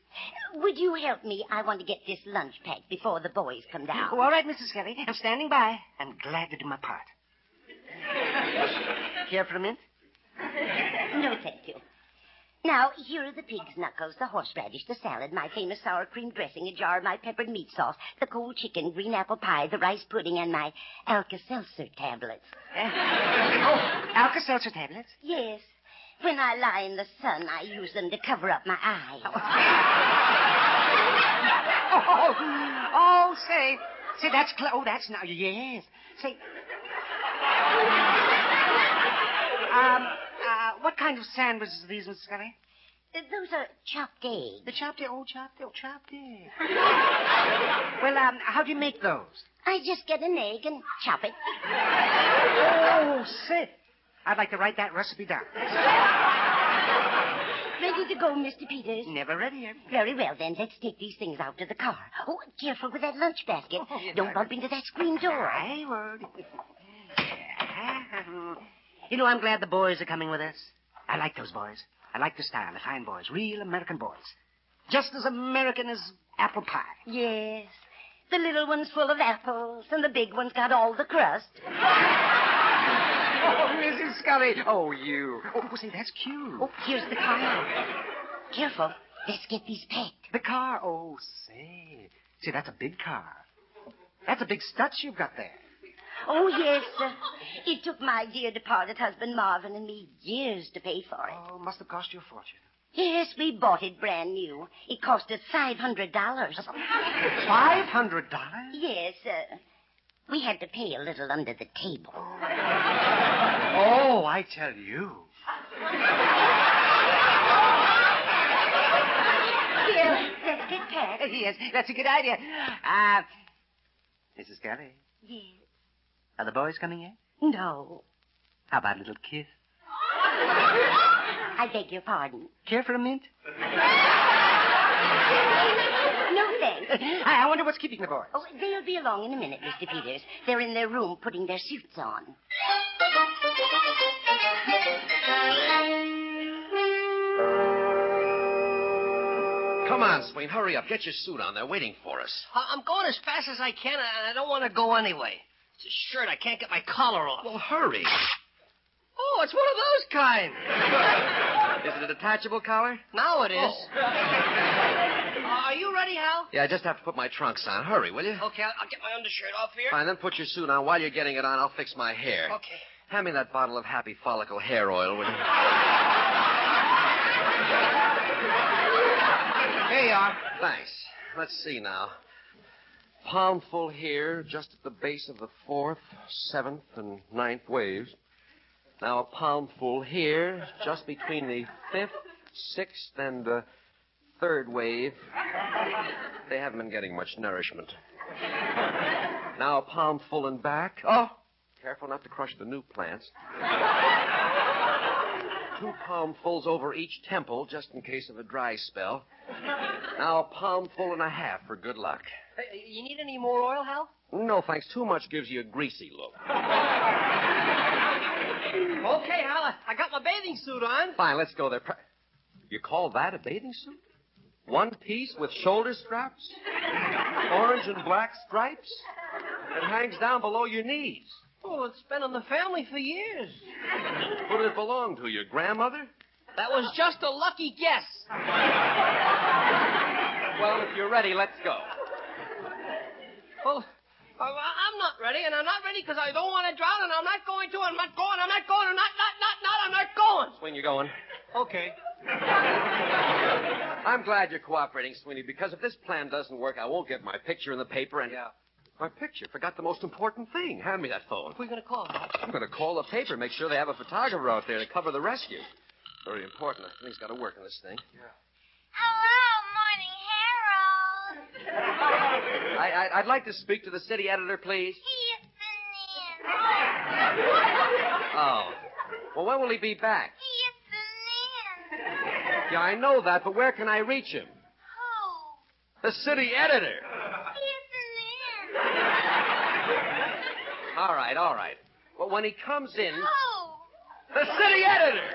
Would you help me? I want to get this lunch packed before the boys come down. Oh, all right, Mrs. Scully. I'm standing by. I'm glad to do my part. Care for a mint? No, thank you. Now, here are the pig's knuckles, the horseradish, the salad, my famous sour cream dressing, a jar of my peppered meat sauce, the cold chicken, green apple pie, the rice pudding, and my Alka-Seltzer tablets. Alka-Seltzer tablets? Yes. When I lie in the sun, I use them to cover up my eyes. Say, that's that's now, yes. Say, what What kind of sandwiches are these, Miss Scully? Those are chopped eggs. The chopped egg? Oh, chopped egg. Well, how do you make those? I just get an egg and chop it. Oh, say. I'd like to write that recipe down. Ready to go, Mr. Peters? Never ready yet. Very well, then. Let's take these things out to the car. Oh, careful with that lunch basket. Don't bump into that screen door. I won't. You know, I'm glad the boys are coming with us. I like those boys. I like the style, the fine boys, real American boys. Just as American as apple pie. Yes. The little one's full of apples, and the big one's got all the crust. Oh, Mrs. Scully. Oh, you. Oh, say, that's cute. Oh, here's the car. Careful. Let's get these packed. The car? Oh, say. See, that's a big car. That's a big stutz you've got there. Oh, yes. It took my dear departed husband Marvin and me years to pay for it. Oh, must have cost you a fortune. Yes, we bought it brand new. It cost us $500. $500? Yes, we had to pay a little under the table. Oh, I tell you. Here, let's get packed. Yes, that's a good idea. Mrs. Scully, Yes. are the boys coming in? No. How about a little kiss? I beg your pardon. Care for a mint? No, thanks. I wonder what's keeping the boys. Oh, they'll be along in a minute, Mr. Peters. They're in their room putting their suits on. Come on, Swain, hurry up. Get your suit on. They're waiting for us. I'm going as fast as I can, and I don't want to go anyway. It's a shirt. I can't get my collar off. Well, hurry. Oh, it's one of those kind. Is it a detachable collar? Now it is. Are you ready, Hal? Yeah, I just have to put my trunks on. Hurry, will you? Okay, I'll get my undershirt off here. Fine, then put your suit on. While you're getting it on, I'll fix my hair. Okay. Hand me that bottle of Happy Follicle hair oil, will you? Here you are. Thanks. Let's see now. Palmful here, just at the base of the 4th, 7th, and 9th waves. Now a palmful here, just between the 5th, 6th, and 3rd wave. They haven't been getting much nourishment. Now a palmful in back. Oh, careful not to crush the new plants. 2 palmfuls over each temple, just in case of a dry spell. Now a palmful and a half for good luck. Hey, you need any more oil, Hal? No, thanks. Too much gives you a greasy look. Okay, Hal. I got my bathing suit on. Fine, let's go there. You call that a bathing suit? One piece with shoulder straps? Orange and black stripes? It hangs down below your knees. Oh, it's been in the family for years. Who did it belong to, your grandmother? That was just a lucky guess. Well, if you're ready, let's go. Well, I'm not ready, and I'm not ready because I don't want to drown, and I'm not going to, I'm not going, I'm not going, I'm not, I'm not going. Swing, you're going. Okay. I'm glad you're cooperating, Sweeney, because if this plan doesn't work, I won't get my picture in the paper, and... Yeah. My picture? Forgot the most important thing. Hand me that phone. Who are you going to call, Hal? I'm going to call the paper, make sure they have a photographer out there to cover the rescue. Very important. Everything's got to work in this thing. Yeah. Hello, Morning Herald. I'd like to speak to the city editor, please. He's been in. Oh. Well, when will he be back? He's been in. Yeah, I know that, but where can I reach him? Who? The city editor. All right. Well, when he comes in... Who? The city editor!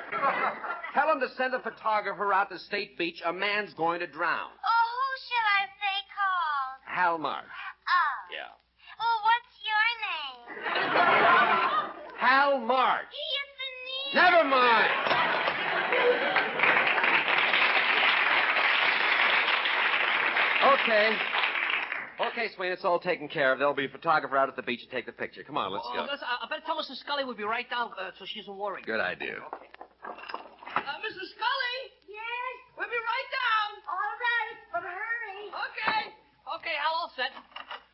Tell him to send a photographer out to State Beach. A man's going to drown. Oh, who should I say called? Hal March. Oh. Yeah. Well, what's your name? Hal March. He's the Never mind. Okay, Sweeney, it's all taken care of. There'll be a photographer out at the beach to take the picture. Come on, let's go. Listen, I better tell Mrs. Scully we'll be right down so she doesn't worry. Good idea. Okay. Mrs. Scully? Yes? We'll be right down. All right, but hurry. Okay, Hal, all set.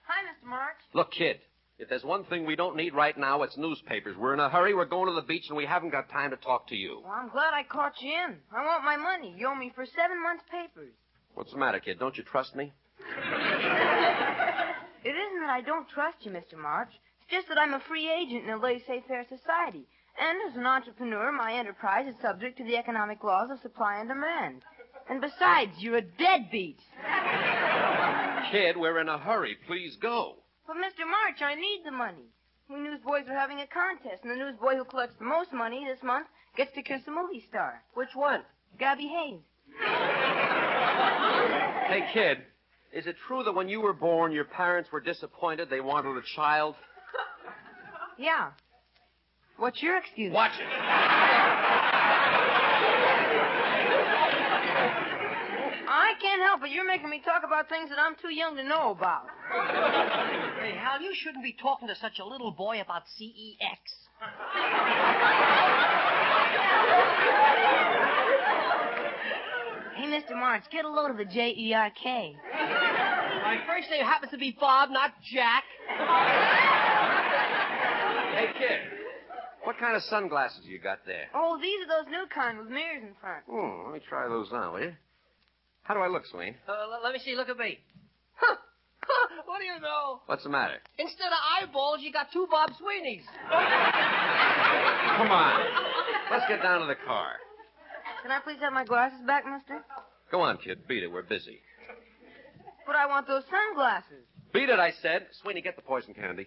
Hi, Mr. March. Look, kid, If there's one thing we don't need right now, it's newspapers. We're in a hurry. We're going to the beach, and we haven't got time to talk to you. Well, I'm glad I caught you in. I want my money. You owe me for 7 months' papers. What's the matter, kid? Don't you trust me? It isn't that I don't trust you, Mr. March. It's just that I'm a free agent in a laissez-faire society. And as an entrepreneur, my enterprise is subject to the economic laws of supply and demand. And besides, you're a deadbeat. Kid, we're in a hurry. Please go. But, Mr. March, I need the money. We newsboys are having a contest, and the newsboy who collects the most money this month gets to kiss a movie star. Which one? Gabby Hayes. Hey, kid, is it true that when you were born, your parents were disappointed they wanted a child? Yeah. What's your excuse? Watch it. I can't help it. You're making me talk about things that I'm too young to know about. Hey, Hal, you shouldn't be talking to such a little boy about CEX. Hey, Mr. March, get a load of the Jerk. My first name happens to be Bob, not Jack. Hey, kid, what kind of sunglasses you got there? Oh, these are those new kind with mirrors in front. Oh, let me try those on, will you? How do I look, Sweeney? Let me see. Look at me. What do you know? What's the matter? Instead of eyeballs, you got 2 Bob Sweeneys. Come on. Let's get down to the car. Can I please have my glasses back, mister? Go on, kid. Beat it. We're busy. But I want those sunglasses. Beat it, I said. Sweeney, get the poison candy.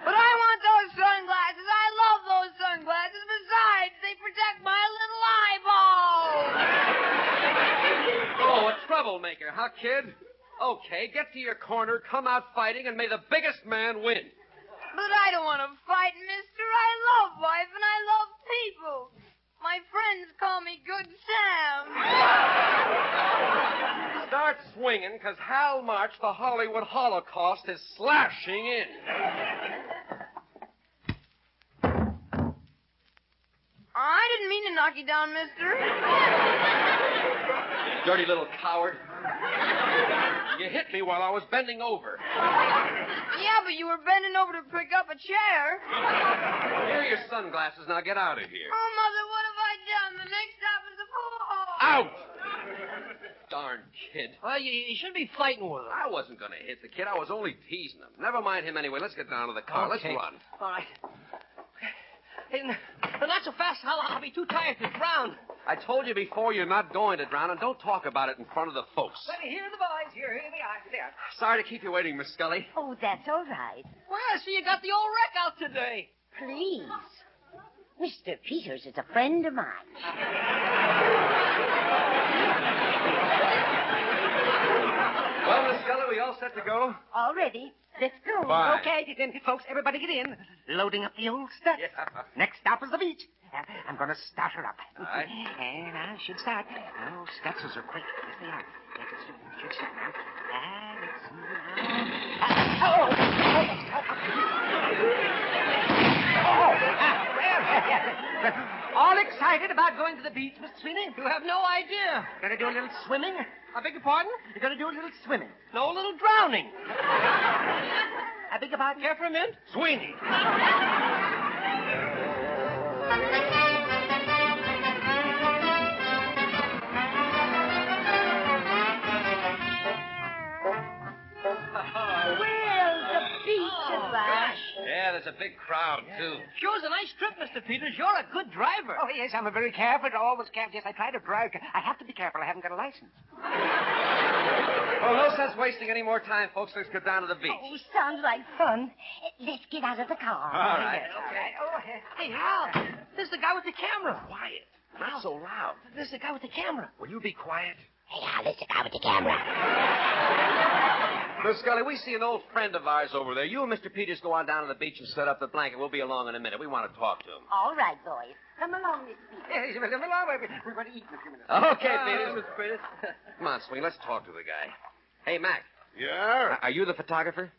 But I want those sunglasses. I love those sunglasses. Besides, they protect my little eyeballs. Oh, a troublemaker, huh, kid? Okay, get to your corner, come out fighting, and may the biggest man win. But I don't want to fight, mister. I love life and I love people. My friends call me Good Sam. Start swinging, because Hal March, the Hollywood Holocaust, is slashing in. I didn't mean to knock you down, mister. Dirty little coward. You hit me while I was bending over. Yeah, but you were bending over to pick up a chair. Here are your sunglasses. Now get out of here. Oh, Mother, what have I done? The next stop is the pool. Out! Darn kid. Well, you shouldn't be fighting with him. I wasn't going to hit the kid. I was only teasing him. Never mind him anyway. Let's get down to the car. Okay. Let's run. All right. Hey, not so fast. I'll be too tired to drown. I told you before you're not going to drown, and don't talk about it in front of the folks. Let me hear the boys. Here they are. There. Sorry to keep you waiting, Miss Scully. Oh, that's all right. Well, I see you got the old wreck out today. Please. Mr. Peters is a friend of mine. Well, Miss Scully, we all set to go? All ready. Let's go. Bye. Okay, then, folks, everybody get in. Loading up the old stuff. Yeah. Next stop is the beach. I'm going to start her up. All right. And I should start. Oh, Stutzes are quick. Yes, they are. Should start now. Let's see now. All excited about going to the beach, Mr. Sweeney? You have no idea. Gonna do a little swimming? I beg your pardon? You're gonna do a little swimming. No, a little drowning. I beg your pardon? Care for a mint? Sweeney. Yeah, there's a big crowd, too. Sure is a nice trip, Mr. Peters. You're a good driver. Oh, yes, I'm a very careful, always careful. Yes, I try to drive. I have to be careful. I haven't got a license. Well, no sense wasting any more time, folks. Let's get down to the beach. Oh, sounds like fun. Let's get out of the car. All right. Yes, all right. Oh, Hey, Hal, this is the guy with the camera. Quiet. Not so loud. This is the guy with the camera. Will you be quiet? Hey, Hal, this is the guy with the camera. Miss Scully, we see an old friend of ours over there. You and Mr. Peters go on down to the beach and set up the blanket. We'll be along in a minute. We want to talk to him. All right, boys. Come along, Miss Peters. Yes, come along. We're going to eat in a few minutes. Okay, Peters. Come on, Sweeney. Let's talk to the guy. Hey, Mac. Yeah? Are you the photographer?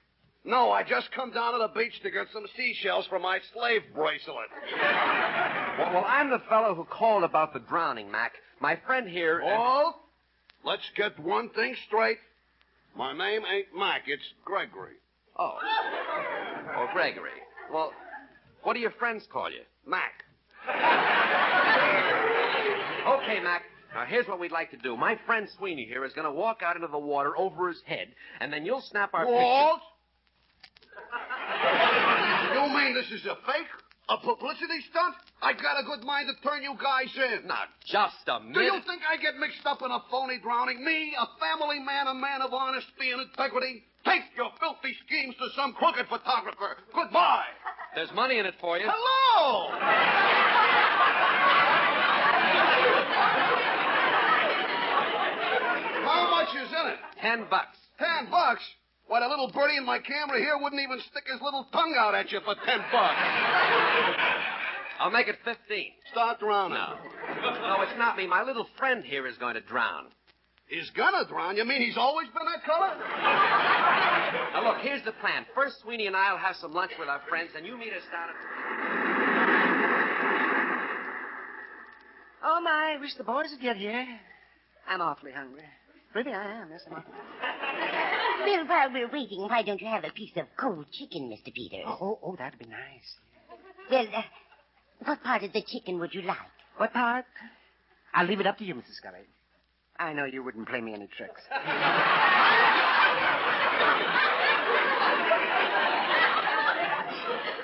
No, I just come down to the beach to get some seashells for my slave bracelet. Well, I'm the fellow who called about the drowning, Mac. My friend here... Paul, let's get one thing straight. My name ain't Mac, it's Gregory. Oh. Oh, Gregory. Well, what do your friends call you? Mac. Okay, Mac. Now, here's what we'd like to do. My friend Sweeney here is going to walk out into the water over his head, and then you'll snap our Walt? picture. You mean this is a fake? A publicity stunt? I got a good mind to turn you guys in. Now, just a minute. Do you think I get mixed up in a phony drowning? Me, a family man, a man of honesty and integrity? Take your filthy schemes to some crooked photographer. Goodbye. There's money in it for you. Hello! How much is in it? $10. $10? Why, the little birdie in my camera here wouldn't even stick his little tongue out at you for $10. I'll make it 15. Start drowning. No, it's not me. My little friend here is going to drown. He's gonna drown? You mean he's always been that color? Now, look, here's the plan. First, Sweeney and I will have some lunch with our friends, and you meet us down at... Oh, my, I wish the boys would get here. I'm awfully hungry. Really, I am. Yes, I'm Bill, while we're waiting, why don't you have a piece of cold chicken, Mr. Peters? Oh, that'd be nice. Well, what part of the chicken would you like? What part? I'll leave it up to you, Mrs. Scully. I know you wouldn't play me any tricks.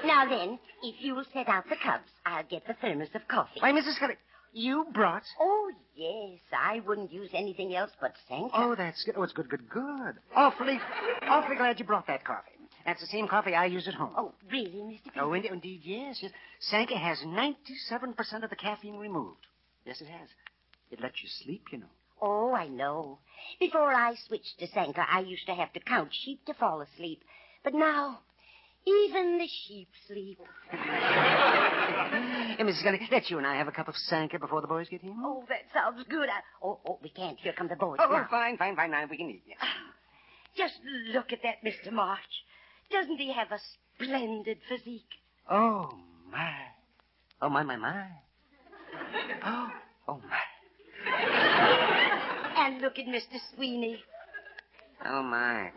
Now then, if you'll set out the cups, I'll get the thermos of coffee. Why, Mrs. Scully, you brought... Oh, yes. I wouldn't use anything else but Sanka. Oh, that's good. Oh, it's good. Awfully glad you brought that coffee. That's the same coffee I use at home. Oh, really, Mr. Peters? Oh, indeed, yes. Sanka has 97% of the caffeine removed. Yes, it has. It lets you sleep, you know. Oh, I know. Before I switched to Sanka, I used to have to count sheep to fall asleep. But now, even the sheep sleep. Hey, Mrs. Scully, let's you and I have a cup of Sanka before the boys get here. Oh, that sounds good. Oh, we can't. Here come the boys Oh, now. fine. Now we can eat. Yeah. Just look at that, Mr. March. Doesn't he have a splendid physique? Oh, my. Oh, my. Oh, my. And look at Mr. Sweeney. Oh, my.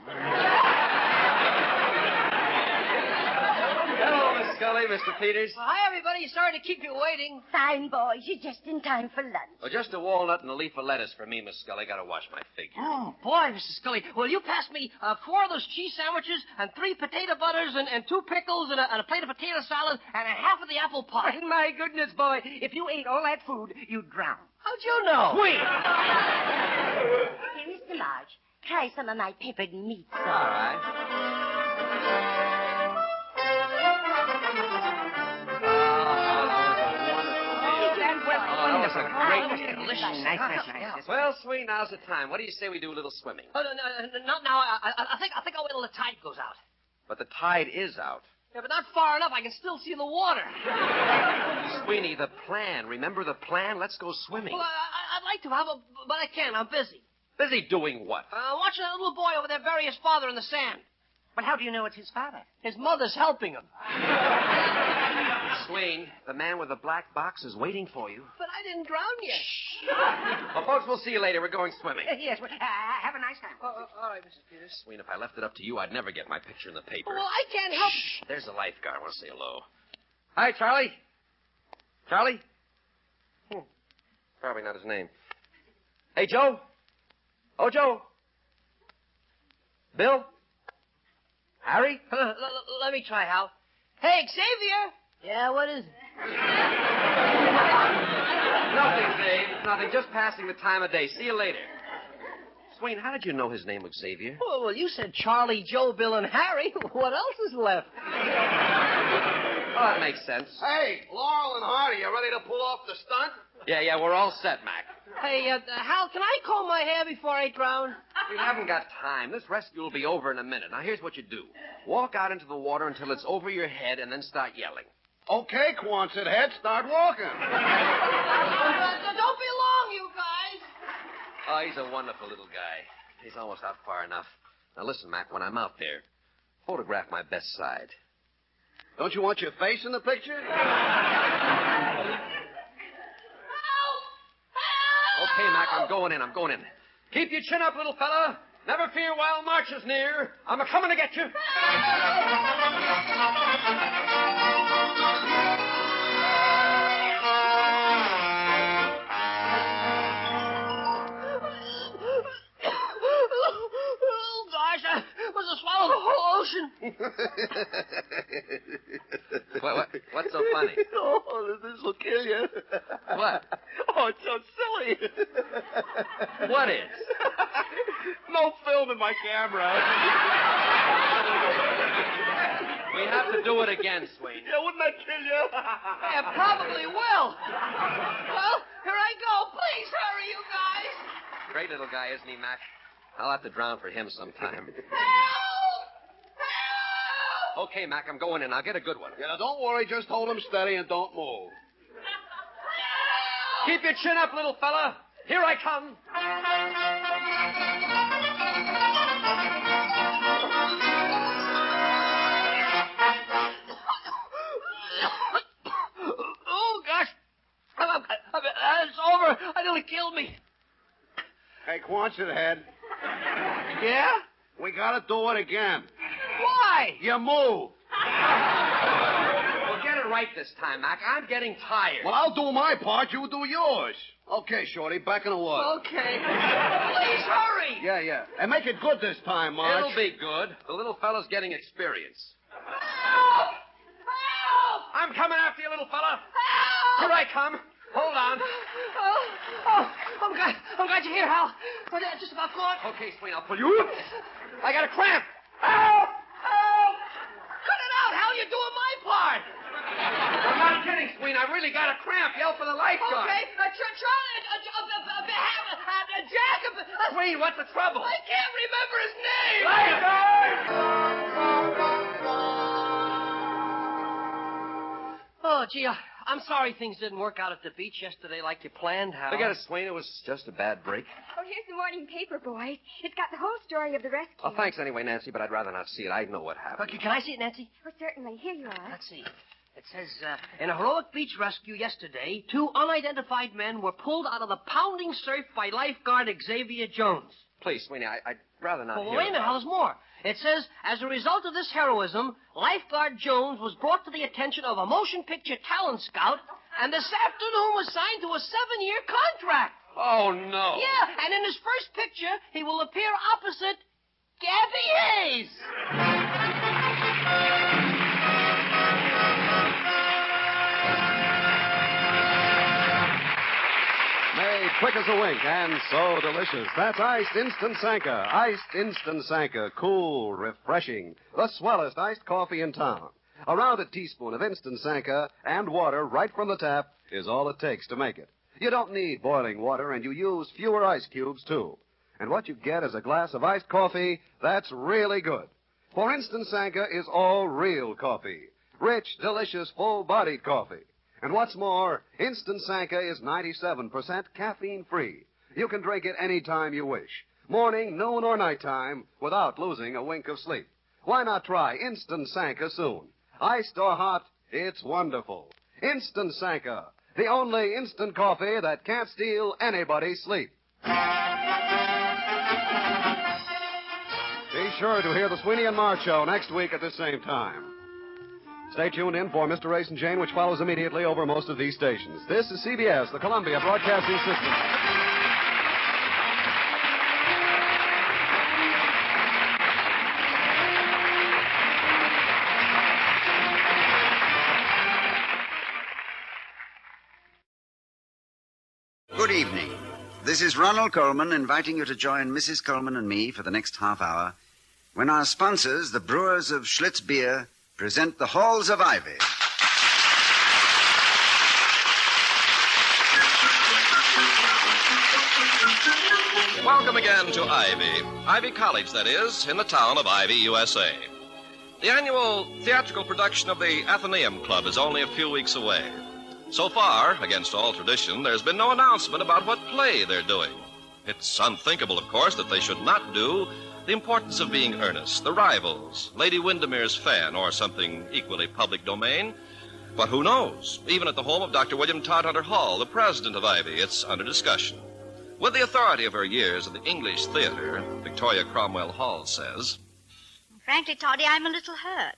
Hello, Miss Scully, Mr. Peters. Well, hi, everybody. Sorry to keep you waiting. Fine, boys. You're just in time for lunch. Oh, just a walnut and a leaf of lettuce for me, Miss Scully. Got to wash my figure. Oh, boy, Mrs. Scully. Well, you passed me 4 of those cheese sandwiches and 3 potato butters and 2 pickles and a plate of potato salad and a half of the apple pie. My goodness, boy. If you ate all that food, you'd drown. How'd you know? Sweet. Here, Mr. March, try some of my peppered meat sauce. All right. That was a great delicious. Nice. Well, Sweeney, now's the time. What do you say we do a little swimming? Oh, no, not now. I think I'll wait till the tide goes out. But the tide is out. Yeah, but not far enough. I can still see the water. Sweeney, the plan. Remember the plan? Let's go swimming. Well, I'd like to, but I can't. I'm busy. Busy doing what? Watching that little boy over there bury his father in the sand. But how do you know it's his father? His mother's helping him. Sweeney, the man with the black box is waiting for you. But I didn't drown yet. Well, folks, we'll see you later. We're going swimming. Yes, well, have a nice time. All right, Mrs. Peters. Sweeney, if I left it up to you, I'd never get my picture in the paper. Well, I can't help... Shh. There's the lifeguard. I want to say hello. Hi, Charlie. Charlie? Probably not his name. Hey, Joe. Oh, Joe. Bill? Harry? Let me try, Hal. Hey, Xavier! Yeah, what is it? Nothing, Dave. Nothing. Just passing the time of day. See you later. Sweeney, how did you know his name was Xavier? Oh, well, you said Charlie, Joe, Bill, and Harry. What else is left? Oh, that makes sense. Hey, Laurel and Hardy, you ready to pull off the stunt? Yeah, we're all set, Mac. Hey, Hal, can I comb my hair before I drown? We haven't got time. This rescue will be over in a minute. Now, here's what you do. Walk out into the water until it's over your head and then start yelling. Okay, Quonset head, start walking. Don't be long, you guys. Oh, he's a wonderful little guy. He's almost out far enough. Now, listen, Mac, when I'm out there, photograph my best side. Don't you want your face in the picture? Okay, Mac, I'm going in. Keep your chin up, little fella. Never fear while March is near. I'm a-coming to get you. Oh, gosh, I must have swallowed the whole ocean. What's so funny? Oh, this will kill you. What? Oh, it's so silly. What is? No film in my camera. We have to do it again, Sweeney. Yeah, wouldn't that kill you? Yeah, probably will. Well, here I go. Please hurry, you guys. Great little guy, isn't he, Mac? I'll have to drown for him sometime. Okay, Mac, I'm going in. I'll get a good one. Yeah, now don't worry. Just hold him steady and don't move. Keep your chin up, little fella. Here I come. Oh, gosh. It's over. I nearly killed me. Hey, Quonset head. Yeah? We gotta do it again. Why? You move. Well, get it right this time, Mac. I'm getting tired. Well, I'll do my part. You do yours. Okay, Shorty, back in the wood. Okay. Please hurry. Yeah. And make it good this time, Marge. It'll be good. The little fella's getting experience. Help! Help! I'm coming after you, little fella. Help! Here I come. Hold on. I'm glad you're here, Hal. I just about caught. Okay, Sweeney, I'll pull you. I got a cramp. Help! Help! Cut it out, Hal. You're doing my part. I'm not kidding, Sweeney. I really got a cramp. Yell for the lifeguard. Okay. Jack. Sweeney, what's the trouble? I can't remember his name. Lifeguard! Oh, gee, I'm sorry things didn't work out at the beach yesterday like you planned, Hal. Forget it, Sweeney. It was just a bad break. Oh, here's the morning paper, boys. It's got the whole story of the rescue. Oh, thanks anyway, Nancy, but I'd rather not see it. I know what happened. Okay, can I see it, Nancy? Oh, certainly. Here you are. Let's see. It says, in a heroic beach rescue yesterday, 2 unidentified men were pulled out of the pounding surf by lifeguard Xavier Jones. Please, Sweeney, I'd rather not Well, hear wait a minute, Hal, there's more. It says, as a result of this heroism, lifeguard Jones was brought to the attention of a motion picture talent scout, and this afternoon was signed to a 7-year contract. Oh, no. Yeah, and in his first picture, he will appear opposite Gabby Hayes. Made quick as a wink and so delicious. That's Iced Instant Sanka. Iced Instant Sanka. Cool, refreshing. The swellest iced coffee in town. A rounded teaspoon of Instant Sanka and water right from the tap is all it takes to make it. You don't need boiling water, and you use fewer ice cubes, too. And what you get is a glass of iced coffee that's really good. For Instant Sanka is all real coffee. Rich, delicious, full-bodied coffee. And what's more, Instant Sanka is 97% caffeine-free. You can drink it any time you wish, morning, noon, or nighttime, without losing a wink of sleep. Why not try Instant Sanka soon? Iced or hot, it's wonderful. Instant Sanka, the only instant coffee that can't steal anybody's sleep. Be sure to hear the Sweeney and March Show next week at the same time. Stay tuned in for Mr. Race and Jane, which follows immediately over most of these stations. This is CBS, the Columbia Broadcasting System. Good evening. This is Ronald Coleman inviting you to join Mrs. Coleman and me for the next half hour when our sponsors, the brewers of Schlitz Beer, present the Halls of Ivy. Welcome again to Ivy College, that is, in the town of Ivy, USA. The annual theatrical production of the Athenaeum Club is only a few weeks away. So far, against all tradition, there's been no announcement about what play they're doing. It's unthinkable, of course, that they should not do The Importance of Being Earnest, The Rivals, Lady Windermere's Fan, or something equally public domain. But who knows? Even at the home of Dr. William Todhunter Hall, the president of Ivy, it's under discussion. With the authority of her years in the English theater, Victoria Cromwell Hall says, Frankly, Toddy, I'm a little hurt.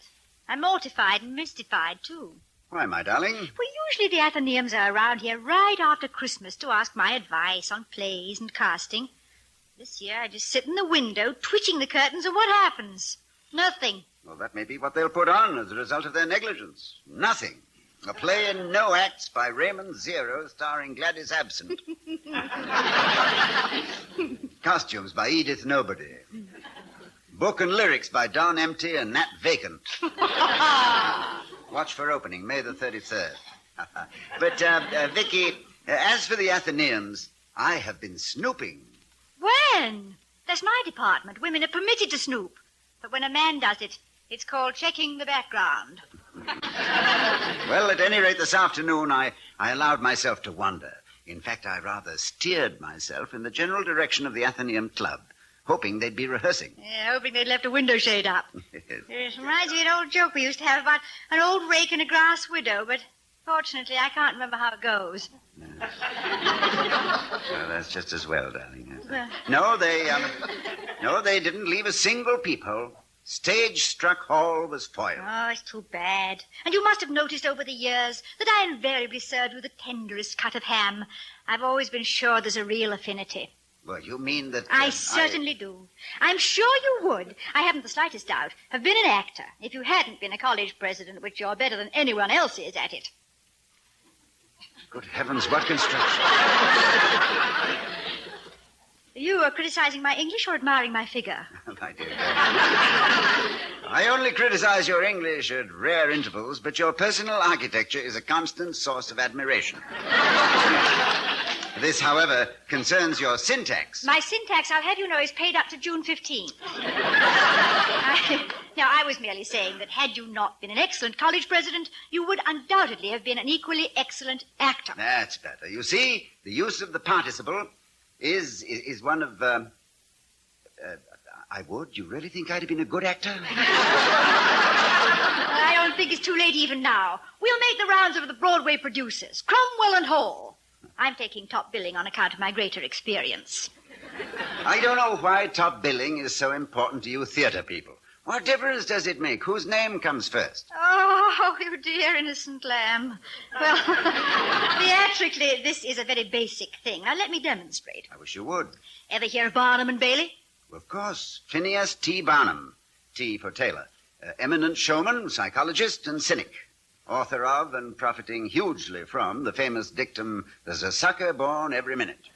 I'm mortified and mystified, too. Why, my darling? Well, usually the Athenaeums are around here right after Christmas to ask my advice on plays and casting. This year I just sit in the window, twitching the curtains, and what happens? Nothing. Well, that may be what they'll put on as a result of their negligence. Nothing. A play in no acts by Raymond Zero starring Gladys Absent. Costumes by Edith Nobody. Book and lyrics by Don Empty and Nat Vacant. Watch for opening, May the 33rd. But, Vicky, as for the Athenaeums, I have been snooping. When? That's my department. Women are permitted to snoop. But when a man does it, it's called checking the background. Well, at any rate, this afternoon, I allowed myself to wander. In fact, I rather steered myself in the general direction of the Athenaeum Club, hoping they'd be rehearsing. Yeah, hoping they'd left a window shade up. It reminds me of an old joke we used to have about an old rake and a grass widow, but fortunately I can't remember how it goes. Well, that's just as well, darling. No, they didn't leave a single peephole. Stage-struck hall was foiled. Oh, it's too bad. And you must have noticed over the years that I invariably served with the tenderest cut of ham. I've always been sure there's a real affinity. Well, you mean that... I certainly do. I'm sure you would, I haven't the slightest doubt, have been an actor if you hadn't been a college president, which you're better than anyone else is at it. Good heavens, what construction? You are criticizing my English or admiring my figure? My dear girl. I only criticize your English at rare intervals, but your personal architecture is a constant source of admiration. This, however, concerns your syntax. My syntax, I'll have you know, is paid up to June 15th. Now, I was merely saying that had you not been an excellent college president, you would undoubtedly have been an equally excellent actor. That's better. You see, the use of the participle is one of, I would? You really think I'd have been a good actor? I don't think it's too late even now. We'll make the rounds of the Broadway producers, Cromwell and Hall. I'm taking top billing on account of my greater experience. I don't know why top billing is so important to you theater people. What difference does it make? Whose name comes first? Oh, you dear innocent lamb. Well, theatrically, this is a very basic thing. Now, let me demonstrate. I wish you would. Ever hear of Barnum and Bailey? Of course. Phineas T. Barnum. T for Taylor. Eminent showman, psychologist, and cynic. Author of and profiting hugely from the famous dictum, there's a sucker born every minute.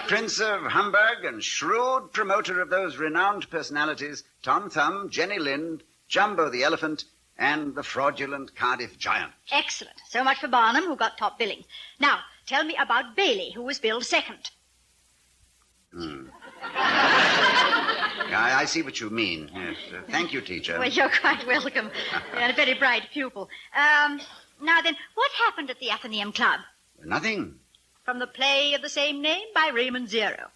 Prince of Hamburg and shrewd promoter of those renowned personalities, Tom Thumb, Jenny Lind, Jumbo the Elephant, and the fraudulent Cardiff Giant. Excellent. So much for Barnum, who got top billing. Now, tell me about Bailey, who was billed second. I see what you mean. Yes. Thank you, teacher. Well, you're quite welcome. You're a very bright pupil. Now then, what happened at the Athenaeum Club? Nothing. From the play of the same name by Raymond Zero.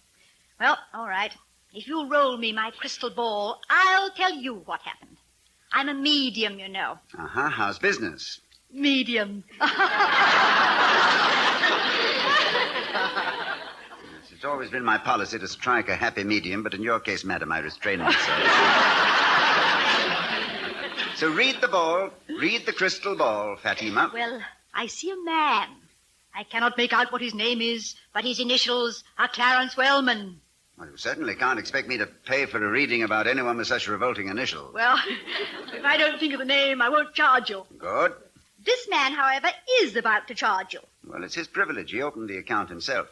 Well, all right. If you'll roll me my crystal ball, I'll tell you what happened. I'm a medium, you know. Uh-huh. How's business? Medium. It's always been my policy to strike a happy medium, but in your case, madam, I restrain myself. So read the ball. Read the crystal ball, Fatima. Well, I see a man. I cannot make out what his name is, but his initials are Clarence Wellman. Well, you certainly can't expect me to pay for a reading about anyone with such revolting initials. Well, if I don't think of the name, I won't charge you. Good. This man, however, is about to charge you. Well, it's his privilege. He opened the account himself.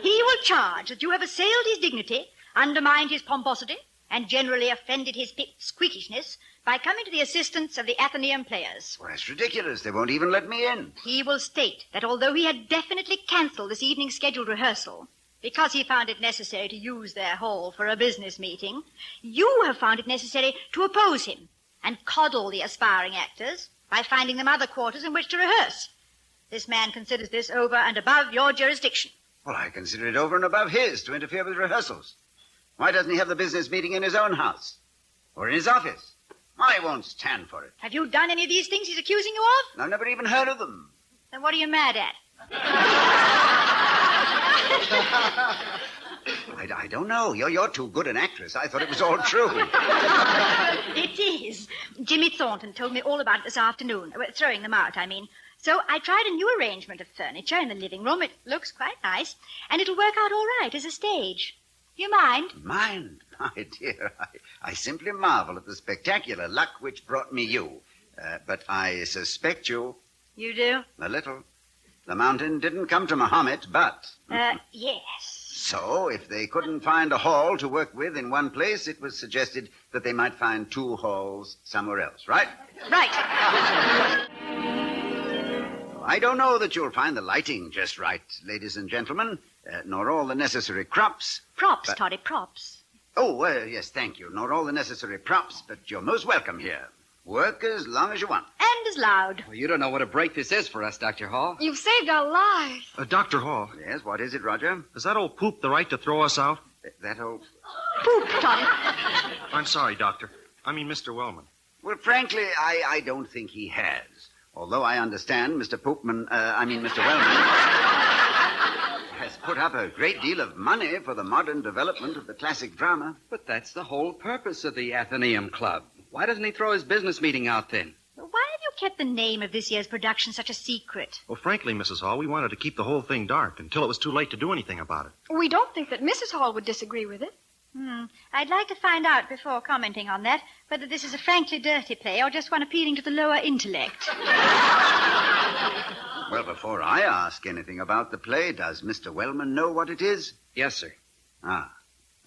He will charge that you have assailed his dignity, undermined his pomposity, and generally offended his squeakishness by coming to the assistance of the Athenaeum players. Well, that's ridiculous. They won't even let me in. He will state that although he had definitely cancelled this evening's scheduled rehearsal because he found it necessary to use their hall for a business meeting, you have found it necessary to oppose him and coddle the aspiring actors by finding them other quarters in which to rehearse. This man considers this over and above your jurisdiction. Well, I consider it over and above his to interfere with rehearsals. Why doesn't he have the business meeting in his own house? Or in his office? I won't stand for it. Have you done any of these things he's accusing you of? I've never even heard of them. Then what are you mad at? I don't know. You're too good an actress. I thought it was all true. It is. Jimmy Thornton told me all about it this afternoon. Well, throwing them out, I mean. So I tried a new arrangement of furniture in the living room. It looks quite nice, and it'll work out all right as a stage. Do you mind? Mind? My dear, I simply marvel at the spectacular luck which brought me you. But I suspect you. You do? A little. The mountain didn't come to Muhammad, but... Yes. So, if they couldn't find a hall to work with in one place, it was suggested that they might find 2 halls somewhere else, right? Right. I don't know that you'll find the lighting just right, ladies and gentlemen, nor all the necessary crops. Props, Toddy, props. Oh, yes, thank you. Nor all the necessary props, but you're most welcome here. Work as long as you want. And as loud. Well, you don't know what a break this is for us, Dr. Hall. You've saved our lives. Dr. Hall. Yes, what is it, Roger? Has that old poop the right to throw us out? That old... Poop, Toddy. I'm sorry, Doctor. I mean, Mr. Wellman. Well, frankly, I don't think he has. Although I understand Mr. Mr. Wellman has put up a great deal of money for the modern development of the classic drama. But that's the whole purpose of the Athenaeum Club. Why doesn't he throw his business meeting out then? Why have you kept the name of this year's production such a secret? Well, frankly, Mrs. Hall, we wanted to keep the whole thing dark until it was too late to do anything about it. We don't think that Mrs. Hall would disagree with it. I'd like to find out before commenting on that whether this is a frankly dirty play or just one appealing to the lower intellect. Well, before I ask anything about the play, does Mr. Wellman know what it is? Yes, sir. Ah,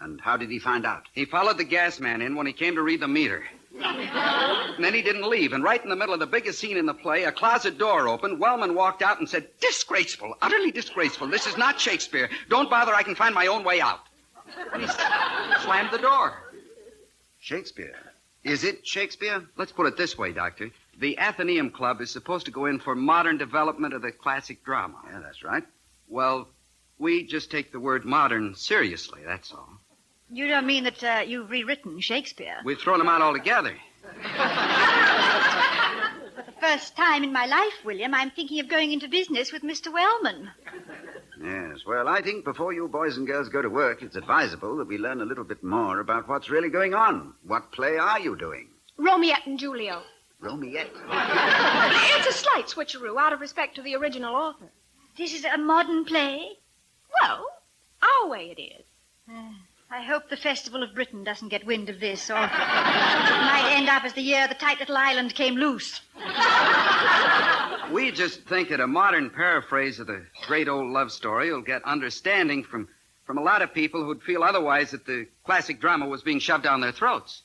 and how did he find out? He followed the gas man in when he came to read the meter. And then he didn't leave, and right in the middle of the biggest scene in the play, a closet door opened. Wellman walked out and said, "Disgraceful, utterly disgraceful. This is not Shakespeare. Don't bother, I can find my own way out." And he slammed the door. Shakespeare? Is it Shakespeare? Let's put it this way, Doctor. The Athenaeum Club is supposed to go in for modern development of the classic drama. Yeah, that's right. Well, we just take the word modern seriously, that's all. You don't mean that you've rewritten Shakespeare? We've thrown him out altogether. For the first time in my life, William, I'm thinking of going into business with Mr. Wellman. Yes, well, I think before you boys and girls go to work, it's advisable that we learn a little bit more about what's really going on. What play are you doing? Romiette and Julio. Romiette? It's a slight switcheroo out of respect to the original author. This is a modern play? Well, our way it is. I hope the Festival of Britain doesn't get wind of this, or it might end up as the year the tight little island came loose. We just think that a modern paraphrase of the great old love story will get understanding from a lot of people who'd feel otherwise that the classic drama was being shoved down their throats.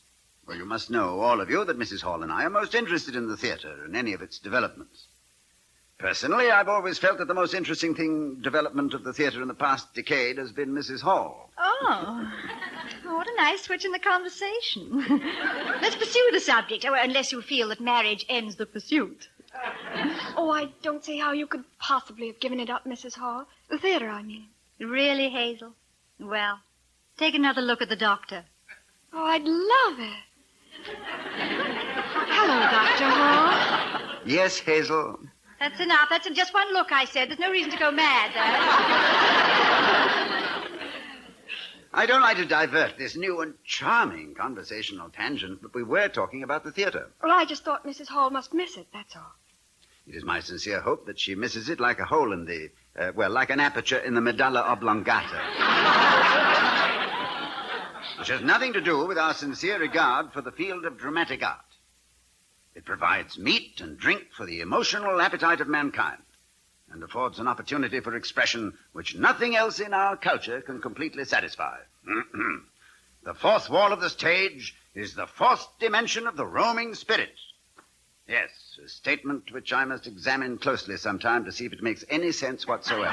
Well, you must know, all of you, that Mrs. Hall and I are most interested in the theater and any of its developments. Personally, I've always felt that the most interesting development of the theater in the past decade has been Mrs. Hall. Oh, what a nice switch in the conversation. Let's pursue the subject, unless you feel that marriage ends the pursuit. Oh, I don't see how you could possibly have given it up, Mrs. Hall. The theater, I mean. Really, Hazel? Well, take another look at the doctor. Oh, I'd love it. Hello, Dr. Hall. Yes, Hazel. That's enough. That's just one look, I said. There's no reason to go mad, I don't like to divert this new and charming conversational tangent, but we were talking about the theater. Well, I just thought Mrs. Hall must miss it, that's all. It is my sincere hope that she misses it like a hole in the, like an aperture in the medulla oblongata. Which has nothing to do with our sincere regard for the field of dramatic art. It provides meat and drink for the emotional appetite of mankind and affords an opportunity for expression which nothing else in our culture can completely satisfy. The fourth wall of the stage is the fourth dimension of the roaming spirit. Yes, a statement which I must examine closely sometime to see if it makes any sense whatsoever.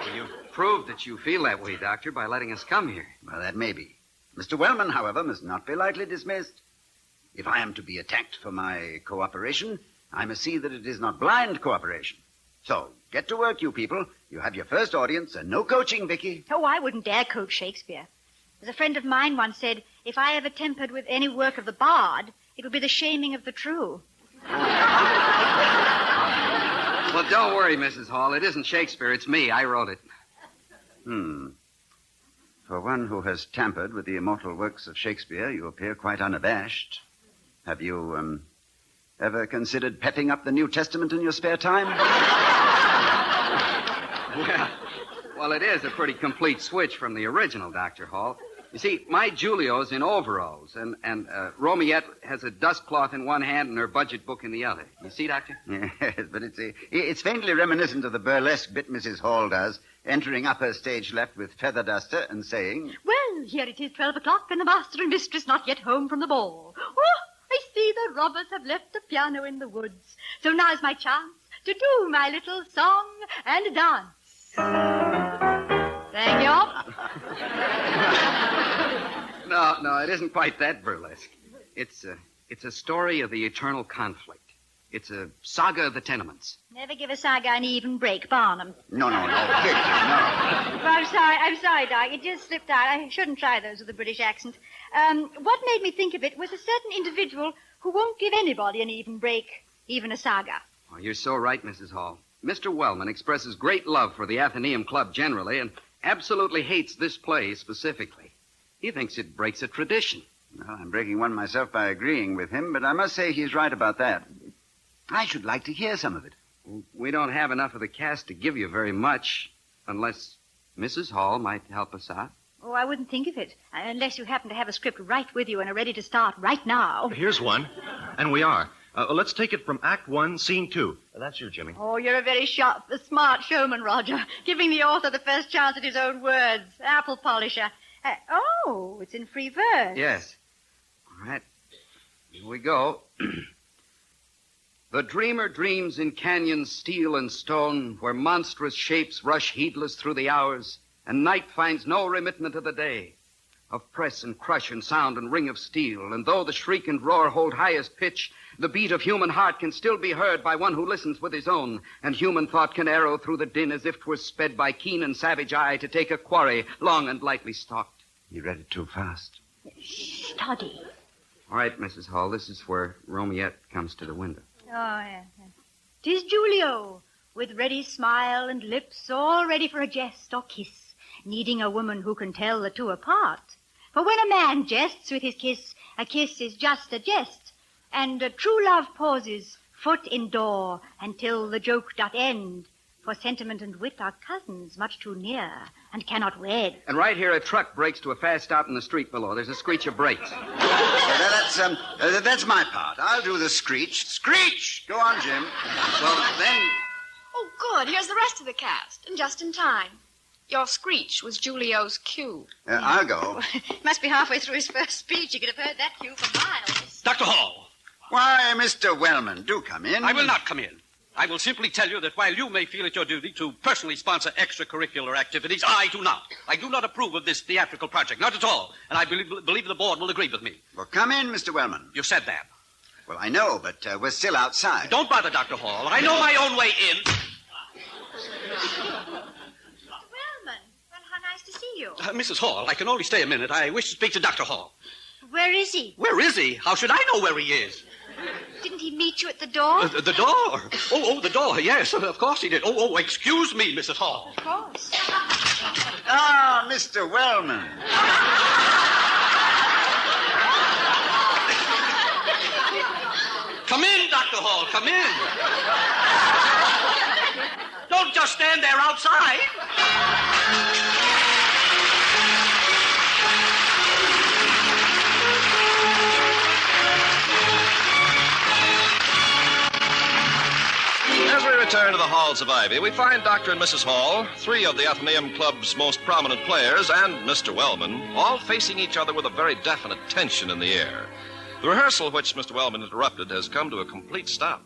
Well, you've proved that you feel that way, Doctor, by letting us come here. Well, that may be. Mr. Wellman, however, must not be lightly dismissed. If I am to be attacked for my cooperation, I must see that it is not blind cooperation. So, get to work, you people. You have your first audience, and no coaching, Vicky. Oh, I wouldn't dare coach Shakespeare. As a friend of mine once said, if I ever tempered with any work of the bard, it would be the shaming of the true. Well, don't worry, Mrs. Hall. It isn't Shakespeare. It's me. I wrote it. For one who has tampered with the immortal works of Shakespeare, you appear quite unabashed. Have you, ever considered pepping up the New Testament in your spare time? Well, it is a pretty complete switch from the original, Dr. Hall. You see, my Julio's in overalls, and Romiette has a dust cloth in one hand and her budget book in the other. You see, Doctor? Yes, but it's faintly reminiscent of the burlesque bit Mrs. Hall does, entering upper stage left with feather duster and saying, Well, here it is 12 o'clock, and the master and mistress not yet home from the ball. Oh, I see the robbers have left the piano in the woods. So now's my chance to do my little song and dance. Thank you. No, it isn't quite that burlesque. It's a story of the eternal conflict. It's a saga of the tenements. Never give a saga an even break, Barnum. No. Well, I'm sorry, Doc. It just slipped out. I shouldn't try those with a British accent. What made me think of it was a certain individual who won't give anybody an even break, even a saga. Oh, you're so right, Mrs. Hall. Mr. Wellman expresses great love for the Athenaeum Club generally and absolutely hates this play specifically. He thinks it breaks a tradition. Well, I'm breaking one myself by agreeing with him, but I must say he's right about that. I should like to hear some of it. We don't have enough of the cast to give you very much, unless Mrs. Hall might help us out. Oh, I wouldn't think of it, unless you happen to have a script right with you and are ready to start right now. Here's one, and we are. Let's take it from Act 1, Scene 2. That's you, Jimmy. Oh, you're a very smart showman, Roger, giving the author the first chance at his own words. Apple polisher. It's in free verse. Yes. All right. Here we go. The dreamer dreams in canyons steel and stone, where monstrous shapes rush heedless through the hours, and night finds no remitment of the day. Of press and crush and sound and ring of steel, and though the shriek and roar hold highest pitch, the beat of human heart can still be heard by one who listens with his own, and human thought can arrow through the din as if 'twere sped by keen and savage eye to take a quarry long and lightly stalked. You read it too fast. Study. All right, Mrs. Hall, this is where Romiette comes to the window. Oh, yeah. 'Tis Julio, with ready smile and lips all ready for a jest or kiss, needing a woman who can tell the two apart. For when a man jests with his kiss, a kiss is just a jest, and a true love pauses, foot in door, until the joke doth end. For sentiment and wit are cousins much too near, and cannot wed. And right here, a truck breaks to a fast stop in the street below. There's a screech of brakes. That's my part. I'll do the screech. Screech! Go on, Jim. Well, then... Oh, good. Here's the rest of the cast, and just in time. Your screech was Julio's cue. I'll go. Must be halfway through his first speech. You could have heard that cue for miles. Dr. Hall. Why, Mr. Wellman, do come in. I will not come in. I will simply tell you that while you may feel it your duty to personally sponsor extracurricular activities, I do not. I do not approve of this theatrical project, not at all. And I believe the board will agree with me. Well, come in, Mr. Wellman. You said that. Well, I know, but we're still outside. Don't bother, Dr. Hall. I know my own way in. Wellman, well, how nice to see you. Mrs. Hall, I can only stay a minute. I wish to speak to Dr. Hall. Where is he? Where is he? How should I know where he is? Didn't he meet you at the door? The door? Oh, the door. Yes, of course he did. Oh, excuse me, Mrs. Hall. Of course. Ah, Mr. Wellman. Come in, Dr. Hall, come in. Don't just stand there outside. As we return to the halls of Ivy, we find Dr. and Mrs. Hall, three of the Athenaeum Club's most prominent players, and Mr. Wellman, all facing each other with a very definite tension in the air. The rehearsal, which Mr. Wellman interrupted, has come to a complete stop.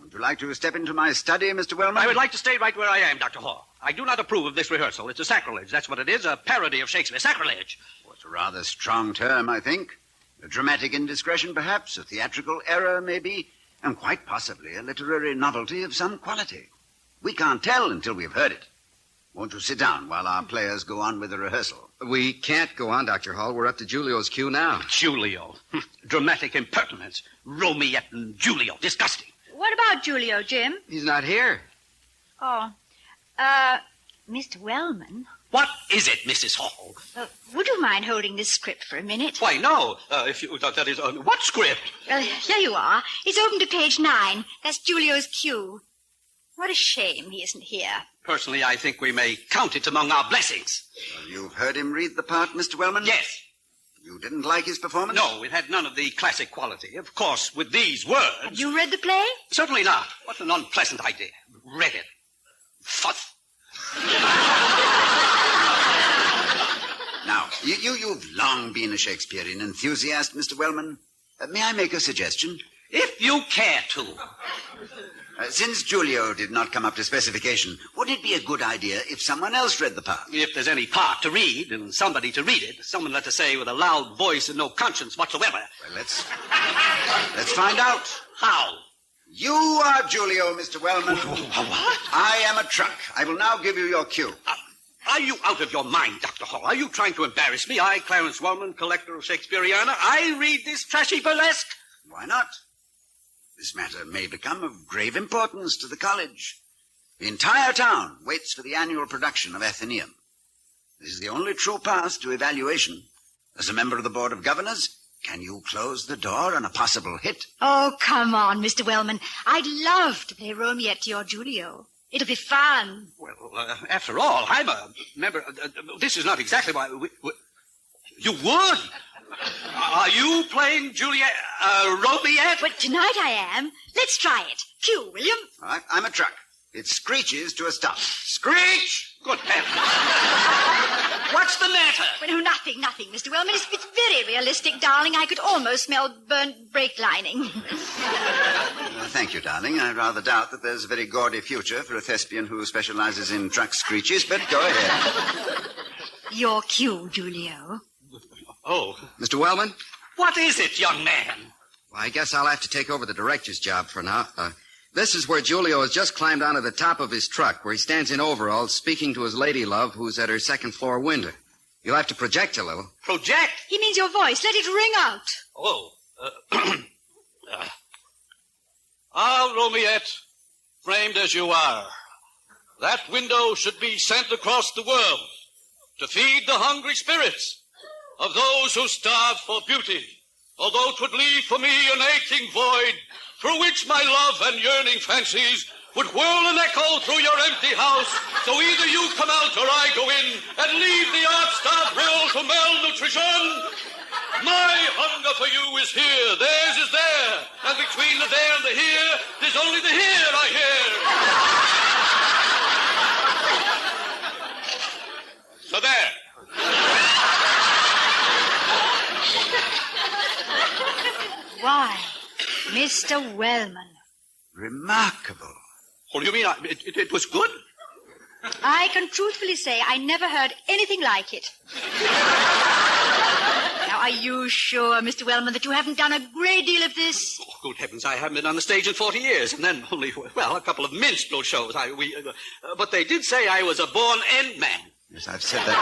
Would you like to step into my study, Mr. Wellman? I would like to stay right where I am, Dr. Hall. I do not approve of this rehearsal. It's a sacrilege. That's what it is, a parody of Shakespeare. Sacrilege. Well, it's a rather strong term, I think. A dramatic indiscretion, perhaps, a theatrical error, maybe, and quite possibly a literary novelty of some quality. We can't tell until we've heard it. Won't you sit down while our players go on with the rehearsal? We can't go on, Dr. Hall. We're up to Julio's cue now. Julio. Dramatic impertinence. Romiette and Julio. Disgusting. What about about Julio, Jim? He's not here. Oh. Mr. Wellman. What is it, Mrs. Hall? Would you mind holding this script for a minute? Why, no. If you... That is... what script? Here you are. It's open to page 9. That's Julio's cue. What a shame he isn't here. Personally, I think we may count it among our blessings. Well, you've heard him read the part, Mr. Wellman? Yes. You didn't like his performance? No, it had none of the classic quality. Of course, with these words... Have you read the play? Certainly not. What an unpleasant idea. Read it. Fuss. Now, you've long been a Shakespearean enthusiast, Mr. Wellman. May I make a suggestion? If you care to. Since Julio did not come up to specification, wouldn't it be a good idea if someone else read the part? If there's any part to read and somebody to read it, someone, let us say, with a loud voice and no conscience whatsoever. Well, let's find out. How? You are Julio, Mr. Wellman. What? I am a truck. I will now give you your cue. Are you out of your mind, Dr. Hall? Are you trying to embarrass me? I, Clarence Wellman, collector of Shakespeareana, I read this trashy burlesque? Why not? This matter may become of grave importance to the college. The entire town waits for the annual production of Athenaeum. This is the only true path to evaluation. As a member of the Board of Governors, can you close the door on a possible hit? Oh, come on, Mr. Wellman. I'd love to play Romiette to your Julio. It'll be fun. Well, after all, I'm a member... this is not exactly why... You would? Are you playing Romiette? But tonight I am. Let's try it. Cue, William. All right, I'm a truck. It screeches to a stop. Screech! Good heavens. What's the matter? Well, no, nothing, Mr. Wellman. It's very realistic, darling. I could almost smell burnt brake lining. Thank you, darling. I rather doubt that there's a very gaudy future for a thespian who specializes in truck screeches, but go ahead. Your cue, Julio. Oh. Mr. Wellman? What is it, young man? Well, I guess I'll have to take over the director's job for now. This is where Julio has just climbed onto the top of his truck, where he stands in overalls speaking to his lady love, who's at her second-floor window. You'll have to project a little. Project? He means your voice. Let it ring out. Oh. Romiette, framed as you are, that window should be sent across the world to feed the hungry spirits of those who starve for beauty, although 'twould leave for me an aching void through which my love and yearning fancies would whirl an echo through your empty house. So either you come out or I go in and leave the art-starved world to malnutrition. My hunger for you is here, theirs is there, and between the there and the here, there's only the here I hear. So there. Why, Mr. Wellman. Remarkable. What do you mean? It was good? I can truthfully say I never heard anything like it. Now, are you sure, Mr. Wellman, that you haven't done a great deal of this? Oh, good heavens, I haven't been on the stage in 40 years, and then only, well, a couple of minstrel shows. But they did say I was a born end man. Yes, I've said that.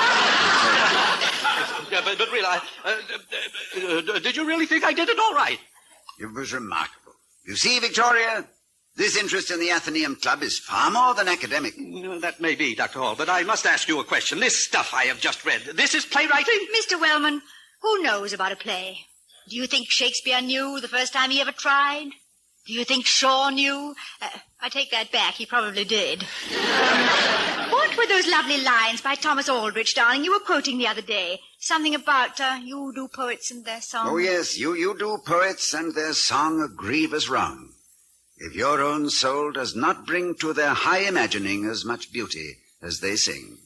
Yeah, but really, did you really think I did it all right? It was remarkable. You see, Victoria, this interest in the Athenaeum Club is far more than academic. That may be, Dr. Hall, but I must ask you a question. This stuff I have just read, this is playwriting? Mr. Wellman, who knows about a play? Do you think Shakespeare knew the first time he ever tried? Do you think Shaw knew? I take that back. He probably did. What were those lovely lines by Thomas Aldrich, darling, you were quoting the other day? Something about you do poets and their song. Oh, yes, you do poets and their song a grievous wrong. If your own soul does not bring to their high imagining as much beauty as they sing.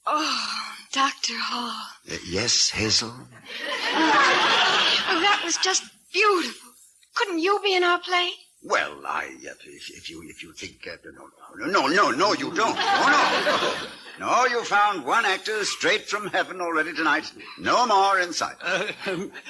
Oh, Dr. Hall. Yes, Hazel? Oh, that was just beautiful. Couldn't you be in our play? Well, if you think, no, you don't. No, you found one actor straight from heaven already tonight. No more in sight.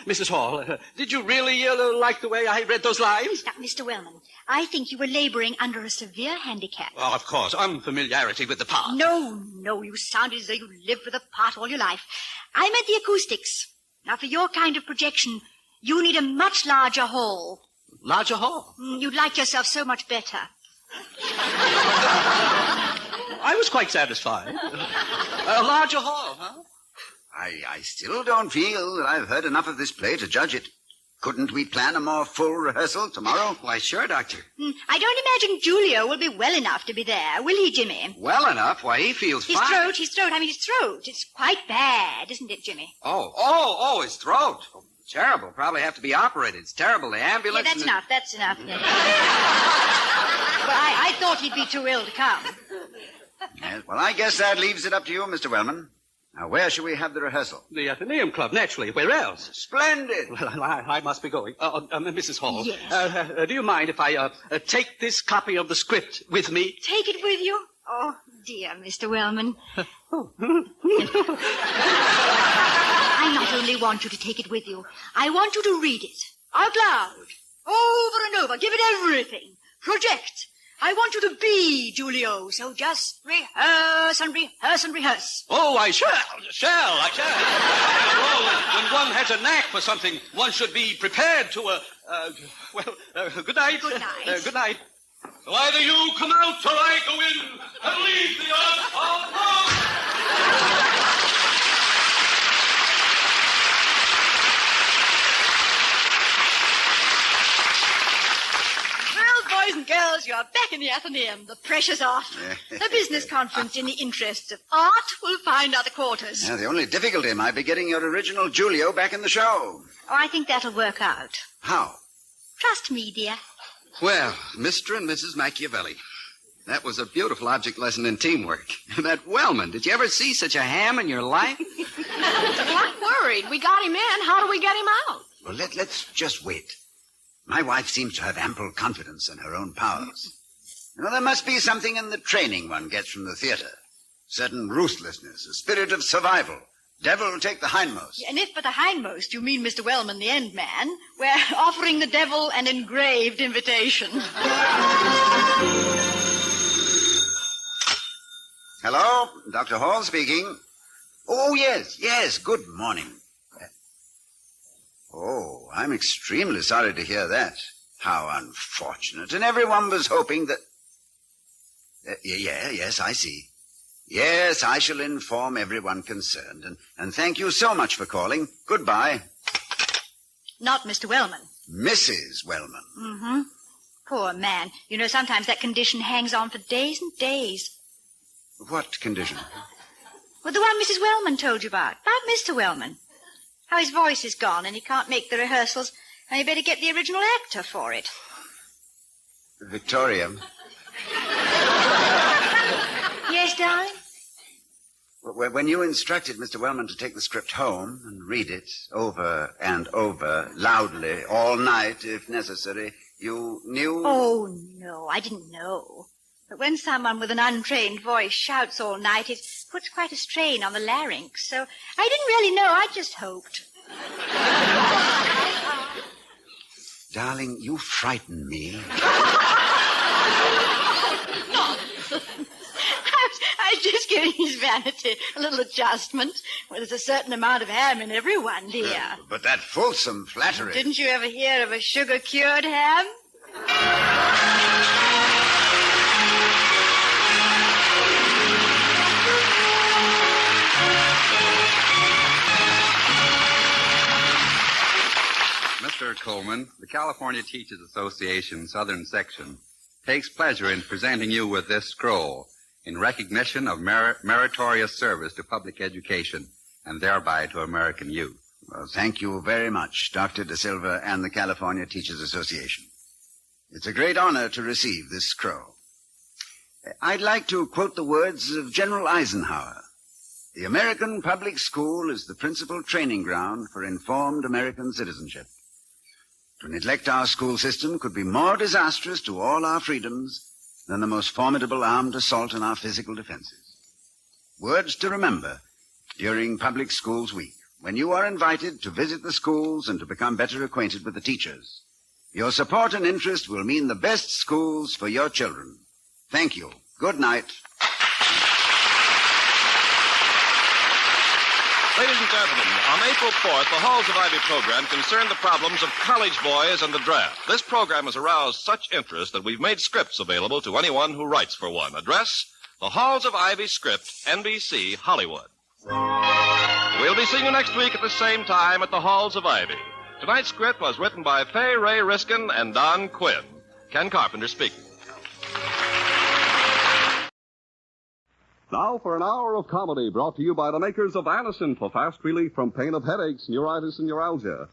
Mrs. Hall, did you really like the way I read those lines? Now, Mr. Wellman, I think you were laboring under a severe handicap. Oh, of course, unfamiliarity with the part. No, you sounded as though you lived for the part all your life. I meant the acoustics. Now, for your kind of projection, you need a much larger hall. Larger hall. You'd like yourself so much better. I was quite satisfied. A larger hall, huh? I still don't feel that I've heard enough of this play to judge it. Couldn't we plan a more full rehearsal tomorrow? Why, sure, Doctor. I don't imagine Julio will be well enough to be there, will he, Jimmy? Well enough? Why, he feels His fine. throat. His throat. It's quite bad, isn't it, Jimmy? Oh, his throat. Oh, terrible. Probably have to be operated. It's terrible. The ambulance... Yeah, that's enough. But I thought he'd be too ill to come. Yes, well, I guess that leaves it up to you, Mr. Wellman. Now, where shall we have the rehearsal? The Athenaeum Club, naturally. Where else? Splendid. Well, I must be going. Mrs. Hall. Yes. Do you mind if I take this copy of the script with me? Take it with you? Oh, dear, Mr. Wellman. I not only want you to take it with you, I want you to read it out loud, over and over. Give it everything. Project. I want you to be Julio, so just rehearse and rehearse and rehearse. Oh, I shall. Well, when one has a knack for something, one should be prepared to, good night. Good night. Good night. So either you come out or I go in and leave the earth alone. Boys and girls, you are back in the Athenaeum. The pressure's off. The business conference in the interests of art will find other quarters. Now, the only difficulty might be getting your original Julio back in the show. Oh, I think that'll work out. How? Trust me, dear. Well, Mr. and Mrs. Machiavelli, that was a beautiful object lesson in teamwork. That Wellman, did you ever see such a ham in your life? Not worried. We got him in. How do we get him out? Well, let's just wait. My wife seems to have ample confidence in her own powers. You know, there must be something in the training one gets from the theater. Certain ruthlessness, a spirit of survival. Devil take the hindmost. And if by the hindmost you mean Mr. Wellman, the end man, we're offering the devil an engraved invitation. Hello, Dr. Hall speaking. Oh, yes, good morning. Oh, I'm extremely sorry to hear that. How unfortunate. And everyone was hoping that... Yes, I see. Yes, I shall inform everyone concerned. And thank you so much for calling. Goodbye. Not Mr. Wellman. Mrs. Wellman. Mm-hmm. Poor man. You know, sometimes that condition hangs on for days and days. What condition? Well, the one Mrs. Wellman told you about Mr. Wellman. How his voice is gone and he can't make the rehearsals, and you better get the original actor for it. Victoria. Yes, darling? When you instructed Mr. Wellman to take the script home and read it over and over, loudly, all night, if necessary, you knew... Oh, no, I didn't know. But when someone with an untrained voice shouts all night, it puts quite a strain on the larynx. So I didn't really know. I just hoped. Darling, you frighten me. I was just giving his vanity a little adjustment. Well, there's a certain amount of ham in everyone, dear. But that fulsome flattery... Didn't you ever hear of a sugar-cured ham? Mr. Coleman, the California Teachers Association Southern Section takes pleasure in presenting you with this scroll in recognition of meritorious service to public education and thereby to American youth. Well, thank you very much, Dr. De Silva and the California Teachers Association. It's a great honor to receive this scroll. I'd like to quote the words of General Eisenhower. The American public school is the principal training ground for informed American citizenship. To neglect our school system could be more disastrous to all our freedoms than the most formidable armed assault on our physical defenses. Words to remember during Public Schools Week, when you are invited to visit the schools and to become better acquainted with the teachers. Your support and interest will mean the best schools for your children. Thank you. Good night. Ladies and gentlemen, on April 4th, the Halls of Ivy program concerned the problems of college boys and the draft. This program has aroused such interest that we've made scripts available to anyone who writes for one. Address, the Halls of Ivy Script, NBC, Hollywood. We'll be seeing you next week at the same time at the Halls of Ivy. Tonight's script was written by Fay Ray Riskin and Don Quinn. Ken Carpenter speaking. Now for an hour of comedy brought to you by the makers of Anacin for fast relief from pain of headaches, neuritis, and neuralgia.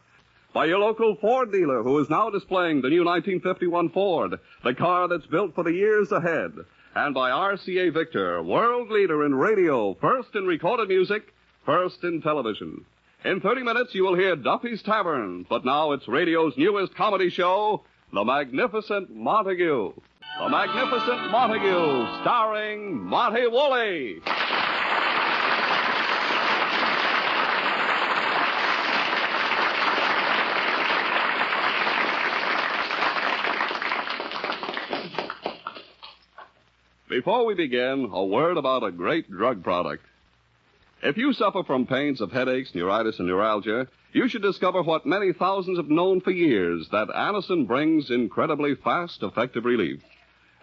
By your local Ford dealer who is now displaying the new 1951 Ford, the car that's built for the years ahead. And by RCA Victor, world leader in radio, first in recorded music, first in television. In 30 minutes you will hear Duffy's Tavern, but now it's radio's newest comedy show, The Magnificent Montague. The Magnificent Montague, starring Monty Woolley. Before we begin, a word about a great drug product. If you suffer from pains of headaches, neuritis, and neuralgia, you should discover what many thousands have known for years, that Anacin brings incredibly fast, effective relief.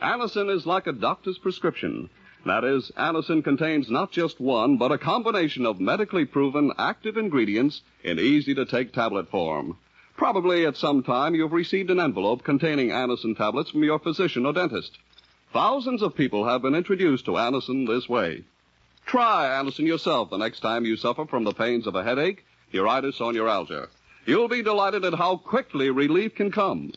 Anacin is like a doctor's prescription. That is, Anacin contains not just one, but a combination of medically proven active ingredients in easy-to-take tablet form. Probably at some time you've received an envelope containing Anacin tablets from your physician or dentist. Thousands of people have been introduced to Anacin this way. Try Anacin yourself the next time you suffer from the pains of a headache, neuritis, or neuralgia. You'll be delighted at how quickly relief can come.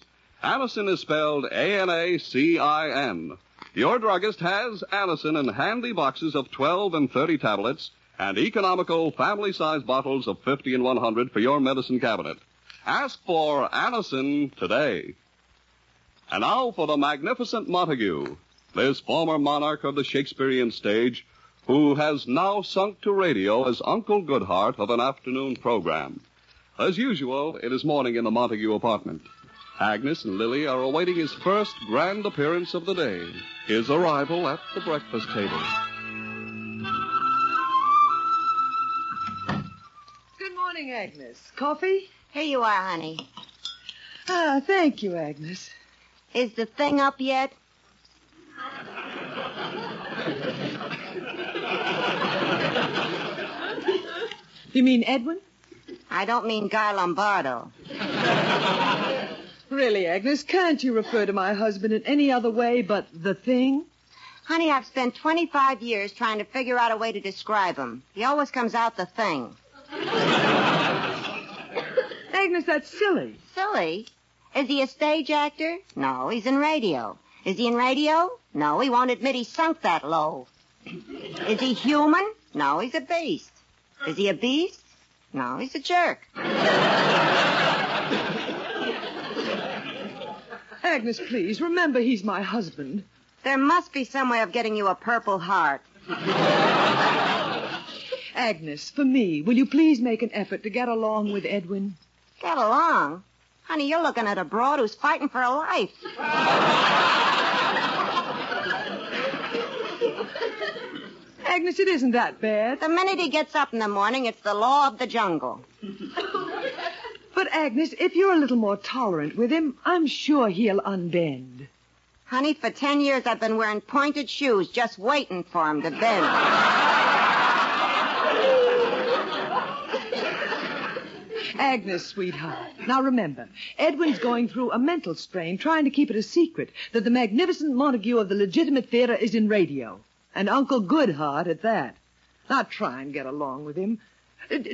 Anacin is spelled A-N-A-C-I-N. Your druggist has Anacin in handy boxes of 12 and 30 tablets and economical family-sized bottles of 50 and 100 for your medicine cabinet. Ask for Anacin today. And now for the Magnificent Montague, this former monarch of the Shakespearean stage, who has now sunk to radio as Uncle Goodhart of an afternoon program. As usual, it is morning in the Montague apartment. Agnes and Lilly are awaiting his first grand appearance of the day, his arrival at the breakfast table. Good morning, Agnes. Coffee? Here you are, honey. Ah, thank you, Agnes. Is the thing up yet? You mean Edwin? I don't mean Guy Lombardo. Really, Agnes, can't you refer to my husband in any other way but the thing? Honey, I've spent 25 years trying to figure out a way to describe him. He always comes out the thing. Agnes, that's silly. Silly? Is he a stage actor? No, he's in radio. Is he in radio? No, he won't admit he sunk that low. Is he human? No, he's a beast. Is he a beast? No, he's a jerk. Agnes, please, remember he's my husband. There must be some way of getting you a Purple Heart. Agnes, for me, will you please make an effort to get along with Edwin? Get along? Honey, you're looking at a broad who's fighting for her life. Agnes, it isn't that bad. The minute he gets up in the morning, it's the law of the jungle. But, Agnes, if you're a little more tolerant with him, I'm sure he'll unbend. Honey, for 10 years I've been wearing pointed shoes just waiting for him to bend. Agnes, sweetheart. Now remember, Edwin's going through a mental strain trying to keep it a secret that the Magnificent Montague of the legitimate theater is in radio. And Uncle Goodhart at that. Now try and get along with him.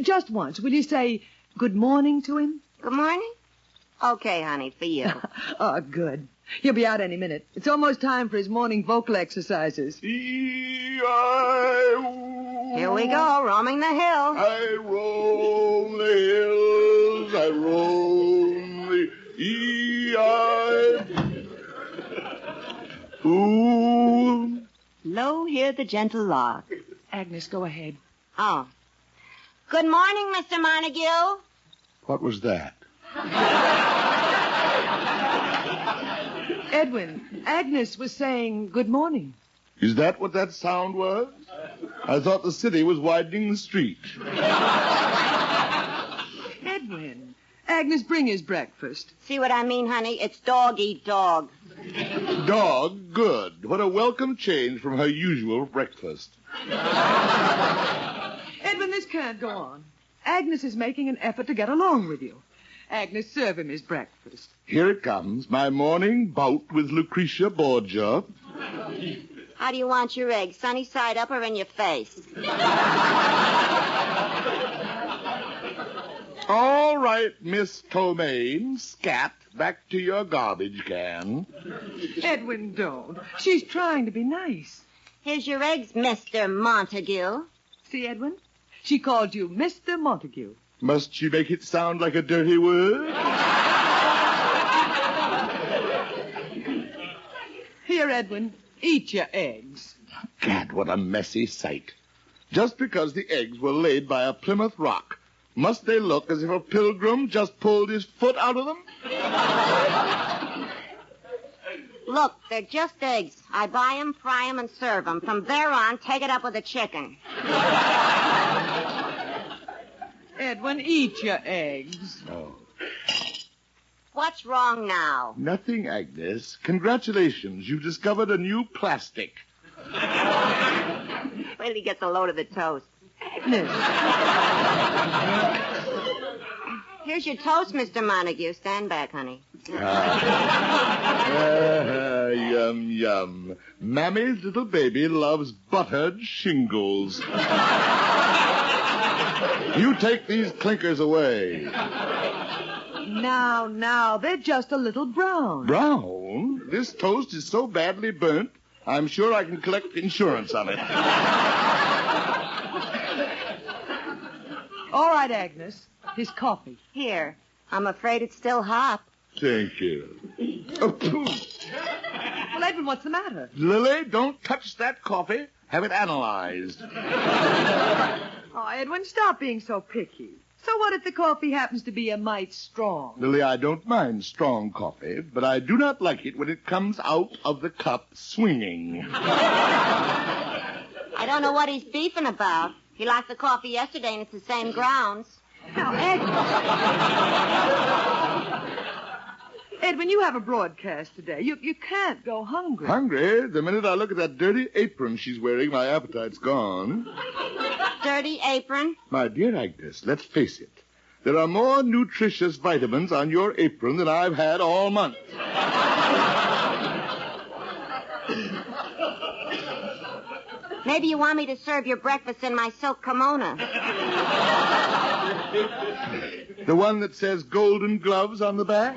Just once, will you say good morning to him? Good morning? Okay, honey, for you. Oh, good. He'll be out any minute. It's almost time for his morning vocal exercises. Here we go, roaming the hills. I roam the hills, I roam the Ooh. Lo, hear the gentle lark. Agnes, go ahead. Oh. Good morning, Mr. Montague. What was that? Edwin, Agnes was saying good morning. Is that what that sound was? I thought the city was widening the street. Edwin, Agnes, bring his breakfast. See what I mean, honey? It's dog eat dog. Dog, good. What a welcome change from her usual breakfast. Edwin, this can't go on. Agnes is making an effort to get along with you. Agnes, serve him his breakfast. Here it comes, my morning bout with Lucretia Borgia. How do you want your eggs, sunny side up or in your face? All right, Miss Tomaine, scat, back to your garbage can. Edwin, don't. She's trying to be nice. Here's your eggs, Mr. Montague. See, Edwin? She called you Mr. Montague. Must she make it sound like a dirty word? Here, Edwin, eat your eggs. Gad, what a messy sight. Just because the eggs were laid by a Plymouth Rock, must they look as if a pilgrim just pulled his foot out of them? Look, they're just eggs. I buy 'em, fry 'em, and serve 'em. From there on, take it up with the chicken. Edwin, eat your eggs. Oh. What's wrong now? Nothing, Agnes. Congratulations. You've discovered a new plastic. Wait till he gets a load of the toast. Agnes. Here's your toast, Mr. Montague. Stand back, honey. Yum, yum. Mammy's little baby loves buttered shingles. You take these clinkers away. Now, they're just a little brown. Brown? This toast is so badly burnt, I'm sure I can collect insurance on it. All right, Agnes. His coffee. Here. I'm afraid it's still hot. Thank you. Oh, well, Edwin, what's the matter? Lilly, don't touch that coffee. Have it analyzed. Oh, Edwin, stop being so picky. So what if the coffee happens to be a mite strong? Lilly, I don't mind strong coffee, but I do not like it when it comes out of the cup swinging. I don't know what he's beefing about. He liked the coffee yesterday, and it's the same grounds. Now, Edwin, you have a broadcast today. You can't go hungry. Hungry? The minute I look at that dirty apron she's wearing, my appetite's gone. Dirty apron? My dear Agnes, let's face it. There are more nutritious vitamins on your apron than I've had all month. Maybe you want me to serve your breakfast in my silk kimono. The one that says golden gloves on the back?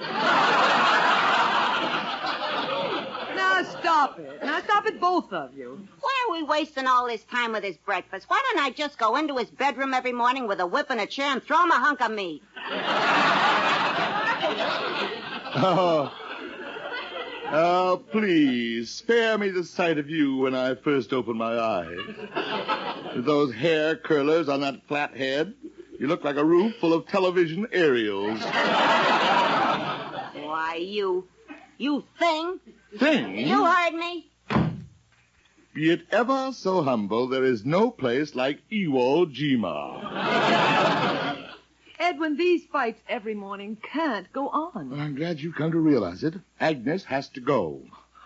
Now, stop it. Now, stop it, both of you. Why are we wasting all this time with his breakfast? Why don't I just go into his bedroom every morning with a whip and a chair and throw him a hunk of meat? Oh, please, spare me the sight of you when I first open my eyes. With those hair curlers on that flat head, you look like a room full of television aerials. Why, you thing. Thing? You heard me. Be it ever so humble, there is no place like Iwo Jima. Edwin, these fights every morning can't go on. Well, I'm glad you've come to realize it. Agnes has to go.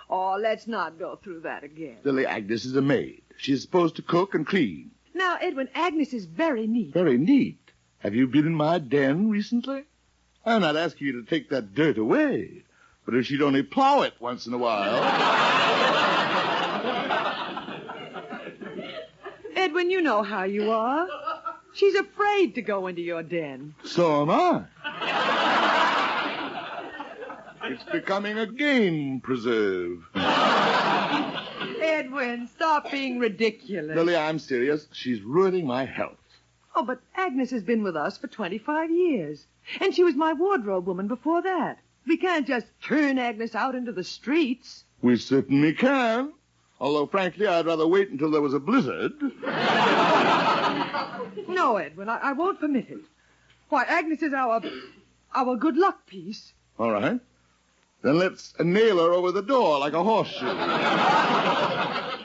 Oh, let's not go through that again. Lily, Agnes is a maid. She's supposed to cook and clean. Now, Edwin, Agnes is very neat. Very neat. Have you been in my den recently? I'm not asking you to take that dirt away, but if she'd only plow it once in a while. Edwin, you know how you are. She's afraid to go into your den. So am I. It's becoming a game preserve. Edwin, stop being ridiculous. Lily, I'm serious. She's ruining my health. Oh, but Agnes has been with us for 25 years. And she was my wardrobe woman before that. We can't just turn Agnes out into the streets. We certainly can. Although, frankly, I'd rather wait until there was a blizzard. No, Edwin, I won't permit it. Why, Agnes is our good luck piece. All right. Then let's nail her over the door like a horseshoe.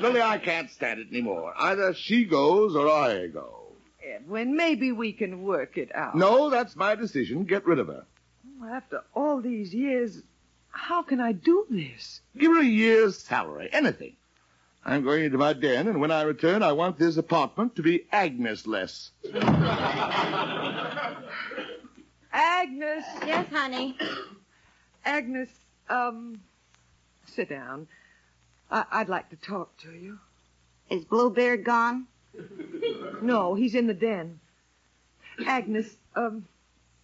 Lily, I can't stand it anymore. Either she goes or I go. Edwin, maybe we can work it out. No, that's my decision. Get rid of her. After all these years, how can I do this? Give her a year's salary, anything. I'm going into my den, and when I return, I want this apartment to be Agnes-less. Agnes. Yes, honey. Agnes, sit down. I'd like to talk to you. Is Bluebeard gone? No, he's in the den. Agnes,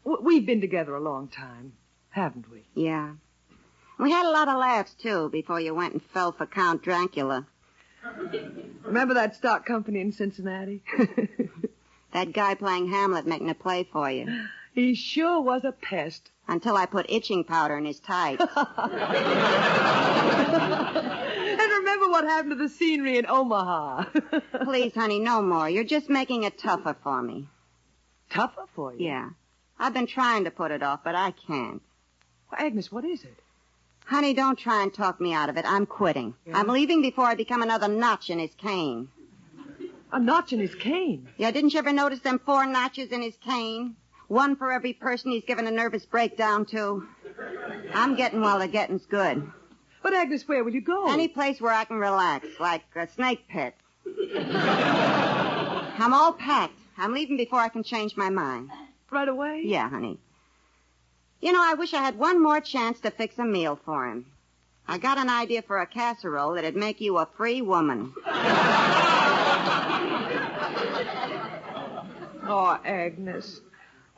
we've been together a long time, haven't we? Yeah. We had a lot of laughs, too, before you went and fell for Count Dracula. Remember that stock company in Cincinnati? That guy playing Hamlet making a play for you. He sure was a pest. Until I put itching powder in his tights. And remember what happened to the scenery in Omaha. Please, honey, no more. You're just making it tougher for me. Tougher for you? Yeah. I've been trying to put it off, but I can't. Well, Agnes, what is it? Honey, don't try and talk me out of it. I'm quitting. Yeah? I'm leaving before I become another notch in his cane. A notch in his cane? Yeah, didn't you ever notice them 4 notches in his cane? One for every person he's given a nervous breakdown to. I'm getting while the getting's good. But, Agnes, where will you go? Any place where I can relax, like a snake pit. I'm all packed. I'm leaving before I can change my mind. Right away? Yeah, honey. You know, I wish I had one more chance to fix a meal for him. I got an idea for a casserole that'd make you a free woman. Oh, Agnes.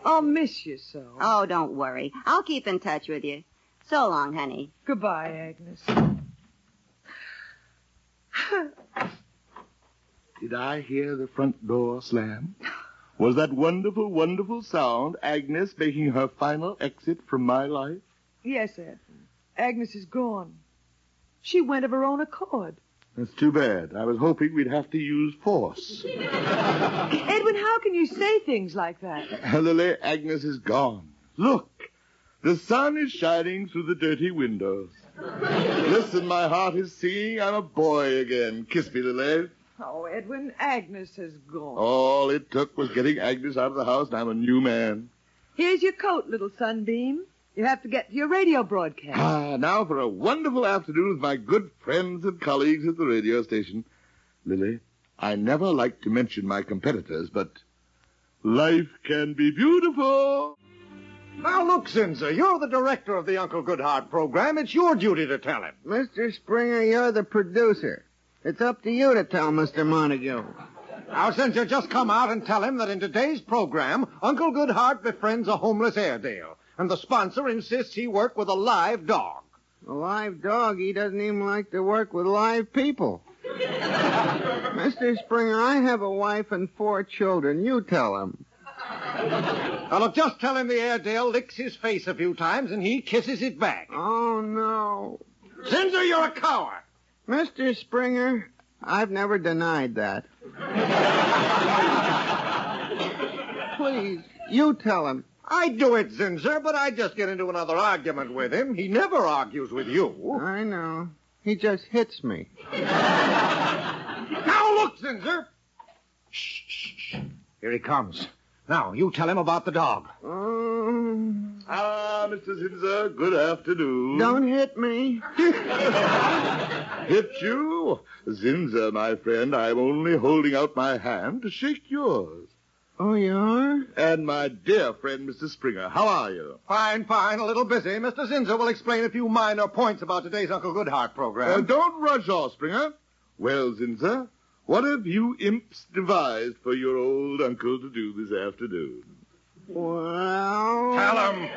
I'll miss you so. Oh, don't worry. I'll keep in touch with you. So long, honey. Goodbye, Agnes. Did I hear the front door slam? Was that wonderful, wonderful sound Agnes making her final exit from my life? Yes, Edwin. Agnes is gone. She went of her own accord. That's too bad. I was hoping we'd have to use force. Edwin, how can you say things like that? Lily, Agnes is gone. Look, the sun is shining through the dirty windows. Listen, my heart is singing. I'm a boy again. Kiss me, Lily. Oh, Edwin, Agnes has gone. All it took was getting Agnes out of the house, and I'm a new man. Here's your coat, little Sunbeam. You have to get to your radio broadcast. Now for a wonderful afternoon with my good friends and colleagues at the radio station. Lily, I never like to mention my competitors, but life can be beautiful. Now, look, Zinzer, you're the director of the Uncle Goodhart program. It's your duty to tell him. Mr. Springer, you're the producer. It's up to you to tell Mr. Montague. Now, Zinzer, just come out and tell him that in today's program, Uncle Goodhart befriends a homeless Airedale, and the sponsor insists he work with a live dog. A live dog? He doesn't even like to work with live people. Mr. Springer, I have a wife and 4 children. You tell him. Now, look, just tell him the Airedale licks his face a few times and he kisses it back. Oh, no. Zinzer, you're a coward. Mr. Springer, I've never denied that. Please, you tell him. I'd do it, Zinzer, but I'd just get into another argument with him. He never argues with you. I know. He just hits me. Now look, Zinzer. Shh. Here he comes. Now, you tell him about the dog. Mr. Zinzer, good afternoon. Don't hit me. Hit you? Zinzer, my friend, I'm only holding out my hand to shake yours. Oh, you are? And my dear friend, Mr. Springer, how are you? Fine. A little busy. Mr. Zinzer will explain a few minor points about today's Uncle Goodhart program. Don't rush off, Springer. Well, Zinzer, what have you imps devised for your old uncle to do this afternoon? Well... Tell him.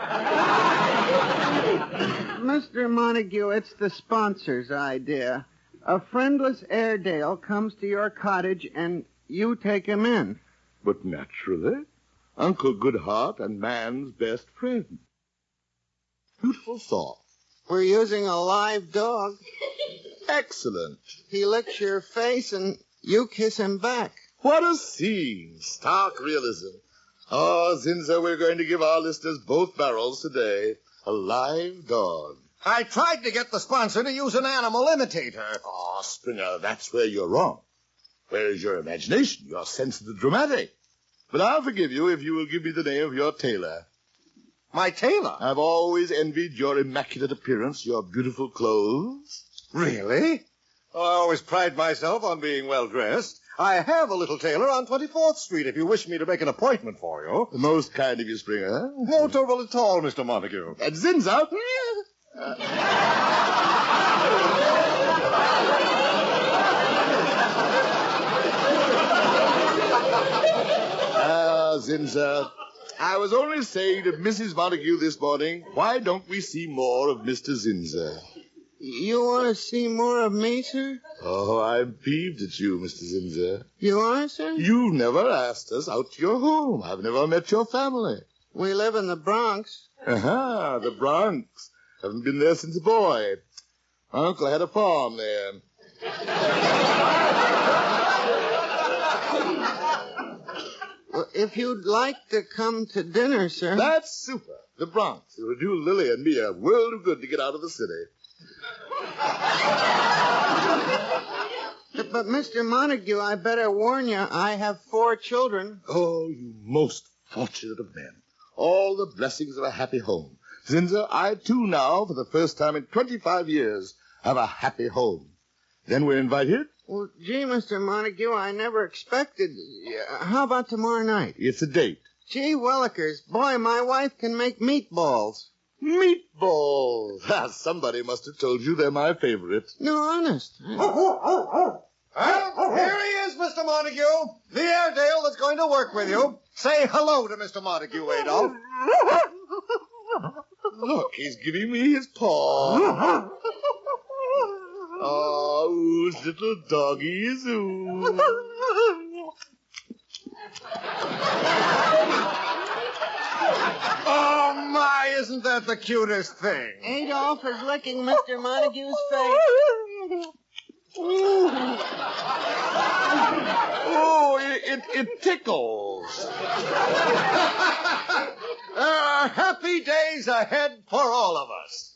Mr. Montague, it's the sponsor's idea. A friendless Airedale comes to your cottage and you take him in. But naturally, Uncle Goodhart and man's best friend. Beautiful thought. We're using a live dog. Excellent. He licks your face and you kiss him back. What a scene. Stark realism. Oh, Zinzer, we're going to give our listeners both barrels today. A live dog. I tried to get the sponsor to use an animal imitator. Oh, Springer, that's where you're wrong. Where is your imagination, your sense of the dramatic? But I'll forgive you if you will give me the name of your tailor. My tailor? I've always envied your immaculate appearance, your beautiful clothes. Really? Oh, I always pride myself on being well-dressed. I have a little tailor on 24th Street if you wish me to make an appointment for you. Most kind of you, Springer. No trouble at all, Mr. Montague. At Zinza. Zinza, I was only saying to Mrs. Montague this morning, why don't we see more of Mr. Zinza? You want to see more of me, sir? Oh, I'm peeved at you, Mr. Zinza. You are, sir? You've never asked us out to your home. I've never met your family. We live in the Bronx. Aha, the Bronx. Haven't been there since a boy. My uncle had a farm there. Well, if you'd like to come to dinner, sir. That's super. The Bronx. It would do Lilly and me a world of good to get out of the city. But, Mr. Montague, I better warn you, I have 4 children. Oh, you most fortunate of men. All the blessings of a happy home. Zinza, I too now, for the first time in 25 years, have a happy home. Then we're invited? Well, gee, Mr. Montague, I never expected... How about tomorrow night? It's a date. Gee willikers, boy, my wife can make meatballs. Meatballs! Somebody must have told you they're my favorite. No, honest. Well, here he is, Mr. Montague. The Airedale that's going to work with you. Say hello to Mr. Montague, Adolf. Look, he's giving me his paw. Oh, whose little doggy is who? Oh, my, isn't that the cutest thing? Adolf is licking Mr. Montague's face. Oh, it tickles. Happy days ahead for all of us.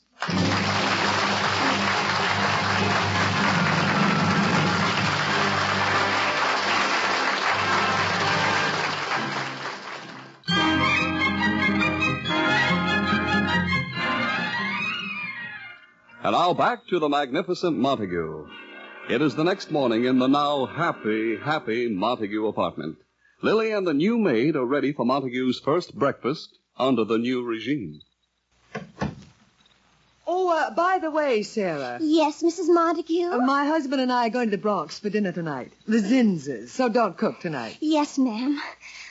And now back to the magnificent Montague. It is the next morning in the now happy, happy Montague apartment. Lilly and the new maid are ready for Montague's first breakfast under the new regime. Oh, by the way, Sarah. Yes, Mrs. Montague? My husband and I are going to the Bronx for dinner tonight. The Zinzas, so don't cook tonight. Yes, ma'am.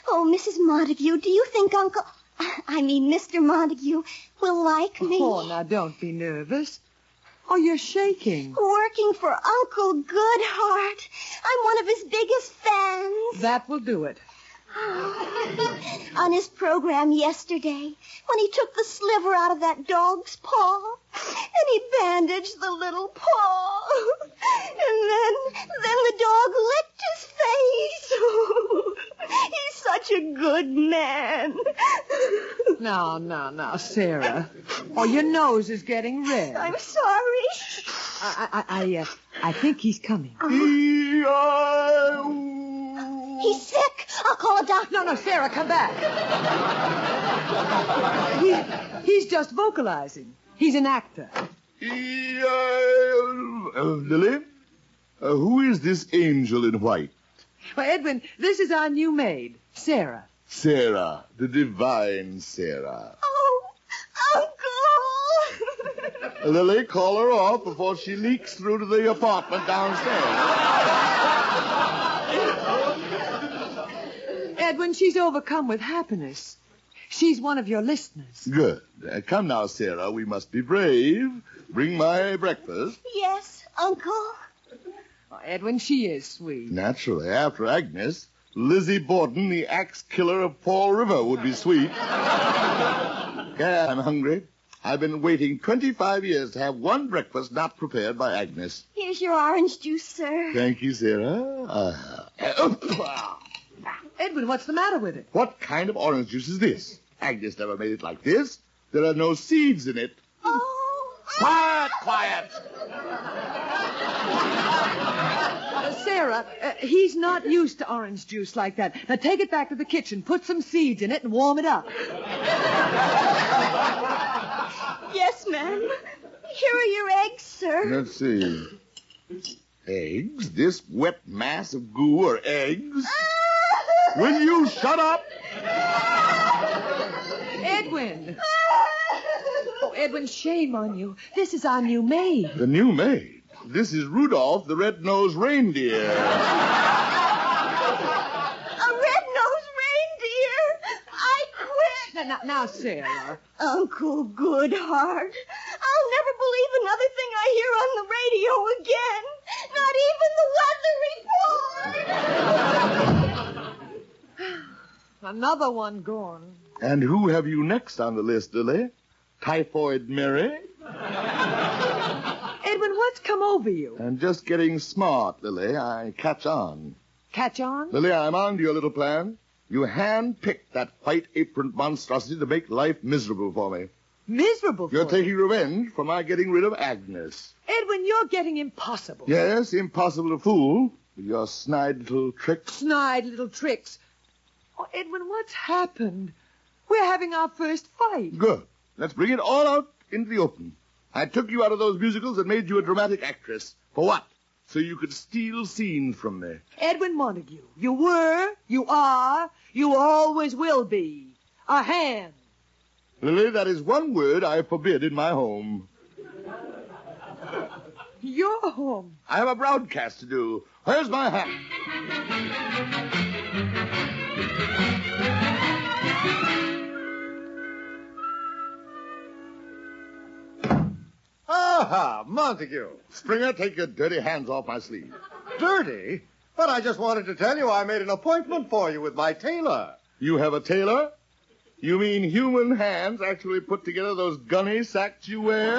Oh, Mrs. Montague, do you think Mr. Montague will like me? Oh, now don't be nervous. Oh, you're shaking. Working for Uncle Goodheart. I'm one of his biggest fans. That will do it. On his program yesterday, when he took the sliver out of that dog's paw, and he bandaged the little paw, and then the dog licked his face. He's such a good man. Now, Sarah. Oh, your nose is getting red. I'm sorry. I think he's coming. He's sick. I'll call a doctor. No, Sarah, come back. He's just vocalizing. He's an actor. Lilly, who is this angel in white? Well, Edwin, this is our new maid, Sarah. Sarah, the divine Sarah. Oh, Uncle! Lilly, call her off before she leaks through to the apartment downstairs. Edwin, she's overcome with happiness. She's one of your listeners. Good. Come now, Sarah. We must be brave. Bring my breakfast. Yes, Uncle. Oh, Edwin, she is sweet. Naturally. After Agnes, Lizzie Borden, the axe killer of Fall River, would be sweet. Yeah, I'm hungry. I've been waiting 25 years to have one breakfast not prepared by Agnes. Here's your orange juice, sir. Thank you, Sarah. Edwin, what's the matter with it? What kind of orange juice is this? Agnes never made it like this. There are no seeds in it. Oh, Quiet, quiet. Sarah, he's not used to orange juice like that. Now take it back to the kitchen, put some seeds in it, and warm it up. Yes, ma'am. Here are your eggs, sir. Let's see. Eggs? This wet mass of goo are eggs? Will you shut up? Edwin. Oh, Edwin, shame on you. This is our new maid. The new maid? This is Rudolph the Red-Nosed Reindeer. A red-nosed reindeer? I quit. Now, Sarah. Uncle Goodheart, I'll never believe another thing I hear on the radio again. Not even the weather report. Another one gone. And who have you next on the list, Lily? Typhoid Mary? Edwin, what's come over you? I'm just getting smart, Lily. I catch on. Catch on? Lily, I'm on to your little plan. You hand-picked that white-aproned monstrosity to make life miserable for me. Miserable for You're taking revenge for my getting rid of Agnes. Edwin, you're getting impossible. Yes, impossible to fool with your snide little tricks. Snide little tricks. Oh, Edwin, what's happened? We're having our first fight. Good. Let's bring it all out into the open. I took you out of those musicals and made you a dramatic actress. For what? So you could steal scenes from me. Edwin Montague, you were, you are, you always will be a hand. Lily, that is one word I forbid in my home. Your home? I have a broadcast to do. Where's my hat? Aha, Montague. Springer, take your dirty hands off my sleeve. Dirty? But I just wanted to tell you I made an appointment for you with my tailor. You have a tailor? You mean human hands actually put together those gunny sacks you wear?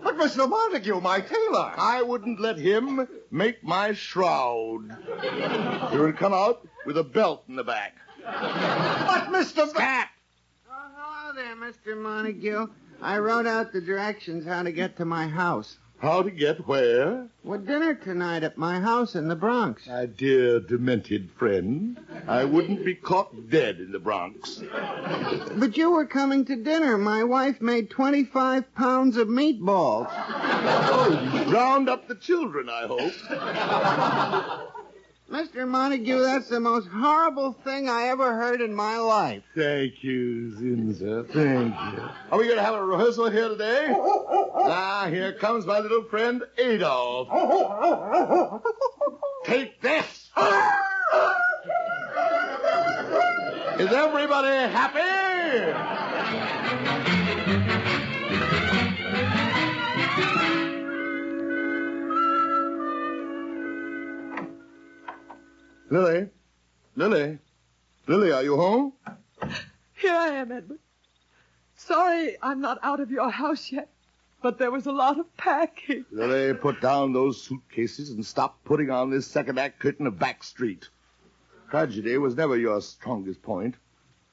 But Mr. Montague, my tailor. I wouldn't let him make my shroud. He would come out with a belt in the back. But Mr. Scat! Oh, hello there, Mr. Montague. I wrote out the directions how to get to my house. How to get where? Well, dinner tonight at my house in the Bronx. My dear demented friend, I wouldn't be caught dead in the Bronx. But you were coming to dinner. My wife made 25 pounds of meatballs. Oh, you round up the children, I hope. Mr. Montague, that's the most horrible thing I ever heard in my life. Thank you, Zinza. Thank you. Are we going to have a rehearsal here today? Here comes my little friend Adolf. Take this. Is everybody happy? Lily? Lily? Lily, are you home? Here I am, Edward. Sorry I'm not out of your house yet, but there was a lot of packing. Lily, put down those suitcases and stop putting on this second act curtain of Back Street. Tragedy was never your strongest point.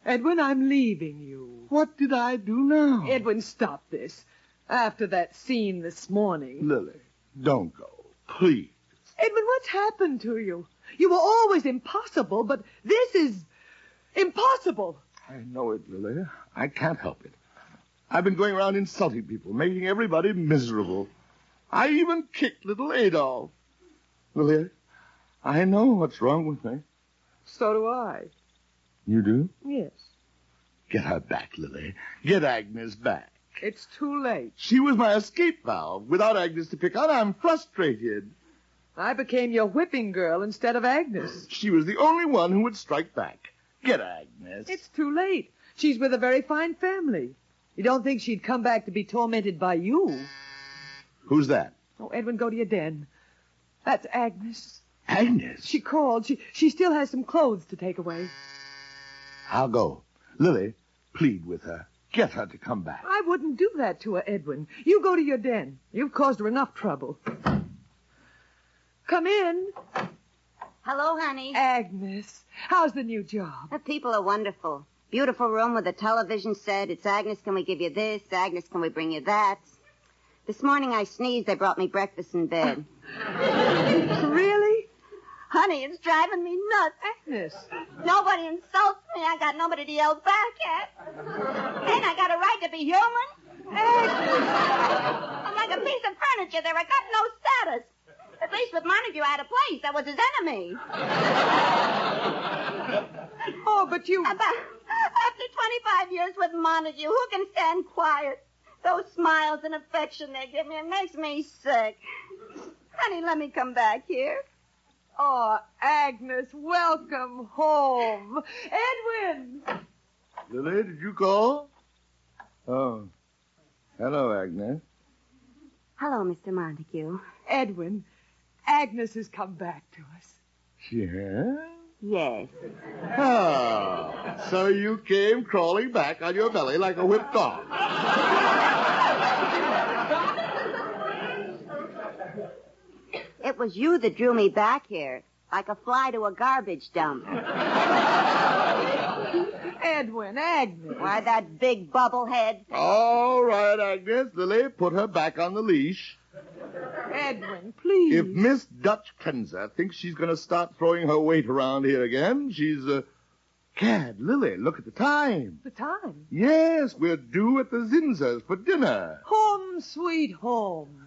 Edwin, I'm leaving you. What did I do now? Edwin, stop this. After that scene this morning. Lily, don't go. Please. Edwin, what's happened to you? You were always impossible, but this is impossible. I know it, Lily. I can't help it. I've been going around insulting people, making everybody miserable. I even kicked little Adolf. Lily, I know what's wrong with me. So do I. You do? Yes. Get her back, Lily. Get Agnes back. It's too late. She was my escape valve. Without Agnes to pick on, I'm frustrated. I became your whipping girl instead of Agnes. She was the only one who would strike back. Get Agnes. It's too late. She's with a very fine family. You don't think she'd come back to be tormented by you? Who's that? Oh, Edwin, go to your den. That's Agnes. Agnes? She called. She still has some clothes to take away. I'll go. Lily, plead with her. Get her to come back. I wouldn't do that to her, Edwin. You go to your den. You've caused her enough trouble. Come in. Hello, honey. Agnes, how's the new job? The people are wonderful. Beautiful room with a television set. It's Agnes, can we give you this? Agnes, can we bring you that? This morning I sneezed. They brought me breakfast in bed. Really? Honey, it's driving me nuts. Agnes. Nobody insults me. I got nobody to yell back at. Ain't I got a right to be human? I'm like a piece of furniture there. I got no status. At least with Montague, I had a place. I was his enemy. Oh, but you... After 25 years with Montague, who can stand quiet? Those smiles and affection they give me, it makes me sick. Honey, let me come back here. Oh, Agnes, welcome home. Edwin! Lily, did you call? Oh. Hello, Agnes. Hello, Mr. Montague. Edwin, Agnes has come back to us. She has? Yes. Oh, so you came crawling back on your belly like a whipped dog. It was you that drew me back here, like a fly to a garbage dump. Edwin, Agnes. Why, that big bubble head. All right, Agnes. Lily, put her back on the leash. Edwin, please. If Miss Dutch Cleanser thinks she's going to start throwing her weight around here again, she's, Cad, Lily, look at the time. The time? Yes, we're due at the Zinzers for dinner. Home, sweet home.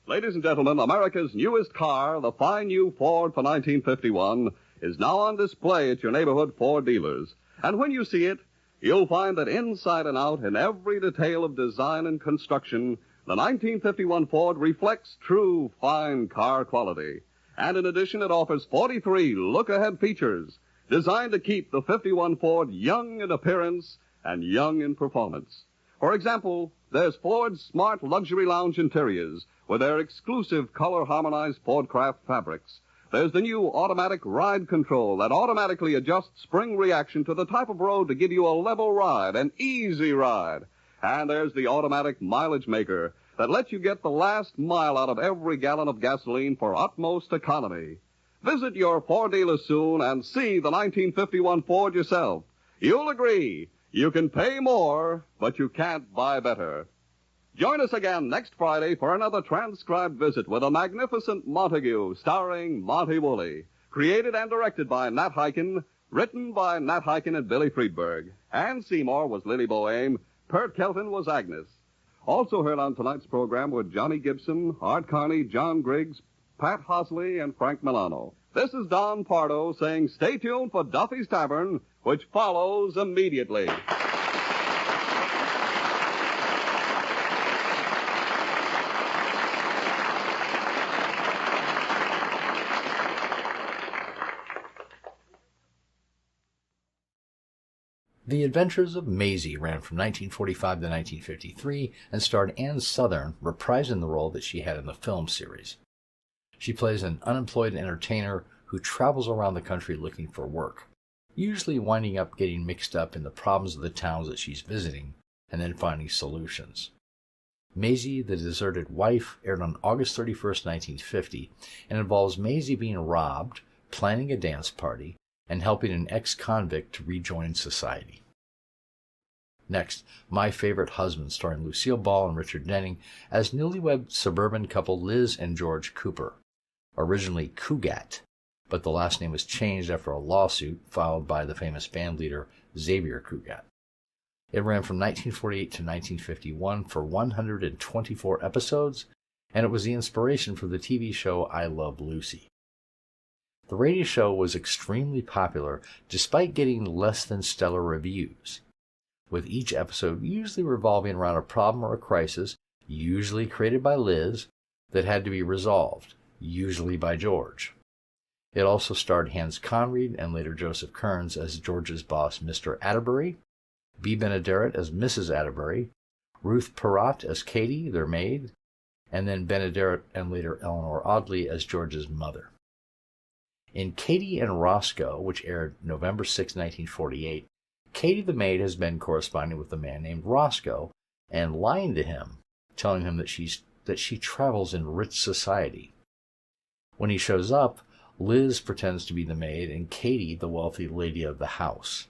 Ladies and gentlemen, America's newest car, the fine new Ford for 1951, is now on display at your neighborhood Ford dealers. And when you see it, you'll find that inside and out, in every detail of design and construction, the 1951 Ford reflects true fine car quality. And in addition, it offers 43 look-ahead features designed to keep the 51 Ford young in appearance and young in performance. For example, there's Ford's smart luxury lounge interiors with their exclusive color-harmonized Fordcraft fabrics. There's the new automatic ride control that automatically adjusts spring reaction to the type of road to give you a level ride, an easy ride. And there's the automatic mileage maker that lets you get the last mile out of every gallon of gasoline for utmost economy. Visit your Ford dealer soon and see the 1951 Ford yourself. You'll agree. You can pay more, but you can't buy better. Join us again next Friday for another transcribed visit with a magnificent Montague starring Monty Woolley. Created and directed by Nat Hiken, written by Nat Hiken and Billy Friedberg. Ann Seymour was Lily Boehm. Pert Kelton was Agnes. Also heard on tonight's program were Johnny Gibson, Art Carney, John Griggs, Pat Hosley, and Frank Milano. This is Don Pardo saying stay tuned for Duffy's Tavern, which follows immediately. The Adventures of Maisie ran from 1945 to 1953 and starred Ann Sothern reprising the role that she had in the film series. She plays an unemployed entertainer who travels around the country looking for work, usually winding up getting mixed up in the problems of the towns that she's visiting and then finding solutions. Maisie, the Deserted Wife aired on August 31st, 1950, and involves Maisie being robbed, planning a dance party, and helping an ex-convict to rejoin society. Next, My Favorite Husband, starring Lucille Ball and Richard Denning as newlywed suburban couple Liz and George Cooper, originally Cougat, but the last name was changed after a lawsuit filed by the famous band leader Xavier Cugat. It ran from 1948 to 1951 for 124 episodes, and it was the inspiration for the TV show I Love Lucy. The radio show was extremely popular despite getting less than stellar reviews, with each episode usually revolving around a problem or a crisis, usually created by Liz, that had to be resolved, usually by George. It also starred Hans Conried and later Joseph Kearns as George's boss, Mr. Atterbury, Bea Benaderet as Mrs. Atterbury, Ruth Perrott as Katy, their maid, and then Benaderet and later Eleanor Audley as George's mother. In Katy and Roscoe, which aired November 6, 1948, Katy the maid has been corresponding with a man named Roscoe and lying to him, telling him that she travels in rich society. When he shows up, Liz pretends to be the maid and Katy the wealthy lady of the house.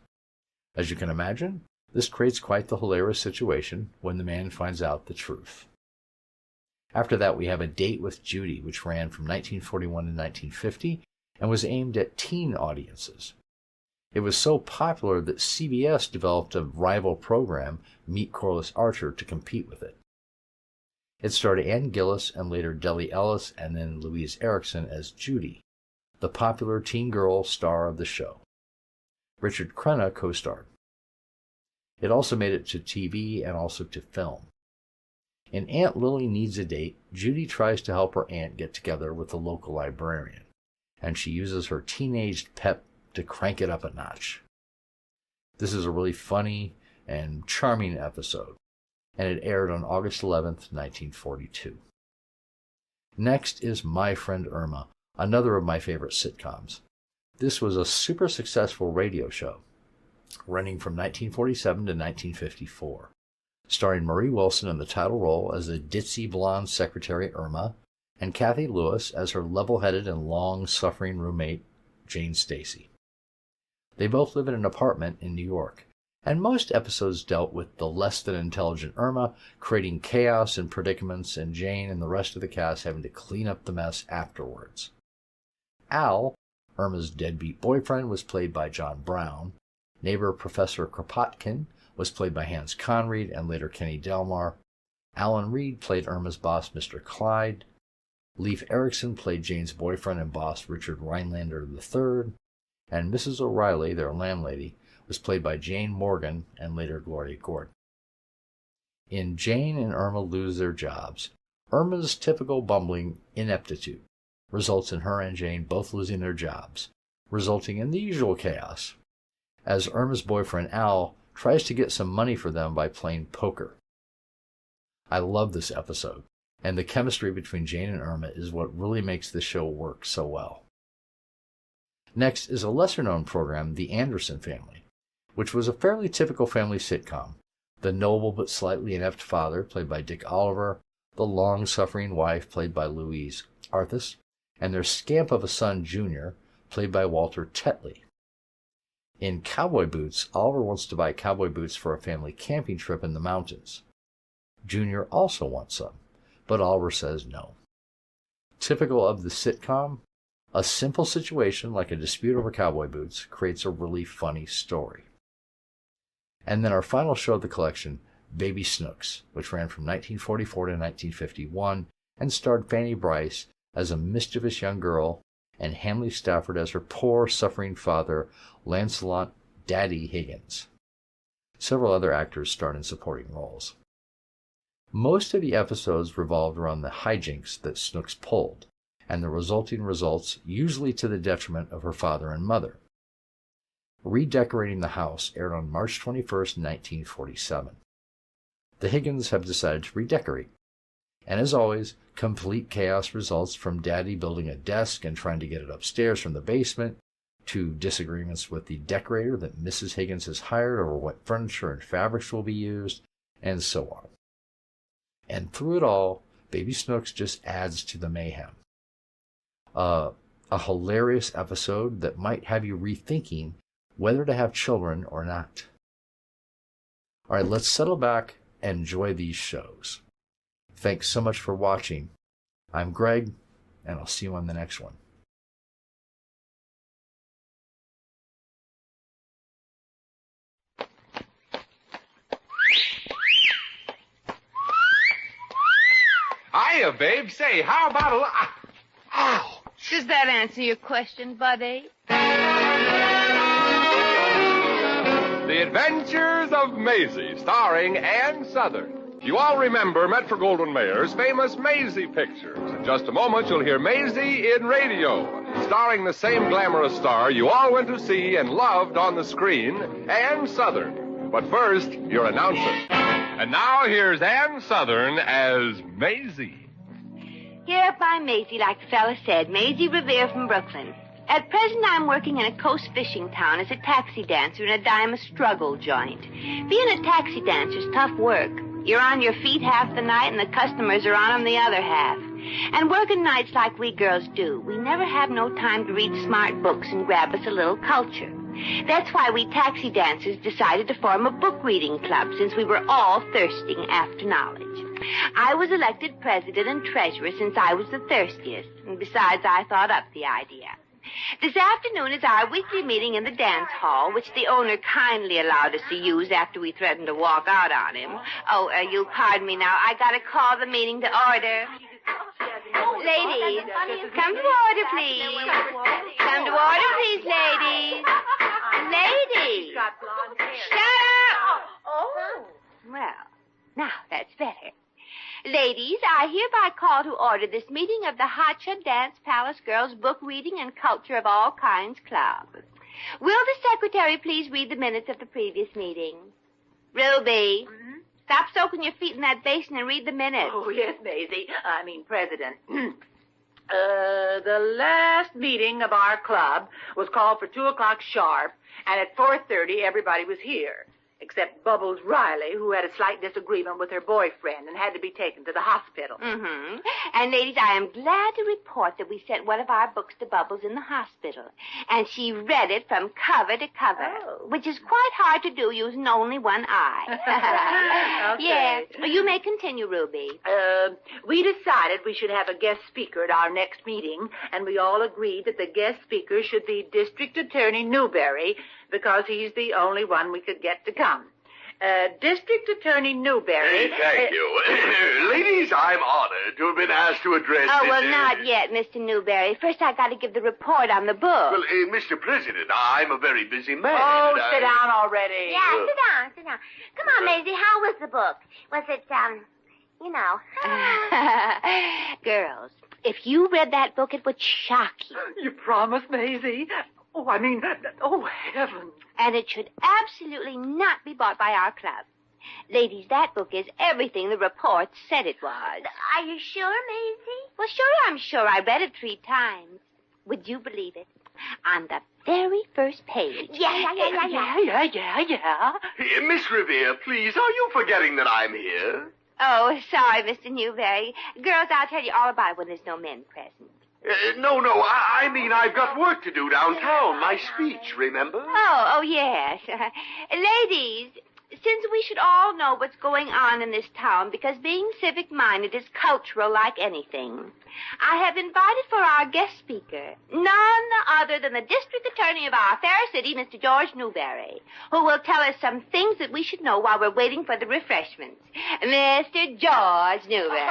As you can imagine, this creates quite the hilarious situation when the man finds out the truth. After that, we have A Date with Judy, which ran from 1941 to 1950 and was aimed at teen audiences. It was so popular that CBS developed a rival program, Meet Corliss Archer, to compete with it. It starred Ann Gillis and later Deli Ellis and then Louise Erickson as Judy, the popular teen girl star of the show. Richard Crenna co-starred. It also made it to TV and also to film. In Aunt Lily Needs a Date, Judy tries to help her aunt get together with the local librarian, and she uses her teenaged pep to crank it up a notch. This is a really funny and charming episode, and it aired on August 11th, 1942. Next is My Friend Irma, another of my favorite sitcoms. This was a super successful radio show, running from 1947 to 1954, starring Marie Wilson in the title role as the ditzy blonde secretary Irma, and Kathy Lewis as her level-headed and long-suffering roommate, Jane Stacy. They both live in an apartment in New York, and most episodes dealt with the less-than-intelligent Irma creating chaos and predicaments, and Jane and the rest of the cast having to clean up the mess afterwards. Al, Irma's deadbeat boyfriend, was played by John Brown. Neighbor Professor Kropotkin was played by Hans Conried and later Kenny Delmar. Alan Reed played Irma's boss, Mr. Clyde. Leif Erikson played Jane's boyfriend and boss, Richard Rhinelander III. And Mrs. O'Reilly, their landlady, was played by Jane Morgan and later Gloria Gordon. In Jane and Irma Lose Their Jobs, Irma's typical bumbling ineptitude results in her and Jane both losing their jobs, resulting in the usual chaos, as Irma's boyfriend Al tries to get some money for them by playing poker. I love this episode, and the chemistry between Jane and Irma is what really makes the show work so well. Next is a lesser-known program, The Anderson Family, which was a fairly typical family sitcom. The noble but slightly inept father, played by Dick Oliver, the long-suffering wife, played by Louise Arthus, and their scamp of a son, Junior, played by Walter Tetley. In Cowboy Boots, Oliver wants to buy cowboy boots for a family camping trip in the mountains. Junior also wants some, but Oliver says no. Typical of the sitcom, a simple situation like a dispute over cowboy boots creates a really funny story. And then our final show of the collection, Baby Snooks, which ran from 1944 to 1951 and starred Fanny Bryce as a mischievous young girl and Hamley Stafford as her poor, suffering father, Lancelot Daddy Higgins. Several other actors starred in supporting roles. Most of the episodes revolved around the hijinks that Snooks pulled, and the resulting results usually to the detriment of her father and mother. Redecorating the House aired on March 21st, 1947. The Higgins have decided to redecorate, and as always, complete chaos results from Daddy building a desk and trying to get it upstairs from the basement, to disagreements with the decorator that Mrs. Higgins has hired over what furniture and fabrics will be used, and so on. And through it all, Baby Snooks just adds to the mayhem. A hilarious episode that might have you rethinking whether to have children or not. All right, let's settle back and enjoy these shows. Thanks so much for watching. I'm Greg, and I'll see you on the next one. Hiya, babe. Say, how about a... Ow! Does that answer your question, buddy? The Adventures of Maisie, starring Ann Sothern. You all remember Metro-Goldwyn-Mayer's famous Maisie pictures. In just a moment, you'll hear Maisie in radio, starring the same glamorous star you all went to see and loved on the screen, Ann Sothern. But first, your announcer. And now here's Ann Sothern as Maisie. Here by Maisie, like the fella said, Maisie Revere from Brooklyn. At present, I'm working in a coast fishing town as a taxi dancer in a dime struggle joint. Being a taxi dancer's tough work. You're on your feet half the night, and the customers are on them the other half. And working nights like we girls do, we never have no time to read smart books and grab us a little culture. That's why we taxi dancers decided to form a book reading club, since we were all thirsting after knowledge. I was elected president and treasurer since I was the thirstiest, and besides, I thought up the idea. This afternoon is our weekly meeting in the dance hall, which the owner kindly allowed us to use after we threatened to walk out on him. Oh, you'll pardon me now. I gotta call the meeting to order. Ladies, come to order, please. Come to order, please, ladies. Ladies. Shut up! Oh. Well, now that's better. Ladies, I hereby call to order this meeting of the Hotcha Dance Palace Girls Book Reading and Culture of All Kinds Club. Will the secretary please read the minutes of the previous meeting? Ruby, stop soaking your feet in that basin and read the minutes. Oh, yes, Maisie. President. The last meeting of our club was called for 2 o'clock sharp, and at 4:30 everybody was here. Except Bubbles Riley, who had a slight disagreement with her boyfriend and had to be taken to the hospital. Mm-hmm. And, ladies, I am glad to report that we sent one of our books to Bubbles in the hospital. And she read it from cover to cover, which is quite hard to do using only one eye. Okay. Yes. Well, you may continue, Ruby. We decided we should have a guest speaker at our next meeting, and we all agreed that the guest speaker should be District Attorney Newberry, because he's the only one we could get to come. District Attorney Newberry... Thank you. Ladies, I'm honored to have been asked to address Oh, this... well, not yet, Mr. Newberry. First, I got to give the report on the book. Well, Mr. President, I'm a very busy man. Oh, and sit down already. Yeah, sit down. Come on, Maisie, how was the book? Was it, you know... Girls, if you read that book, it would shock you. You promise, Maisie? Oh, heavens. And it should absolutely not be bought by our club. Ladies, that book is everything the report said it was. Are you sure, Maisie? Well, sure, I'm sure. I read it 3 times. Would you believe it? On the very first page. Yeah. Miss Revere, please, are you forgetting that I'm here? Oh, sorry, Mr. Newberry. Girls, I'll tell you all about it when there's no men present. No, I mean I've got work to do downtown. My speech, remember? Oh, yes. Ladies, since we should all know what's going on in this town, because being civic-minded is cultural like anything, I have invited for our guest speaker none other than the district attorney of our fair city, Mr. George Newberry, who will tell us some things that we should know while we're waiting for the refreshments. Mr. George Newberry.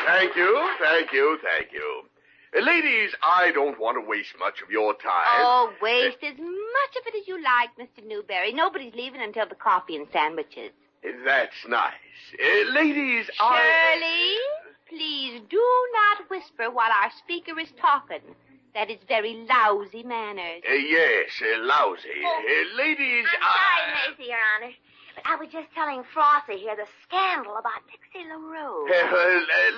Thank you. Ladies, I don't want to waste much of your time. Oh, waste as much of it as you like, Mr. Newberry. Nobody's leaving until the coffee and sandwiches. That's nice. Ladies, Shirley, please do not whisper while our speaker is talking. That is very lousy manners. Yes, lousy. Ladies, I'm sorry, Maisie, Your Honor. But I was just telling Frosty here the scandal about Dixie LaRue.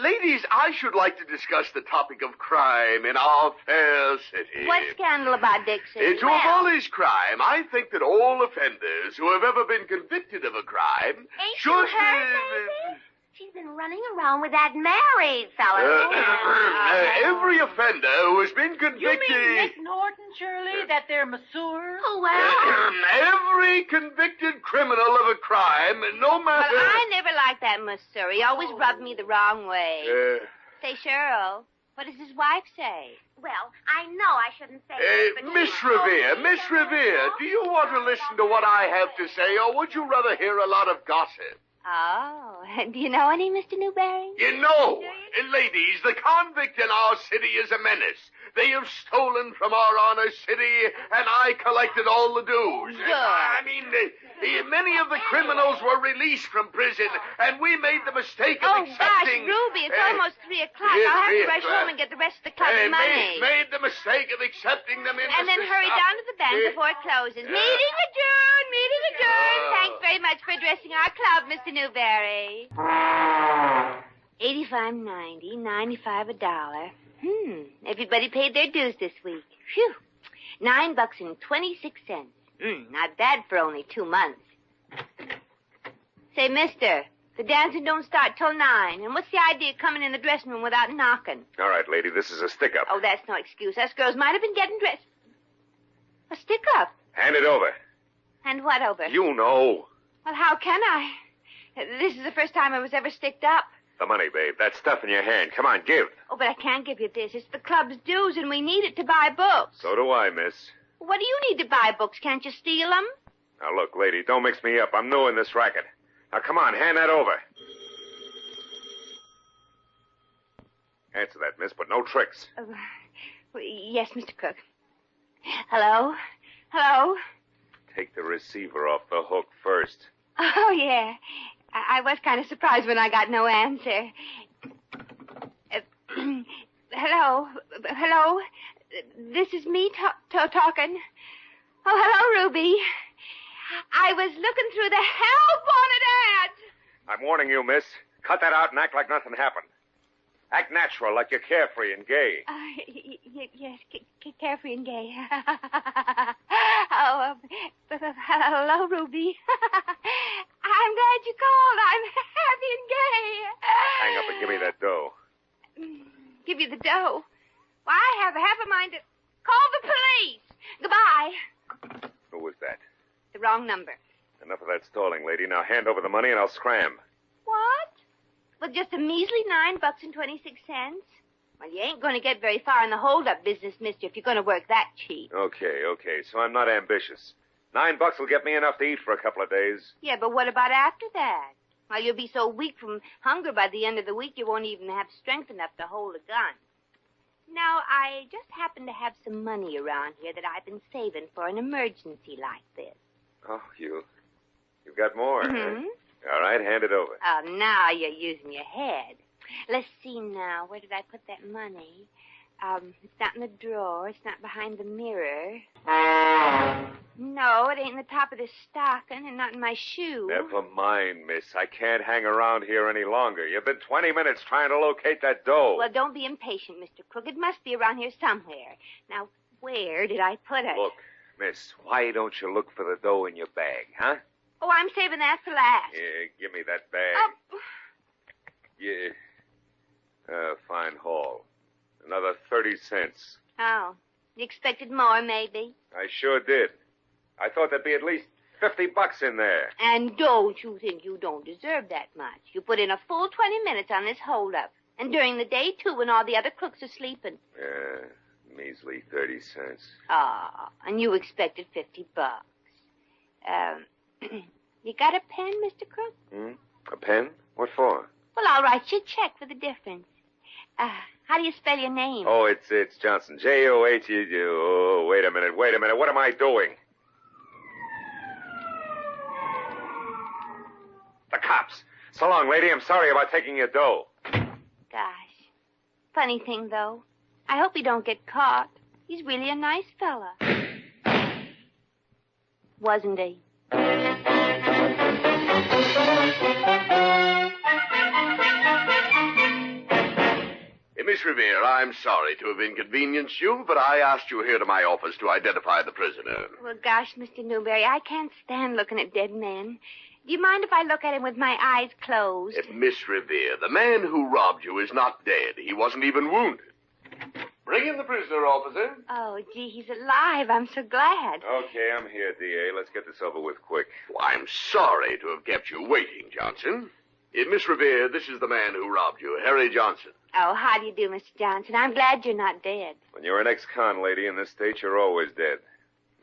Ladies, I should like to discuss the topic of crime in our fair city. What scandal about Dixie? To abolish crime, I think that all offenders who have ever been convicted of a crime should... Ain't you heard, Maisie? She's been running around with that married fella. Every offender who has been convicted... You mean Miss Norton, Shirley, that they're masseur? Oh, well... Every convicted criminal of a crime, no matter... Well, I never liked that monsieur. He always rubbed me the wrong way. Say, Cheryl, what does his wife say? Well, I know I shouldn't say this, but Miss Revere, do you want to listen to what I have to say, or would you rather hear a lot of gossip? Oh, do you know any, Mr. Newberry? You know, ladies, the convict in our city is a menace. They have stolen from our honor city, and I collected all the dues. Good. I mean, many of the criminals were released from prison, and we made the mistake of accepting... Oh, gosh, Ruby, it's almost 3 o'clock. I'll have to rush home and get the rest of the club's money. Made the mistake of accepting them in and then hurry down to the bank before it closes. Meeting adjourned! Thanks very much for addressing our club, Mr. Newberry. $85.90, $95 $1. Everybody paid their dues this week. Phew. $9.26. Not bad for only 2 months. Say, mister, the dancing don't start till 9. And what's the idea of coming in the dressing room without knocking? All right, lady, this is a stick-up. Oh, that's no excuse. Us girls might have been getting dressed. A stick-up? Hand it over. And what over? You know. Well, how can I? This is the first time I was ever sticked up. The money, babe. That stuff in your hand. Come on, give. Oh, but I can't give you this. It's the club's dues, and we need it to buy books. So do I, miss. What do you need to buy books? Can't you steal them? Now, look, lady, don't mix me up. I'm new in this racket. Now, come on, hand that over. Answer that, miss, but no tricks. Yes, Mr. Cook. Hello? Hello? Take the receiver off the hook first. Oh, yeah. I was kind of surprised when I got no answer. Hello? Hello? This is me talking. Oh, hello, Ruby. I was looking through the hell-wanted ads. I'm warning you, miss. Cut that out and act like nothing happened. Act natural, like you're carefree and gay. Yes, carefree and gay. Hello, Ruby. I'm glad you called. I'm happy and gay. Hang up and give me that dough. Give you the dough? Why, I have half a mind to call the police. Goodbye. Who was that? The wrong number. Enough of that stalling, lady. Now hand over the money and I'll scram. What? Well, just a measly $9.26. Well, you ain't going to get very far in the hold-up business, mister, if you're going to work that cheap. Okay. So I'm not ambitious. $9 will get me enough to eat for a couple of days. Yeah, but what about after that? Well, you'll be so weak from hunger by the end of the week you won't even have strength enough to hold a gun. Now, I just happen to have some money around here that I've been saving for an emergency like this. Oh, you've got more, Mm-hmm. huh? All right, hand it over. Oh, now you're using your head. Let's see now. Where did I put that money? It's not in the drawer. It's not behind the mirror. No, it ain't in the top of this stocking and not in my shoe. Never mind, miss. I can't hang around here any longer. You've been 20 minutes trying to locate that dough. Well, don't be impatient, Mr. Crook. It must be around here somewhere. Now, where did I put it? Look, miss, why don't you look for the dough in your bag, huh? Oh, I'm saving that for last. Yeah, give me that bag. Oh. Yeah. Fine haul. Another 30 cents. Oh, you expected more, maybe? I sure did. I thought there'd be at least $50 in there. And don't you think you don't deserve that much? You put in a full 20 minutes on this holdup. And during the day, too, when all the other crooks are sleeping. Measly 30 cents. Ah, and you expected $50. You got a pen, Mr. Crook? A pen? What for? Well, I'll write you a check for the difference. How do you spell your name? Oh, it's Johnson. John. Oh, wait a minute. What am I doing? The cops. So long, lady. I'm sorry about taking your dough. Gosh. Funny thing, though. I hope he don't get caught. He's really a nice fella. Wasn't he? Miss Revere, I'm sorry to have inconvenienced you, but I asked you here to my office to identify the prisoner. Well, gosh, Mr. Newberry, I can't stand looking at dead men. Do you mind if I look at him with my eyes closed? Miss Revere, the man who robbed you is not dead. He wasn't even wounded. Bring in the prisoner, officer. Oh, gee, he's alive. I'm so glad. Okay, I'm here, D.A. Let's get this over with quick. Well, I'm sorry to have kept you waiting, Johnson. Miss Revere, this is the man who robbed you, Harry Johnson. Oh, how do you do, Mr. Johnson? I'm glad you're not dead. When you're an ex-con lady in this state, you're always dead.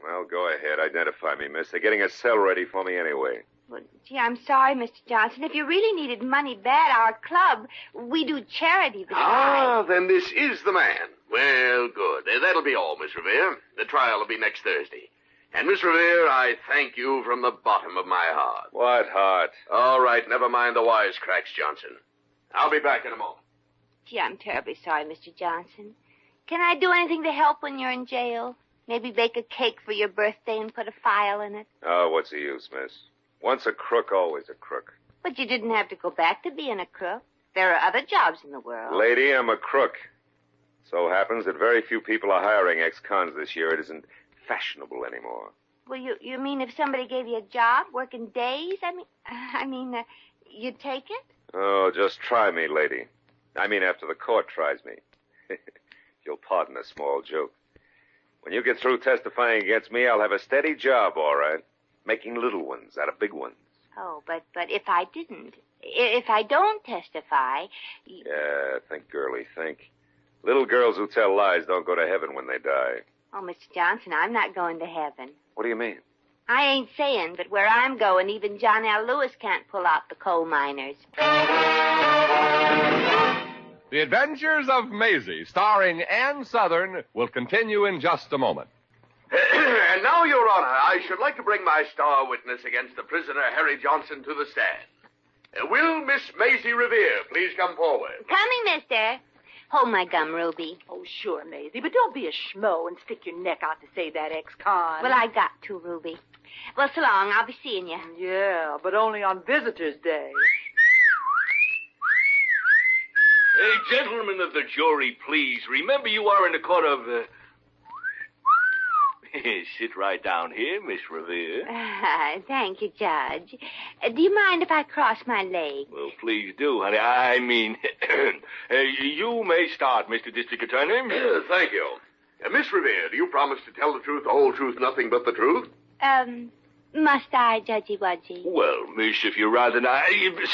Well, go ahead. Identify me, miss. They're getting a cell ready for me anyway. Well, gee, I'm sorry, Mr. Johnson. If you really needed money bad, our club, we do charity besides. Then this is the man. Well, good. That'll be all, Miss Revere. The trial will be next Thursday. And, Miss Revere, I thank you from the bottom of my heart. What heart? All right, never mind the wisecracks, Johnson. I'll be back in a moment. Gee, I'm terribly sorry, Mr. Johnson. Can I do anything to help when you're in jail? Maybe bake a cake for your birthday and put a file in it? Oh, what's the use, miss? Once a crook, always a crook. But you didn't have to go back to being a crook. There are other jobs in the world. Lady, I'm a crook. So happens that very few people are hiring ex-cons this year. It isn't fashionable anymore. Well, you mean if somebody gave you a job, working days? I mean, you'd take it? Oh, just try me, lady. I mean, after the court tries me. You'll pardon a small joke. When you get through testifying against me, I'll have a steady job, all right? Making little ones out of big ones. Oh, but if I didn't, if I don't testify... Yeah, think, girlie, think. Little girls who tell lies don't go to heaven when they die. Oh, Mr. Johnson, I'm not going to heaven. What do you mean? I ain't saying, but where I'm going, even John L. Lewis can't pull out the coal miners. The Adventures of Maisie, starring Ann Southern, will continue in just a moment. And now, Your Honor, I should like to bring my star witness against the prisoner, Harry Johnson, to the stand. Will Miss Maisie Revere please come forward? Coming, mister. Hold my gum, Ruby. Oh, sure, Maisie, but don't be a schmo and stick your neck out to save that ex-con. Well, I got to, Ruby. Well, so long. I'll be seeing you. Yeah, but only on Visitor's Day. Hey, gentlemen of the jury, please, remember you are in the court of... Sit right down here, Miss Revere. Thank you, Judge. Do you mind if I cross my leg? Well, please do, honey. I mean, you may start, Mr. District Attorney. Thank you. Miss Revere, do you promise to tell the truth, the whole truth, nothing but the truth? Must I, Judgy Wudgy? Well, miss, if you'd rather not,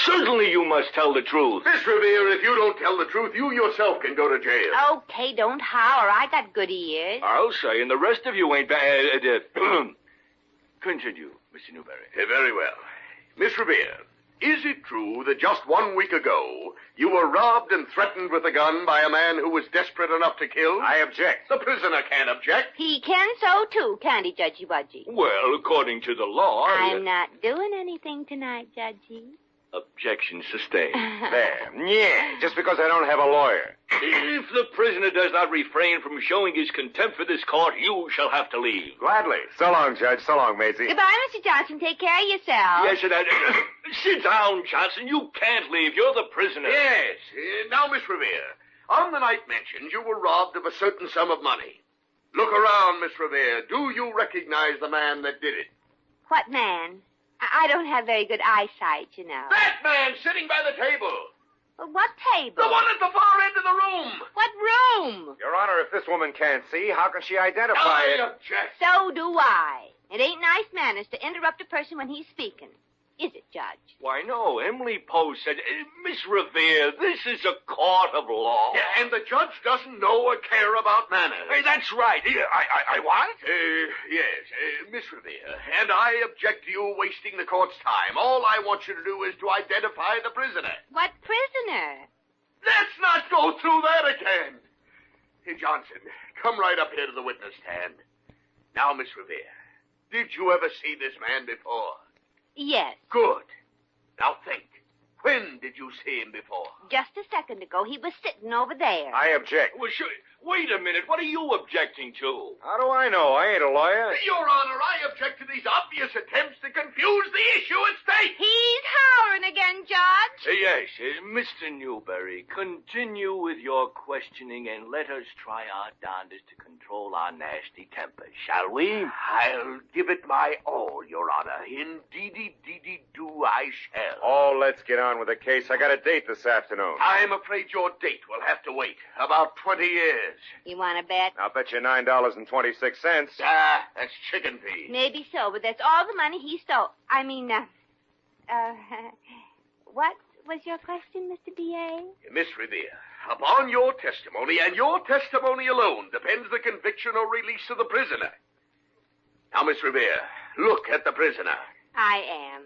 certainly you must tell the truth. Miss Revere, if you don't tell the truth, you yourself can go to jail. Okay, don't holler. I got good ears. I'll say, and the rest of you ain't bad. Continue, Mr. Newberry. Very well. Miss Revere, is it true that just 1 week ago you were robbed and threatened with a gun by a man who was desperate enough to kill? I object. The prisoner can't object. He can so, too, can't he, Judgy Wudgy? Well, according to the law... I'm not doing anything tonight, Judgy. Objection sustained. There. Yeah, just because I don't have a lawyer. If the prisoner does not refrain from showing his contempt for this court, you shall have to leave. Gladly. So long, Judge. So long, Maisie. Goodbye, Mr. Johnson. Take care of yourself. Yes, and sit down, Johnson. You can't leave. You're the prisoner. Yes. Now, Miss Revere, on the night mentioned, you were robbed of a certain sum of money. Look around, Miss Revere. Do you recognize the man that did it? What man? I don't have very good eyesight, you know. That man sitting by the table. Well, what table? The one at the far end of the room. What room? Your Honor, if this woman can't see, how can she identify it? Object. So do I. It ain't nice manners to interrupt a person when he's speaking. Is it, Judge? Why, no. Emily Poe said, Miss Revere, this is a court of law. Yeah, and the judge doesn't know or care about manners. Hey, that's right. I what? Yes, Miss Revere, and I object to you wasting the court's time. All I want you to do is to identify the prisoner. What prisoner? Let's not go through that again. Hey, Johnson, come right up here to the witness stand. Now, Miss Revere, did you ever see this man before? Yes. Good. Now think. When did you see him before? Just a second ago. He was sitting over there. I object. Well, sure. Wait a minute. What are you objecting to? How do I know? I ain't a lawyer. Your Honor, I object to these obvious attempts to confuse the issue at stake. He's howling again, Judge. Yes, Mr. Newberry, continue with your questioning and let us try our darndest to control our nasty tempers, shall we? I'll give it my all, Your Honor. Indeedy, do I shall. Oh, let's get on with the case. I got a date this afternoon. I'm afraid your date will have to wait. About 20 years. You want to bet? I'll bet you $9.26. Ah, that's chicken feed. Maybe so, but that's all the money he stole. I mean, what was your question, Mr. B.A.? Miss Revere, upon your testimony and your testimony alone depends the conviction or release of the prisoner. Now, Miss Revere, look at the prisoner. I am.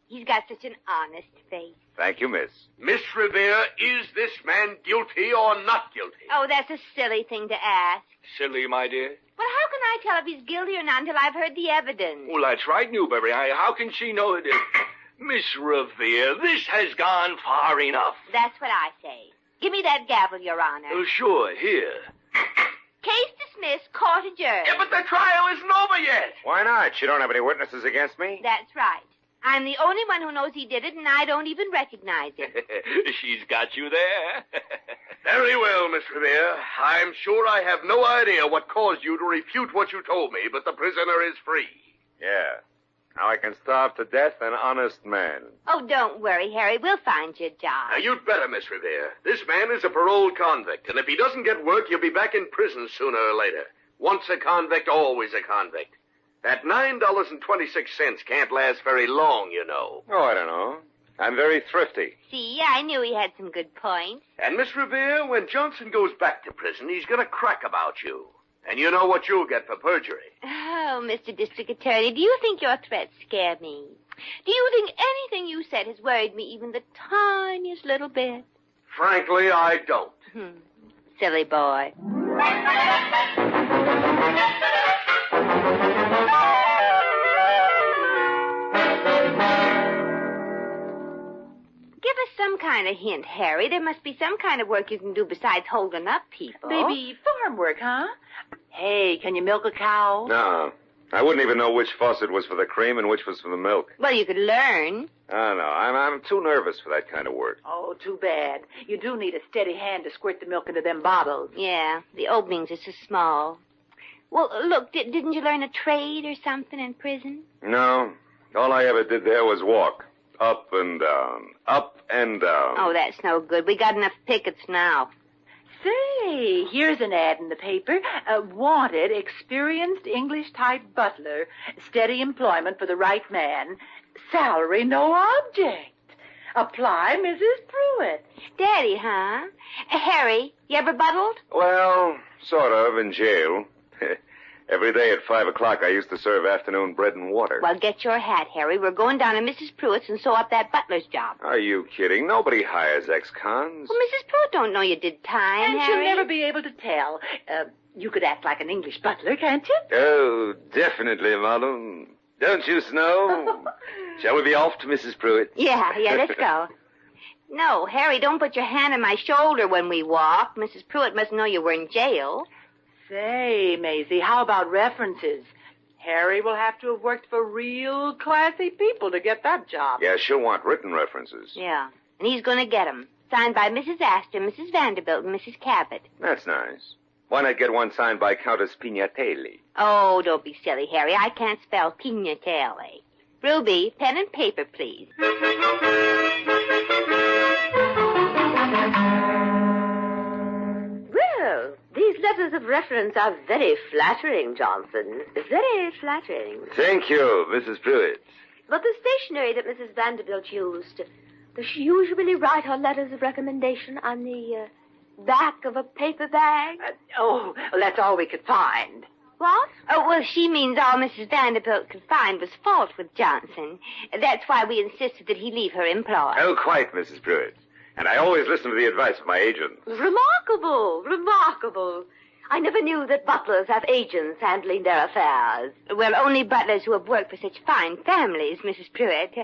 He's got such an honest face. Thank you, miss. Miss Revere, is this man guilty or not guilty? Oh, that's a silly thing to ask. Silly, my dear? Well, how can I tell if he's guilty or not until I've heard the evidence? Well, that's right, Newberry. How can she know it? Miss Revere, this has gone far enough. That's what I say. Give me that gavel, Your Honor. Oh, sure, here. Case dismissed, court adjourned. Yeah, but the trial isn't over yet. Why not? You don't have any witnesses against me? That's right. I'm the only one who knows he did it, and I don't even recognize him. She's got you there. Very well, Miss Revere. I'm sure I have no idea what caused you to refute what you told me, but the prisoner is free. Yeah. Now I can starve to death an honest man. Oh, don't worry, Harry. We'll find you a job. Now, you'd better, Miss Revere. This man is a paroled convict, and if he doesn't get work, he'll be back in prison sooner or later. Once a convict, always a convict. That $9.26 can't last very long, you know. Oh, I don't know. I'm very thrifty. See, I knew he had some good points. And, Miss Revere, when Johnson goes back to prison, he's going to crack about you. And you know what you'll get for perjury. Oh, Mr. District Attorney, do you think your threats scare me? Do you think anything you said has worried me even the tiniest little bit? Frankly, I don't. Silly boy. Give us some kind of hint, Harry. There must be some kind of work you can do besides holding up people. Maybe farm work, huh? Hey, can you milk a cow? No. I wouldn't even know which faucet was for the cream and which was for the milk. Well, you could learn. Oh, no. I'm too nervous for that kind of work. Oh, too bad. You do need a steady hand to squirt the milk into them bottles. Yeah, the openings are so small. Well, look, didn't you learn a trade or something in prison? No. All I ever did there was walk. Up and down. Up and down. Oh, that's no good. We got enough pickets now. Say, here's an ad in the paper. Wanted, experienced English-type butler. Steady employment for the right man. Salary, no object. Apply, Mrs. Pruitt. Daddy, huh? Harry, you ever buttled? Well, sort of, in jail. Every day at 5 o'clock, I used to serve afternoon bread and water. Well, get your hat, Harry. We're going down to Mrs. Pruitt's and sew up that butler's job. Are you kidding? Nobody hires ex-cons. Well, Mrs. Pruitt don't know you did time, And Harry. she'll never be able to tell. You could act like an English butler, can't you? Oh, definitely, madam. Don't you, Snow? Shall we be off to Mrs. Pruitt? Yeah, let's go. No, Harry, don't put your hand on my shoulder when we walk. Mrs. Pruitt must know you were in jail. Say, Maisie, how about references? Harry will have to have worked for real classy people to get that job. Yeah, she'll want written references. Yeah, and he's going to get 'em. Signed by Mrs. Astor, Mrs. Vanderbilt, and Mrs. Cabot. That's nice. Why not get one signed by Countess Pignatelli? Oh, don't be silly, Harry. I can't spell Pignatelli. Ruby, pen and paper, please. Well, these letters of reference are very flattering, Johnson. Very flattering. Thank you, Mrs. Pruitt. But the stationery that Mrs. Vanderbilt used, does she usually write her letters of recommendation on the back of a paper bag? That's all we could find. What? Oh, well, she means all Mrs. Vanderbilt could find was fault with Johnson. That's why we insisted that he leave her employed. Oh, quite, Mrs. Pruitt. And I always listen to the advice of my agent. Remarkable, remarkable. I never knew that butlers have agents handling their affairs. Well, only butlers who have worked for such fine families, Mrs. Pruitt.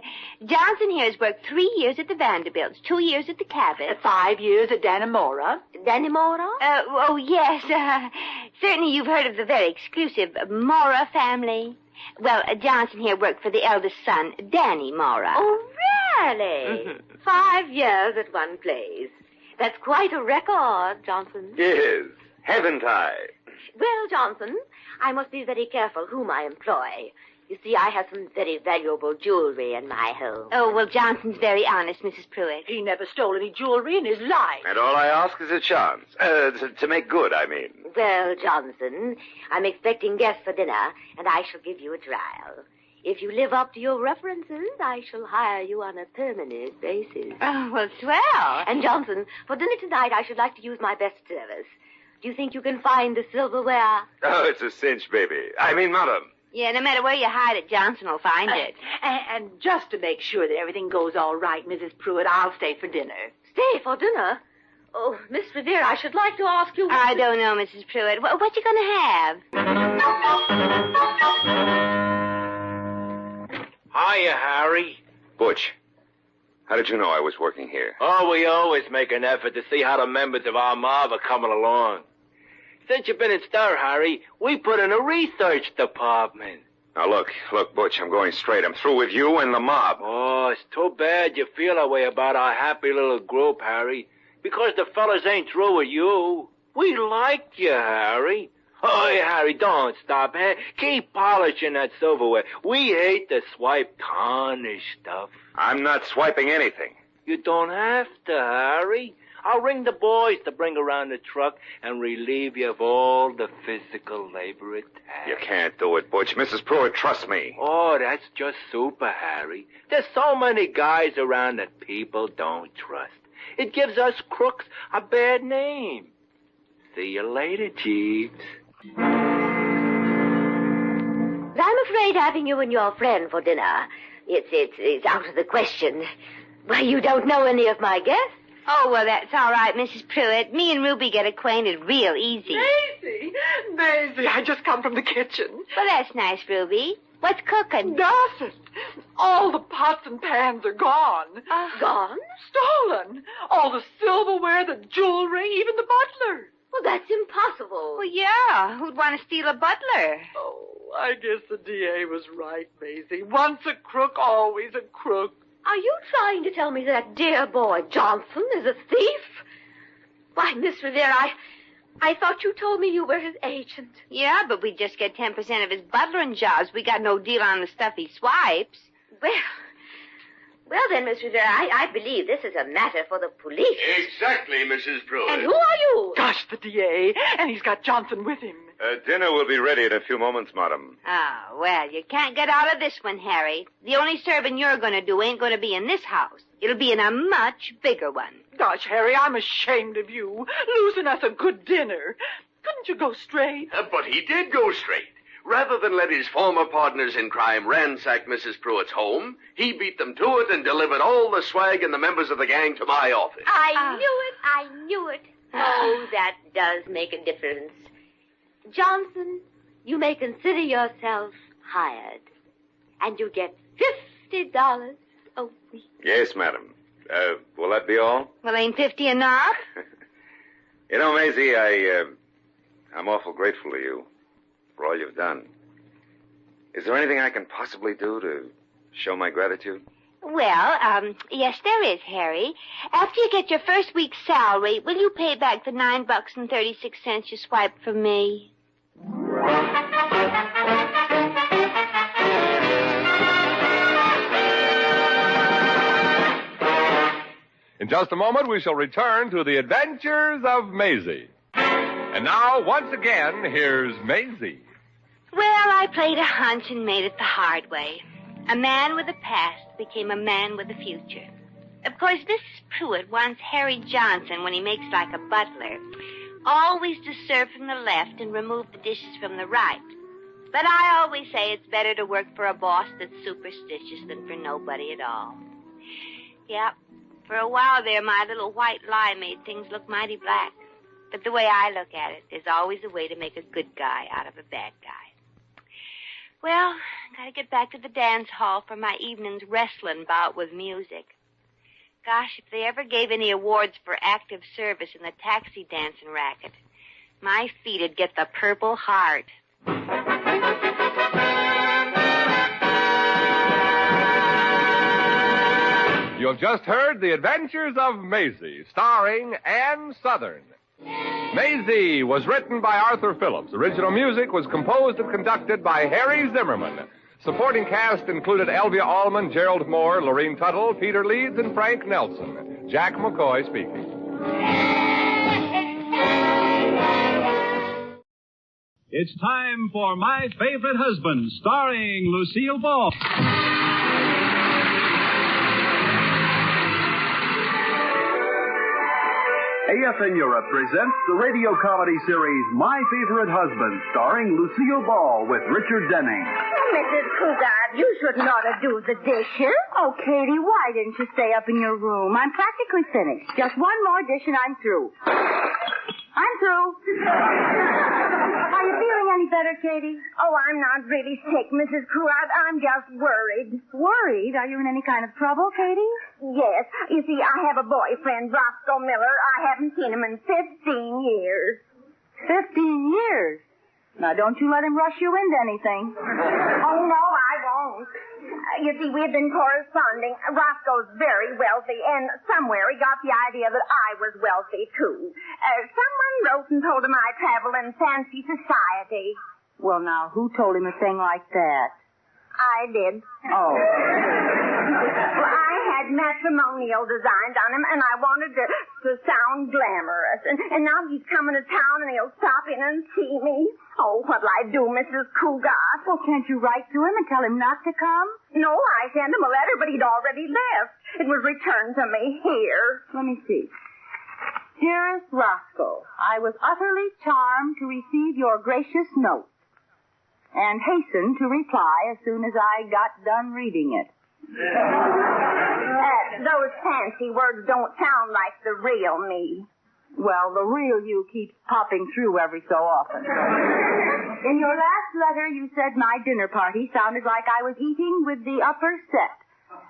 Johnson here has worked 3 years at the Vanderbilts, 2 years at the Cabots. 5 years at Dannemora. Dannemora? Yes. Certainly you've heard of the very exclusive Mora family. Well, Johnson here worked for the eldest son, Danny Mora. Oh, really? Mhm. 5 years at one place. That's quite a record, Johnson. Yes. Haven't I? Well, Johnson, I must be very careful whom I employ. You see, I have some very valuable jewelry in my home. Oh, well, Johnson's very honest, Mrs. Pruitt. He never stole any jewelry in his life. And all I ask is a chance. To make good, I mean. Well, Johnson, I'm expecting guests for dinner, and I shall give you a trial. If you live up to your references, I shall hire you on a permanent basis. Oh, well, swell. And, Johnson, for dinner tonight, I should like to use my best service. Do you think you can find the silverware? Oh, it's a cinch, baby. I mean, madam. Yeah, no matter where you hide it, Johnson will find it. And just to make sure that everything goes all right, Mrs. Pruitt, I'll stay for dinner. Stay for dinner? Oh, Miss Revere, I should like to ask you... I don't know, Mrs. Pruitt. What you going to have? Hiya, Harry. Butch, how did you know I was working here? Oh, we always make an effort to see how the members of our mob are coming along. Since you've been in stir, Harry, we put in a research department. Now, look, Butch, I'm going straight. I'm through with you and the mob. Oh, it's too bad you feel that way about our happy little group, Harry. Because the fellas ain't through with you. We like you, Harry. Oh, Harry, don't stop. Hey, keep polishing that silverware. We hate the swipe tarnish stuff. I'm not swiping anything. You don't have to, Harry. I'll ring the boys to bring around the truck and relieve you of all the physical labor it takes. You can't do it, Butch. Mrs. Pruitt, trust me. Oh, that's just super, Harry. There's so many guys around that people don't trust. It gives us crooks a bad name. See you later, Jeeves. I'm afraid having you and your friend for dinner, it's out of the question. Why, you don't know any of my guests. Oh, well, that's all right, Mrs. Pruitt. Me and Ruby get acquainted real easy. Maisie, I just come from the kitchen. Well, that's nice, Ruby. What's cooking? Nothing. All the pots and pans are gone. Gone? Stolen. All the silverware, the jewelry, even the butler. Well, that's impossible. Well, yeah. Who'd want to steal a butler? Oh, I guess the DA was right, Maisie. Once a crook, always a crook. Are you trying to tell me that dear boy Johnson is a thief? Why, Miss Rivera, I thought you told me you were his agent. Yeah, but we just get 10% of his butlering jobs. We got no deal on the stuff he swipes. Well then, Miss Rivera, I believe this is a matter for the police. Exactly, Mrs. Pruitt. And who are you? Gosh, the DA, and he's got Johnson with him. Dinner will be ready in a few moments, madam. Oh, well, you can't get out of this one, Harry. The only serving you're going to do ain't going to be in this house. It'll be in a much bigger one. Gosh, Harry, I'm ashamed of you. Losing us a good dinner. Couldn't you go straight? But he did go straight. Rather than let his former partners in crime ransack Mrs. Pruitt's home, he beat them to it and delivered all the swag and the members of the gang to my office. I knew it. Oh, that does make a difference. Johnson, you may consider yourself hired. And you get $50 a week. Yes, madam. Will that be all? Well, ain't 50 enough? You know, Maisie, I'm awful grateful to you for all you've done. Is there anything I can possibly do to show my gratitude? Well, yes, there is, Harry. After you get your first week's salary, will you pay back the $9.36 you swiped from me? In just a moment, we shall return to the adventures of Maisie. And now, once again, here's Maisie. Well, I played a hunch and made it the hard way. A man with a past became a man with a future. Of course, Mrs. Pruitt wants Harry Johnson, when he makes like a butler, always to serve from the left and remove the dishes from the right. But I always say it's better to work for a boss that's superstitious than for nobody at all. Yeah, for a while there, my little white lie made things look mighty black. But the way I look at it, there's always a way to make a good guy out of a bad guy. Well, gotta get back to the dance hall for my evening's wrestling bout with music. Gosh, if they ever gave any awards for active service in the taxi dancing racket, my feet'd get the Purple Heart. You have just heard The Adventures of Maisie, starring Ann Southern. Maisie was written by Arthur Phillips. Original music was composed and conducted by Harry Zimmerman. Supporting cast included Elvia Allman, Gerald Moore, Lorene Tuttle, Peter Leeds, and Frank Nelson. Jack McCoy speaking. It's time for My Favorite Husband, starring Lucille Ball. AFN Europe presents the radio comedy series My Favorite Husband, starring Lucille Ball with Richard Denning. Oh, Mrs. Cougar, you shouldn't ought to do the dishes. Oh, Katy, why didn't you stay up in your room? I'm practically finished. Just one more dish and I'm through. I'm through. Are you feeling any better, Katy? Oh, I'm not really sick, Mrs. Cougar. I'm just worried. Worried? Are you in any kind of trouble, Katy? Yes. You see, I have a boyfriend, Roscoe Miller. I haven't seen him in 15 years. 15 years? Now, don't you let him rush you into anything. Oh, no, I won't. You see, we've been corresponding. Roscoe's very wealthy, and somewhere he got the idea that I was wealthy, too. Someone wrote and told him I travel in fancy society. Well, now, who told him a thing like that? I did. Oh. Well, I had matrimonial designs on him, and I wanted to sound glamorous. And now he's coming to town, and he'll stop in and see me. Oh, what'll I do, Mrs. Cougat? Well, can't you write to him and tell him not to come? No, I sent him a letter, but he'd already left. It was returned to me here. Let me see. Dearest Roscoe, I was utterly charmed to receive your gracious note and hastened to reply as soon as I got done reading it. Those fancy words don't sound like the real me. Well, the real you keeps popping through every so often. In your last letter, you said my dinner party sounded like I was eating with the upper set.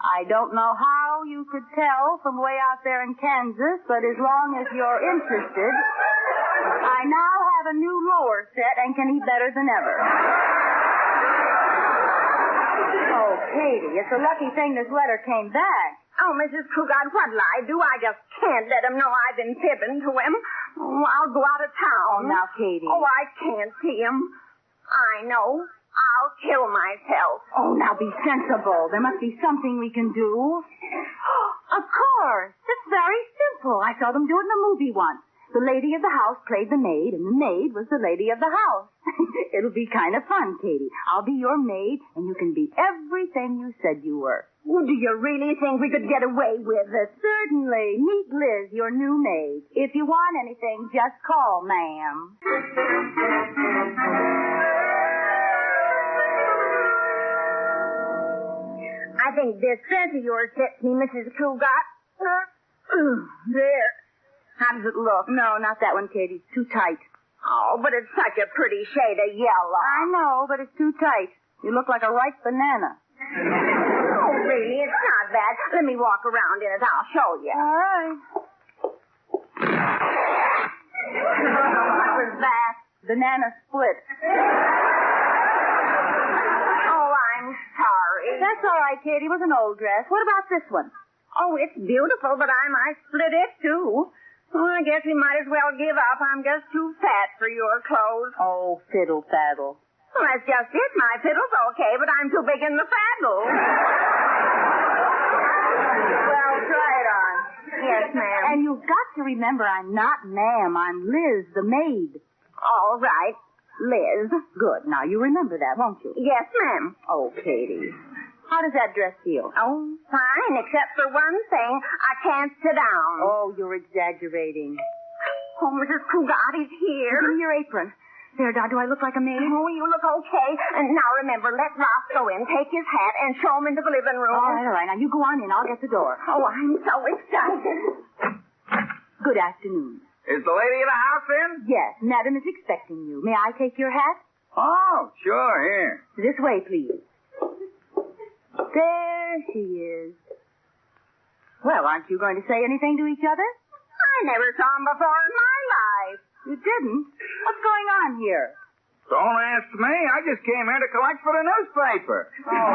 I don't know how you could tell from way out there in Kansas, but as long as you're interested, I now have a new lower set and can eat better than ever. Oh, Katy, it's a lucky thing this letter came back. Oh, Mrs. Cougat, what'll I do? I just can't let him know I've been fibbing to him. Oh, I'll go out of town. Oh, now, Katy. Oh, I can't see him. I know. I'll kill myself. Oh, now be sensible. There must be something we can do. Of course. It's very simple. I saw them do it in a movie once. The lady of the house played the maid, and the maid was the lady of the house. It'll be kind of fun, Katy. I'll be your maid, and you can be everything you said you were. Well, do you really think we could get away with it? Certainly. Meet Liz, your new maid. If you want anything, just call, ma'am. I think this dress of yours fits me, Mrs. Cougat. There. How does it look? No, not that one, Katy. It's too tight. Oh, but it's such a pretty shade of yellow. I know, but it's too tight. You look like a ripe banana. Oh, really? It's not bad. Let me walk around in it. I'll show you. All right. What was that? Banana split. Oh, I'm sorry. That's all right, Katy. It was an old dress. What about this one? Oh, it's beautiful, but I might split it, too. Well, I guess we might as well give up. I'm just too fat for your clothes. Oh, fiddle-faddle. Well, that's just it. My fiddle's okay, but I'm too big in the faddle. Well, try it on. Yes, ma'am. And you've got to remember I'm not ma'am. I'm Liz, the maid. All right. Liz. Good. Now, you remember that, won't you? Yes, ma'am. Oh, Katy. How does that dress feel? Oh, fine, except for one thing. I can't sit down. Oh, you're exaggerating. Oh, Mrs. Cougat is here. Give me your apron. There, Dot, do I look like a maid? Oh, you look okay. And now remember, let Roscoe in, take his hat, and show him into the living room. All right. Now, you go on in. I'll get the door. Oh, I'm so excited. Good afternoon. Is the lady of the house in? Yes, Madam is expecting you. May I take your hat? Oh, sure, here. This way, please. There she is. Well, aren't you going to say anything to each other? I never saw him before in my life. You didn't? What's going on here? Don't ask me. I just came here to collect for the newspaper. Oh.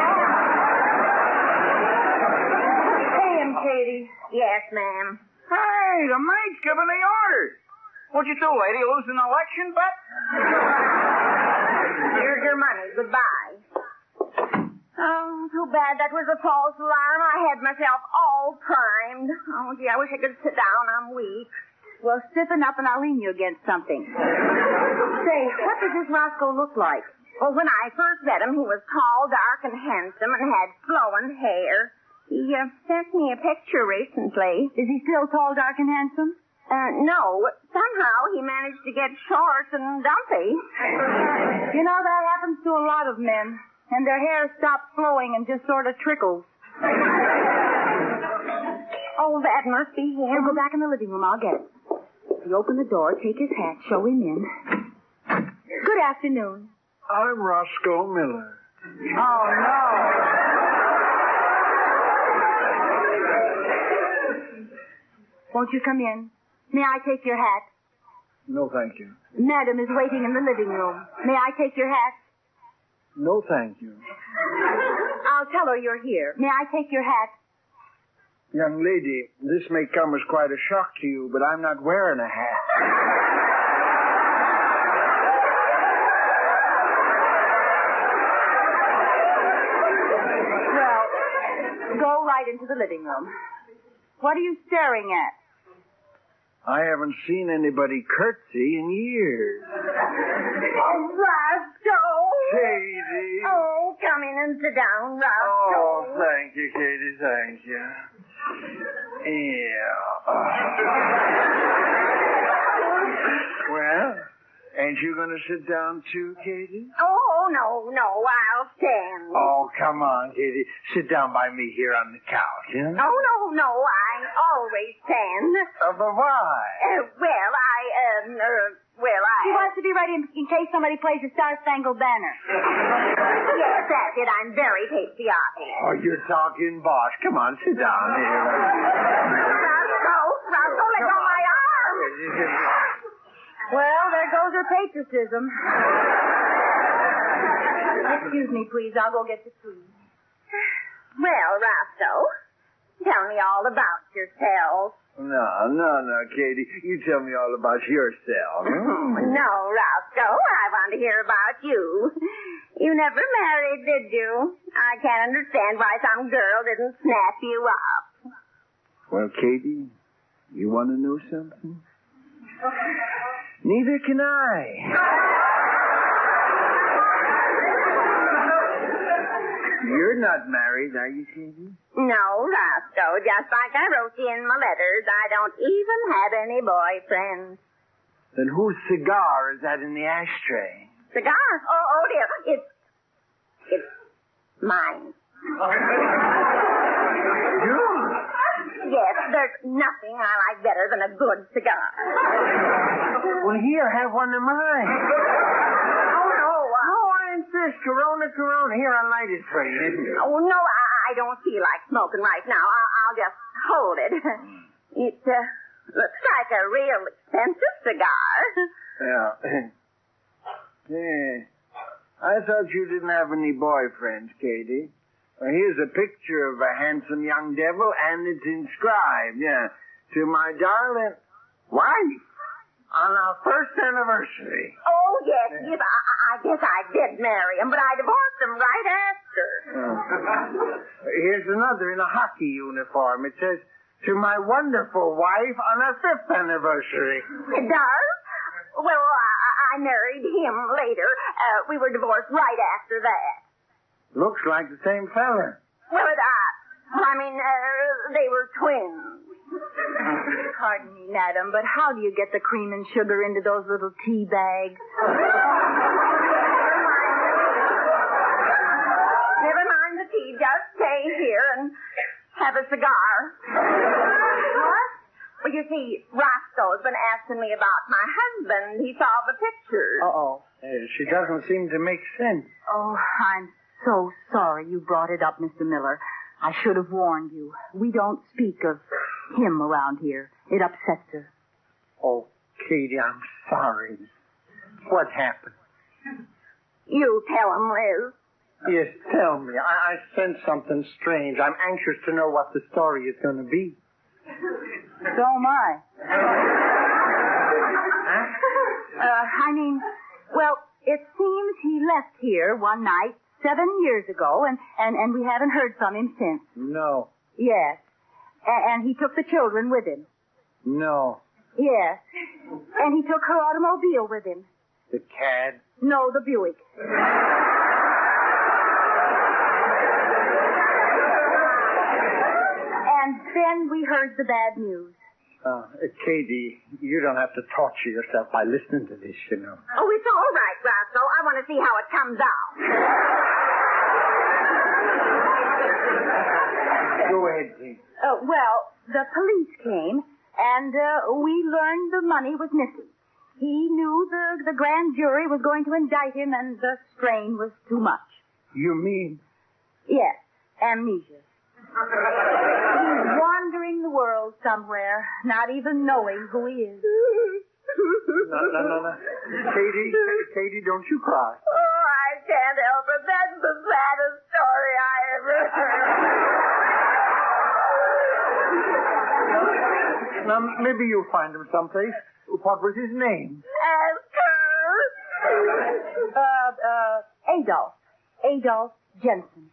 Pay him, Katy. Yes, ma'am. Hey, the maid's giving the orders. What'd you do, lady? Lose an election bet? Here's your money. Goodbye. Oh, too bad that was a false alarm. I had myself all primed. Oh, gee, I wish I could sit down. I'm weak. Well, stiffen up and I'll lean you against something. Say, what does this Roscoe look like? Well, when I first met him, he was tall, dark, and handsome and had flowing hair. He sent me a picture recently. Is he still tall, dark, and handsome? No. Somehow he managed to get short and dumpy. You know, that happens to a lot of men. And their hair stops flowing and just sort of trickles. Oh, that must be him. Go back in the living room. I'll get it. If you open the door, take his hat, show him in. Good afternoon. I'm Roscoe Miller. Oh, no. Won't you come in? May I take your hat? No, thank you. Madam is waiting in the living room. May I take your hat? No, thank you. I'll tell her you're here. May I take your hat? Young lady, this may come as quite a shock to you, but I'm not wearing a hat. Well, go right into the living room. What are you staring at? I haven't seen anybody curtsy in years. Oh, Roscoe! Katy! Oh, come in and sit down, Roscoe. Oh, thank you, Katy, thank you. Yeah. Well, ain't you going to sit down too, Katy? Oh, no, I'll stand. Oh, come on, Katy. Sit down by me here on the couch, huh? Oh, no, I always stand. But why? She wants to be ready in case somebody plays the Star Spangled Banner. Yes, that's it. I'm very patriotic. Oh, you're talking bosh. Come on, sit down here. Roscoe, let go my arm. Well, there goes her patriotism. Excuse me, please. I'll go get the tea. Well, Roscoe, tell me all about yourself. No, Katy. You tell me all about yourself. No, Roscoe, I want to hear about you. You never married, did you? I can't understand why some girl didn't snap you up. Well, Katy, you want to know something? Neither can I. You're not married, are you, Katy? No, Roscoe. Just like I wrote you in my letters, I don't even have any boyfriends. Then whose cigar is that in the ashtray? Cigar? Oh, dear. It's mine. Yes, there's nothing I like better than a good cigar. Well, here, have one of mine. I insist. Corona. Here, I'll light it for you. Oh, no, I don't feel like smoking right now. I'll just hold it. It looks like a real expensive cigar. Yeah. I thought you didn't have any boyfriends, Katy. Well, here's a picture of a handsome young devil, and it's inscribed, to my darling wife on our first anniversary. Oh, yes. I guess I did marry him, but I divorced him right after. Here's another in a hockey uniform. It says, to my wonderful wife on our 5th anniversary. It does? Well, I married him later. We were divorced right after that. Looks like the same fella. Well, they were twins. Pardon me, madam, but how do you get the cream and sugar into those little tea bags? Never mind the tea. Just stay here and have a cigar. What? Well, you see, Roscoe's been asking me about my husband. He saw the pictures. Uh-oh. She doesn't seem to make sense. Oh, I'm so sorry you brought it up, Mr. Miller. I should have warned you. We don't speak of him around here. It upsets her. Oh, Katy, I'm sorry. What happened? You tell him, Liz. Yes, tell me. I sense something strange. I'm anxious to know what the story is going to be. So am I. Well, it seems he left here one night 7 years ago, and we haven't heard from him since. No. Yes. And he took the children with him. No. Yes. And he took her automobile with him. The cad? No, the Buick. And then we heard the bad news. Katy, you don't have to torture yourself by listening to this, you know. Oh, it's all right, Roscoe. I want to see how it comes out. Go ahead, Katy. Well, the police came, and we learned the money was missing. He knew the grand jury was going to indict him, and the strain was too much. You mean? Yes, amnesia. He's wandering the world somewhere, not even knowing who he is. No. Katy, don't you cry. Oh, I can't help it. That's the saddest story I ever heard. Now, maybe you'll find him someplace. What was his name? Adolf Jensen.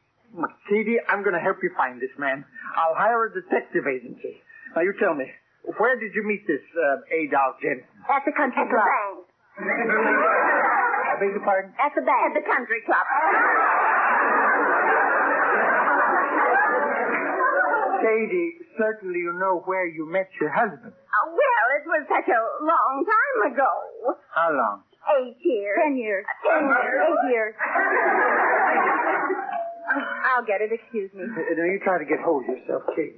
Katy, I'm going to help you find this man. I'll hire a detective agency. Now, you tell me, where did you meet this Adolf Jensen? At the country club. I beg your pardon? At the bank. At the country club. Katy, certainly you know where you met your husband. Well, it was such a long time ago. How long? 8 years. 10 years. 8 years. I'll get it. Excuse me. Now, you try to get hold of yourself, Katy.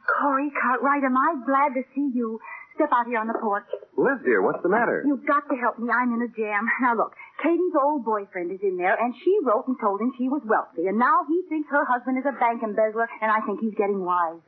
Corey Cartwright, am I glad to see you. Step out here on the porch. Liz, dear, what's the matter? You've got to help me. I'm in a jam. Now, look, Katy's old boyfriend is in there, and she wrote and told him she was wealthy, and now he thinks her husband is a bank embezzler, and I think he's getting wise.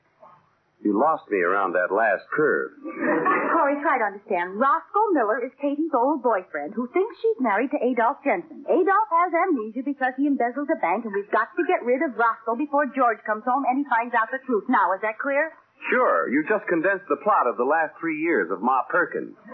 You lost me around that last curve. Corey, try to understand. Roscoe Miller is Katy's old boyfriend who thinks she's married to Adolf Jensen. Adolf has amnesia because he embezzles a bank, and we've got to get rid of Roscoe before George comes home and he finds out the truth. Now, is that clear? Sure. You just condensed the plot of the last 3 years of Ma Perkins. Look,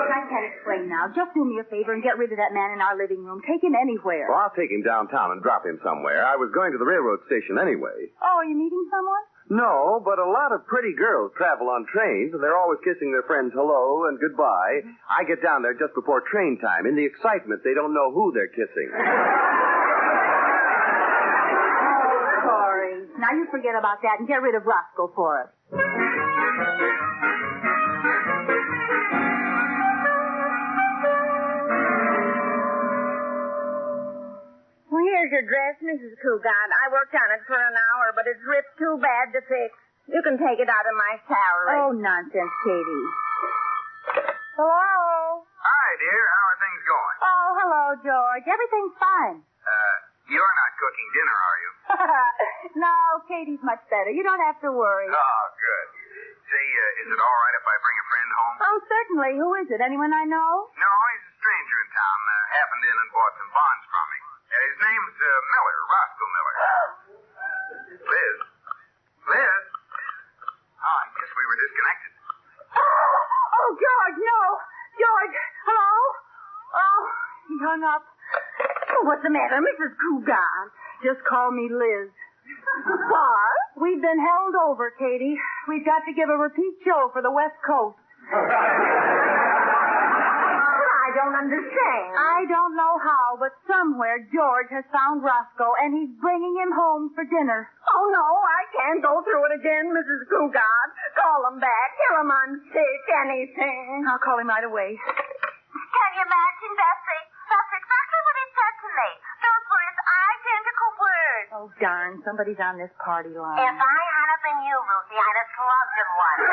I can't explain now. Just do me a favor and get rid of that man in our living room. Take him anywhere. Well, I'll take him downtown and drop him somewhere. I was going to the railroad station anyway. Oh, are you meeting someone? No, but a lot of pretty girls travel on trains, and they're always kissing their friends hello and goodbye. I get down there just before train time. In the excitement, they don't know who they're kissing. Now you forget about that and get rid of Roscoe for us. Well, here's your dress, Mrs. Cougat. I worked on it for an hour, but it's ripped too bad to fix. You can take it out of my salary. Oh, nonsense, Katy. Hello? Hi, dear. How are things going? Oh, hello, George. Everything's fine. You're not cooking dinner, are you? No, Katy's much better. You don't have to worry. Oh, good. Say, is it all right if I bring a friend home? Oh, certainly. Who is it? Anyone I know? No, he's a stranger in town. Happened in and bought some bonds from me. His name's Miller, Roscoe Miller. Liz? Liz? Oh, I guess we were disconnected. Oh, George, no. George, hello? Oh, he hung up. Oh, what's the matter, Mrs. Cougat? Just call me Liz. What? We've been held over, Katy. We've got to give a repeat show for the West Coast. I don't understand. I don't know how, but somewhere George has found Roscoe, and he's bringing him home for dinner. Oh, no, I can't go through it again, Mrs. Cougat. Call him back. Tell him I'm sick, anything. I'll call him right away. Can you imagine, Bessie? That's exactly what he said to me. Those were his identical words. Oh, darn. Somebody's on this party line. If I had have been you, Lucy, I'd have slugged him once.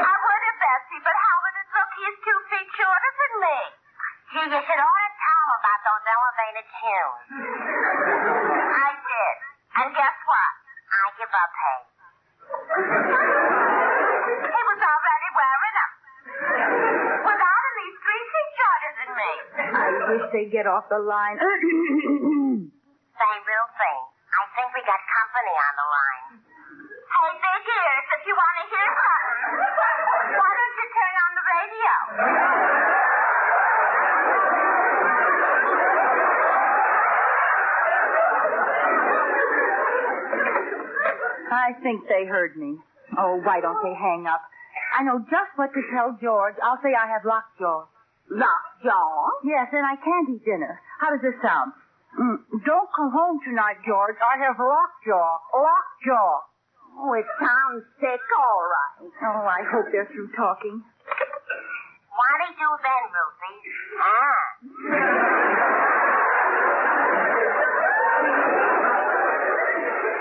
I would have, Bessie, but how would it look? He's 2 feet shorter than me. Gee, you should ought to tell him about those elevated shoes. I did. And guess what? I give up, hey. He was already wearing them. Without him, he's 3 feet shorter than me. I wish they'd get off the line. Say, real thing. I think we got company on the line. Hey, big ears, if you want to hear something, why don't you turn on the radio? I think they heard me. Oh, why don't they hang up? I know just what to tell George. I'll say I have lockjaw. Lockjaw? Yes, and I can't eat dinner. How does this sound? Don't come home tonight, George. I have lockjaw. Lockjaw. Oh, it sounds sick, all right. Oh, I hope they're through talking. What'd he do then, Lucy?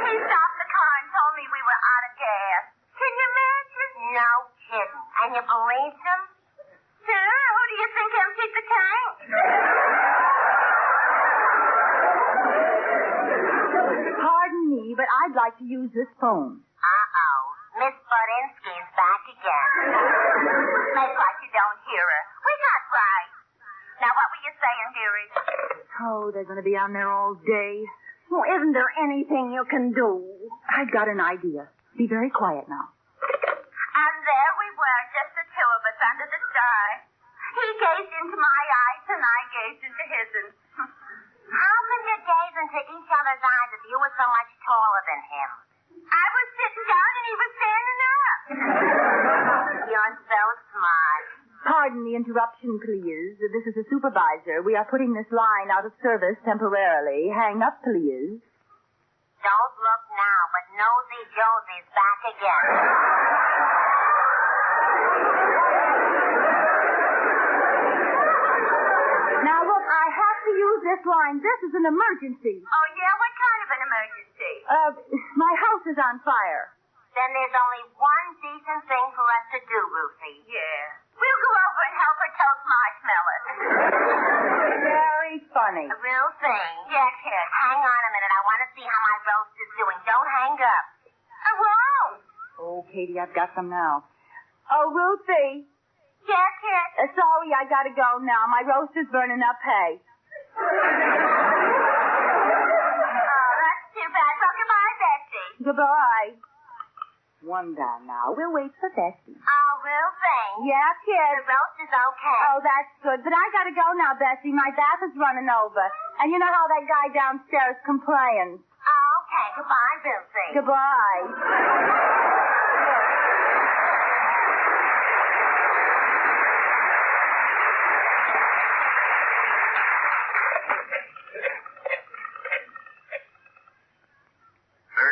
He stopped the car and told me we were out of gas. Can you imagine? No kidding. And you believed him? Sure. Who do you think emptied the tank? like to use this phone. Uh-oh. Miss Bodinsky's back again. Make like you don't hear her. We got right. Now, what were you saying, dearie? Oh, they're going to be on there all day. Well, isn't there anything you can do? I've got an idea. Be very quiet now. And there we were, just the two of us under the stars. He gazed into my eyes, and I gazed into his. How could you gaze into each other's eyes if you were so much taller than him? I was sitting down, and he was standing up. You're so smart. Pardon the interruption, please. This is the supervisor. We are putting this line out of service temporarily. Hang up, please. Don't look now, but Nosy Josie's back again. Now, look, I have to use this line. This is an emergency. Oh, yeah? What kind of an emergency? My house is on fire. Then there's only one decent thing for us to do, Ruthie. Yeah. We'll go over and help her toast marshmallows. Very funny. A real thing. Yes, here. Hang on a minute. I want to see how my roast is doing. Don't hang up. I won't. Oh, Katy, I've got them now. Oh, Ruthie. Yes, yes. Sorry, I gotta go now. My roast is burning up hay. Oh, that's too bad. Well, goodbye, Betsy. Goodbye. One down now. We'll wait for Bessie. Oh, real thing. Yeah, kid. The roast is okay. Oh, that's good. But I gotta go now, Bessie. My bath is running over. And you know how that guy downstairs complains. Oh, okay. Goodbye, Bilsy. Goodbye.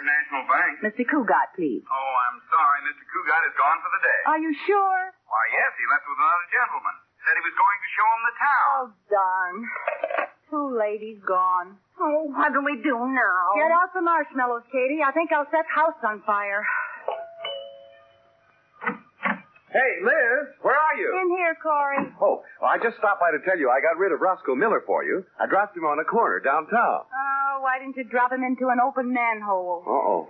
National Bank. Mr. Cougat, please. Oh, I'm sorry. Mr. Cougat is gone for the day. Are you sure? Why, yes, he left with another gentleman. Said he was going to show him the town. Oh, darn. Too late, he's gone. Oh, what do we do now? Get out the marshmallows, Katy. I think I'll set the house on fire. Hey, Liz, where are you? In here, Corey. Oh, well, I just stopped by to tell you I got rid of Roscoe Miller for you. I dropped him on a corner downtown. Oh, why didn't you drop him into an open manhole? Uh-oh.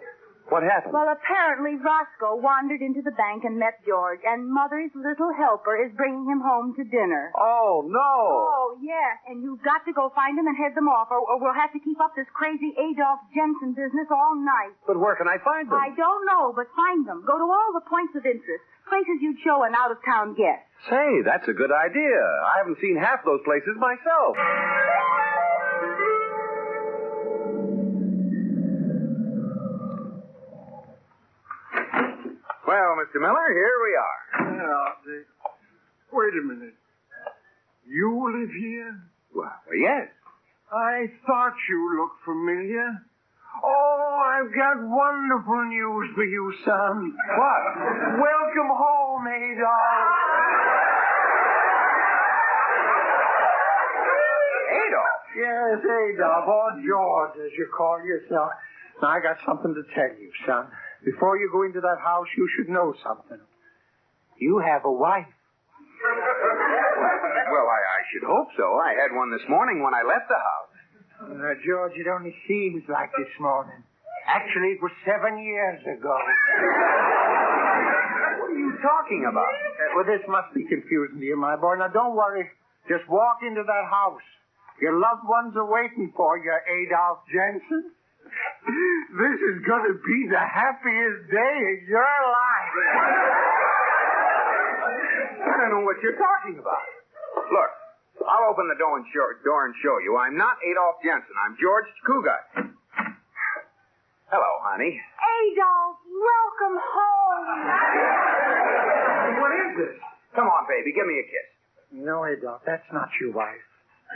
What happened? Well, apparently Roscoe wandered into the bank and met George, and Mother's little helper is bringing him home to dinner. Oh, no. Oh, yes, and you've got to go find him and head them off, or we'll have to keep up this crazy Adolf Jensen business all night. But where can I find them? I don't know, but find them. Go to all the points of interest, places you'd show an out-of-town guest. Say, that's a good idea. I haven't seen half those places myself. Well, Mr. Miller, here we are. Wait a minute. You live here? Well, yes. I thought you looked familiar. Oh, I've got wonderful news for you, son. What? Welcome home, Adolf. Adolf? Yes, Adolf, or George, as you call yourself. Now, I got something to tell you, son. Before you go into that house, you should know something. You have a wife. Well, I should hope so. I had one this morning when I left the house. George, it only seems like this morning. Actually, it was 7 years ago. What are you talking about? Well, this must be confusing to you, my boy. Now, don't worry. Just walk into that house. Your loved ones are waiting for you, Adolf Jensen. This is going to be the happiest day of your life. I don't know what you're talking about. Look, I'll open the door and show you. I'm not Adolf Jensen. I'm George Cougat. Hello, honey. Adolf, welcome home. What is this? Come on, baby, give me a kiss. No, Adolf, that's not your wife.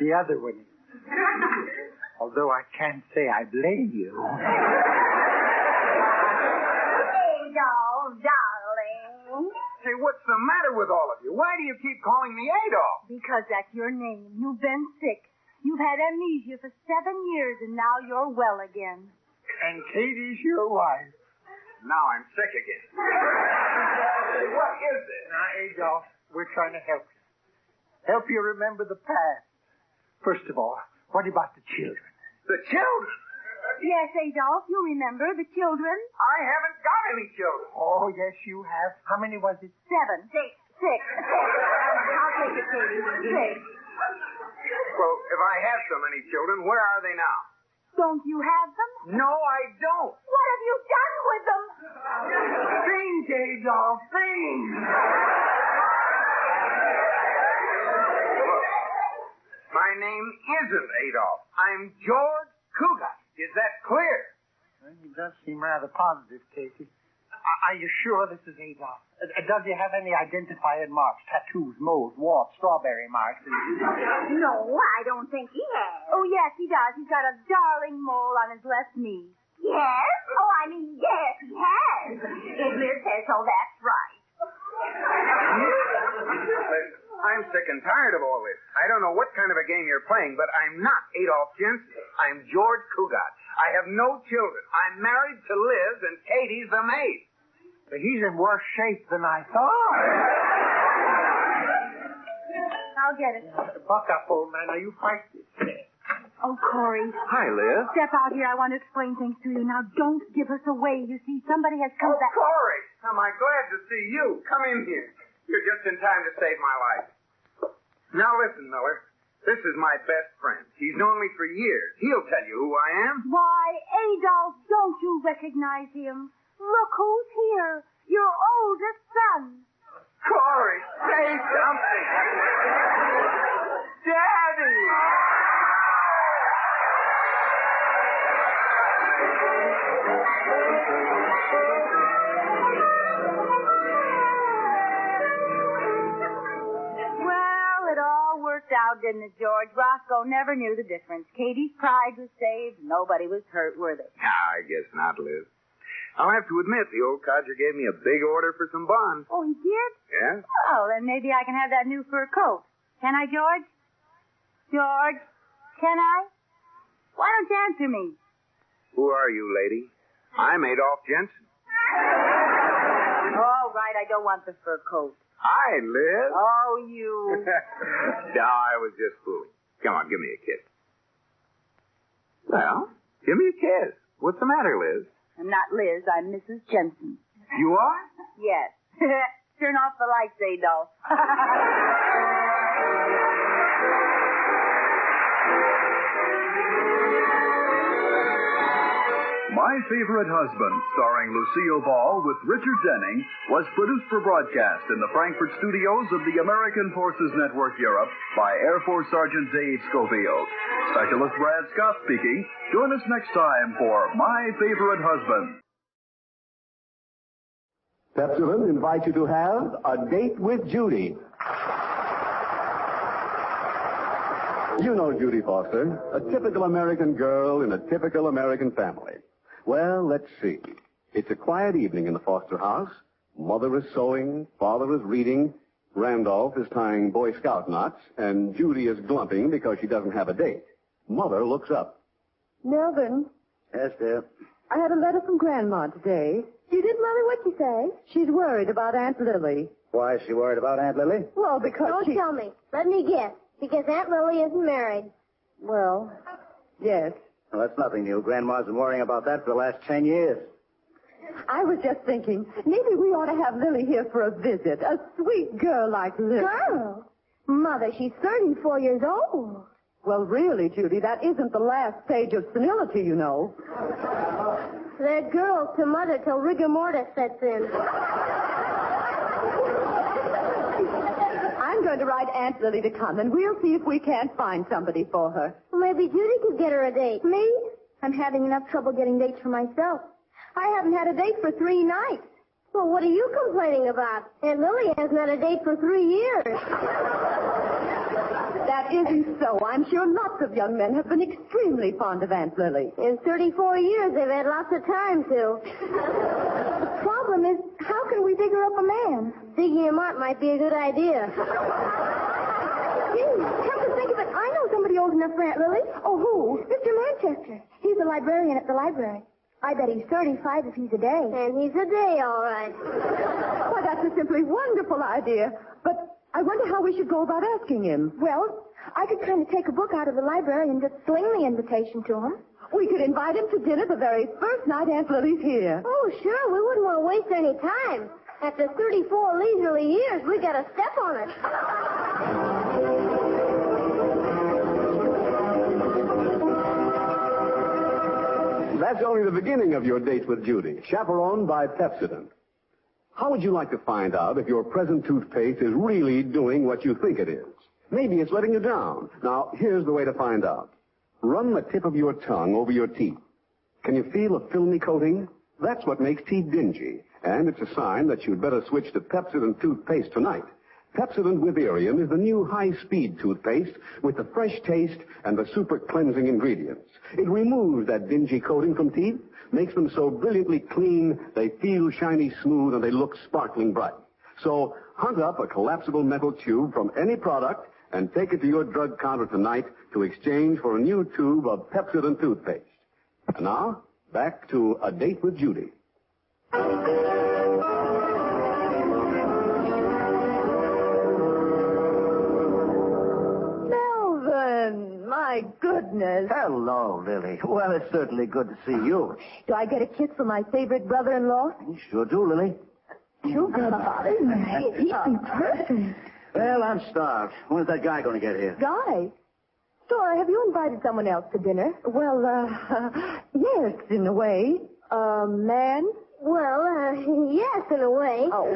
The other one is. Although I can't say I blame you. Adolf, darling. Say, what's the matter with all of you? Why do you keep calling me Adolf? Because that's your name. You've been sick. You've had amnesia for 7 years, and now you're well again. And Katy's your wife. Now I'm sick again. Say, what is this? Now, Adolf, we're trying to help you. Help you remember the past. First of all, what about the children? The children? Yes, Adolph, you remember the children. I haven't got any children. Oh, yes, you have. How many was it? 7. 6. I'll take it, Katy. 6. Well, if I have so many children, where are they now? Don't you have them? No, I don't. What have you done with them? Think, Adolph, think. My name isn't Adolph. I'm George Cougat. Is that clear? Well, you does seem rather positive, Katy. Are you sure this is Adolph? Does he have any identifying marks? Tattoos, moles, warts, strawberry marks? No, I don't think he has. Oh, yes, he does. He's got a darling mole on his left knee. Yes? Oh, I mean, yes, he has. If Liz says so, that's right. I'm sick and tired of all this. I don't know what kind of a game you're playing, but I'm not Adolph Jensen. I'm George Cougat. I have no children. I'm married to Liz, and Katy's the maid. But he's in worse shape than I thought. I'll get it. Buck up, old man. Are you fighting? Oh, Corey. Hi, Liz. Step out here. I want to explain things to you. Now, don't give us away. You see, somebody has come back. Corey. Am I glad to see you. Come in here. You're just in time to save my life. Now, listen, Miller. This is my best friend. He's known me for years. He'll tell you who I am. Why, Adolph, don't you recognize him? Look who's here. Your oldest son. Corey, say something. Daddy! Well, it all worked out, didn't it, George? Roscoe never knew the difference. Katy's pride was saved. Nobody was hurt, were they? I guess not, Liz. I'll have to admit, the old codger gave me a big order for some bonds. Oh, he did? Yeah? Oh, then maybe I can have that new fur coat. Can I, George? George, can I? Why don't you answer me? Who are you, lady? I'm Adolph Jensen. All right, I don't want the fur coat. Hi, Liz. Oh, you. No, I was just fooling. Come on, give me a kiss. Well, give me a kiss. What's the matter, Liz? I'm not Liz. I'm Mrs. Jensen. You are? Yes. Turn off the lights, Adolph. My Favorite Husband, starring Lucille Ball with Richard Denning, was produced for broadcast in the Frankfurt studios of the American Forces Network Europe by Air Force Sergeant Dave Schofield. Specialist Brad Scott speaking. Join us next time for My Favorite Husband. Pepsodent invites you to have a date with Judy. You know Judy Foster, a typical American girl in a typical American family. Well, let's see. It's a quiet evening in the Foster house. Mother is sewing, father is reading, Randolph is tying Boy Scout knots, and Judy is glumping because she doesn't have a date. Mother looks up. Melvin. Yes, dear. I had a letter from Grandma today. You did, Mother? What'd she say? She's worried about Aunt Lilly. Why is she worried about Aunt Lilly? Well, because Don't tell me. Let me guess. Because Aunt Lilly isn't married. Well, yes. Well, that's nothing new. Grandma's been worrying about that for the last 10 years. I was just thinking, maybe we ought to have Lily here for a visit. A sweet girl like Lily. Girl? Mother, she's 34 years old. Well, really, Judy, that isn't the last stage of senility, you know. They're girls to Mother till rigor mortis sets in. I'm going to write Aunt Lily to come, and we'll see if we can't find somebody for her. Well, maybe Judy could get her a date. Me? I'm having enough trouble getting dates for myself. I haven't had a date for 3 nights. Well, what are you complaining about? Aunt Lily hasn't had a date for 3 years. That isn't so. I'm sure lots of young men have been extremely fond of Aunt Lily. In 34 years, they've had lots of time to. The problem is, how can we dig her up a man? Digging him up might be a good idea. Gee, come to think of it, I know somebody old enough for Aunt Lily. Oh, who? Mr. Manchester. He's a librarian at the library. I bet he's 35 if he's a day. And he's a day, all right. Why, that's a simply wonderful idea. But I wonder how we should go about asking him. Well, I could kind of take a book out of the library and just sling the invitation to him. We could invite him to dinner the very first night Aunt Lily's here. Oh, sure. We wouldn't want to waste any time. After 34 leisurely years, we got to step on it. That's only the beginning of your date with Judy, chaperoned by Pepsodent. How would you like to find out if your present toothpaste is really doing what you think it is? Maybe it's letting you down. Now, here's the way to find out. Run the tip of your tongue over your teeth. Can you feel a filmy coating? That's what makes teeth dingy, and it's a sign that you'd better switch to Pepsodent toothpaste tonight. Pepsodent with Irium is the new high-speed toothpaste with the fresh taste and the super cleansing ingredients. It removes that dingy coating from teeth, makes them so brilliantly clean they feel shiny smooth and they look sparkling bright. So hunt up a collapsible metal tube from any product and take it to your drug counter tonight to exchange for a new tube of Pepsodent toothpaste. And now, back to A Date with Judy. Melvin, my goodness. Hello, Lily. Well, it's certainly good to see you. Do I get a kiss from my favorite brother-in-law? You sure do, Lily. Too bad. He'd be perfect. Well, I'm starved. When's that guy going to get here? Guy? Dora, have you invited someone else to dinner? Well, yes, in a way. Man? Well, yes, in a way. Oh,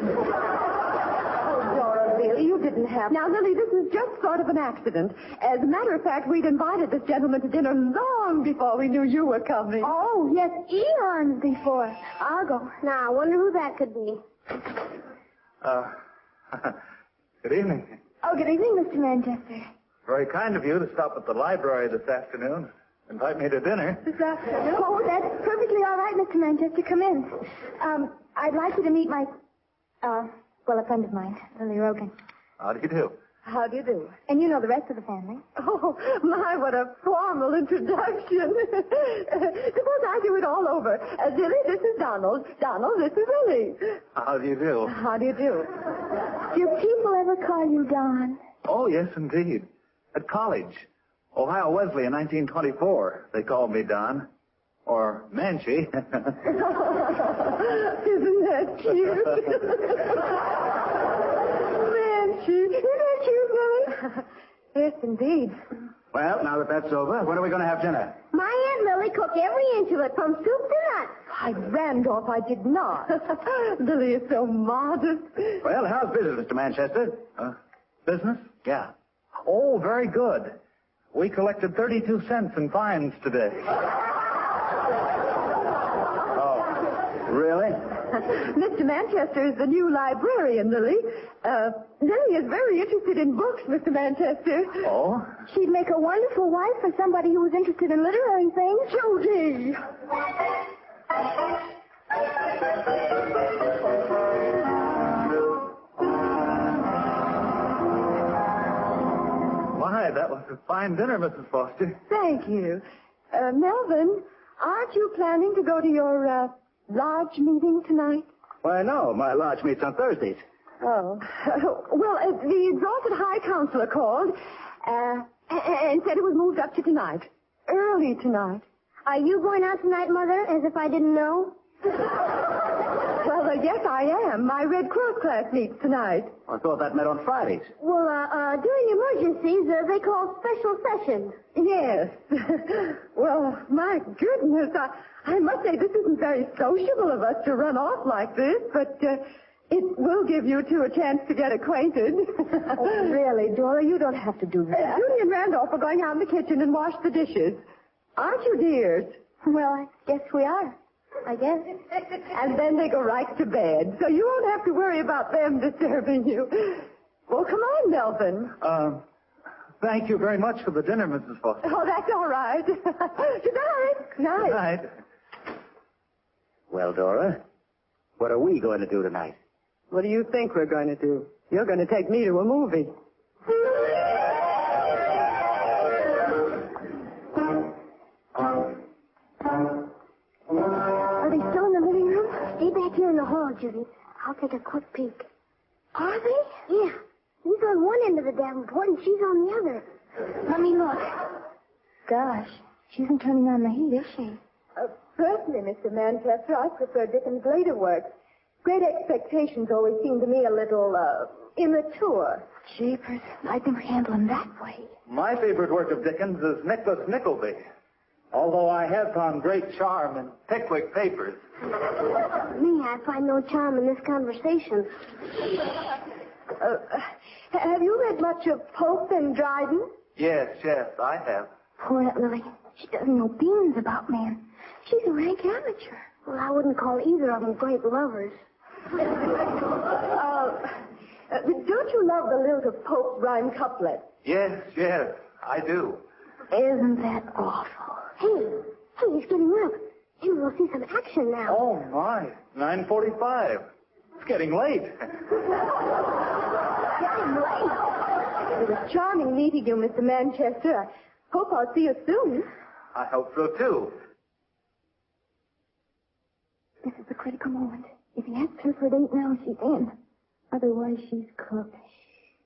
Dora, really, you didn't have... Now, Lily, this is just sort of an accident. As a matter of fact, we'd invited this gentleman to dinner long before we knew you were coming. Oh, yes, eons before. I'll go. Now, I wonder who that could be. Good evening. Oh, good evening, Mr. Manchester. Very kind of you to stop at the library this afternoon. Invite me to dinner. This afternoon? Oh, that's perfectly all right, Mr. Manchester. Come in. I'd like you to meet my, a friend of mine, Lily Rogan. How do you do? How do you do? And you know the rest of the family. Oh, my, what a formal introduction. Suppose I do it all over. Lily, this is Donald. Donald, this is Lily. How do you do? How do you do? Do people ever call you Don? Oh, yes, indeed. At college, Ohio Wesley in 1924, they called me Don. Or Manchi. Isn't that cute? Manchi. Isn't that cute, Lily? Yes, indeed. Well, now that that's over, when are we going to have dinner? My Aunt Lily cooked every inch of it, from soup to nuts. I Randolph, I did not. Lily is so modest. Well, how's business, Mr. Manchester? Business? Yeah. Oh, very good. We collected 32 cents in fines today. Oh, really? Mr. Manchester is the new librarian, Lily. Lily is very interested in books, Mr. Manchester. Oh? She'd make a wonderful wife for somebody who was interested in literary things. Judy! My, that was a fine dinner, Mrs. Foster. Thank you. Melvin, aren't you planning to go to your, lodge meeting tonight? Why, no. My lodge meets on Thursdays. Oh. Well, the Exalted High Counselor called, and said it was moved up to tonight. Early tonight. Are you going out tonight, Mother, as if I didn't know? Well, yes, I am. My Red Cross class meets tonight. I thought that met on Fridays. Well, during emergencies, they call special sessions. Yes. Well, my goodness, I must say this isn't very sociable of us to run off like this, but it will give you two a chance to get acquainted. Oh, really, Dora? You don't have to do that. Judy and Randolph are going out in the kitchen and wash the dishes. Aren't you, dears? Well, I guess we are. I guess. And then they go right to bed, so you won't have to worry about them disturbing you. Well, come on, Melvin. Thank you very much for the dinner, Mrs. Foster. Oh, that's all right. Good night. Good night. Well, Dora, what are we going to do tonight? What do you think we're going to do? You're going to take me to a movie. Are they still in the living room? Stay back here in the hall, Judy. I'll take a quick peek. Are they? Yeah. He's on one end of the Davenport and she's on the other. Let me look. Gosh, She isn't turning on the heat, is she? Personally, Mr. Manchester, I prefer Dickens' later works. Great Expectations always seem to me a little, immature. Jeepers, I never handle him that way. My favorite work of Dickens is Nicholas Nickleby, although I have found great charm in Pickwick Papers. Me, I find no charm in this conversation. Have you read much of Pope and Dryden? Yes, I have. Poor Aunt Lily. She doesn't know beans about men. She's a rank amateur. Well, I wouldn't call either of them great lovers. Don't you love the lilt of Pope's rhyme couplet? Yes, I do. Isn't that awful? Hey, he's getting up. Maybe we'll see some action now. Oh, my. 9:45. It's getting late. Getting late? It was charming meeting you, Mr. Manchester. I hope I'll see you soon. I hope so, too. This is the critical moment. If he asks her for a date now, she's in. Otherwise, she's cooked.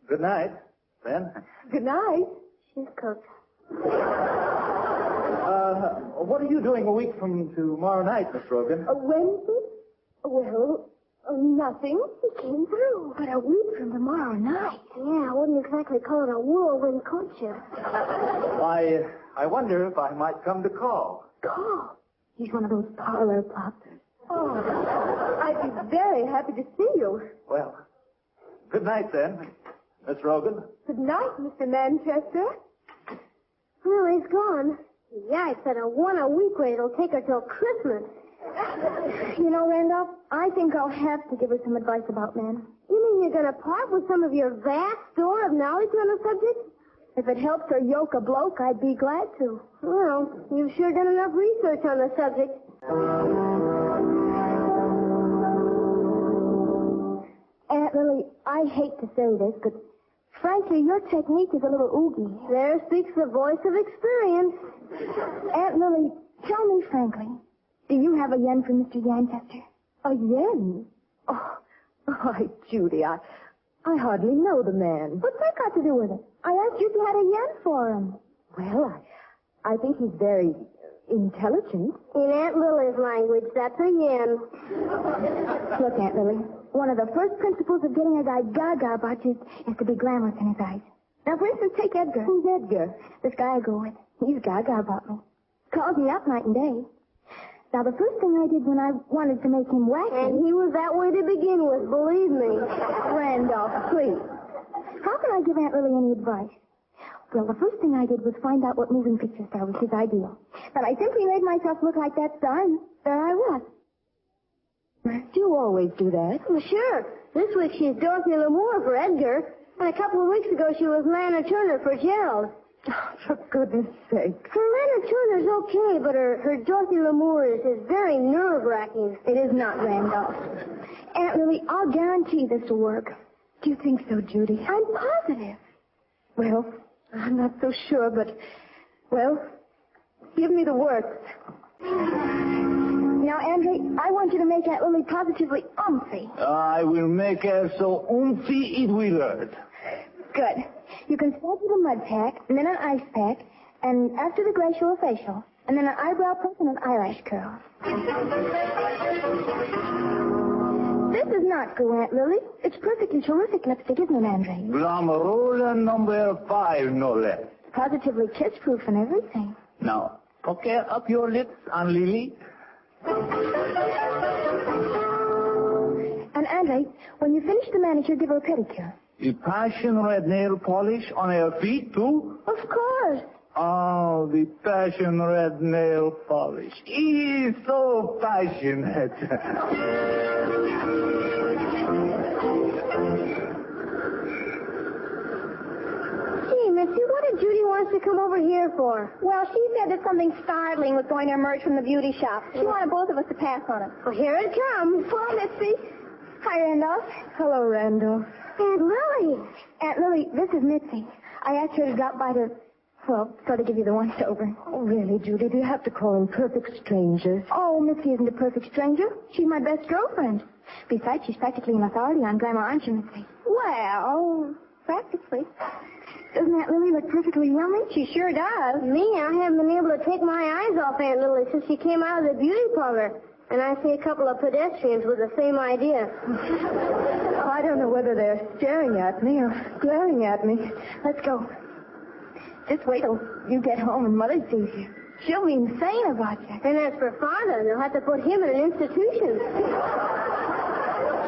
Good night, then. Good night. She's cooked. What are you doing a week from tomorrow night, Miss Rogan? Wednesday? Well, nothing. He came through. But a week from tomorrow night. Yeah, I wouldn't exactly call it a whirlwind courtship. I wonder if I might come to call. Call? He's one of those parlor poppers. Oh, I'd be very happy to see you. Well, good night, then, Miss Rogan. Good night, Mr. Manchester. Well, he's gone. Yikes, at a one-a-week rate, it'll take her till Christmas. You know, Randolph, I think I'll have to give her some advice about men. You mean you're going to part with some of your vast store of knowledge on the subject? If it helps her yoke a bloke, I'd be glad to. Well, you've sure done enough research on the subject. Aunt Lily, I hate to say this, but frankly, your technique is a little oogie. There speaks the voice of experience. Aunt Lily, tell me frankly, do you have a yen for Mr. Yanchester? A yen? Oh, why, Judy, I hardly know the man. What's that got to do with it? I asked you if you had a yen for him. Well, I think he's very intelligent. In Aunt Lily's language, that's a yen. Look, Aunt Lily, one of the first principles of getting a guy gaga about you is to be glamorous in his eyes. Now, for instance, take Edgar. Who's Edgar? This guy I go with. He's gaga about me. Calls me up night and day. Now, the first thing I did when I wanted to make him wacky... And he was that way to begin with, believe me. Randolph, please. How can I give Aunt Lily any advice? Well, the first thing I did was find out what moving picture star was his ideal. Then I simply made myself look like that star, and there I was. Do you always do that? Well, sure. This week she's Dorothy Lamour for Edgar, and a couple of weeks ago she was Lana Turner for Gerald. Oh, for goodness sake. Her Lana Turner's okay, but her Dorothy Lamour is very nerve-wracking. It is not, Randolph. Aunt Lily, I'll guarantee this will work. Do you think so, Judy? I'm positive. Well, I'm not so sure, but, well, give me the works. Now, Andre, I want you to make Aunt Lily positively umphy. I will make her so umphy it will hurt. Good. You can start with a mud pack, and then an ice pack, and after the glacial, a facial, and then an eyebrow press and an eyelash curl. This is not glue, Aunt Lily. It's perfectly terrific lipstick, isn't it, Andre? Glamour number 5, no less. Positively kiss-proof and everything. Now, pucker up your lips, Aunt Lily. And, Andre, when you finish the manicure, give her a pedicure. The passion red nail polish on her feet, too? Of course. Oh, the passion red nail polish. He's so passionate. Gee, Missy, what did Judy want us to come over here for? Well, she said that something startling was going to emerge from the beauty shop. She wanted both of us to pass on it. Well, here it comes. Hello, Missy. Hi, Randolph. Hello, Randolph. Aunt Lily. Aunt Lily, this is Mitzi. I asked her to drop by to, well, sort of give you the once-over. Oh, really, Judy? Do you have to call them perfect strangers? Oh, Mitzi isn't a perfect stranger. She's my best girlfriend. Besides, she's practically an authority on glamour, aren't you, Mitzi? Well, practically. Doesn't Aunt Lily look perfectly yummy? She sure does. Me, I haven't been able to take my eyes off Aunt Lily since she came out of the beauty parlor. And I see a couple of pedestrians with the same idea. I don't know whether they're staring at me or glaring at me. Let's go. Just wait till you get home and Mother sees you. She'll be insane about you. And as for Father, they'll have to put him in an institution.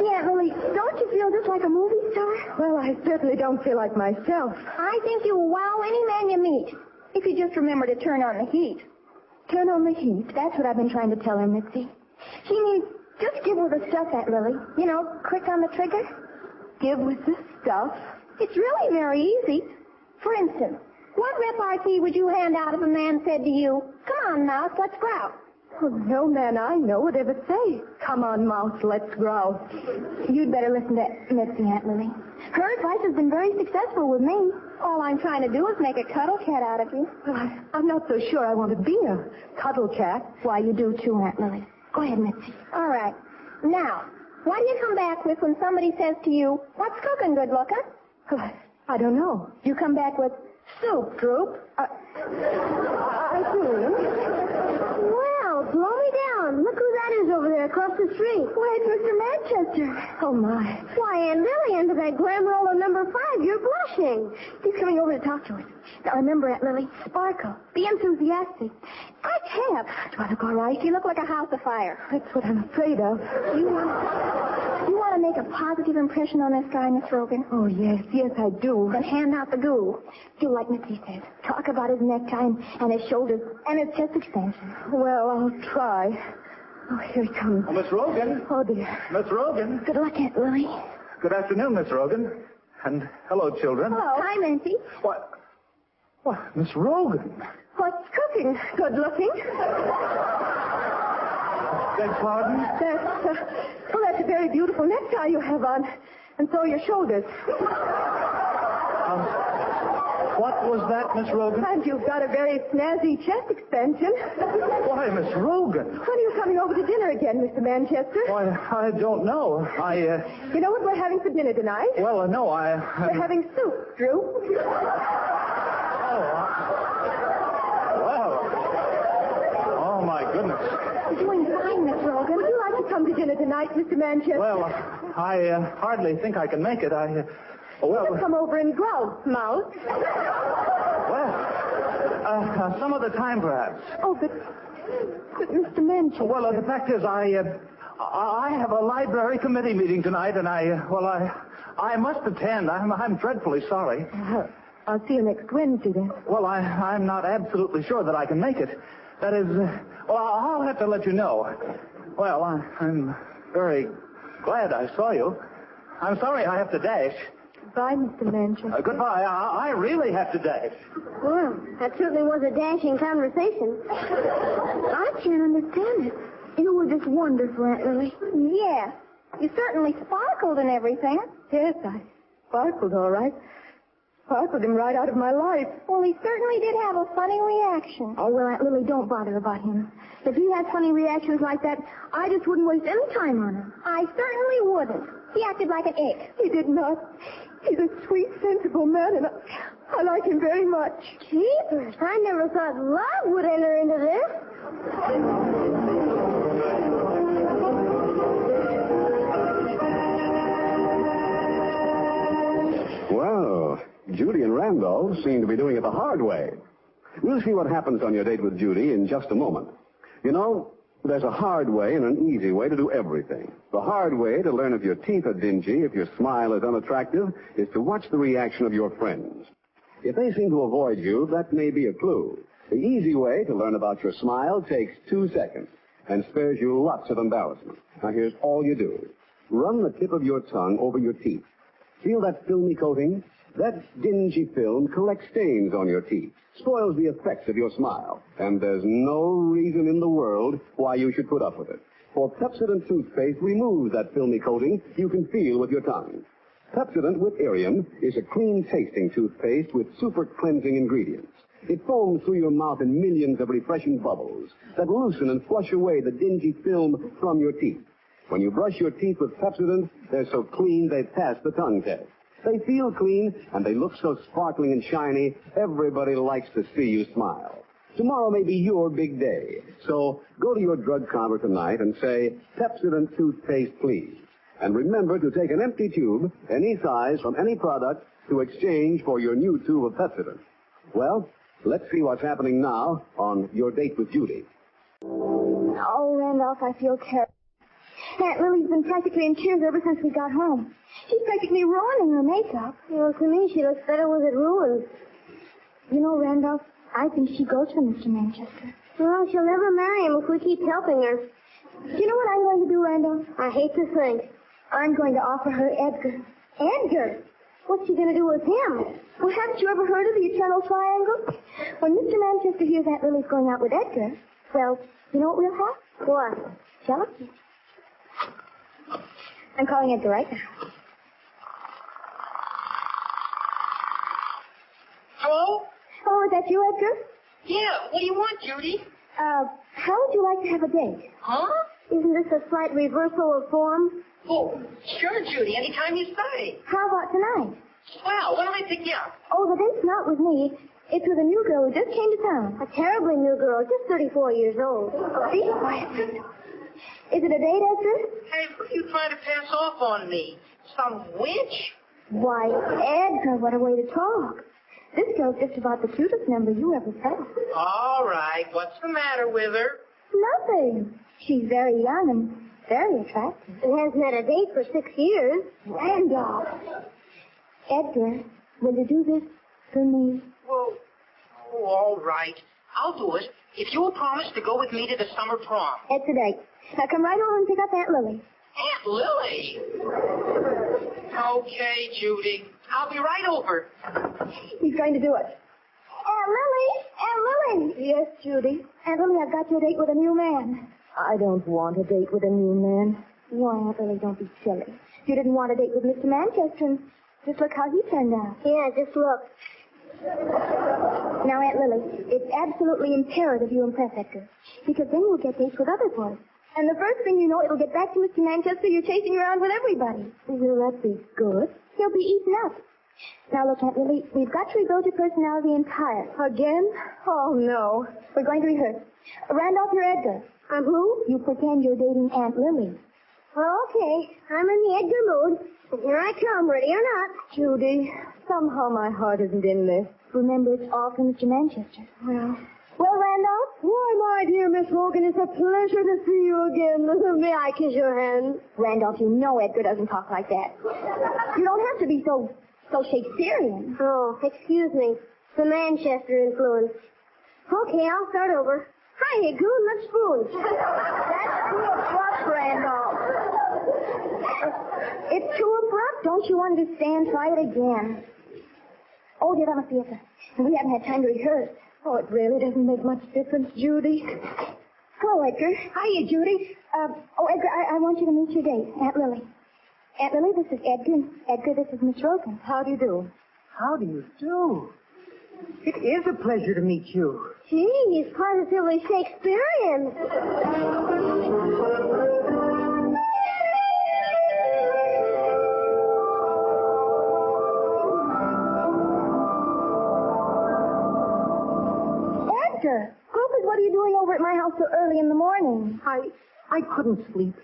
Yeah, Lily, don't you feel just like a movie star? Well, I certainly don't feel like myself. I think you will wow any man you meet. If you just remember to turn on the heat. Turn on the heat. That's what I've been trying to tell her, Mitzi. She needs just give with the stuff, Aunt Lily. You know, quick on the trigger. Give with the stuff? It's really very easy. For instance, what repartee would you hand out if a man said to you, "Come on, Mouse, let's growl"? Oh, no man I know would ever say, "Come on, Mouse, let's growl." You'd better listen to Mitzi, Aunt Lily. Her advice has been very successful with me. All I'm trying to do is make a cuddle cat out of you. Well, I'm not so sure I want to be a cuddle cat. Why, you do too, Aunt Lily. Go ahead, Mitzi. All right. Now, what do you come back with when somebody says to you, "What's cooking, good looking"? Well, I don't know. You come back with, "Soup, Droop." I do. Well, blow me down. Look who that is over there across the street. Why, it's Mr. Manchester. Oh, my. Why, Aunt Lily, under that glam roll of number 5, you're blushing. He's coming over to talk to us. Now, remember, Aunt Lily, sparkle. Be enthusiastic. I can't. Do I look all right? You look like a house afire. That's what I'm afraid of. You want to make a positive impression on this guy, Miss Rogan? Oh, yes, I do. Then hand out the goo. Do like Mitzi said. Talk about his necktie and his shoulders and his chest extension. Well, I'll try. Oh, here he comes. Oh, Miss Rogan. Oh, dear. Miss Rogan. Good luck, Aunt Lily. Good afternoon, Miss Rogan. And hello, children. Hello. Hi, Minty. What, Miss Rogan? What's cooking? Good looking. Beg pardon? That's a very beautiful necktie you have on. And so are your shoulders. What was that, Miss Rogan? And you've got a very snazzy chest extension. Why, Miss Rogan? When are you coming over to dinner again, Mr. Manchester? Why, I don't know. You know what we're having for dinner tonight? Well, no, We're having soup, Drew. Oh, my goodness. You're doing fine, Miss Rogan. Would you like to come to dinner tonight, Mr. Manchester? Well, I hardly think I can make it. Come over and growl, Mouse. Well, some other time, perhaps. Oh, but Mr. Manchester. Well, the fact is, I have a library committee meeting tonight, and I must attend. I'm dreadfully sorry. I'll see you next Wednesday, then. Well, I'm not absolutely sure that I can make it. That is, I'll have to let you know. Well, I'm very glad I saw you. I'm sorry I have to dash. Goodbye, Mr. Manchester. Goodbye. I really have to dash. Well, that certainly was a dashing conversation. I can't understand it. You were just wonderful, Aunt Lily. Yeah. You certainly sparkled and everything. Yes, I sparkled, all right. Sparkled him right out of my life. Well, he certainly did have a funny reaction. Oh, well, Aunt Lily, don't bother about him. If he had funny reactions like that, I just wouldn't waste any time on him. I certainly wouldn't. He acted like an ick. He did not. He's a sweet, sensible man, and I like him very much. Jeepers, I never thought love would enter into this. Well, Judy and Randolph seem to be doing it the hard way. We'll see what happens on your date with Judy in just a moment. You know, there's a hard way and an easy way to do everything. The hard way to learn if your teeth are dingy, if your smile is unattractive, is to watch the reaction of your friends. If they seem to avoid you, that may be a clue. The easy way to learn about your smile takes 2 seconds and spares you lots of embarrassment. Now, here's all you do. Run the tip of your tongue over your teeth. Feel that filmy coating? That dingy film collects stains on your teeth, spoils the effects of your smile, and there's no reason in the world why you should put up with it. For Pepsodent toothpaste removes that filmy coating you can feel with your tongue. Pepsodent with Irium is a clean-tasting toothpaste with super cleansing ingredients. It foams through your mouth in millions of refreshing bubbles that loosen and flush away the dingy film from your teeth. When you brush your teeth with Pepsodent, they're so clean they pass the tongue test. They feel clean, and they look so sparkling and shiny, everybody likes to see you smile. Tomorrow may be your big day. So go to your drug counter tonight and say, Pepsodent toothpaste, please. And remember to take an empty tube, any size, from any product, to exchange for your new tube of Pepsodent. Well, let's see what's happening now on Your Date with Judy. Oh, Randolph, I feel terrible. Aunt Lily's been practically in tears ever since we got home. She's practically ruining her makeup. Well, to me, she looks better with it ruined. You know, Randolph, I think she goes for Mr. Manchester. Well, she'll never marry him if we keep helping her. Do you know what I'm going to do, Randolph? I hate to think. I'm going to offer her Edgar. Edgar? What's she going to do with him? Well, haven't you ever heard of the Eternal Triangle? When Mr. Manchester hears Aunt Lily's going out with Edgar, well, you know what we'll have? What? Jealousy. I'm calling Edgar right now. Hello? Oh, is that you, Edgar? Yeah, what do you want, Judy? How would you like to have a date? Huh? Isn't this a slight reversal of form? Oh, sure, Judy, anytime you say. How about tonight? Well, when do I pick you up? Oh, the date's not with me. It's with a new girl who just came to town. A terribly new girl, just 34 years old. Be quiet. Is it a date, Edgar? Hey, what are you trying to pass off on me? Some witch? Why, Edgar, what a way to talk. This girl's just about the cutest number you ever saw. All right, what's the matter with her? Nothing. She's very young and very attractive. And hasn't had a date for 6 years. Randolph. Edgar, will you do this for me? Well, all right. I'll do it if you'll promise to go with me to the summer prom. It's a date. Now come right over and pick up Aunt Lily. Aunt Lily? Okay, Judy. I'll be right over. He's going to do it. Aunt Lily! Aunt Lily! Yes, Judy? Aunt Lily, I've got you a date with a new man. I don't want a date with a new man. Why, Aunt Lily, don't be silly. You didn't want a date with Mr. Manchester, and just look how he turned out. Yeah, just look. Now, Aunt Lily, it's absolutely imperative you impress Edgar, because then you'll get dates with other boys. And the first thing you know, it'll get back to Mr. Manchester. You're chasing around with everybody. Will that be good? He'll be eaten up. Now, look, Aunt Lily, we've got to rebuild your personality entire. Again? Oh, no. We're going to rehearse. Randolph, you're Edgar. I'm who? You pretend you're dating Aunt Lily. Okay. I'm in the Edgar mood. And here I come, ready or not. Judy, somehow my heart isn't in this. Remember, it's all for Mr. Manchester. Well, Randolph? Why, my dear Miss Morgan, it's a pleasure to see you again. May I kiss your hand? Randolph, you know Edgar doesn't talk like that. You don't have to be so Shakespearean. Oh, excuse me. The Manchester influence. Okay, I'll start over. Hi, Goon, let's spoon. That's too abrupt, Randolph. It's too abrupt. Don't you understand? Try it again. Oh, dear, that must be it. We haven't had time to rehearse. Oh, it really doesn't make much difference, Judy. Hello, Edgar. Hiya, Judy. Edgar, I want you to meet your date, Aunt Lily. Aunt Lily, this is Edgar. Edgar, this is Miss Rosen. How do you do? How do you do? It is a pleasure to meet you. Gee, he's positively Shakespearean. Edgar, Gophers, what are you doing over at my house so early in the morning? I couldn't sleep.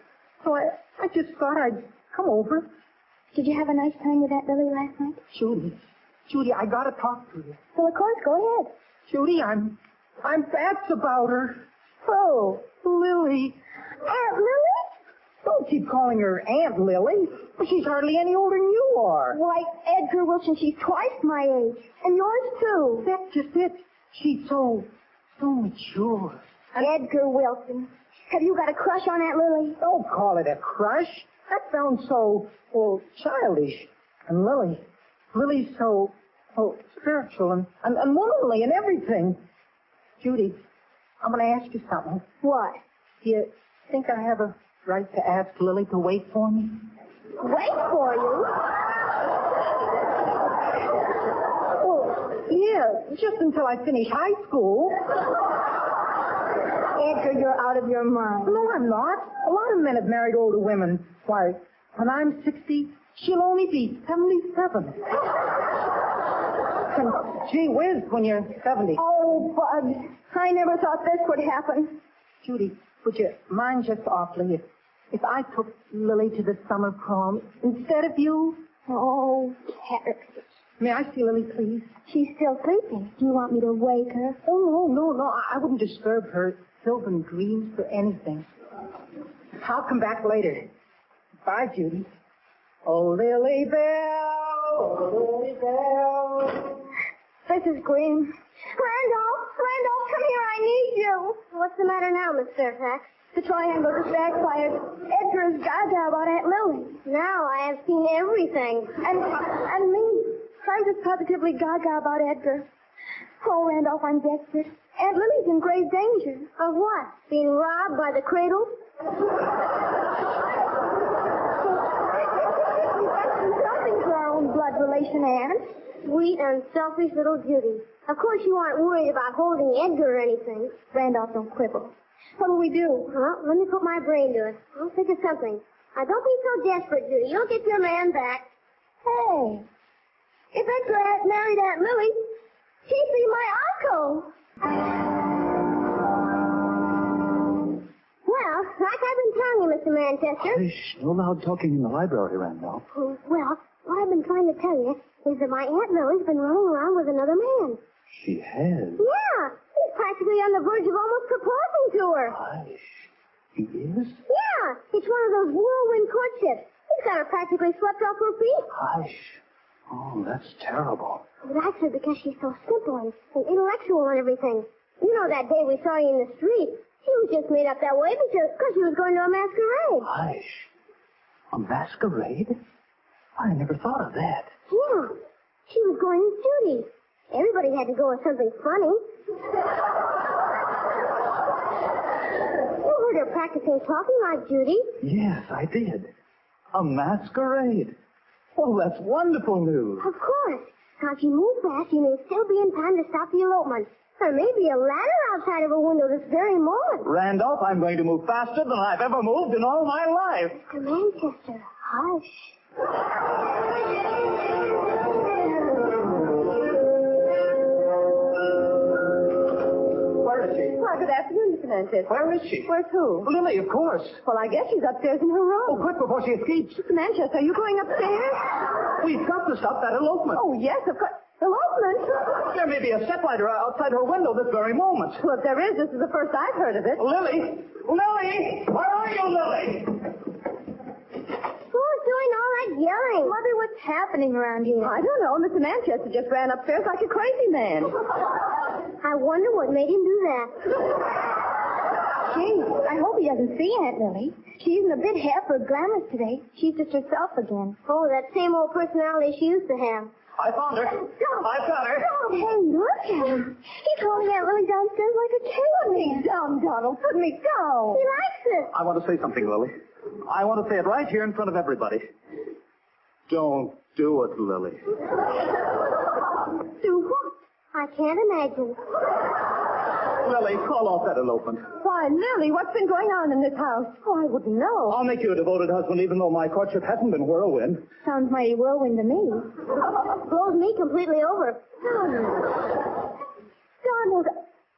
So I just thought I'd come over. Did you have a nice time with Aunt Lily last night? Judy, I gotta talk to you. Well, of course, go ahead. Judy, I'm bats about her. Oh, Lily. Aunt Lily? Don't keep calling her Aunt Lily. Well, she's hardly any older than you are. Why, Edgar Wilson, she's twice my age. And yours, too. That's just it. She's so mature. Edgar Wilson, have you got a crush on Aunt Lily? Don't call it a crush. That sounds so, childish. And Lily's so spiritual and womanly and everything. Judy, I'm going to ask you something. What? Do you think I have a right to ask Lily to wait for me? Wait for you? Well, yeah, just until I finish high school. Edgar, you're out of your mind. No, I'm not. A lot of men have married older women. Why, when I'm 60, She'll only be 77. And gee whiz, when you're 70. Oh, Bud, I never thought this would happen. Judy, would you mind just awfully if I took Lily to the summer prom instead of you? Oh, character. May I see Lily, please? She's still sleeping. Do you want me to wake her? Oh, no. I wouldn't disturb her sylvan dreams for anything. I'll come back later. Bye, Judy. Oh, Lily Bell, oh, Lily Bell. This is Green. Randolph, come here, I need you. What's the matter now, Miss Fairfax? The triangle just backfired. Edgar is gaga about Aunt Lily. Now I have seen everything. And me. I'm just positively gaga about Edgar. Oh, Randolph, I'm desperate. Aunt Lily's in grave danger. Of what? Being robbed by the cradle? Something for our own blood relation, Aunt. Sweet, unselfish little Judy. Of course you aren't worried about holding Edgar or anything. Randolph, don't quibble. What'll we do? Huh? Let me put my brain to it. I'll think of something. Now, don't be so desperate, Judy. You'll get your man back. Hey, if Edgar had married Aunt Lily, he'd be my uncle. Well, like I've been telling you, Mr. Manchester. Hush, no loud talking in the library, Randolph. Well, what I've been trying to tell you is that my Aunt Lily's been running around with another man. She has? Yeah. He's practically on the verge of almost proposing to her. Hush. He is? Yeah. It's one of those whirlwind courtships. He's got her practically swept off her feet. Hush. Oh, that's terrible. But actually, because she's so simple and intellectual and everything. You know that day we saw you in the street. She was just made up that way because she was going to a masquerade. Hush. A masquerade? I never thought of that. Yeah. She was going with Judy. Everybody had to go with something funny. You heard her practicing talking like Judy. Yes, I did. A masquerade. Oh, that's wonderful news. Of course. Now, if you move fast, you may still be in time to stop the elopement. There may be a ladder outside of a window this very moment. Randolph, I'm going to move faster than I've ever moved in all my life. Mr. Manchester, hush. Where is she? Well, good afternoon, Mr. Manchester. Where is she? Where's who? Lily, of course. Well, I guess she's upstairs in her room. Oh, quick, before she escapes. Mr. Manchester, are you going upstairs? We've got to stop that elopement. Oh, yes, of course. Elopement? There may be a stepladder outside her window this very moment. Well, if there is, this is the first I've heard of it. Lily! Lily! Where are you, Lily? Who's doing all that yelling? Mother, what's happening around here? I don't know. Mr. Manchester just ran upstairs like a crazy man. I wonder what made him do that. Gee, I hope he doesn't see Aunt Lily. She isn't a bit half or glamorous today. She's just herself again. Oh, that same old personality she used to have. I found her. I've got her. Oh, hey, look at him. He's holding Aunt Lily downstairs like a king. Put me down, Donald. Put me down. He likes it. I want to say something, Lily. I want to say it right here in front of everybody. Don't do it, Lily. Do what? I can't imagine. Lily, call off that elopement. Why, Lily, what's been going on in this house? Oh, I wouldn't know. I'll make you a devoted husband even though my courtship hasn't been whirlwind. Sounds mighty whirlwind to me. Blows me completely over. Donald,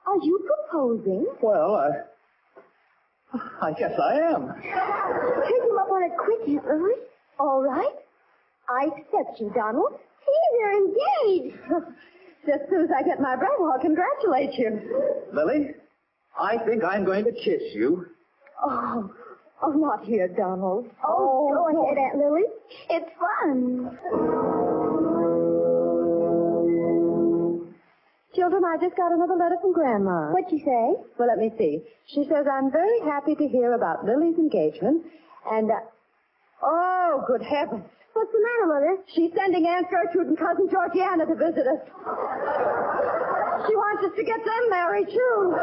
are you proposing? Well, I guess I am. Take him up on it quick, Aunt Lily. All right. I accept you, Donald. See, they're engaged. Just as soon as I get my breath, I'll congratulate you. Lily, I think I'm going to kiss you. Oh, not here, Donald. Oh, go ahead, Aunt Lily. It's fun. Children, I just got another letter from Grandma. What'd she say? Well, let me see. She says, I'm very happy to hear about Lily's engagement, and, oh, good heavens. What's the matter, Mother? She's sending Aunt Gertrude and Cousin Georgiana to visit us. She wants us to get them married, too.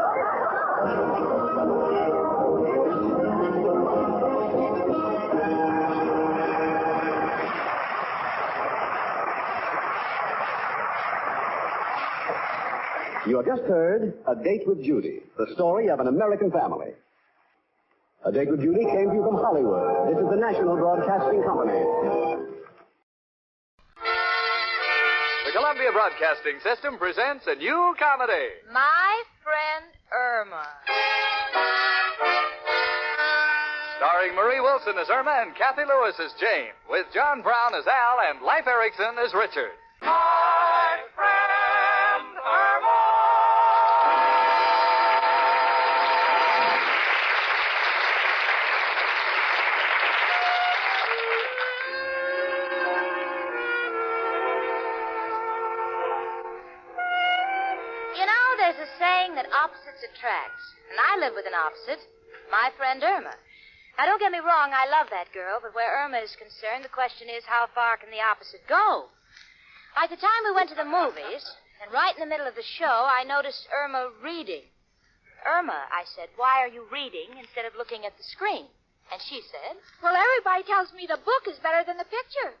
You have just heard A Date with Judy, the story of an American family. A Date with Judy came to you from Hollywood. This is the National Broadcasting Company. The Columbia Broadcasting System presents a new comedy. My Friend Irma. Starring Marie Wilson as Irma and Kathy Lewis as Jane, with John Brown as Al and Leif Erikson as Richard. My friend Irma! You know, there's a saying that opposites attract, and I live with an opposite, my friend Irma. Now, don't get me wrong, I love that girl, but where Irma is concerned, the question is, how far can the opposite go? Like the time we went to the movies, and right in the middle of the show, I noticed Irma reading. Irma, I said, why are you reading instead of looking at the screen? And she said, well, everybody tells me the book is better than the picture.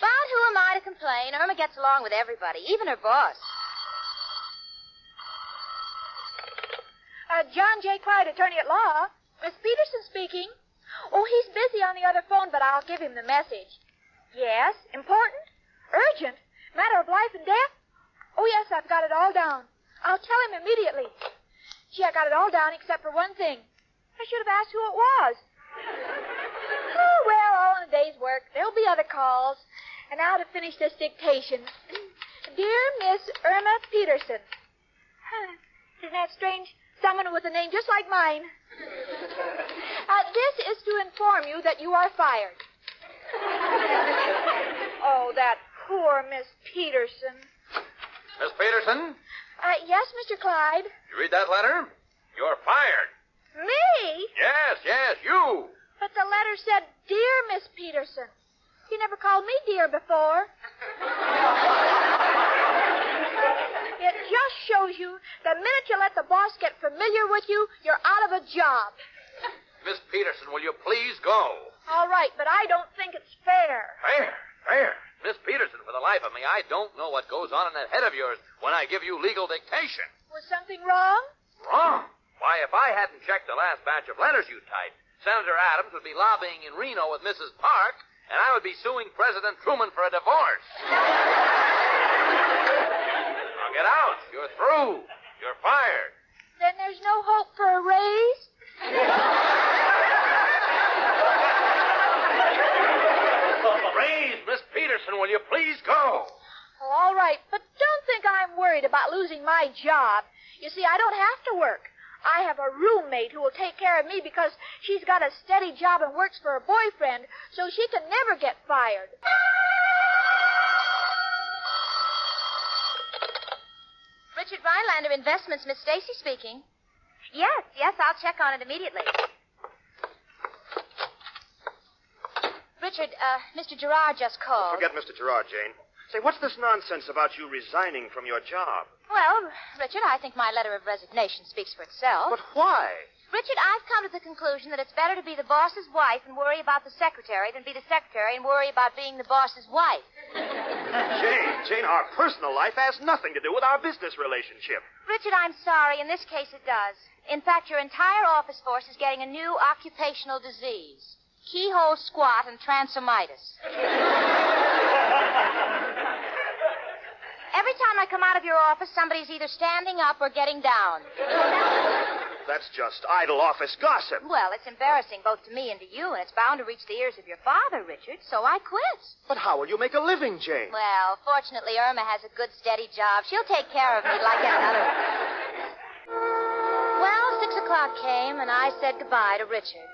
But who am I to complain? Irma gets along with everybody, even her boss. John J. Clyde, attorney at law. Miss Peterson speaking. Oh, he's busy on the other phone, but I'll give him the message. Yes? Important? Urgent? Matter of life and death? Oh, yes, I've got it all down. I'll tell him immediately. Gee, I got it all down except for one thing. I should have asked who it was. Oh, well, all in a day's work. There'll be other calls. And now to finish this dictation. Dear Miss Irma Peterson. Isn't that strange? Someone with a name just like mine. This is to inform you that you are fired. Oh, that poor Miss Peterson. Miss Peterson? Yes, Mr. Clyde? You read that letter? You're fired. Me? Yes, you. But the letter said, Dear Miss Peterson. You never called me dear before. It just shows you the minute you let the boss get familiar with you, you're out of a job. Miss Peterson, will you please go? All right, but I don't think it's fair. Fair. Miss Peterson, for the life of me, I don't know what goes on in that head of yours when I give you legal dictation. Was something wrong? Wrong? Why, if I hadn't checked the last batch of letters you typed, Senator Adams would be lobbying in Reno with Mrs. Park, and I would be suing President Truman for a divorce. Now get out. You're through. You're fired. Then there's no hope for a raise? Raise, Miss Peterson, will you please go? Well, all right, but don't think I'm worried about losing my job. You see, I don't have to work. I have a roommate who will take care of me because she's got a steady job and works for her boyfriend, so she can never get fired. Richard Rhinelander Investments, Miss Stacy speaking. Yes, I'll check on it immediately. Richard, Mr. Gerard just called. Forget Mr. Gerard, Jane. Say, what's this nonsense about you resigning from your job? Well, Richard, I think my letter of resignation speaks for itself. But why? Richard, I've come to the conclusion that it's better to be the boss's wife and worry about the secretary than be the secretary and worry about being the boss's wife. Jane, our personal life has nothing to do with our business relationship. Richard, I'm sorry. In this case, it does. In fact, your entire office force is getting a new occupational disease. Keyhole squat and transomitis. Every time I come out of your office, somebody's either standing up or getting down. That's just idle office gossip. Well, it's embarrassing both to me and to you, and it's bound to reach the ears of your father, Richard, so I quit. But how will you make a living, Jane? Well, fortunately, Irma has a good, steady job. She'll take care of me like any other. Well, 6 o'clock came, and I said goodbye to Richard.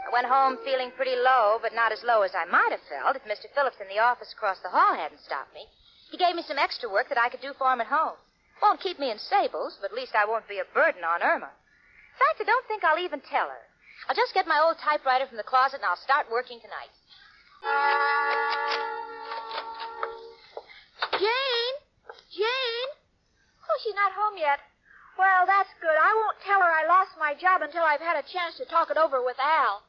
I went home feeling pretty low, but not as low as I might have felt if Mr. Phillips in the office across the hall hadn't stopped me. He gave me some extra work that I could do for him at home. Won't keep me in Sable's, but at least I won't be a burden on Irma. In fact, I don't think I'll even tell her. I'll just get my old typewriter from the closet and I'll start working tonight. Jane? Oh, she's not home yet. Well, that's good. I won't tell her I lost my job until I've had a chance to talk it over with Al.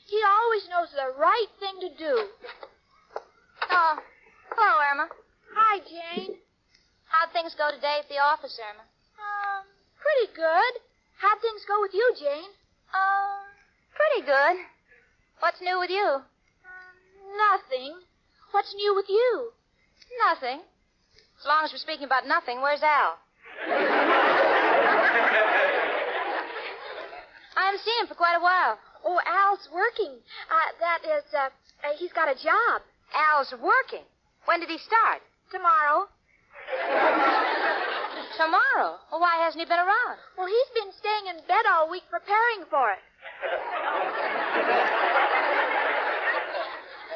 He always knows the right thing to do. Oh, hello, Irma. Hi, Jane. How'd things go today at the office, Irma? Pretty good. How'd things go with you, Jane? Pretty good. What's new with you? Nothing. What's new with you? Nothing. As long as we're speaking about nothing, where's Al? I haven't seen him for quite a while. Oh, Al's working. He's got a job. Al's working? When did he start? Tomorrow. Tomorrow? Well, why hasn't he been around? Well, he's been staying in bed all week preparing for it.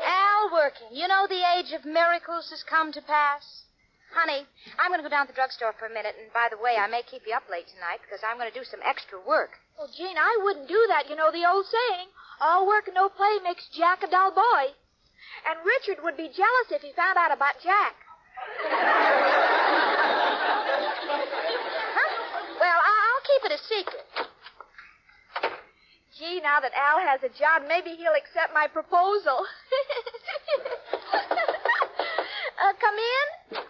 Al working. You know the age of miracles has come to pass. Honey, I'm going to go down to the drugstore for a minute, and by the way, I may keep you up late tonight because I'm going to do some extra work. Well, Jane, I wouldn't do that. You know the old saying, all work and no play makes Jack a dull boy. And Richard would be jealous if he found out about Jack. Huh? Well, I'll keep it a secret. Gee, now that Al has a job, maybe he'll accept my proposal. Come in?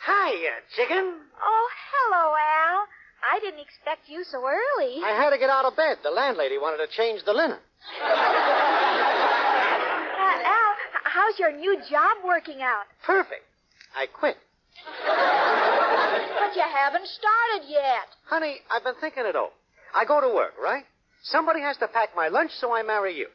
Hiya, chicken. Oh, hello, Al. I didn't expect you so early. I had to get out of bed. The landlady wanted to change the linen. Al, how's your new job working out? Perfect. I quit. But you haven't started yet. Honey, I've been thinking it over. I go to work, right? Somebody has to pack my lunch, so I marry you.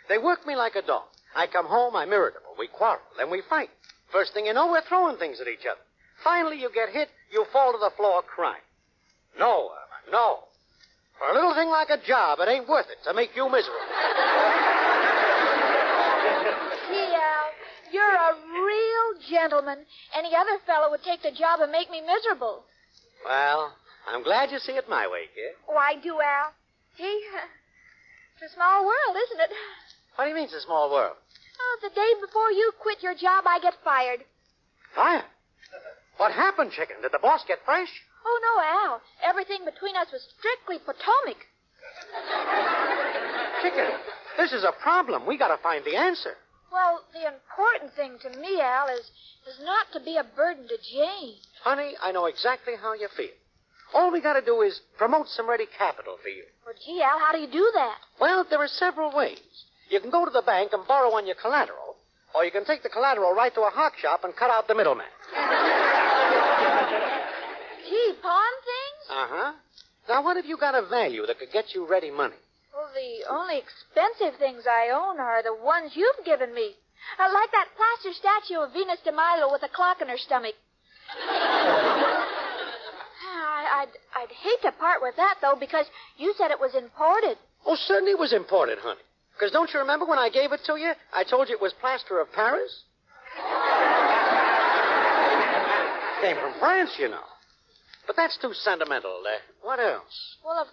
They work me like a dog. I come home, I'm irritable. We quarrel, then we fight. First thing you know, we're throwing things at each other. Finally, you get hit, you fall to the floor crying. No, Irma, no. For a little thing like a job, it ain't worth it to make you miserable. Gee, Al, you're a real gentleman. Any other fellow would take the job and make me miserable. Well, I'm glad you see it my way, kid. Oh, I do, Al. Gee, it's a small world, isn't it? What do you mean it's a small world? Oh, the day before you quit your job, I get fired. Fired? What happened, chicken? Did the boss get fresh? Oh, no, Al. Everything between us was strictly Potomac. Chicken, this is a problem. We gotta find the answer. Well, the important thing to me, Al, is not to be a burden to Jane. Honey, I know exactly how you feel. All we gotta do is promote some ready capital for you. Well, gee, Al, how do you do that? Well, there are several ways. You can go to the bank and borrow on your collateral, or you can take the collateral right to a hock shop and cut out the middleman. Gee, pawn things? Uh-huh. Now, what have you got of value that could get you ready money? Well, the only expensive things I own are the ones you've given me. Like that plaster statue of Venus de Milo with a clock in her stomach. I'd hate to part with that, though, because you said it was imported. Oh, certainly it was imported, honey. Because don't you remember when I gave it to you, I told you it was plaster of Paris? Came from France, you know. But that's too sentimental. What else? Well, of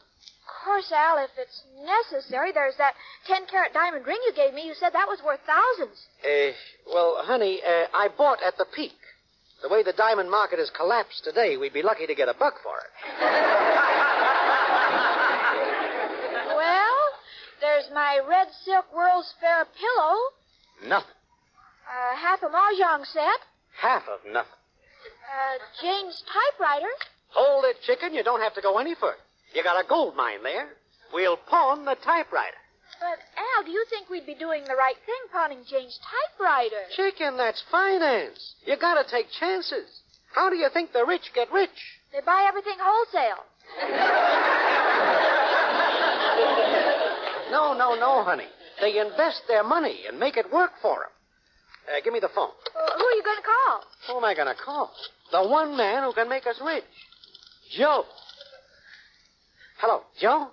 course, Al, if it's necessary, there's that 10-carat diamond ring you gave me. You said that was worth thousands. Well, honey, I bought at the peak. The way the diamond market has collapsed today, we'd be lucky to get $1 for it. Well, there's my red silk World's Fair pillow. Nothing. Half a mahjong set. Half of nothing. Jane's typewriter. Hold it, chicken. You don't have to go any further. You got a gold mine there. We'll pawn the typewriter. But, Al, do you think we'd be doing the right thing pawning Jane's typewriter? Chicken, that's finance. You gotta take chances. How do you think the rich get rich? They buy everything wholesale. No, honey. They invest their money and make it work for them. Give me the phone. Who are you going to call? Who am I going to call? The one man who can make us rich. Joe. Hello, Joe?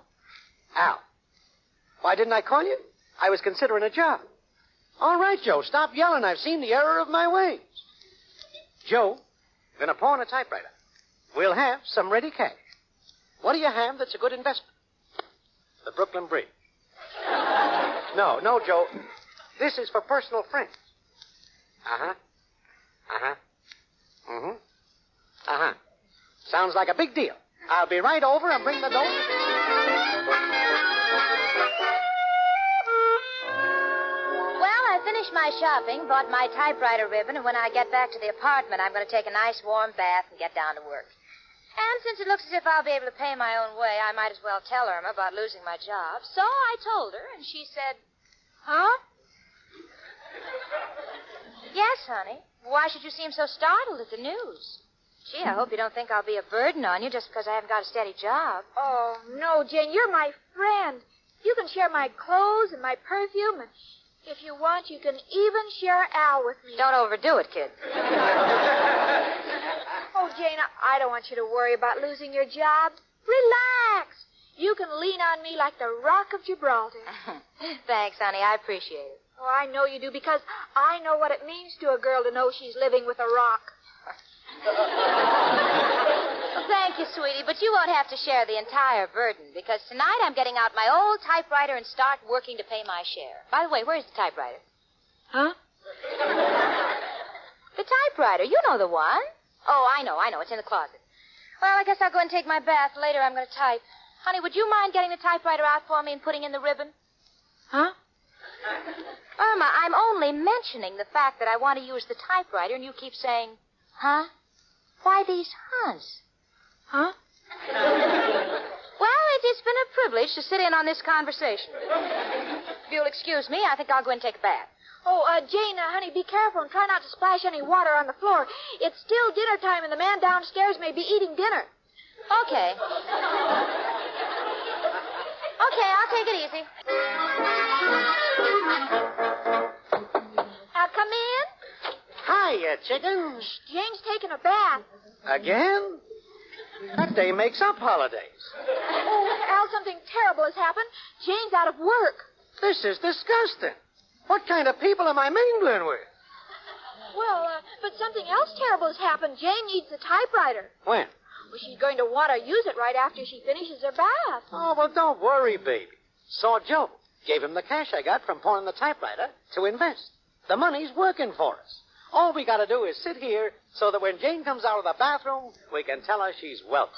Al. Why didn't I call you? I was considering a job. All right, Joe, stop yelling. I've seen the error of my ways. Joe, you're going to pawn a typewriter. We'll have some ready cash. What do you have that's a good investment? The Brooklyn Bridge. No, Joe. This is for personal friends. Sounds like a big deal. I'll be right over and bring the dough. Well, I finished my shopping, bought my typewriter ribbon, and when I get back to the apartment, I'm going to take a nice warm bath and get down to work. And since it looks as if I'll be able to pay my own way, I might as well tell Irma about losing my job. So I told her, and she said, Huh? Yes, honey. Why should you seem so startled at the news? Gee, I hope you don't think I'll be a burden on you just because I haven't got a steady job. Oh, no, Jane, you're my friend. You can share my clothes and my perfume, and if you want, you can even share Al with me. Don't overdo it, kid. Oh, Jane, I don't want you to worry about losing your job. Relax. You can lean on me like the Rock of Gibraltar. Thanks, honey. I appreciate it. Oh, I know you do, because I know what it means to a girl to know she's living with a rock. Thank you, sweetie, but you won't have to share the entire burden, because tonight I'm getting out my old typewriter and start working to pay my share. By the way, where's the typewriter? Huh? The typewriter. You know the one. Oh, I know. It's in the closet. Well, I guess I'll go and take my bath. Later I'm going to type. Honey, would you mind getting the typewriter out for me and putting in the ribbon? Huh? Irma, I'm only mentioning the fact that I want to use the typewriter, and you keep saying, huh? Why these huhs? Huh? Well, it's been a privilege to sit in on this conversation. If you'll excuse me, I think I'll go and take a bath. Oh, Jane, honey, be careful and try not to splash any water on the floor. It's still dinner time, and the man downstairs may be eating dinner. Okay. Okay, I'll take it easy. Come in. Hiya, chicken. Jane's taking a bath. Again? That day makes up holidays. Oh, Al, something terrible has happened. Jane's out of work. This is disgusting. What kind of people am I mingling with? Well, but something else terrible has happened. Jane needs the typewriter. When? Well, she's going to want to use it right after she finishes her bath. Oh, well, don't worry, baby. Saw Joe. Gave him the cash I got from pawning the typewriter to invest. The money's working for us. All we got to do is sit here so that when Jane comes out of the bathroom, we can tell her she's welcome.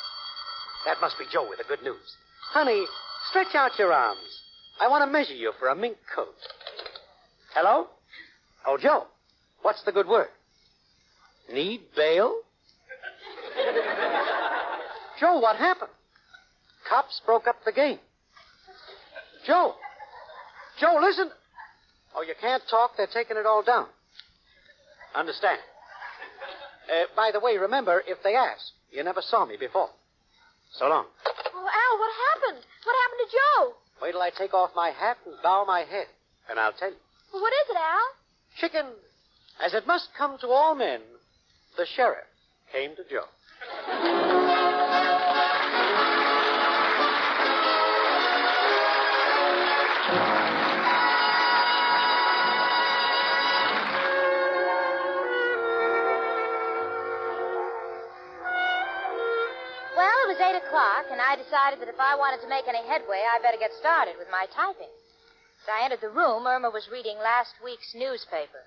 That must be Joe with the good news. Honey, stretch out your arms. I want to measure you for a mink coat. Hello? Oh, Joe. What's the good word? Need bail? Joe, what happened? Cops broke up the game. Joe. Joe, listen. Oh, you can't talk. They're taking it all down. Understand. By the way, remember, if they ask, you never saw me before. So long. Oh, Al, what happened? What happened to Joe? Wait till I take off my hat and bow my head, and I'll tell you. Well, what is it, Al? Chicken, as it must come to all men, the sheriff came to Joe. Well, it was 8 o'clock, and I decided that if I wanted to make any headway, I better get started with my typing. As I entered the room, Irma was reading last week's newspaper.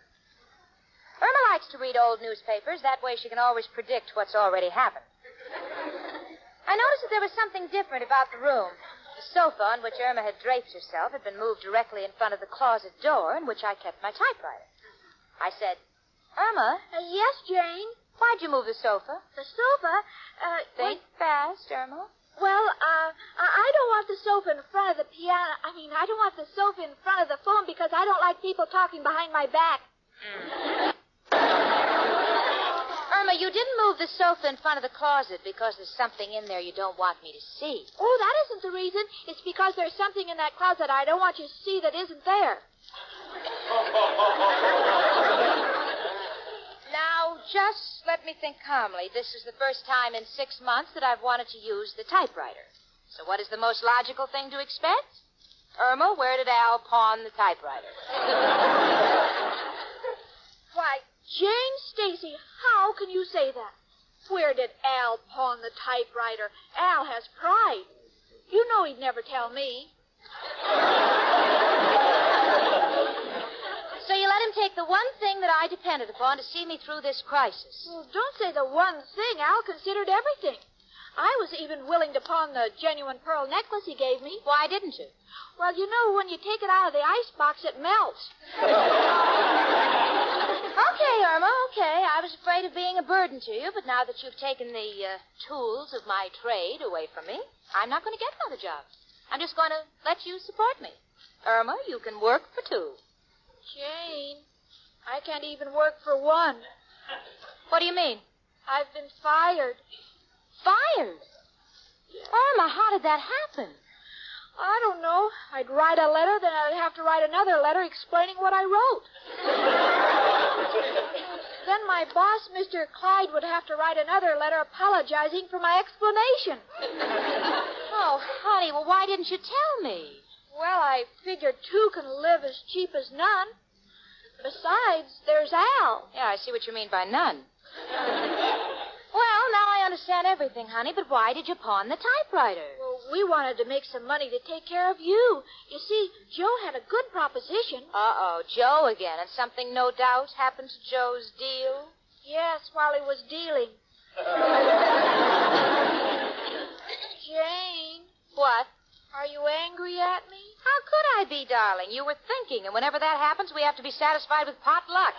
Irma likes to read old newspapers. That way she can always predict what's already happened. I noticed that there was something different about the room. The sofa on which Irma had draped herself had been moved directly in front of the closet door in which I kept my typewriter. I said, Irma? Yes, Jane? Why'd you move the sofa? The sofa? Think fast, Irma. Well, I don't want the sofa in front of the piano. I don't want the sofa in front of the phone because I don't like people talking behind my back. Irma, you didn't move the sofa in front of the closet because there's something in there you don't want me to see. Oh, that isn't the reason. It's because there's something in that closet I don't want you to see that isn't there. Now, just let me think calmly. This is the first time in 6 months that I've wanted to use the typewriter. So what is the most logical thing to expect? Irma, where did Al pawn the typewriter? Why, Jane Stacy, how can you say that? Where did Al pawn the typewriter? Al has pride. You know he'd never tell me. So you let him take the one thing that I depended upon to see me through this crisis. Well, don't say the one thing. Al considered everything. I was even willing to pawn the genuine pearl necklace he gave me. Why didn't you? Well, you know, when you take it out of the icebox, it melts. Okay, Irma, okay. I was afraid of being a burden to you, but now that you've taken the tools of my trade away from me, I'm not going to get another job. I'm just going to let you support me. Irma, you can work for two. Jane, I can't even work for one. What do you mean? I've been fired. Fired? Irma, how did that happen? I don't know. I'd write a letter, then I'd have to write another letter explaining what I wrote. Then my boss, Mr. Clyde, would have to write another letter apologizing for my explanation. Oh, honey, well, why didn't you tell me? Well, I figured two can live as cheap as none. Besides, there's Al. Yeah, I see what you mean by none. Well, now I understand everything, honey, but why did you pawn the typewriter? Well, we wanted to make some money to take care of you. You see, Joe had a good proposition. Uh-oh, Joe again, and something no doubt happened to Joe's deal? Yes, while he was dealing. Jane. What? Are you angry at me? How could I be, darling? You were thinking, and whenever that happens, we have to be satisfied with pot luck.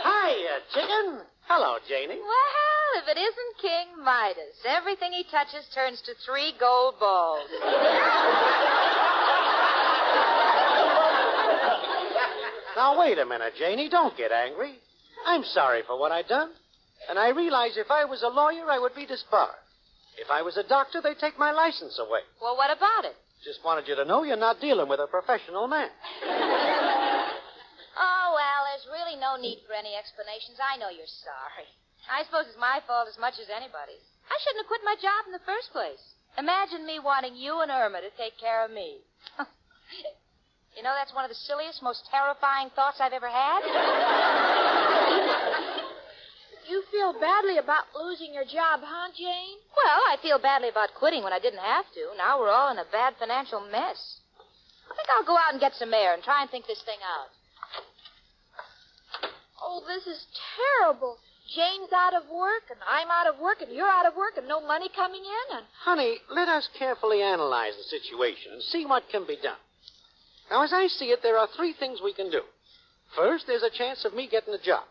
Hiya, chicken. Hello, Janie. Well, if it isn't King Midas, everything he touches turns to 3 gold balls. Now, wait a minute, Janie. Don't get angry. I'm sorry for what I done. And I realize if I was a lawyer, I would be disbarred. If I was a doctor, they'd take my license away. Well, what about it? Just wanted you to know you're not dealing with a professional man. Oh, well, there's really no need for any explanations. I know you're sorry. I suppose it's my fault as much as anybody's. I shouldn't have quit my job in the first place. Imagine me wanting you and Irma to take care of me. You know, that's one of the silliest, most terrifying thoughts I've ever had. You feel badly about losing your job, huh, Jane? Well, I feel badly about quitting when I didn't have to. Now we're all in a bad financial mess. I think I'll go out and get some air and try and think this thing out. Oh, this is terrible. Jane's out of work, and I'm out of work, and you're out of work, and no money coming in, and... Honey, let us carefully analyze the situation and see what can be done. Now, as I see it, there are 3 things we can do. First, there's a chance of me getting a job.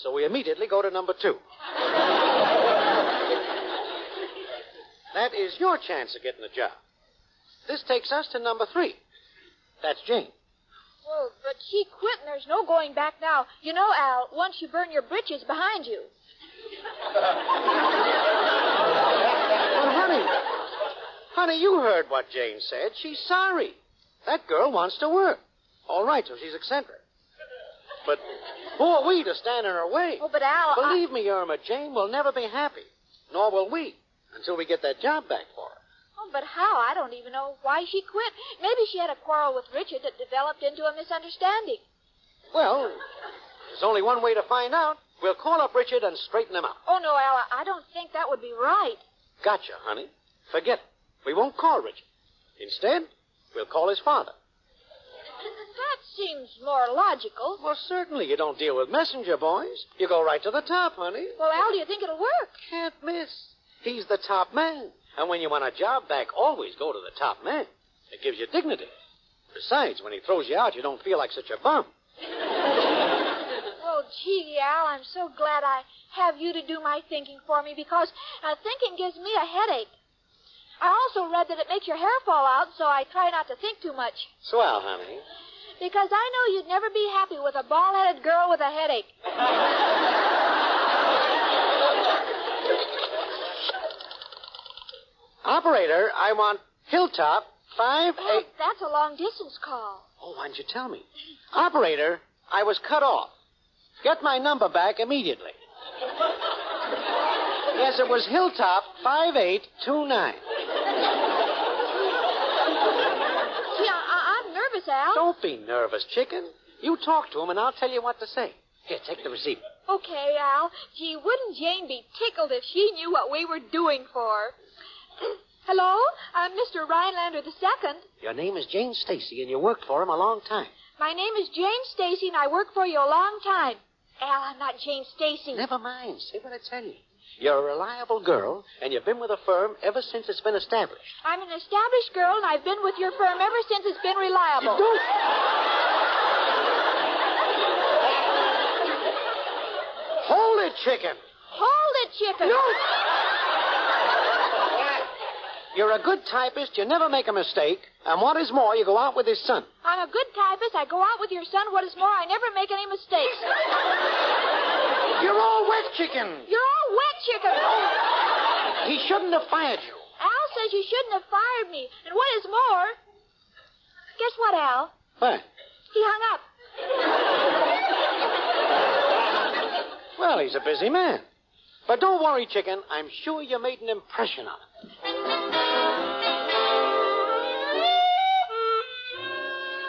So we immediately go to number 2. That is your chance of getting a job. This takes us to number 3. That's Jane. Well, but she quit, and there's no going back now. You know, Al, once you burn your britches behind you. But, honey, you heard what Jane said. She's sorry. That girl wants to work. All right, so she's eccentric. But who are we to stand in her way? Oh, but Al, Believe me, Irma, Jane will never be happy. Nor will we, until we get that job back for her. Oh, but how? I don't even know why she quit. Maybe she had a quarrel with Richard that developed into a misunderstanding. Well, there's only one way to find out. We'll call up Richard and straighten him out. Oh, no, Al, I don't think that would be right. Gotcha, honey. Forget it. We won't call Richard. Instead, we'll call his father. That seems more logical. Well, certainly. You don't deal with messenger boys. You go right to the top, honey. Well, Al, do you think it'll work? Can't miss. He's the top man. And when you want a job back, always go to the top man. It gives you dignity. Besides, when he throws you out, you don't feel like such a bum. Oh, gee, Al, I'm so glad I have you to do my thinking for me because thinking gives me a headache. I also read that it makes your hair fall out, so I try not to think too much. Swell, honey. Because I know you'd never be happy with a bald-headed girl with a headache. Operator, I want Hilltop 5-8... Oh, that's a long-distance call. Oh, why didn't you tell me? Operator, I was cut off. Get my number back immediately. Yes, it was Hilltop 5829. Gee, I'm nervous, Al. Don't be nervous, chicken. You talk to him, and I'll tell you what to say. Here, take the receiver. Okay, Al. Gee, wouldn't Jane be tickled if she knew what we were doing for? Hello? I'm Mr. Rhinelander II. Your name is Jane Stacy, and you worked for him a long time. My name is Jane Stacy, and I worked for you a long time. Al, I'm not Jane Stacy. Never mind. Say what I tell you. You're a reliable girl, and you've been with a firm ever since it's been established. I'm an established girl, and I've been with your firm ever since it's been reliable. You don't... Hold it, chicken. Hold it, chicken. No. You're a good typist. You never make a mistake. And what is more, you go out with his son. I'm a good typist. I go out with your son. What is more, I never make any mistakes. You're all wet, chicken. You're all wet, chicken. He shouldn't have fired you. Al says you shouldn't have fired me. And what is more, guess what, Al? What? He hung up. Well, he's a busy man. But don't worry, chicken. I'm sure you made an impression on him.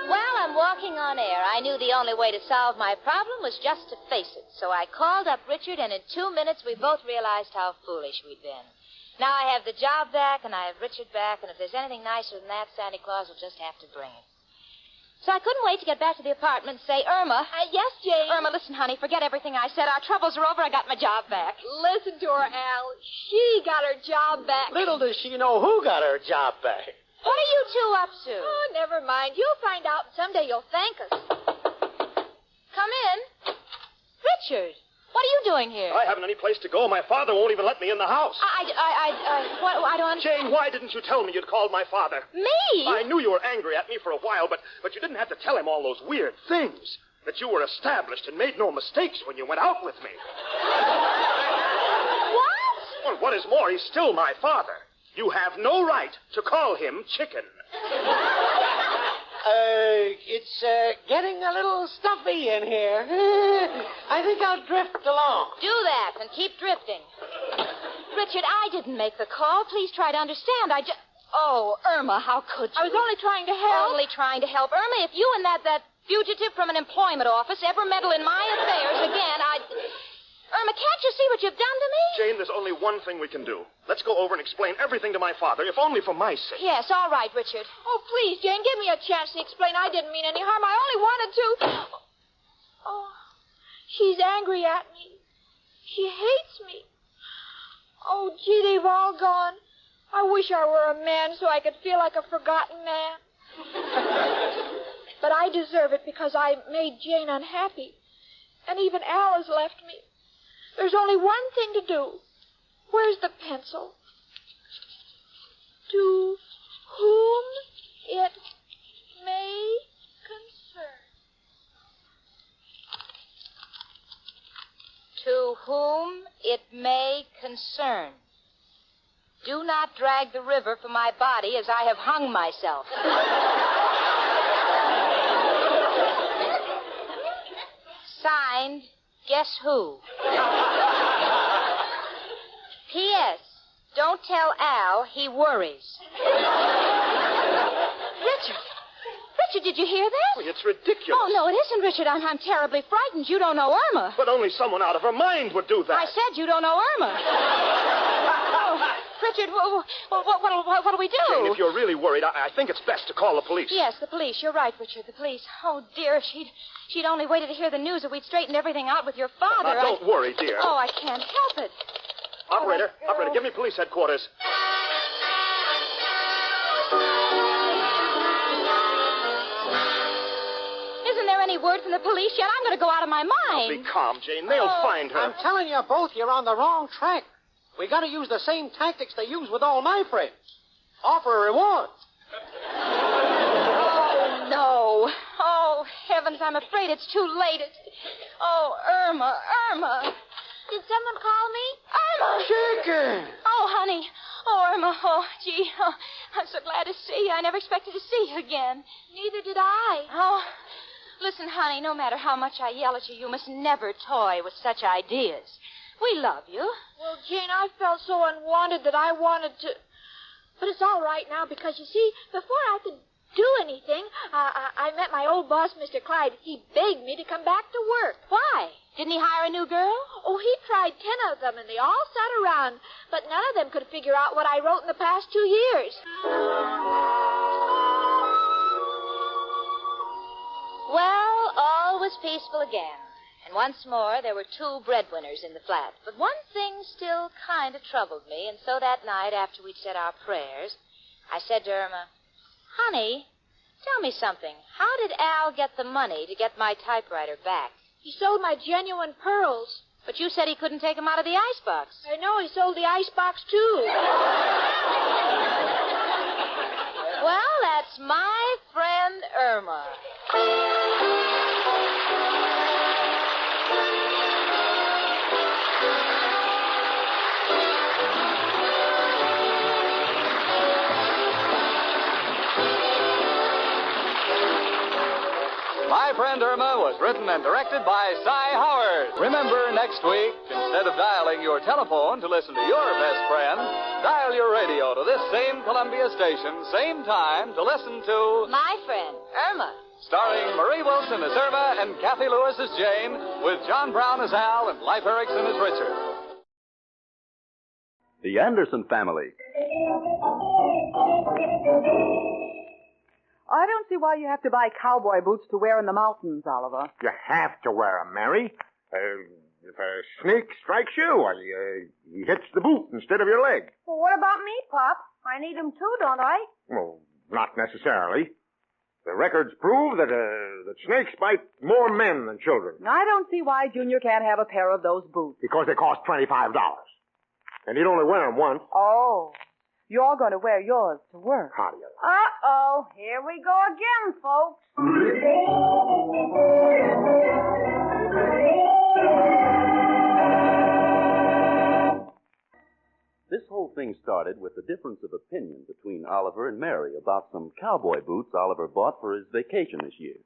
Well, I'm walking on air. I knew the only way to solve my problem was just to face it. So I called up Richard, and in 2 minutes we both realized how foolish we'd been. Now I have the job back, and I have Richard back, and if there's anything nicer than that, Santa Claus will just have to bring it. So I couldn't wait to get back to the apartment and say, Irma. Yes, Jane? Irma, listen, honey, forget everything I said. Our troubles are over. I got my job back. Listen to her, Al. She got her job back. Little does she know who got her job back. What are you two up to? Oh, never mind. You'll find out, and someday you'll thank us. Come in. Richard, what are you doing here? I haven't any place to go. My father won't even let me in the house. I don't... Jane, why didn't you tell me you'd called my father? Me? I knew you were angry at me for a while, but you didn't have to tell him all those weird things. That you were established and made no mistakes when you went out with me. What? Well, what is more, he's still my father. You have no right to call him chicken. It's getting a little stuffy in here. I think I'll drift along. Do that and keep drifting. Richard, I didn't make the call. Please try to understand. Oh, Irma, how could you? I was only trying to help. Only trying to help. Irma, if you and that fugitive from an employment office ever meddle in my affairs again, Irma, can't you see what you've done to me? Jane, there's only one thing we can do. Let's go over and explain everything to my father, if only for my sake. Yes, all right, Richard. Oh, please, Jane, give me a chance to explain. I didn't mean any harm. I only wanted to... Oh, she's angry at me. She hates me. Oh, gee, they've all gone. I wish I were a man so I could feel like a forgotten man. But I deserve it because I made Jane unhappy. And even Al has left me. There's only one thing to do. Where's the pencil? To whom it may concern. To whom it may concern. Do not drag the river for my body as I have hung myself. Signed, guess who? P.S. Don't tell Al he worries. Richard, did you hear that? Oh, it's ridiculous. Oh, no, it isn't, Richard. I'm terribly frightened. You don't know Irma. But only someone out of her mind would do that. I said you don't know Irma. Richard, what do we do? Jane, if you're really worried, I think it's best to call the police. Yes, the police. You're right, Richard, the police. Oh, dear, if she'd only waited to hear the news that we'd straightened everything out with your father. Now, don't worry, dear. Oh, I can't help it. Operator, give me police headquarters. Isn't there any word from the police yet? I'm going to go out of my mind. Be calm, Jane. They'll find her. I'm telling you both, you're on the wrong track. We got to use the same tactics they use with all my friends. Offer a reward. Oh, no. Oh, heavens, I'm afraid it's too late. Oh, Irma. Did someone call me? Irma! Chicken! Oh, honey. Oh, Irma. Oh, gee. Oh, I'm so glad to see you. I never expected to see you again. Neither did I. Oh, listen, honey, no matter how much I yell at you, you must never toy with such ideas. We love you. Well, Jane, I felt so unwanted that I wanted to... But it's all right now because, you see, before I could do anything, I met my old boss, Mr. Clyde. He begged me to come back to work. Why? Didn't he hire a new girl? Oh, he tried 10 of them, and they all sat around. But none of them could figure out what I wrote in the past 2 years. Well, all was peaceful again. And once more, there were 2 breadwinners in the flat. But one thing still kind of troubled me, and so that night, after we'd said our prayers, I said to Irma, Honey, tell me something. How did Al get the money to get my typewriter back? He sold my genuine pearls. But you said he couldn't take them out of the icebox. I know. He sold the icebox, too. Well, that's my friend Irma. My Friend Irma was written and directed by Cy Howard. Remember, next week, instead of dialing your telephone to listen to your best friend, dial your radio to this same Columbia station, same time, to listen to My Friend Irma. Starring Marie Wilson as Irma and Kathy Lewis as Jane, with John Brown as Al and Leif Erikson as Richard. The Anderson Family. I don't see why you have to buy cowboy boots to wear in the mountains, Oliver. You have to wear 'em, Mary. If a snake strikes you, he hits the boot instead of your leg. Well, what about me, Pop? I need 'em too, don't I? Well, not necessarily. The records prove that snakes bite more men than children. I don't see why Junior can't have a pair of those boots. Because they cost $25. And he'd only wear 'em once. Oh, you're going to wear yours to work. How do you? Uh-oh, here we go again, folks. This whole thing started with the difference of opinion between Oliver and Mary about some cowboy boots Oliver bought for his vacation this year.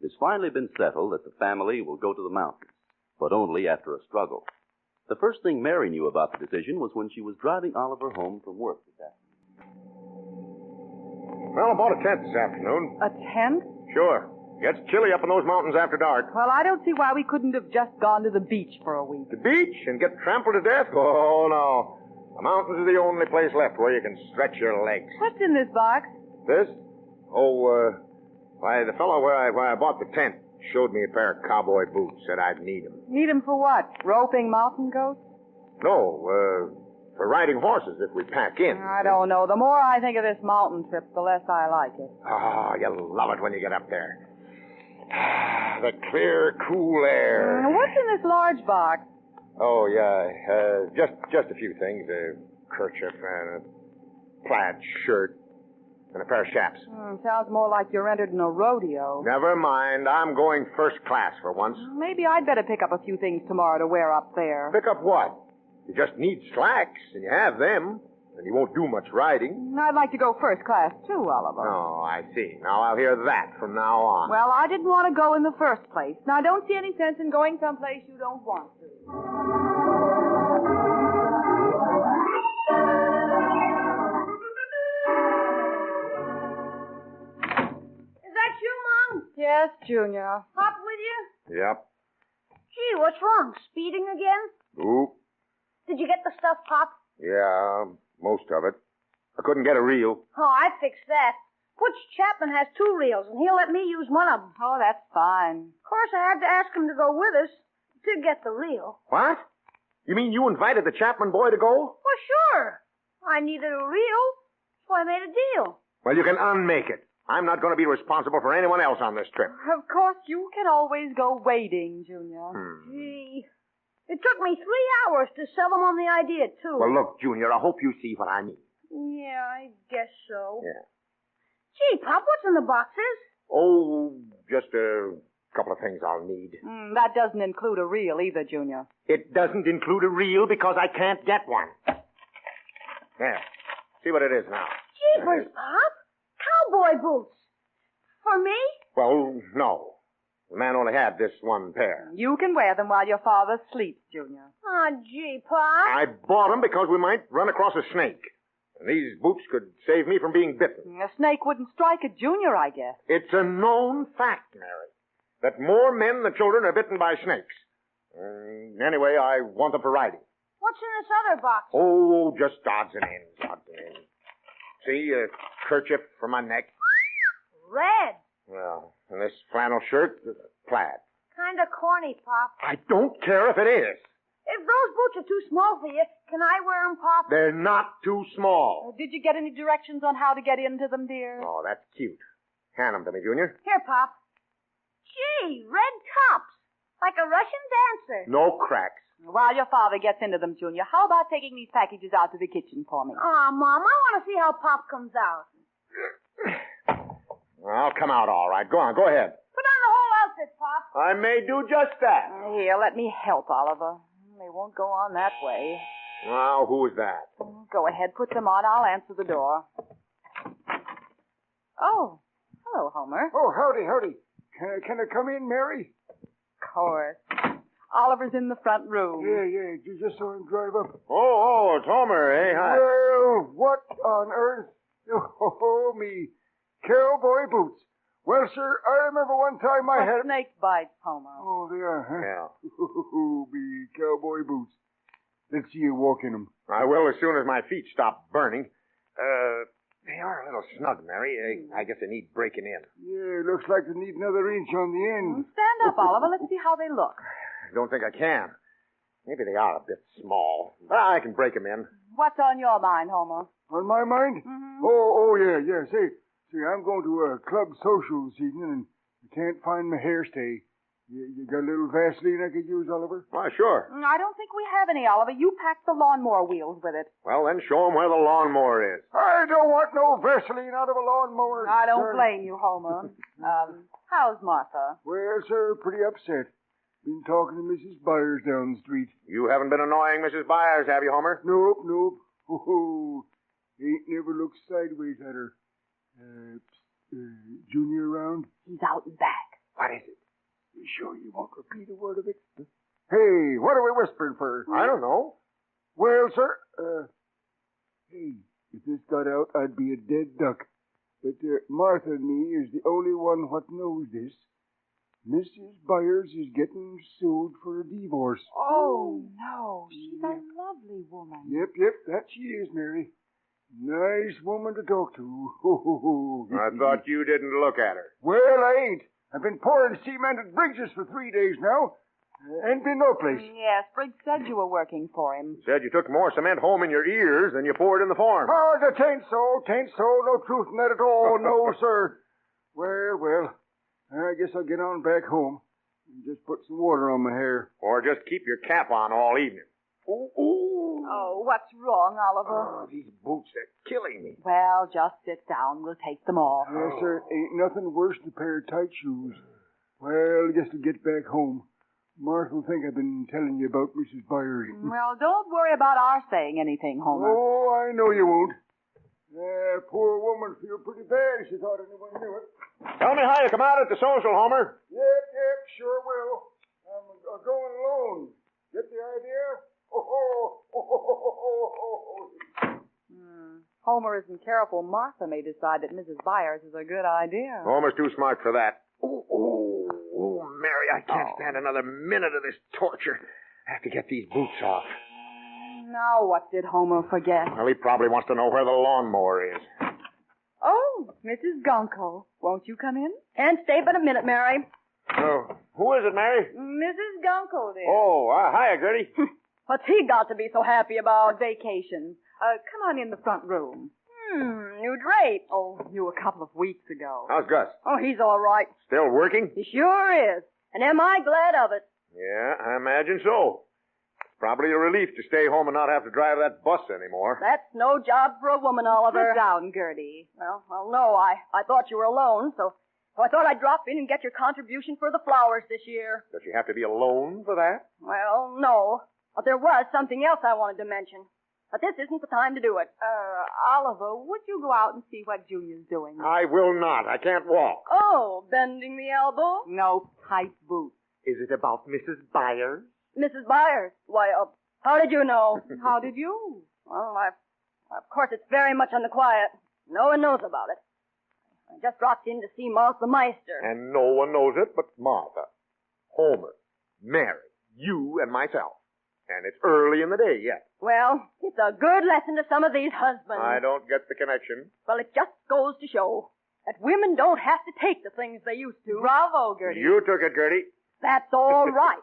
It's finally been settled that the family will go to the mountains, but only after a struggle. The first thing Mary knew about the decision was when she was driving Oliver home from work this afternoon. Well, I bought a tent this afternoon. A tent? Sure. Gets chilly up in those mountains after dark. Well, I don't see why we couldn't have just gone to the beach for a week. The beach and get trampled to death? Oh, no. The mountains are the only place left where you can stretch your legs. What's in this box? This? Oh, why, the fellow where I bought the tent showed me a pair of cowboy boots. Said I'd need them. Need 'em for what? Roping mountain goats? No, for riding horses if we pack in. I don't know. The more I think of this mountain trip, the less I like it. Oh, you'll love it when you get up there. The clear, cool air. What's in this large box? Oh, yeah, just a few things. A kerchief and a plaid shirt and a pair of chaps. Sounds more like you're entered in a rodeo. Never mind. I'm going first class for once. Maybe I'd better pick up a few things tomorrow to wear up there. Pick up what? You just need slacks, and you have them. And you won't do much riding. I'd like to go first class, too, Oliver. Oh, I see. Now I'll hear that from now on. Well, I didn't want to go in the first place. Now, I don't see any sense in going someplace you don't want to. Is that you, Mom? Yes, Junior. Pop with you? Yep. Gee, what's wrong? Speeding again? Oop. Did you get the stuff, Pop? Yeah, most of it. I couldn't get a reel. Oh, I fixed that. Butch Chapman has 2 reels, and he'll let me use one of them. Oh, that's fine. Of course, I had to ask him to go with us to get the reel. What? You mean you invited the Chapman boy to go? Well, sure. I needed a reel, so I made a deal. Well, you can unmake it. I'm not going to be responsible for anyone else on this trip. Of course, you can always go wading, Junior. Gee, it took me 3 hours to sell them on the idea, too. Well, look, Junior, I hope you see what I mean. Yeah, I guess so. Yeah. Gee, Pop, what's in the boxes? Oh, just a couple of things I'll need. That doesn't include a reel either, Junior. It doesn't include a reel because I can't get one. There. See what it is now. Jeepers, Pop. Cowboy boots. For me? Well, no. The man only had this one pair. You can wear them while your father sleeps, Junior. Oh, gee, Pop. I bought them because we might run across a snake. And these boots could save me from being bitten. A snake wouldn't strike a Junior, I guess. It's a known fact, Mary, that more men than children are bitten by snakes. Anyway, I want them for riding. What's in this other box? Oh, just odds and ends, odds and ends. See, a kerchief for my neck. Red. Well, and this flannel shirt, plaid. Kind of corny, Pop. I don't care if it is. If those boots are too small for you, can I wear them, Pop? They're not too small. Did you get any directions on how to get into them, dear? Oh, that's cute. Hand them to me, Junior. Here, Pop. Gee, red tops. Like a Russian dancer. No cracks. While your father gets into them, Junior, how about taking these packages out to the kitchen for me? Aw, Mom, I want to see how Pop comes out. I'll come out all right. Go on, go ahead. Put on the whole outfit, Pop. I may do just that. Here, let me help, Oliver. They won't go on that way. Now, who's that? Go ahead, put them on. I'll answer the door. Oh, hello, Homer. Oh, howdy. Can I come in, Mary? Of course. Oliver's in the front room. Yeah. You just saw him drive up. Oh, it's Homer. Hey, hi. Well, what on earth? Oh, me cowboy boots. Well, sir, I remember one time I had... snake bites, Homer. Oh, they are, huh? Yeah. Oh, me cowboy boots. Let's see you walk in them. I will as soon as my feet stop burning. They are a little snug, Mary. I guess they need breaking in. Yeah, looks like they need another inch on the end. Stand up, Oliver. Let's see how they look. I don't think I can. Maybe they are a bit small. But I can break them in. What's on your mind, Homer? On my mind? Mm-hmm. Oh, yeah. See, I'm going to a club social this evening, and I can't find my hairstay. You got a little Vaseline I could use, Oliver? Why, sure. I don't think we have any, Oliver. You packed the lawnmower wheels with it. Well, then show them where the lawnmower is. I don't want no Vaseline out of a lawnmower. I don't blame you, Homer. How's Martha? Well, sir, pretty upset. Been talking to Mrs. Byers down the street. You haven't been annoying Mrs. Byers, have you, Homer? Nope. Oh, ain't never looked sideways at her. Junior around? He's out and back. What is it? You sure you won't repeat a word of it? Hey, what are we whispering for? I don't know. Well, sir, hey, if this got out, I'd be a dead duck. But Martha and me is the only one what knows this. Mrs. Byers is getting sued for a divorce. Oh, no. She's a lovely woman. Yep, that she is, Mary. Nice woman to talk to. I thought you didn't look at her. Well, I ain't. I've been pouring cement at Briggs' for 3 days now. Ain't been no place. Yes, Briggs said you were working for him. Said you took more cement home in your ears than you poured in the farm. Oh, tain't so. No truth in that at all. No, sir. Well. I guess I'll get on back home and just put some water on my hair. Or just keep your cap on all evening. Ooh. Oh, what's wrong, Oliver? Oh, these boots are killing me. Well, just sit down. We'll take them off. Yes, sir. Ain't nothing worse than a pair of tight shoes. Well, I guess to get back home. Martha will think I've been telling you about Mrs. Byers. Well, don't worry about our saying anything, Homer. Oh, I know you won't. Poor woman feel pretty bad. She thought anyone knew it. Tell me how you come out at the social, Homer. Yep, sure will. I'm going alone. Get the idea? Homer isn't careful. Martha may decide that Mrs. Byers is a good idea. Homer's too smart for that. Oh, Mary, I can't stand another minute of this torture. I have to get these boots off. Now what did Homer forget? Well, he probably wants to know where the lawnmower is. Oh, Mrs. Gunkel. Won't you come in? Can't stay but a minute, Mary. Oh, who is it, Mary? Mrs. Gunkel, dear. Oh, hiya, Gertie. What's he got to be so happy about? Vacation. Come on in the front room. New drape. Oh, new a couple of weeks ago. How's Gus? Oh, he's all right. Still working? He sure is. And am I glad of it? Yeah, I imagine so. It's probably a relief to stay home and not have to drive that bus anymore. That's no job for a woman, Oliver. Sit down, Gertie. Well, no, I thought you were alone, so I thought I'd drop in and get your contribution for the flowers this year. Does she have to be alone for that? Well, no. But there was something else I wanted to mention. But this isn't the time to do it. Oliver, would you go out and see what Junior's doing? I will not. I can't walk. Oh, bending the elbow? No, tight boots. Is it about Mrs. Byers? Mrs. Byers? Why, how did you know? How did you? Well, of course, it's very much on the quiet. No one knows about it. I just dropped in to see Martha Meister. And no one knows it but Martha, Homer, Mary, you, and myself. And it's early in the day yet. Well, it's a good lesson to some of these husbands. I don't get the connection. Well, it just goes to show that women don't have to take the things they used to. Bravo, Gertie. You took it, Gertie. That's all right.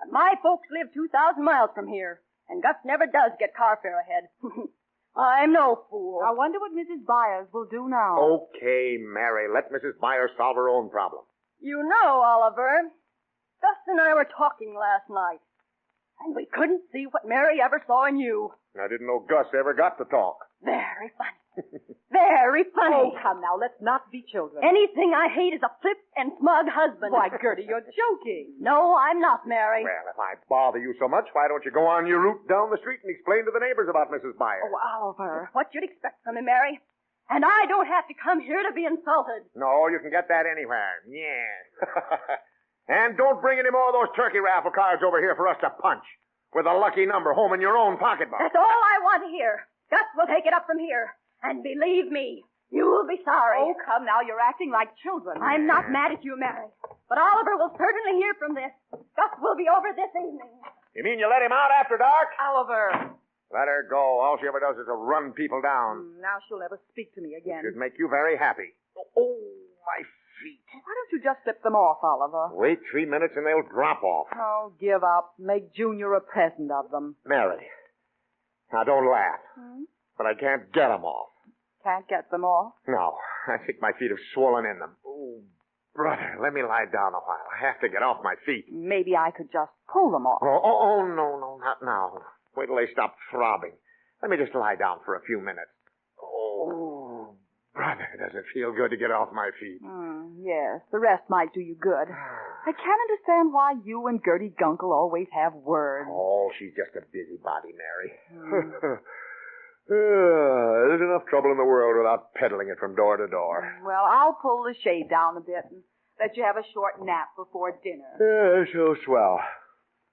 But my folks live 2,000 miles from here, and Gus never does get car fare ahead. I'm no fool. I wonder what Mrs. Byers will do now. Okay, Mary, let Mrs. Byers solve her own problem. You know, Oliver, Gus and I were talking last night, and we couldn't see what Mary ever saw in you. I didn't know Gus ever got to talk. Very funny. Very funny. Oh, come now, let's not be children. Anything I hate is a flip and smug husband. Why, Gertie, you're joking. No, I'm not, Mary. Well, if I bother you so much, why don't you go on your route down the street and explain to the neighbors about Mrs. Byers? Oh, Oliver. What you'd expect from me, Mary. And I don't have to come here to be insulted. No, you can get that anywhere. Yeah. And don't bring any more of those turkey raffle cards over here for us to punch. With a lucky number home in your own pocketbook. That's all I want to hear. Gus will take it up from here. And believe me, you will be sorry. Oh, come now, you're acting like children. I'm not mad at you, Mary. But Oliver will certainly hear from this. Gus will be over this evening. You mean you let him out after dark? Oliver. Let her go. All she ever does is to run people down. Now she'll never speak to me again. It should make you very happy. Oh, my feet. Why don't you just slip them off, Oliver? Wait 3 minutes and they'll drop off. Oh, give up. Make Junior a present of them. Mary, now don't laugh. But I can't get them off. Can't get them off? No, I think my feet have swollen in them. Oh, brother, let me lie down a while. I have to get off my feet. Maybe I could just pull them off. Oh, no, not now. Wait till they stop throbbing. Let me just lie down for a few minutes. Oh, brother, does it feel good to get off my feet? Yes, the rest might do you good. I can't understand why you and Gertie Gunkel always have words. Oh, she's just a busybody, Mary. There's enough trouble in the world without peddling it from door to door. Well, I'll pull the shade down a bit and let you have a short nap before dinner. Yeah, so swell.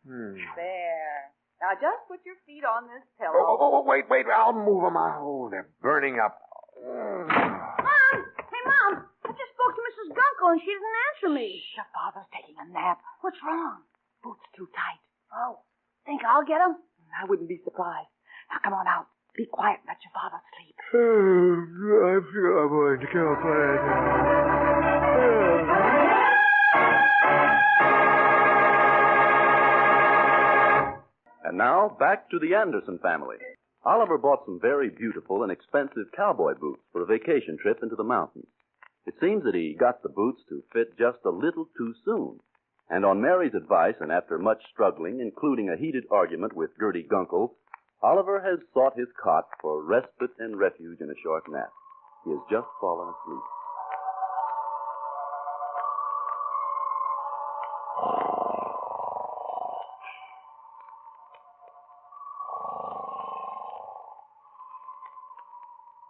There. Now just put your feet on this pillow. Oh, wait. I'll move them. Oh, they're burning up. Mom! Hey, Mom! I just spoke to Mrs. Gunkel and she didn't answer me. Your father's taking a nap. What's wrong? Boots too tight. Oh, think I'll get him? I wouldn't be surprised. Now come on out. Be quiet and let your father sleep. I'm sure I'm going to kill And now, back to the Anderson family. Oliver bought some very beautiful and expensive cowboy boots for a vacation trip into the mountains. It seems that he got the boots to fit just a little too soon. And on Mary's advice, and after much struggling, including a heated argument with Gertie Gunkel, Oliver has sought his cot for respite and refuge in a short nap. He has just fallen asleep.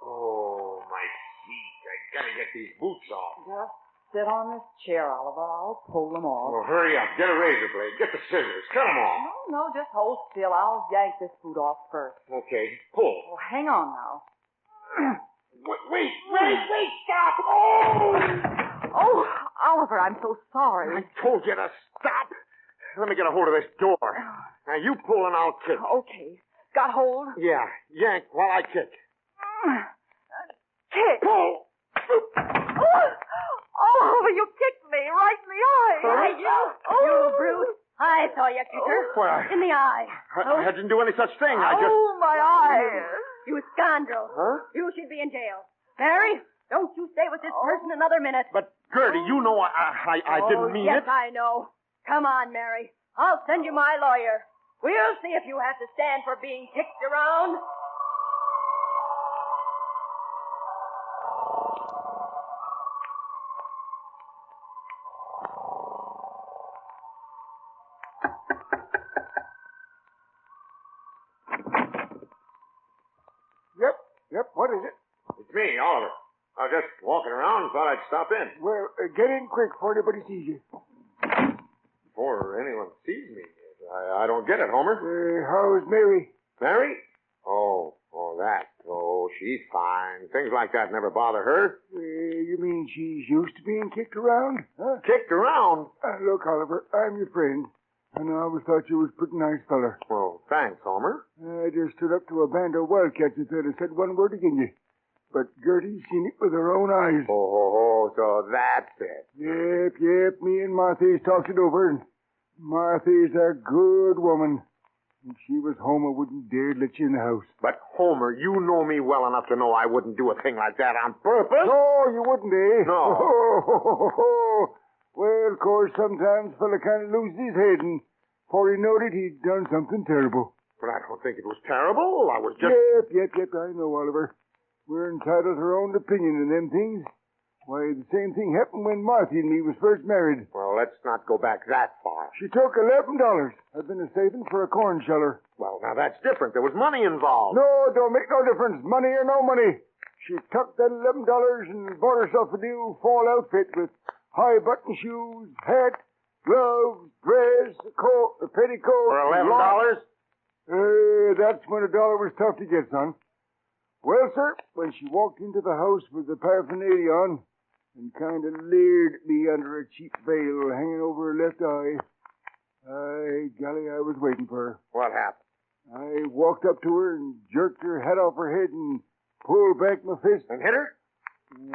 Oh, my feet. I gotta get these boots off. Just sit on this chair, Oliver. I'll pull them off. Well, hurry up. Get a razor blade. Get the scissors. Cut them off. No, just hold still. I'll yank this boot off first. Okay, pull. Oh, hang on now. Wait, stop! Oh! Oh, Oliver, I'm so sorry. I told you to stop. Let me get a hold of this door. Now, you pull and I'll kick. Okay. Got hold? Yeah, yank while I kick. Kick. Pull. Oliver, you kicked me right in the eye. Right, you brute. I saw you kick her. Why? In the eye. I didn't do any such thing. I just... Oh, my eye. You scoundrel. Huh? You should be in jail. Mary, don't you stay with this person another minute. But, Gertie, you know I didn't mean yes, it. I know. Come on, Mary. I'll send you my lawyer. We'll see if you have to stand for being kicked around. Yep, what is it? It's me, Oliver. I was just walking around and thought I'd stop in. Well, get in quick before anybody sees you. Before anyone sees me. I don't get it, Homer. How's Mary? Mary? Oh, that. Oh, she's fine. Things like that never bother her. You mean she's used to being kicked around? Huh? Kicked around? Look, Oliver, I'm your friend. And I always thought you was a pretty nice feller. Well, thanks, Homer. I just stood up to a band of wildcats that had said one word against you. But Gertie's seen it with her own eyes. Oh, so that's it. Yep. Me and Martha's talked it over. And Martha's a good woman. If she was home, I wouldn't dare let you in the house. But, Homer, you know me well enough to know I wouldn't do a thing like that on purpose. No, you wouldn't, eh? No. Well, of course, sometimes a fella kind of loses his head, and before he knowed it, he'd done something terrible. But I don't think it was terrible. I was just... Yep, I know, Oliver. We're entitled to our own opinion on them things. Why, the same thing happened when Marthy and me was first married. Well, let's not go back that far. She took $11. I've been a-saving for a corn sheller. Well, now that's different. There was money involved. No, it don't make no difference, money or no money. She took that $11 and bought herself a new fall outfit with high button shoes, hat, gloves, dress, a coat, a petticoat. For $11? That's when $1 was tough to get, son. Well, sir, when she walked into the house with the paraphernalia on and kind of leered at me under a cheap veil hanging over her left eye, golly, I was waiting for her. What happened? I walked up to her and jerked her hat off her head and pulled back my fist. And hit her?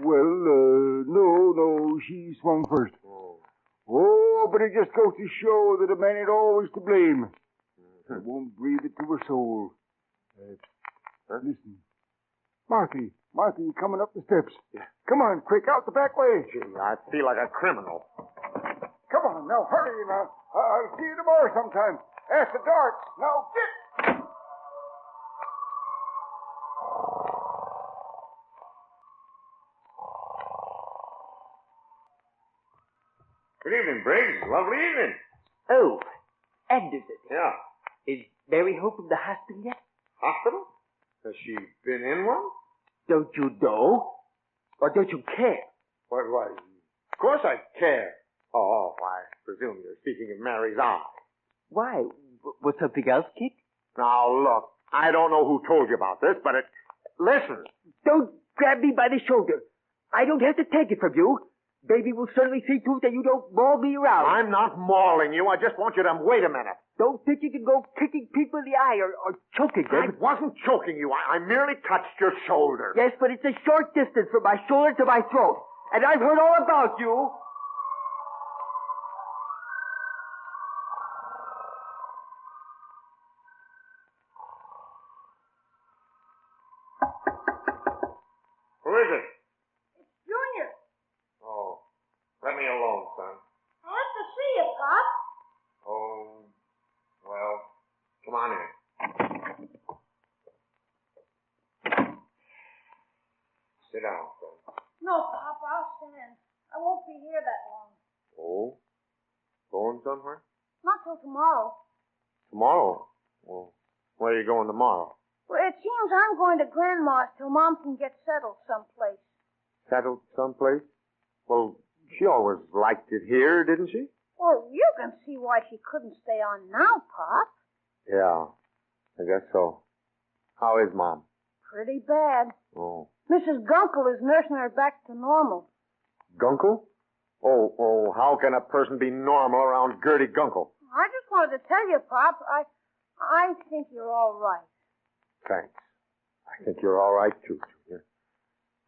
Well, no, she swung first. Oh, but it just goes to show that a man ain't always to blame. I won't breathe it to her soul. Listen. Marthy, coming up the steps. Yeah. Come on, quick, out the back way. Gee, I feel like a criminal. Come on, now, hurry now. I'll see you tomorrow sometime. After dark. Now, get... Good evening, Briggs. Lovely evening. Oh, Anderson. Yeah. Is Mary home from the hospital yet? Hospital? Has she been in one? Don't you know? Or don't you care? Why, of course I care. Oh, I presume you're speaking of Mary's eye. Why? Was something else kicked? Now, look, I don't know who told you about this, but listen. Don't grab me by the shoulder. I don't have to take it from you. Baby will certainly see to it that you don't maul me around. I'm not mauling you. I just want you to wait a minute. Don't think you can go kicking people in the eye or choking them. I wasn't choking you. I merely touched your shoulder. Yes, but it's a short distance from my shoulder to my throat. And I've heard all about you. Who is it? It's Junior. Oh, let me alone, son. I want to see you, Pop. Oh, well, come on in. Sit down, son. No, Pop, I'll stand. I won't be here that long. Oh? Going somewhere? Not till tomorrow. Tomorrow? Well, where are you going tomorrow? Well, it seems I'm going to Grandma's till Mom can get settled someplace. Settled someplace? Well, she always liked it here, didn't she? Well, you can see why she couldn't stay on now, Pop. Yeah, I guess so. How is Mom? Pretty bad. Oh. Mrs. Gunkel is nursing her back to normal. Gunkel? Oh, how can a person be normal around Gertie Gunkel? I just wanted to tell you, Pop, I think you're all right. Thanks. I think you're all right, too, Junior.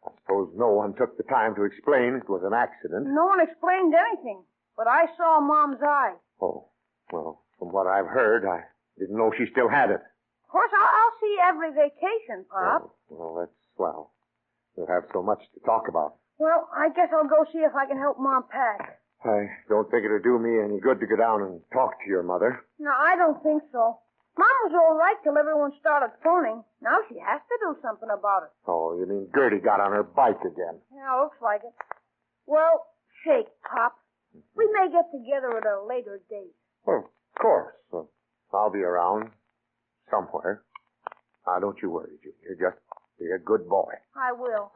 I suppose no one took the time to explain it was an accident. No one explained anything, but I saw Mom's eye. Oh, well, from what I've heard, I didn't know she still had it. Of course, I'll see you every vacation, Pop. Well, that's swell. We'll have so much to talk about. Well, I guess I'll go see if I can help Mom pack. I don't think it'll do me any good to go down and talk to your mother. No, I don't think so. Mom was all right till everyone started phoning. Now she has to do something about it. Oh, you mean Gertie got on her bike again? Yeah, looks like it. Well, shake, Pop. We may get together at a later date. Well, of course. I'll be around somewhere. Now, don't you worry, Junior. Just be a good boy. I will.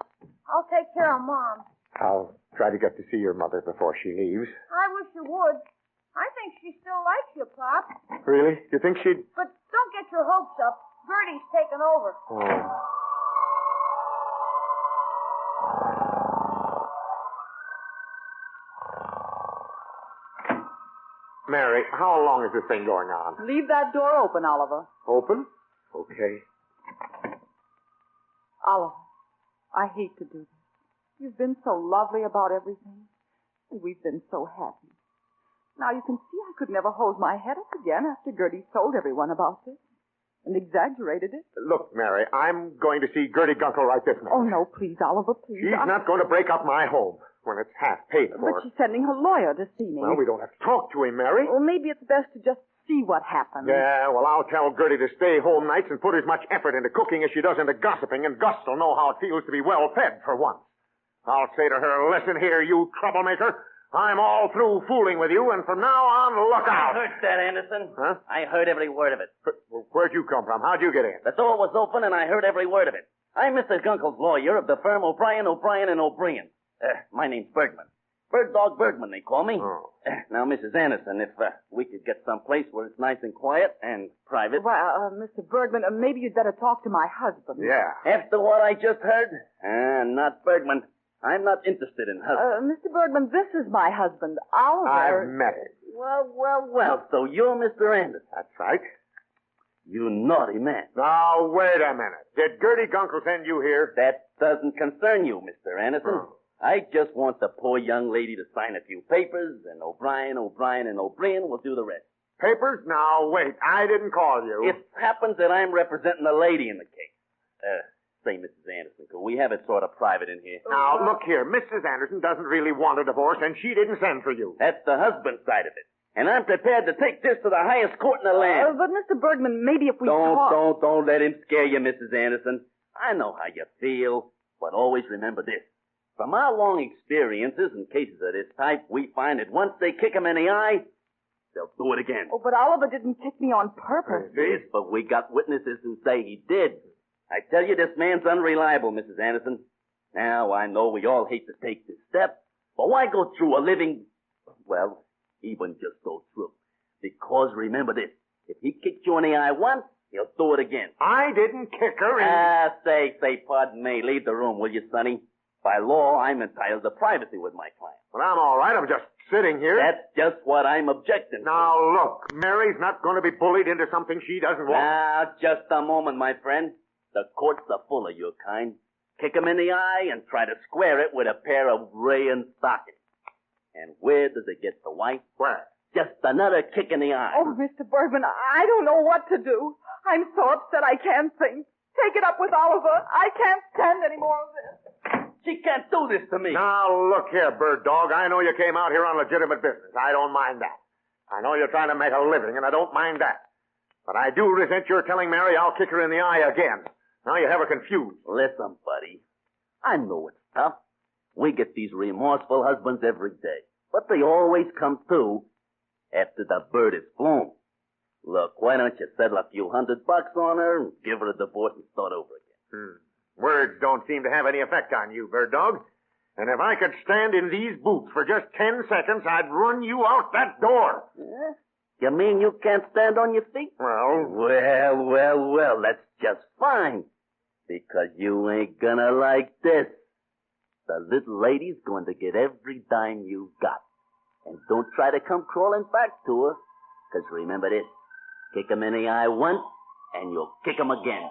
I'll take care of Mom. I'll try to get to see your mother before she leaves. I wish you would. I think she still likes you, Pop. Really? You think she'd... But don't get your hopes up. Gertie's taken over. Oh. Mary, how long is this thing going on? Leave that door open, Oliver. Open? Okay. Oliver, I hate to do this. You've been so lovely about everything. And we've been so happy. Now you can see I could never hold my head up again after Gertie told everyone about this. And exaggerated it. Look, Mary, I'm going to see Gertie Gunkel right this minute. Oh, no, please, Oliver, please. She's not going to break up my home when it's half paid for. But she's sending her lawyer to see me. Well, we don't have to talk to him, Mary. Well, maybe it's best to just see what happened. Yeah, well, I'll tell Gertie to stay home nights and put as much effort into cooking as she does into gossiping, and Gus will know how it feels to be well fed for once. I'll say to her, listen here, you troublemaker. I'm all through fooling with you, and from now on, look out. I heard that, Anderson. Huh? I heard every word of it. Where'd you come from? How'd you get in? The door was open, and I heard every word of it. I'm Mr. Gunkel's lawyer of the firm O'Brien, and O'Brien. My name's Bergman. Bird Dog Bergman, they call me. Oh. Now, Mrs. Anderson, if we could get someplace where it's nice and quiet and private. Well, Mr. Bergman, maybe you'd better talk to my husband. Yeah. After what I just heard? Not Bergman. I'm not interested in husbands. Mr. Bergman, this is my husband, Oliver. I've met him. Well, so you're Mr. Anderson. That's right. You naughty man. Now, wait a minute. Did Gertie Gunkel send you here? That doesn't concern you, Mr. Anderson. Oh. I just want the poor young lady to sign a few papers, and O'Brien, and O'Brien will do the rest. Papers? Now, wait. I didn't call you. It happens that I'm representing the lady in the case. Say, Mrs. Anderson, could we have it sort of private in here? Now, look here. Mrs. Anderson doesn't really want a divorce, and she didn't send for you. That's the husband side of it. And I'm prepared to take this to the highest court in the land. But, Mr. Bergman, maybe if we Don't let him scare you, Mrs. Anderson. I know how you feel, but always remember this. From our long experiences in cases of this type, we find that once they kick him in the eye, they'll do it again. Oh, but Oliver didn't kick me on purpose. Yes, but we got witnesses who say he did. I tell you, this man's unreliable, Mrs. Anderson. Now, I know we all hate to take this step, but why go through a living... Well, even just go through. Because remember this, if he kicked you in the eye once, he'll do it again. I didn't kick her in... Say, pardon me. Leave the room, will you, Sonny? By law, I'm entitled to privacy with my client. Well, I'm all right. I'm just sitting here. That's just what I'm objecting to. Now, look, Mary's not going to be bullied into something she doesn't want. Now, just a moment, my friend. The courts are full of your kind. Kick him in the eye and try to square it with a pair of rayon stockings. And where does it get the wife? Where? Just another kick in the eye. Oh, Mr. Bergman, I don't know what to do. I'm so upset I can't think. Take it up with Oliver. I can't stand any more of this. She can't do this to me. Now, look here, Bird Dog. I know you came out here on legitimate business. I don't mind that. I know you're trying to make a living, and I don't mind that. But I do resent your telling Mary I'll kick her in the eye again. Now you have her confused. Listen, buddy. I know it's tough. We get these remorseful husbands every day. But they always come to after the bird is flown. Look, why don't you settle a few $100 on her and give her a divorce and start over again? Words don't seem to have any effect on you, Bird Dog. And if I could stand in these boots for just 10 seconds, I'd run you out that door. You mean you can't stand on your feet? Well, that's just fine. Because you ain't gonna like this. The little lady's going to get every dime you've got. And don't try to come crawling back to her. Because remember this. Kick him in the eye once, and you'll kick him again.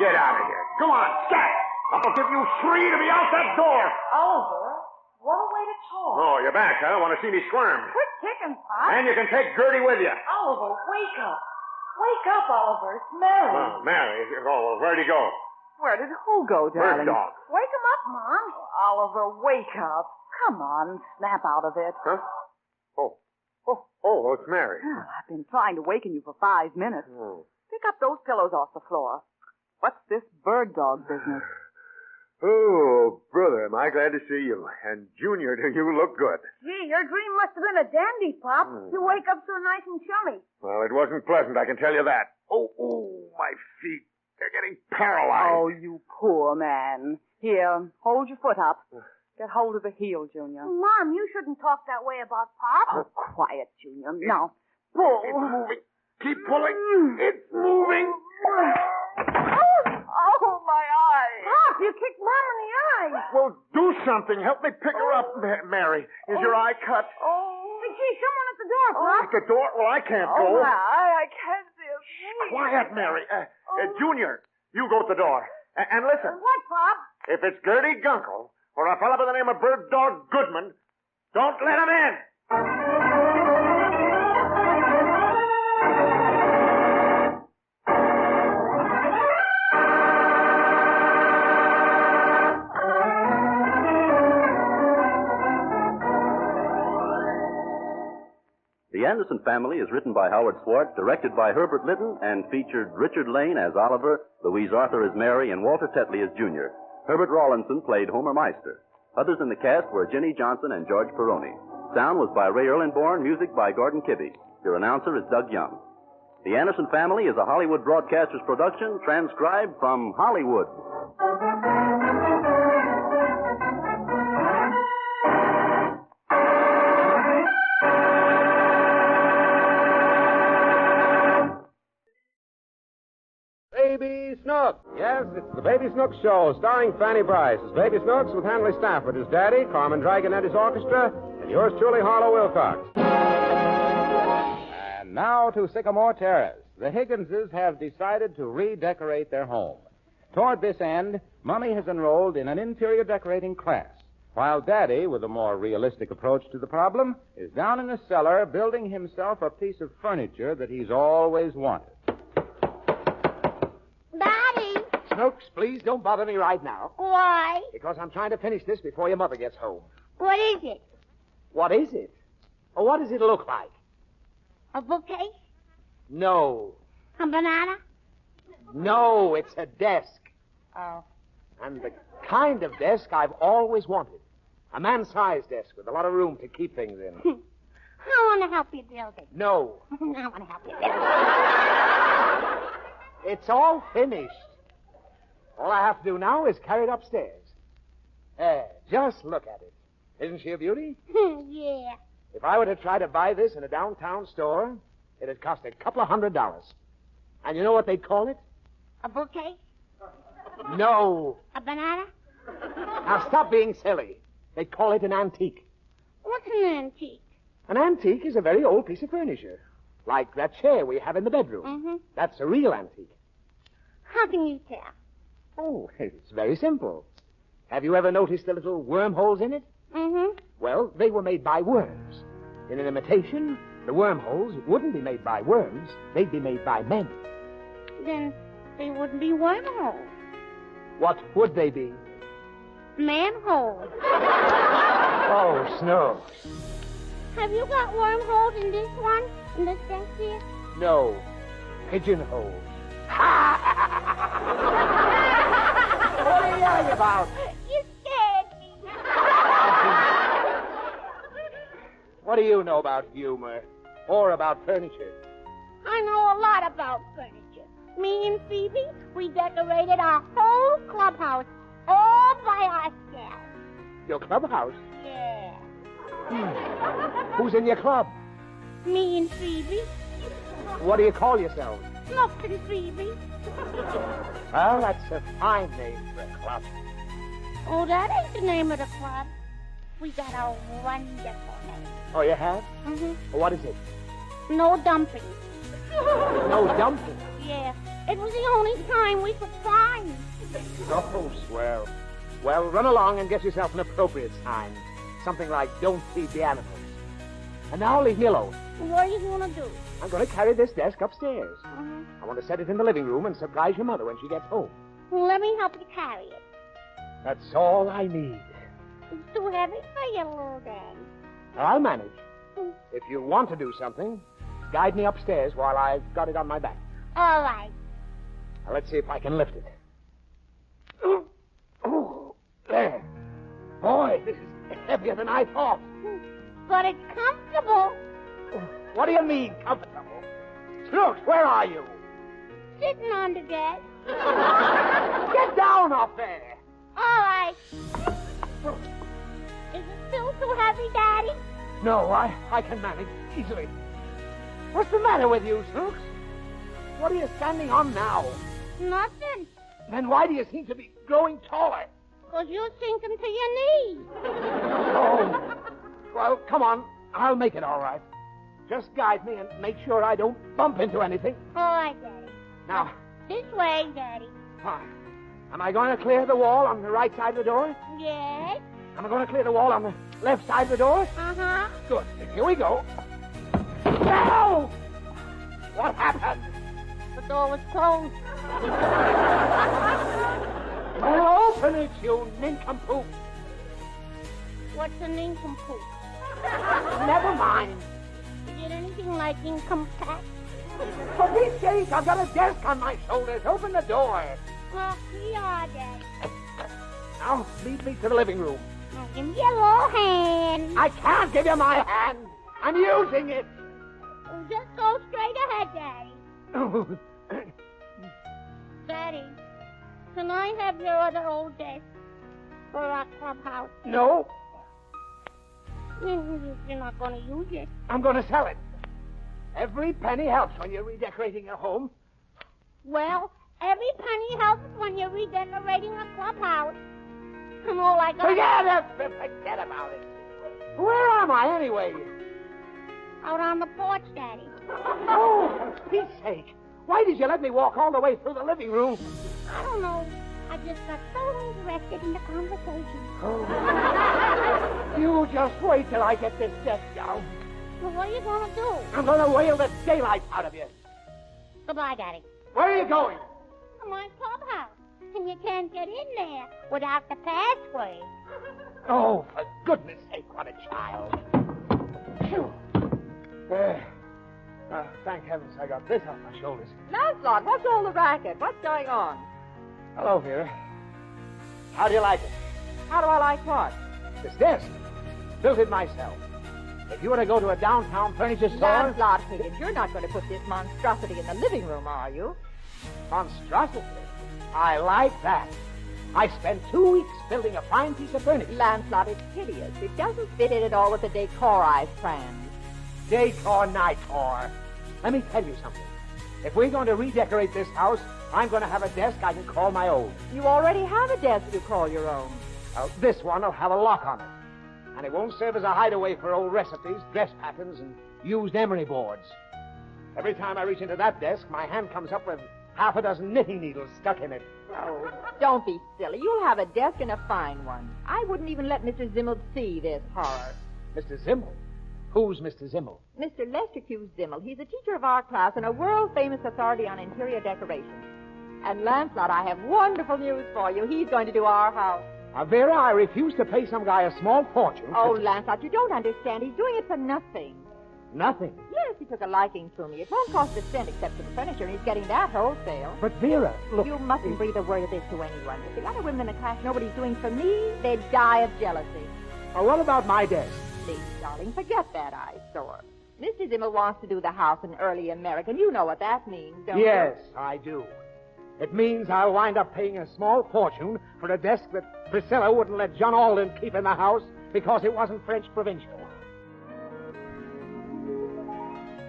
Get out of here. Go on, scat! I'll give you 3 to be out that door. Oliver, what a way to talk. Oh, you're back, huh? Want to see me squirm? Quit kicking, Pop. And you can take Gertie with you. Oliver, wake up. Wake up, Oliver. It's Mary. Oh, Mary. Oh, where'd he go? Where did who go, darling? Bird Dog. Wake him up, Mom. Oliver, wake up. Come on, snap out of it. Huh? Oh, it's Mary. Oh, I've been trying to waken you for 5 minutes. Pick up those pillows off the floor. What's this bird dog business? Oh, brother, am I glad to see you. And Junior, you look good. Gee, your dream must have been a dandy, Pop. You wake up so nice and chummy. Well, it wasn't pleasant, I can tell you that. Oh, my feet. They're getting paralyzed. Oh, you poor man. Here, hold your foot up. Get hold of the heel, Junior. Mom, you shouldn't talk that way about Pop. Oh, quiet, Junior. Now, pull. It's moving. Keep pulling. It's moving. Oh, my eye. Pop, you kicked Mom in the eye. Well, do something. Help me pick her up, Mary. Is your eye cut? Hey, gee, someone at the door, Pop. At the door? Well, I can't Oh, go. my eye, I can't see a thing. Quiet, Mary. Junior, you go to the door. And listen. What, Pop? If it's Gertie Gunkel or a fellow by the name of Bird Dog Goodman, don't let him in. The Anderson Family is written by Howard Swart, directed by Herbert Lytton, and featured Richard Lane as Oliver, Louise Arthur as Mary, and Walter Tetley as Junior. Herbert Rawlinson played Homer Meister. Others in the cast were Jenny Johnson and George Peroni. Sound was by Ray Erlenborn, music by Gordon Kibbe. Your announcer is Doug Young. The Anderson Family is a Hollywood Broadcasters production, transcribed from Hollywood. Baby Snooks. Yes, it's the Baby Snooks Show, starring Fanny Bryce as Baby Snooks with Hanley Stafford as Daddy, Carmen Dragonetti's orchestra, and yours truly, Harlow Wilcox. And now to Sycamore Terrace. The Higginses have decided to redecorate their home. Toward this end, Mommy has enrolled in an interior decorating class, while Daddy, with a more realistic approach to the problem, is down in the cellar building himself a piece of furniture that he's always wanted. Daddy! Snooks, please don't bother me right now. Why? Because I'm trying to finish this before your mother gets home. What is it? What is it? Or what does it look like? A bookcase? No. A banana? No, it's a desk. Oh. And the kind of desk I've always wanted. A man-sized desk with a lot of room to keep things in. I want to help you build it. No. I want to help you build it. It's all finished. All I have to do now is carry it upstairs. Just look at it. Isn't she a beauty? Yeah. If I were to try to buy this in a downtown store, it'd cost $200. And you know what they'd call it? A bookcase? No. A banana? Now stop being silly. They'd call it an antique. What's an antique? An antique is a very old piece of furniture. Like that chair we have in the bedroom. Mm-hmm. That's a real antique. How can you tell? Oh, it's very simple. Have you ever noticed the little wormholes in it? Mm-hmm. Well, they were made by worms. In an imitation, the wormholes wouldn't be made by worms. They'd be made by men. Then they wouldn't be wormholes. What would they be? Manholes. Oh, Snooks. Have you got wormholes in this one? In this desk here? No. Pigeonholes. What are you yelling about? You scared me. What do you know about humor? Or about furniture? I know a lot about furniture. Me and Phoebe, we decorated our whole clubhouse all by ourselves. Your clubhouse? Yeah. Who's in your club? Me and Phoebe. What do you call yourselves? Snooks and Phoebe. Well, that's a fine name for a club. Oh, that ain't the name of the club. We got a wonderful name. Oh, you have? Mm-hmm. What is it? No dumping. No dumping? Yeah. It was the only time we could find. Oh, swell. Well, run along and get yourself an appropriate sign. Something like, don't feed the animals. And now leave me alone. What are you going to do? I'm going to carry this desk upstairs. Mm-hmm. I want to set it in the living room and surprise your mother when she gets home. Well, let me help you carry it. That's all I need. It's too heavy for you, little Daddy. I'll manage. If you want to do something, guide me upstairs while I've got it on my back. All right. Now, let's see if I can lift it. Oh, there. Boy, this is heavier than I thought. But it's comfortable. What do you mean, comfortable? Snooks, where are you? Sitting on the desk. Get down off there. All right. Is it still too heavy, Daddy? No, I can manage easily. What's the matter with you, Snooks? What are you standing on now? Nothing. Then why do you seem to be growing taller? Because you're sinking to your knees. Oh. Well, come on. I'll make it all right. Just guide me and make sure I don't bump into anything. All right, Daddy. Now. This way, Daddy. Fine. Am I going to clear the wall on the right side of the door? Yes. Am I going to clear the wall on the left side of the door? Uh-huh. Good. Here we go. No! What happened? The door was closed. Well, open it, you nincompoop. What's a nincompoop? Never mind. You get anything like income tax. For Pete's sake, I've got a desk on my shoulders. Open the door. Well, we are, Dad. Now, lead me to the living room. Now, give me your little hand. I can't give you my hand. I'm using it. Well, just go straight ahead, Daddy. Daddy, can I have your other old desk for our clubhouse? No, You're not going to use it. I'm going to sell it. Every penny helps when you're redecorating your home. Well, every penny helps when you're redecorating a clubhouse. And all I got... Forget about it. Where am I, anyway? Out on the porch, Daddy. Oh, for Pete's sake. Why did you let me walk all the way through the living room? I don't know. I just got so interested in the conversation. Oh. You just wait till I get this desk down. Well, what are you going to do? I'm going to whale the daylight out of you. Goodbye, Daddy. Where are you going? To my clubhouse. And you can't get in there without the password. Oh, for goodness sake, what a child. Phew. Thank heavens I got this off my shoulders. Lancelot, what's all the racket? What's going on? Hello, Vera. How do you like it? How do I like what? This desk. Built it myself. If you were to go to a downtown furniture store... Lancelot Higgins, you're not going to put this monstrosity in the living room, are you? Monstrosity? I like that. I spent 2 weeks building a fine piece of furniture. Lancelot, it's hideous. It doesn't fit in at all with the decor I've planned. Decor, nightcore. Let me tell you something. If we're going to redecorate this house, I'm going to have a desk I can call my own. You already have a desk you call your own. Well, this one will have a lock on it. And it won't serve as a hideaway for old recipes, dress patterns, and used emery boards. Every time I reach into that desk, my hand comes up with half a dozen knitting needles stuck in it. Oh, don't be silly. You'll have a desk and a fine one. I wouldn't even let Mr. Zimmel see this horror. Mr. Zimmel? Who's Mr. Zimmel? Mr. Lester Q. Zimmel. He's a teacher of our class and a world-famous authority on interior decoration. And Lancelot, I have wonderful news for you. He's going to do our house. Vera, I refuse to pay some guy a small fortune. Oh, Lancelot, you don't understand. He's doing it for nothing. Nothing? Yes, he took a liking to me. It won't cost a cent except for the furniture, and he's getting that wholesale. But, Vera, look... You mustn't breathe a word of this to anyone. If the other women in the class know what he's doing for me, they'd die of jealousy. Well, what about my desk? Please, darling, forget that eyesore. Mr. Zimmel wants to do the house in early American. You know what that means, don't you? Yes, I do. It means I'll wind up paying a small fortune for a desk that Priscilla wouldn't let John Alden keep in the house because it wasn't French provincial.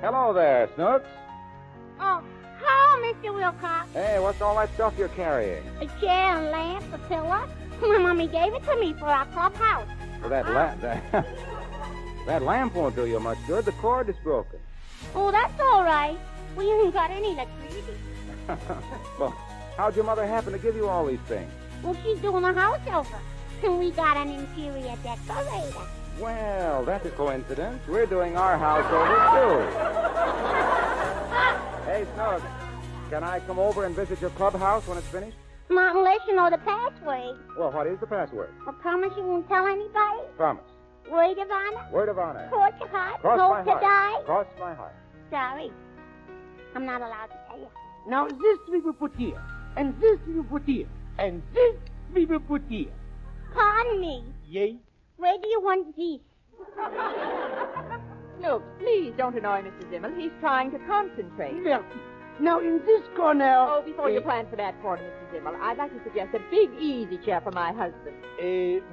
Hello there, Snooks. Oh, hello, Mr. Wilcox. Hey, what's all that stuff you're carrying? A chair, a lamp, a pillow. My mommy gave it to me for our clubhouse. Well, that lamp won't do you much good. The cord is broken. Oh, that's all right. We ain't got any electricity. Well, how'd your mother happen to give you all these things? Well, she's doing a house over. And we got an interior decorator. Well, that's a coincidence. We're doing our house over, too. Hey, Snooks, can I come over and visit your clubhouse when it's finished? Not unless you know the password. Well, what is the password? I promise you won't tell anybody. Promise. Word of honor. Word of honor. Cross your heart. Cross Hope my to heart. die. Cross my heart. Sorry. I'm not allowed to tell you. Now, this we will put here, and this we will put here, and this we will put here. Pardon me. Yay? Where do you want this? No, please don't annoy Mr. Zimmel. He's trying to concentrate. Merci. Now, in this corner... Oh, before you plan for that corner, Mr. Zimmel, I'd like to suggest a big easy chair for my husband.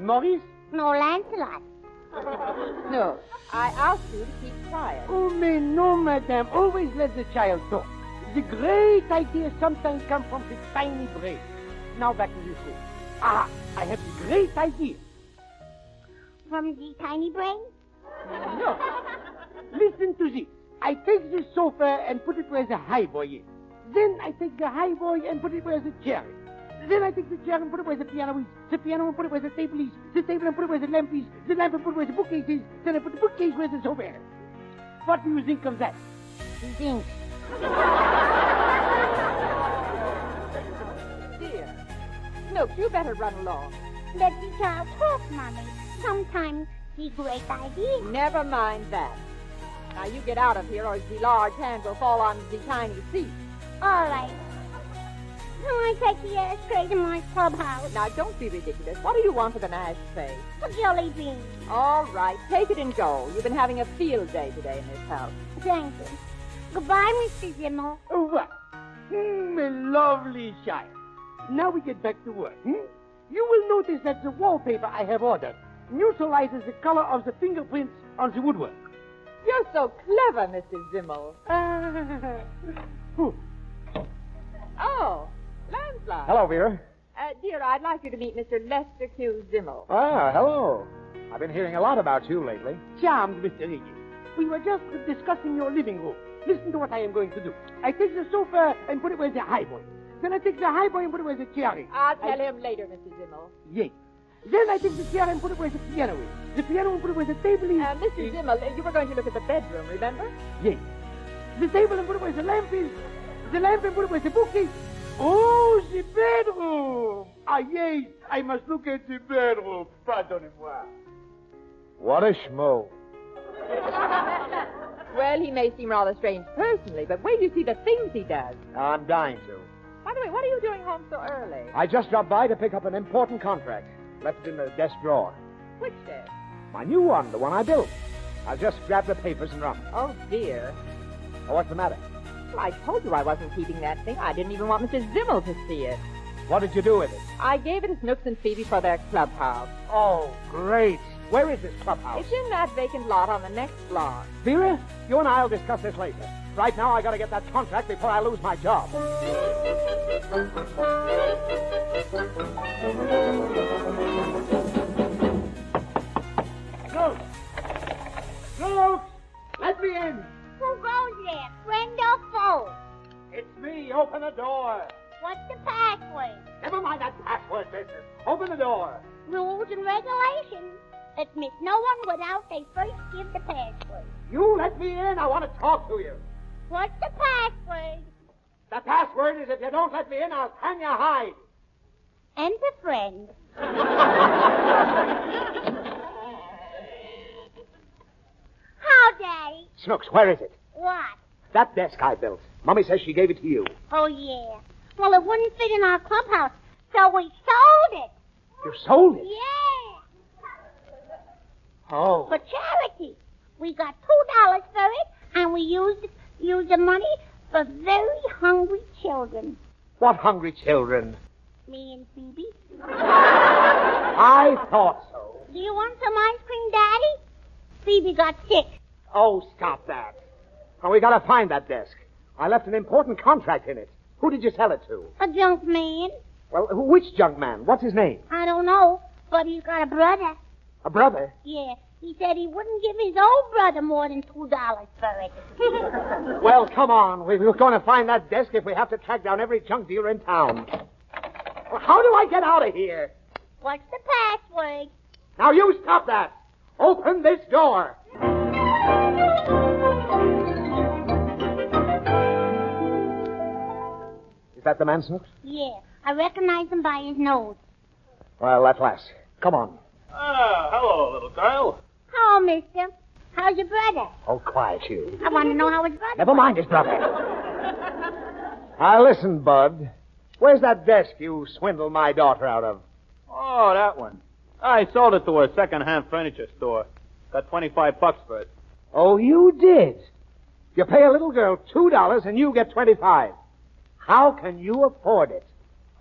Maurice? No, Lancelot. No, I asked you to keep quiet. Oh, mais non, madame. Always let the child talk. The great idea sometimes comes from the tiny brain. Now back to the school. Ah, I have the great idea. From the tiny brain? No. Listen to this. I take the sofa and put it where the highboy is. Then I take the highboy and put it where the chair is. Then I take the chair and put it where the piano is. The piano and put it where the table is. The table and put it where the lamp is. The lamp and put it where the bookcase is. Then I put the bookcase where the sofa is. What do you think of that? Think. Dear. Snooks, you better run along. Let the child talk, Mommy. Sometimes he great ideas. Never mind that. Now, you get out of here, or the large hand will fall on the tiny seat. All right. Can I take the ashtray to my clubhouse? Now, don't be ridiculous. What do you want with an ashtray? A jelly bean. All right, take it and go. You've been having a field day today in this house. Thank you. Goodbye, Mr. Zimmel. Oh, what? A lovely child. Now we get back to work. You will notice that the wallpaper I have ordered neutralizes the color of the fingerprints on the woodwork. You're so clever, Mr. Zimmel. Oh, Lancelot. Hello, Vera. Dear, I'd like you to meet Mr. Lester Q. Zimmel. Ah, hello. I've been hearing a lot about you lately. Charmed, Mr. Higgins. We were just discussing your living room. Listen to what I am going to do. I take the sofa and put it where the highboy. Then I take the highboy and put it where the chair is. I'll tell him later, Mr. Zimmel. Yes. Then I take the chair and put it where the piano is. The piano and put it where the table is. Mr. Zimmel, you were going to look at the bedroom, remember? Yes. The table and put it where the lamp is. The lamp and put it where the book is. Oh, the bedroom. Ah, yes. I must look at the bedroom. Pardonnez-moi. What a schmo. Well, he may seem rather strange personally, but wait till you see the things he does. I'm dying to. By the way, what are you doing home so early? I just dropped by to pick up an important contract. Left it in the desk drawer. Which desk? My new one, the one I built. I'll just grab the papers and run. Oh, dear. Oh, what's the matter? Well, I told you I wasn't keeping that thing. I didn't even want Mr. Zimmel to see it. What did you do with it? I gave it to Snooks and Phoebe for their clubhouse. Oh, great. Where is this clubhouse? It's in that vacant lot on the next block. Vera, you and I will discuss this later. Right now, I gotta get that contract before I lose my job. Snooks! Snooks! Let me in! Who goes there, friend or foe? It's me. Open the door. What's the password? Never mind that password business. Open the door. Rules and regulations. Admit no one without they first give the password. You let me in. I want to talk to you. What's the password? The password is if you don't let me in, I'll hang your hide. Enter friend. How, Daddy? Snooks, where is it? What? That desk I built. Mommy says she gave it to you. Oh, yeah. Well, it wouldn't fit in our clubhouse, so we sold it. You sold it? Yeah. Oh. For charity. We got $2 for it, and we used the money for very hungry children. What hungry children? Me and Phoebe. I thought so. Do you want some ice cream, Daddy? Phoebe got sick. Oh, stop that. Now, we gotta find that desk. I left an important contract in it. Who did you sell it to? A junk man. Well, which junk man? What's his name? I don't know, but he's got a brother. A brother? Yeah. He said he wouldn't give his old brother more than $2 for it. Well, come on. We're going to find that desk if we have to track down every junk dealer in town. Well, how do I get out of here? What's the password? Now, you stop that. Open this door. Is that the man, Snooks? Yeah. I recognize him by his nose. Well, at last. Come on. Ah, hello, little girl. Oh, mister. How's your brother? Oh, quiet you. I want to know how his brother... Never mind his brother. Now, listen, Bud. Where's that desk you swindled my daughter out of? Oh, that one. I sold it to a second-hand furniture store. Got $25 for it. Oh, you did? You pay a little girl $2 and you get $25. How can you afford it?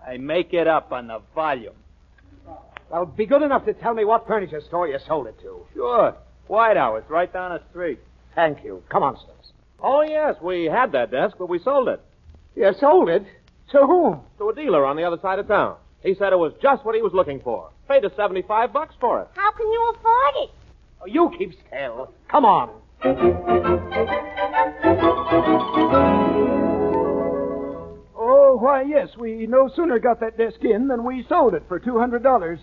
I make it up on the volume. Well, be good enough to tell me what furniture store you sold it to. Sure. White House, right down the street. Thank you. Come on, Snooks. Oh, yes, we had that desk, but we sold it. You sold it? To whom? To a dealer on the other side of town. He said it was just what he was looking for. Paid us $75 for it. How can you afford it? Oh, you keep still. Come on. Oh, why, yes, we no sooner got that desk in than we sold it for $200.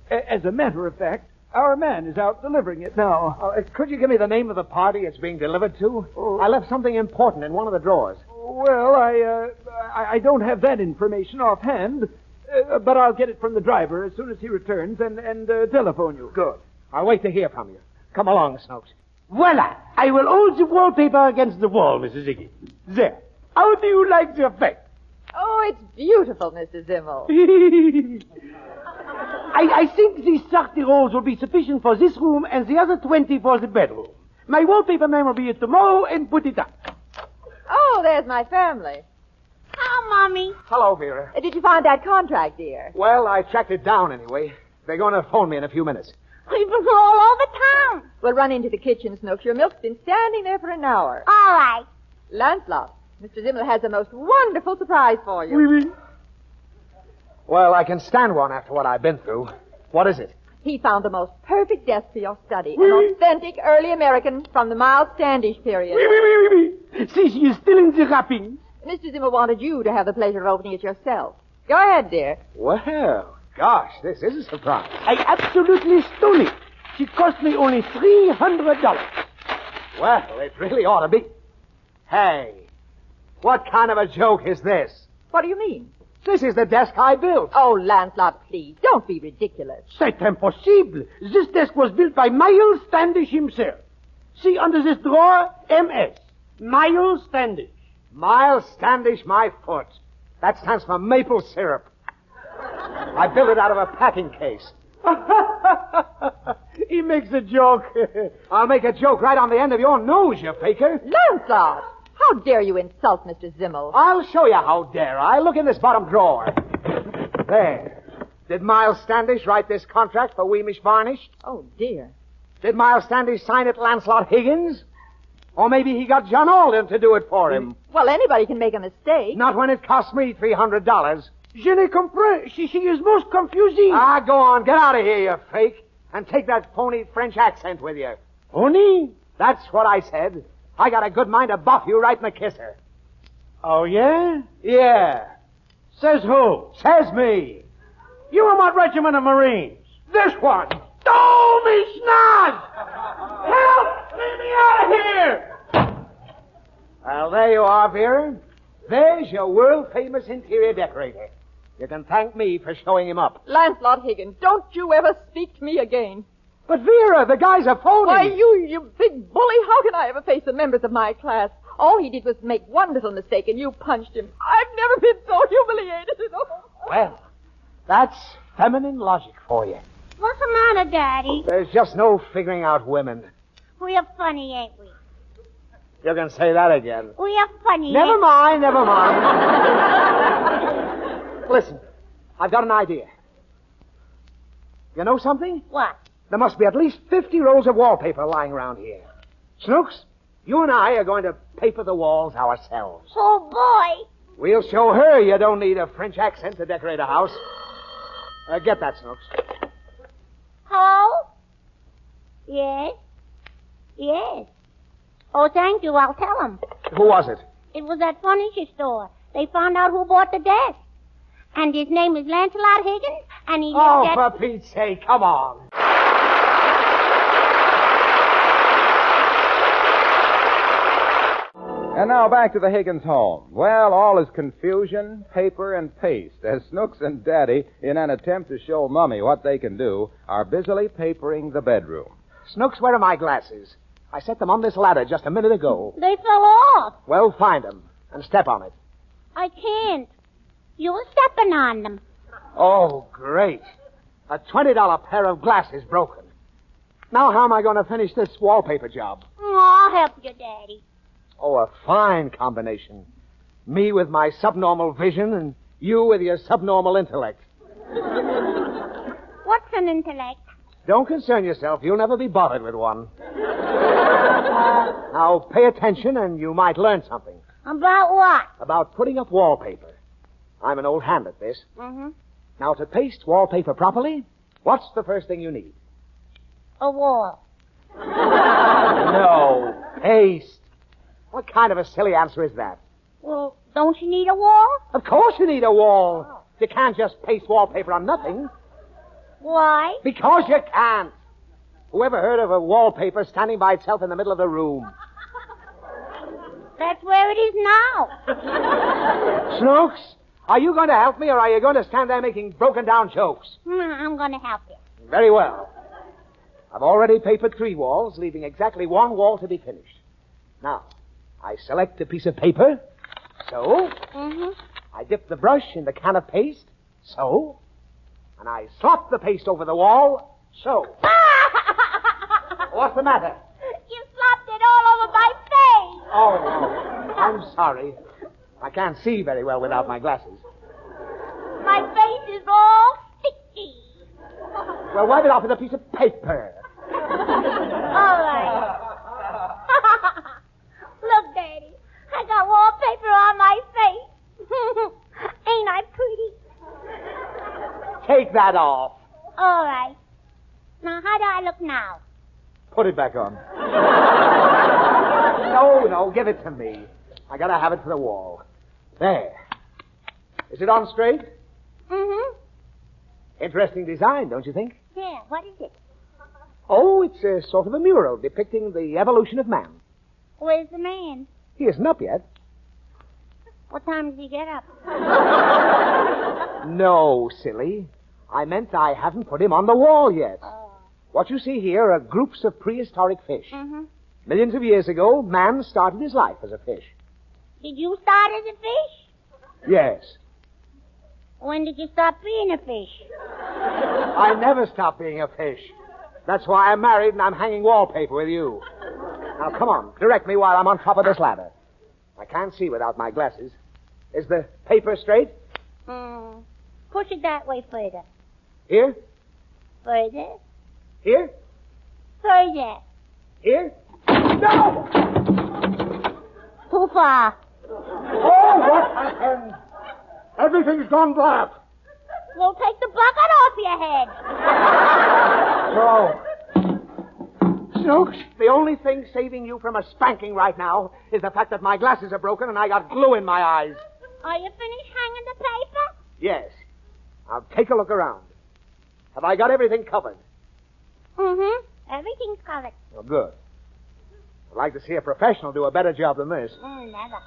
As a matter of fact, our man is out delivering it now. Could you give me the name of the party it's being delivered to? I left something important in one of the drawers. Well, I don't have that information offhand, but I'll get it from the driver as soon as he returns and telephone you. Good. I'll wait to hear from you. Come along, Snooks. Voila. I will hold the wallpaper against the wall, Mrs. Higgins. There. How do you like the effect? Oh, it's beautiful, Mr. Zimmel. I think these 30 rolls will be sufficient for this room and the other 20 for the bedroom. My wallpaper man will be here tomorrow and put it up. Oh, there's my family. Oh, Mommy. Hello, Vera. Did you find that contract, dear? Well, I tracked it down anyway. They're going to phone me in a few minutes. We've been all over town. We'll run into the kitchen, Snooks. Your milk's been standing there for an hour. All right. Lancelot, Mr. Zimmel has a most wonderful surprise for you. Oui, oui. Well, I can stand one after what I've been through. What is it? He found the most perfect desk for your study. An authentic early American from the Miles Standish period. See, she is still in the wrapping. Mr. Zimmel wanted you to have the pleasure of opening it yourself. Go ahead, dear. Well, gosh, this is a surprise. I absolutely stole it. She cost me only $300. Well, it really ought to be. Hey, what kind of a joke is this? What do you mean? This is the desk I built. Oh, Lancelot, please, don't be ridiculous. C'est impossible. This desk was built by Miles Standish himself. See under this drawer, MS. Miles Standish. Miles Standish, my foot. That stands for maple syrup. I built it out of a packing case. He makes a joke. I'll make a joke right on the end of your nose, you faker. Lancelot, how dare you insult Mr. Zimmel? I'll show you how dare I. Look in this bottom drawer. There. Did Miles Standish write this contract for Weemish Varnish? Oh, dear. Did Miles Standish sign it Lancelot Higgins? Or maybe he got John Alden to do it for him. Well, anybody can make a mistake. Not when it cost me $300. Je ne comprends. She is most confusing. Ah, go on. Get out of here, you fake. And take that phony French accent with you. Phony? That's what I said. I got a good mind to buff you right in the kisser. Oh, yeah? Yeah. Says who? Says me. You are what regiment of Marines? This one. Oh, me snaz! Help! Let me out of here! Well, there you are, Vera. There's your world-famous interior decorator. You can thank me for showing him up. Lancelot Higgins, don't you ever speak to me again. But, Vera, the guy's a phony. Why, you big bully, how can I ever face the members of my class? All he did was make one little mistake, and you punched him. I've never been so humiliated. Well, that's feminine logic for you. What's the matter, Daddy? There's just no figuring out women. We are funny, ain't we? You can say that again. We are funny. Never mind. Listen, I've got an idea. You know something? What? There must be at least 50 rolls of wallpaper lying around here. Snooks, you and I are going to paper the walls ourselves. Oh, boy. We'll show her you don't need a French accent to decorate a house. Get that, Snooks. Hello? Yes? Yes. Oh, thank you. I'll tell them. Who was it? It was that furniture store. They found out who bought the desk. And his name is Lancelot Higgins, and he Oh, lives for Pete's sake, come on. And now back to the Higgins home. Well, all is confusion, paper, and paste, as Snooks and Daddy, in an attempt to show Mummy what they can do, are busily papering the bedroom. Snooks, where are my glasses? I set them on this ladder just a minute ago. They fell off. Well, find them and step on it. I can't. You were stepping on them. Oh, great. A $20 pair of glasses broken. Now how am I going to finish this wallpaper job? Oh, I'll help you, Daddy. Oh, a fine combination. Me with my subnormal vision and you with your subnormal intellect. What's an intellect? Don't concern yourself. You'll never be bothered with one. Now, pay attention and you might learn something. About what? About putting up wallpaper. I'm an old hand at this. Mm-hmm. Now, to paste wallpaper properly, what's the first thing you need? A wall. No, paste. What kind of a silly answer is that? Well, don't you need a wall? Of course you need a wall. You can't just paste wallpaper on nothing. Why? Because you can't. Whoever heard of a wallpaper standing by itself in the middle of the room? That's where it is now. Snooks, are you going to help me or are you going to stand there making broken down jokes? I'm going to help you. Very well. I've already papered 3 walls, leaving exactly 1 wall to be finished. Now, I select a piece of paper, so. Mm-hmm. I dip the brush in the can of paste, so. And I slap the paste over the wall, so. What's the matter? You slapped it all over my face. Oh, I'm sorry. I can't see very well without my glasses. My face is all sticky. Well, wipe it off with a piece of paper. All right. Look, Daddy, I got wallpaper on my face. Ain't I pretty? Take that off. All right. Now, how do I look now? Put it back on. No, give it to me. I gotta have it for the wall. There. Is it on straight? Mm-hmm. Interesting design, don't you think? Yeah, what is it? Oh, it's a sort of a mural depicting the evolution of man. Where's the man? He isn't up yet. What time does he get up? No, silly. I meant I haven't put him on the wall yet. Oh. What you see here are groups of prehistoric fish. Mm-hmm. Millions of years ago, man started his life as a fish. Did you start as a fish? Yes. When did you stop being a fish? I never stopped being a fish. That's why I'm married and I'm hanging wallpaper with you. Now, come on. Direct me while I'm on top of this ladder. I can't see without my glasses. Is the paper straight? Push it that way further. Here? Further. Here? Further. Here? No! Too far. Oh, what happened? Everything's gone black. We'll take the bucket off your head. No. Snooks, the only thing saving you from a spanking right now is the fact that my glasses are broken and I got glue in my eyes. Are you finished hanging the paper? Yes. Now take a look around. Have I got everything covered? Mm-hmm. Everything's covered. Oh, good. I'd like to see a professional do a better job than this. Never.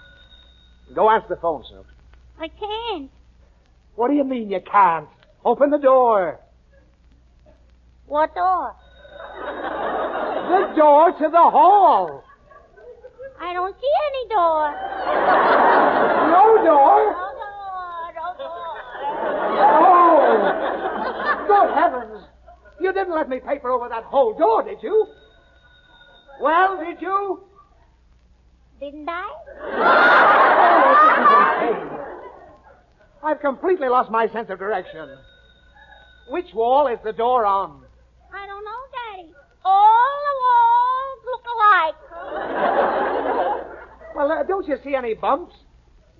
Go answer the phone, Snooks. I can't. What do you mean you can't? Open the door. What door? The door to the hall. I don't see any door. No door? Oh! Good heavens! You didn't let me paper over that whole door, did you? Well, did you? Didn't I? I've completely lost my sense of direction. Which wall is the door on? I don't know, Daddy. All the walls look alike. Well, don't you see any bumps?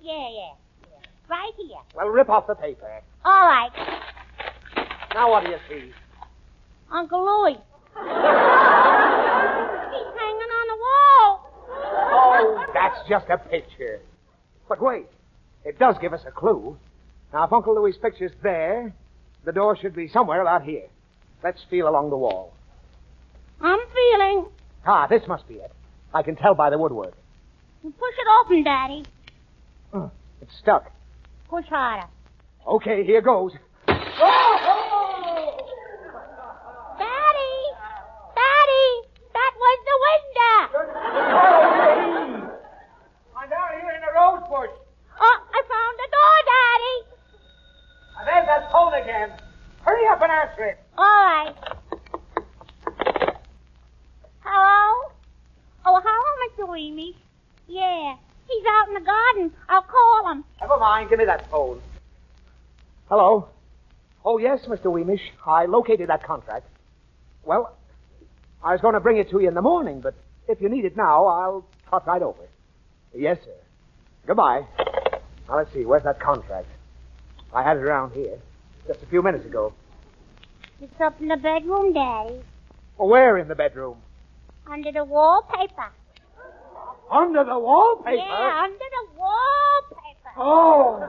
Yeah. Right here. Well, rip off the paper. All right. Now what do you see? Uncle Louie. He's hanging on the wall. Oh, that's just a picture. But wait. It does give us a clue. Now, if Uncle Louie's picture's there, the door should be somewhere about here. Let's feel along the wall. I'm feeling. Ah, this must be it. I can tell by the woodwork. Push it open, Daddy. It's stuck. Push harder. Okay, here goes. Oh! Daddy, that was the window. I'm down here in the rose bush. Oh, I found the door, Daddy. And there's that phone again. Hurry up and answer it. All right. Hello? Oh, hello, Mr. Weemy. Yeah, he's out in the garden. I'll call him. Never mind. Give me that phone. Hello? Oh, yes, Mr. Weemish. I located that contract. Well, I was going to bring it to you in the morning, but if you need it now, I'll trot right over. Yes, sir. Goodbye. Now, let's see. Where's that contract? I had it around here just a few minutes ago. It's up in the bedroom, Daddy. Oh, where in the bedroom? Under the wallpaper. Under the wallpaper? Yeah, under the wallpaper. Oh.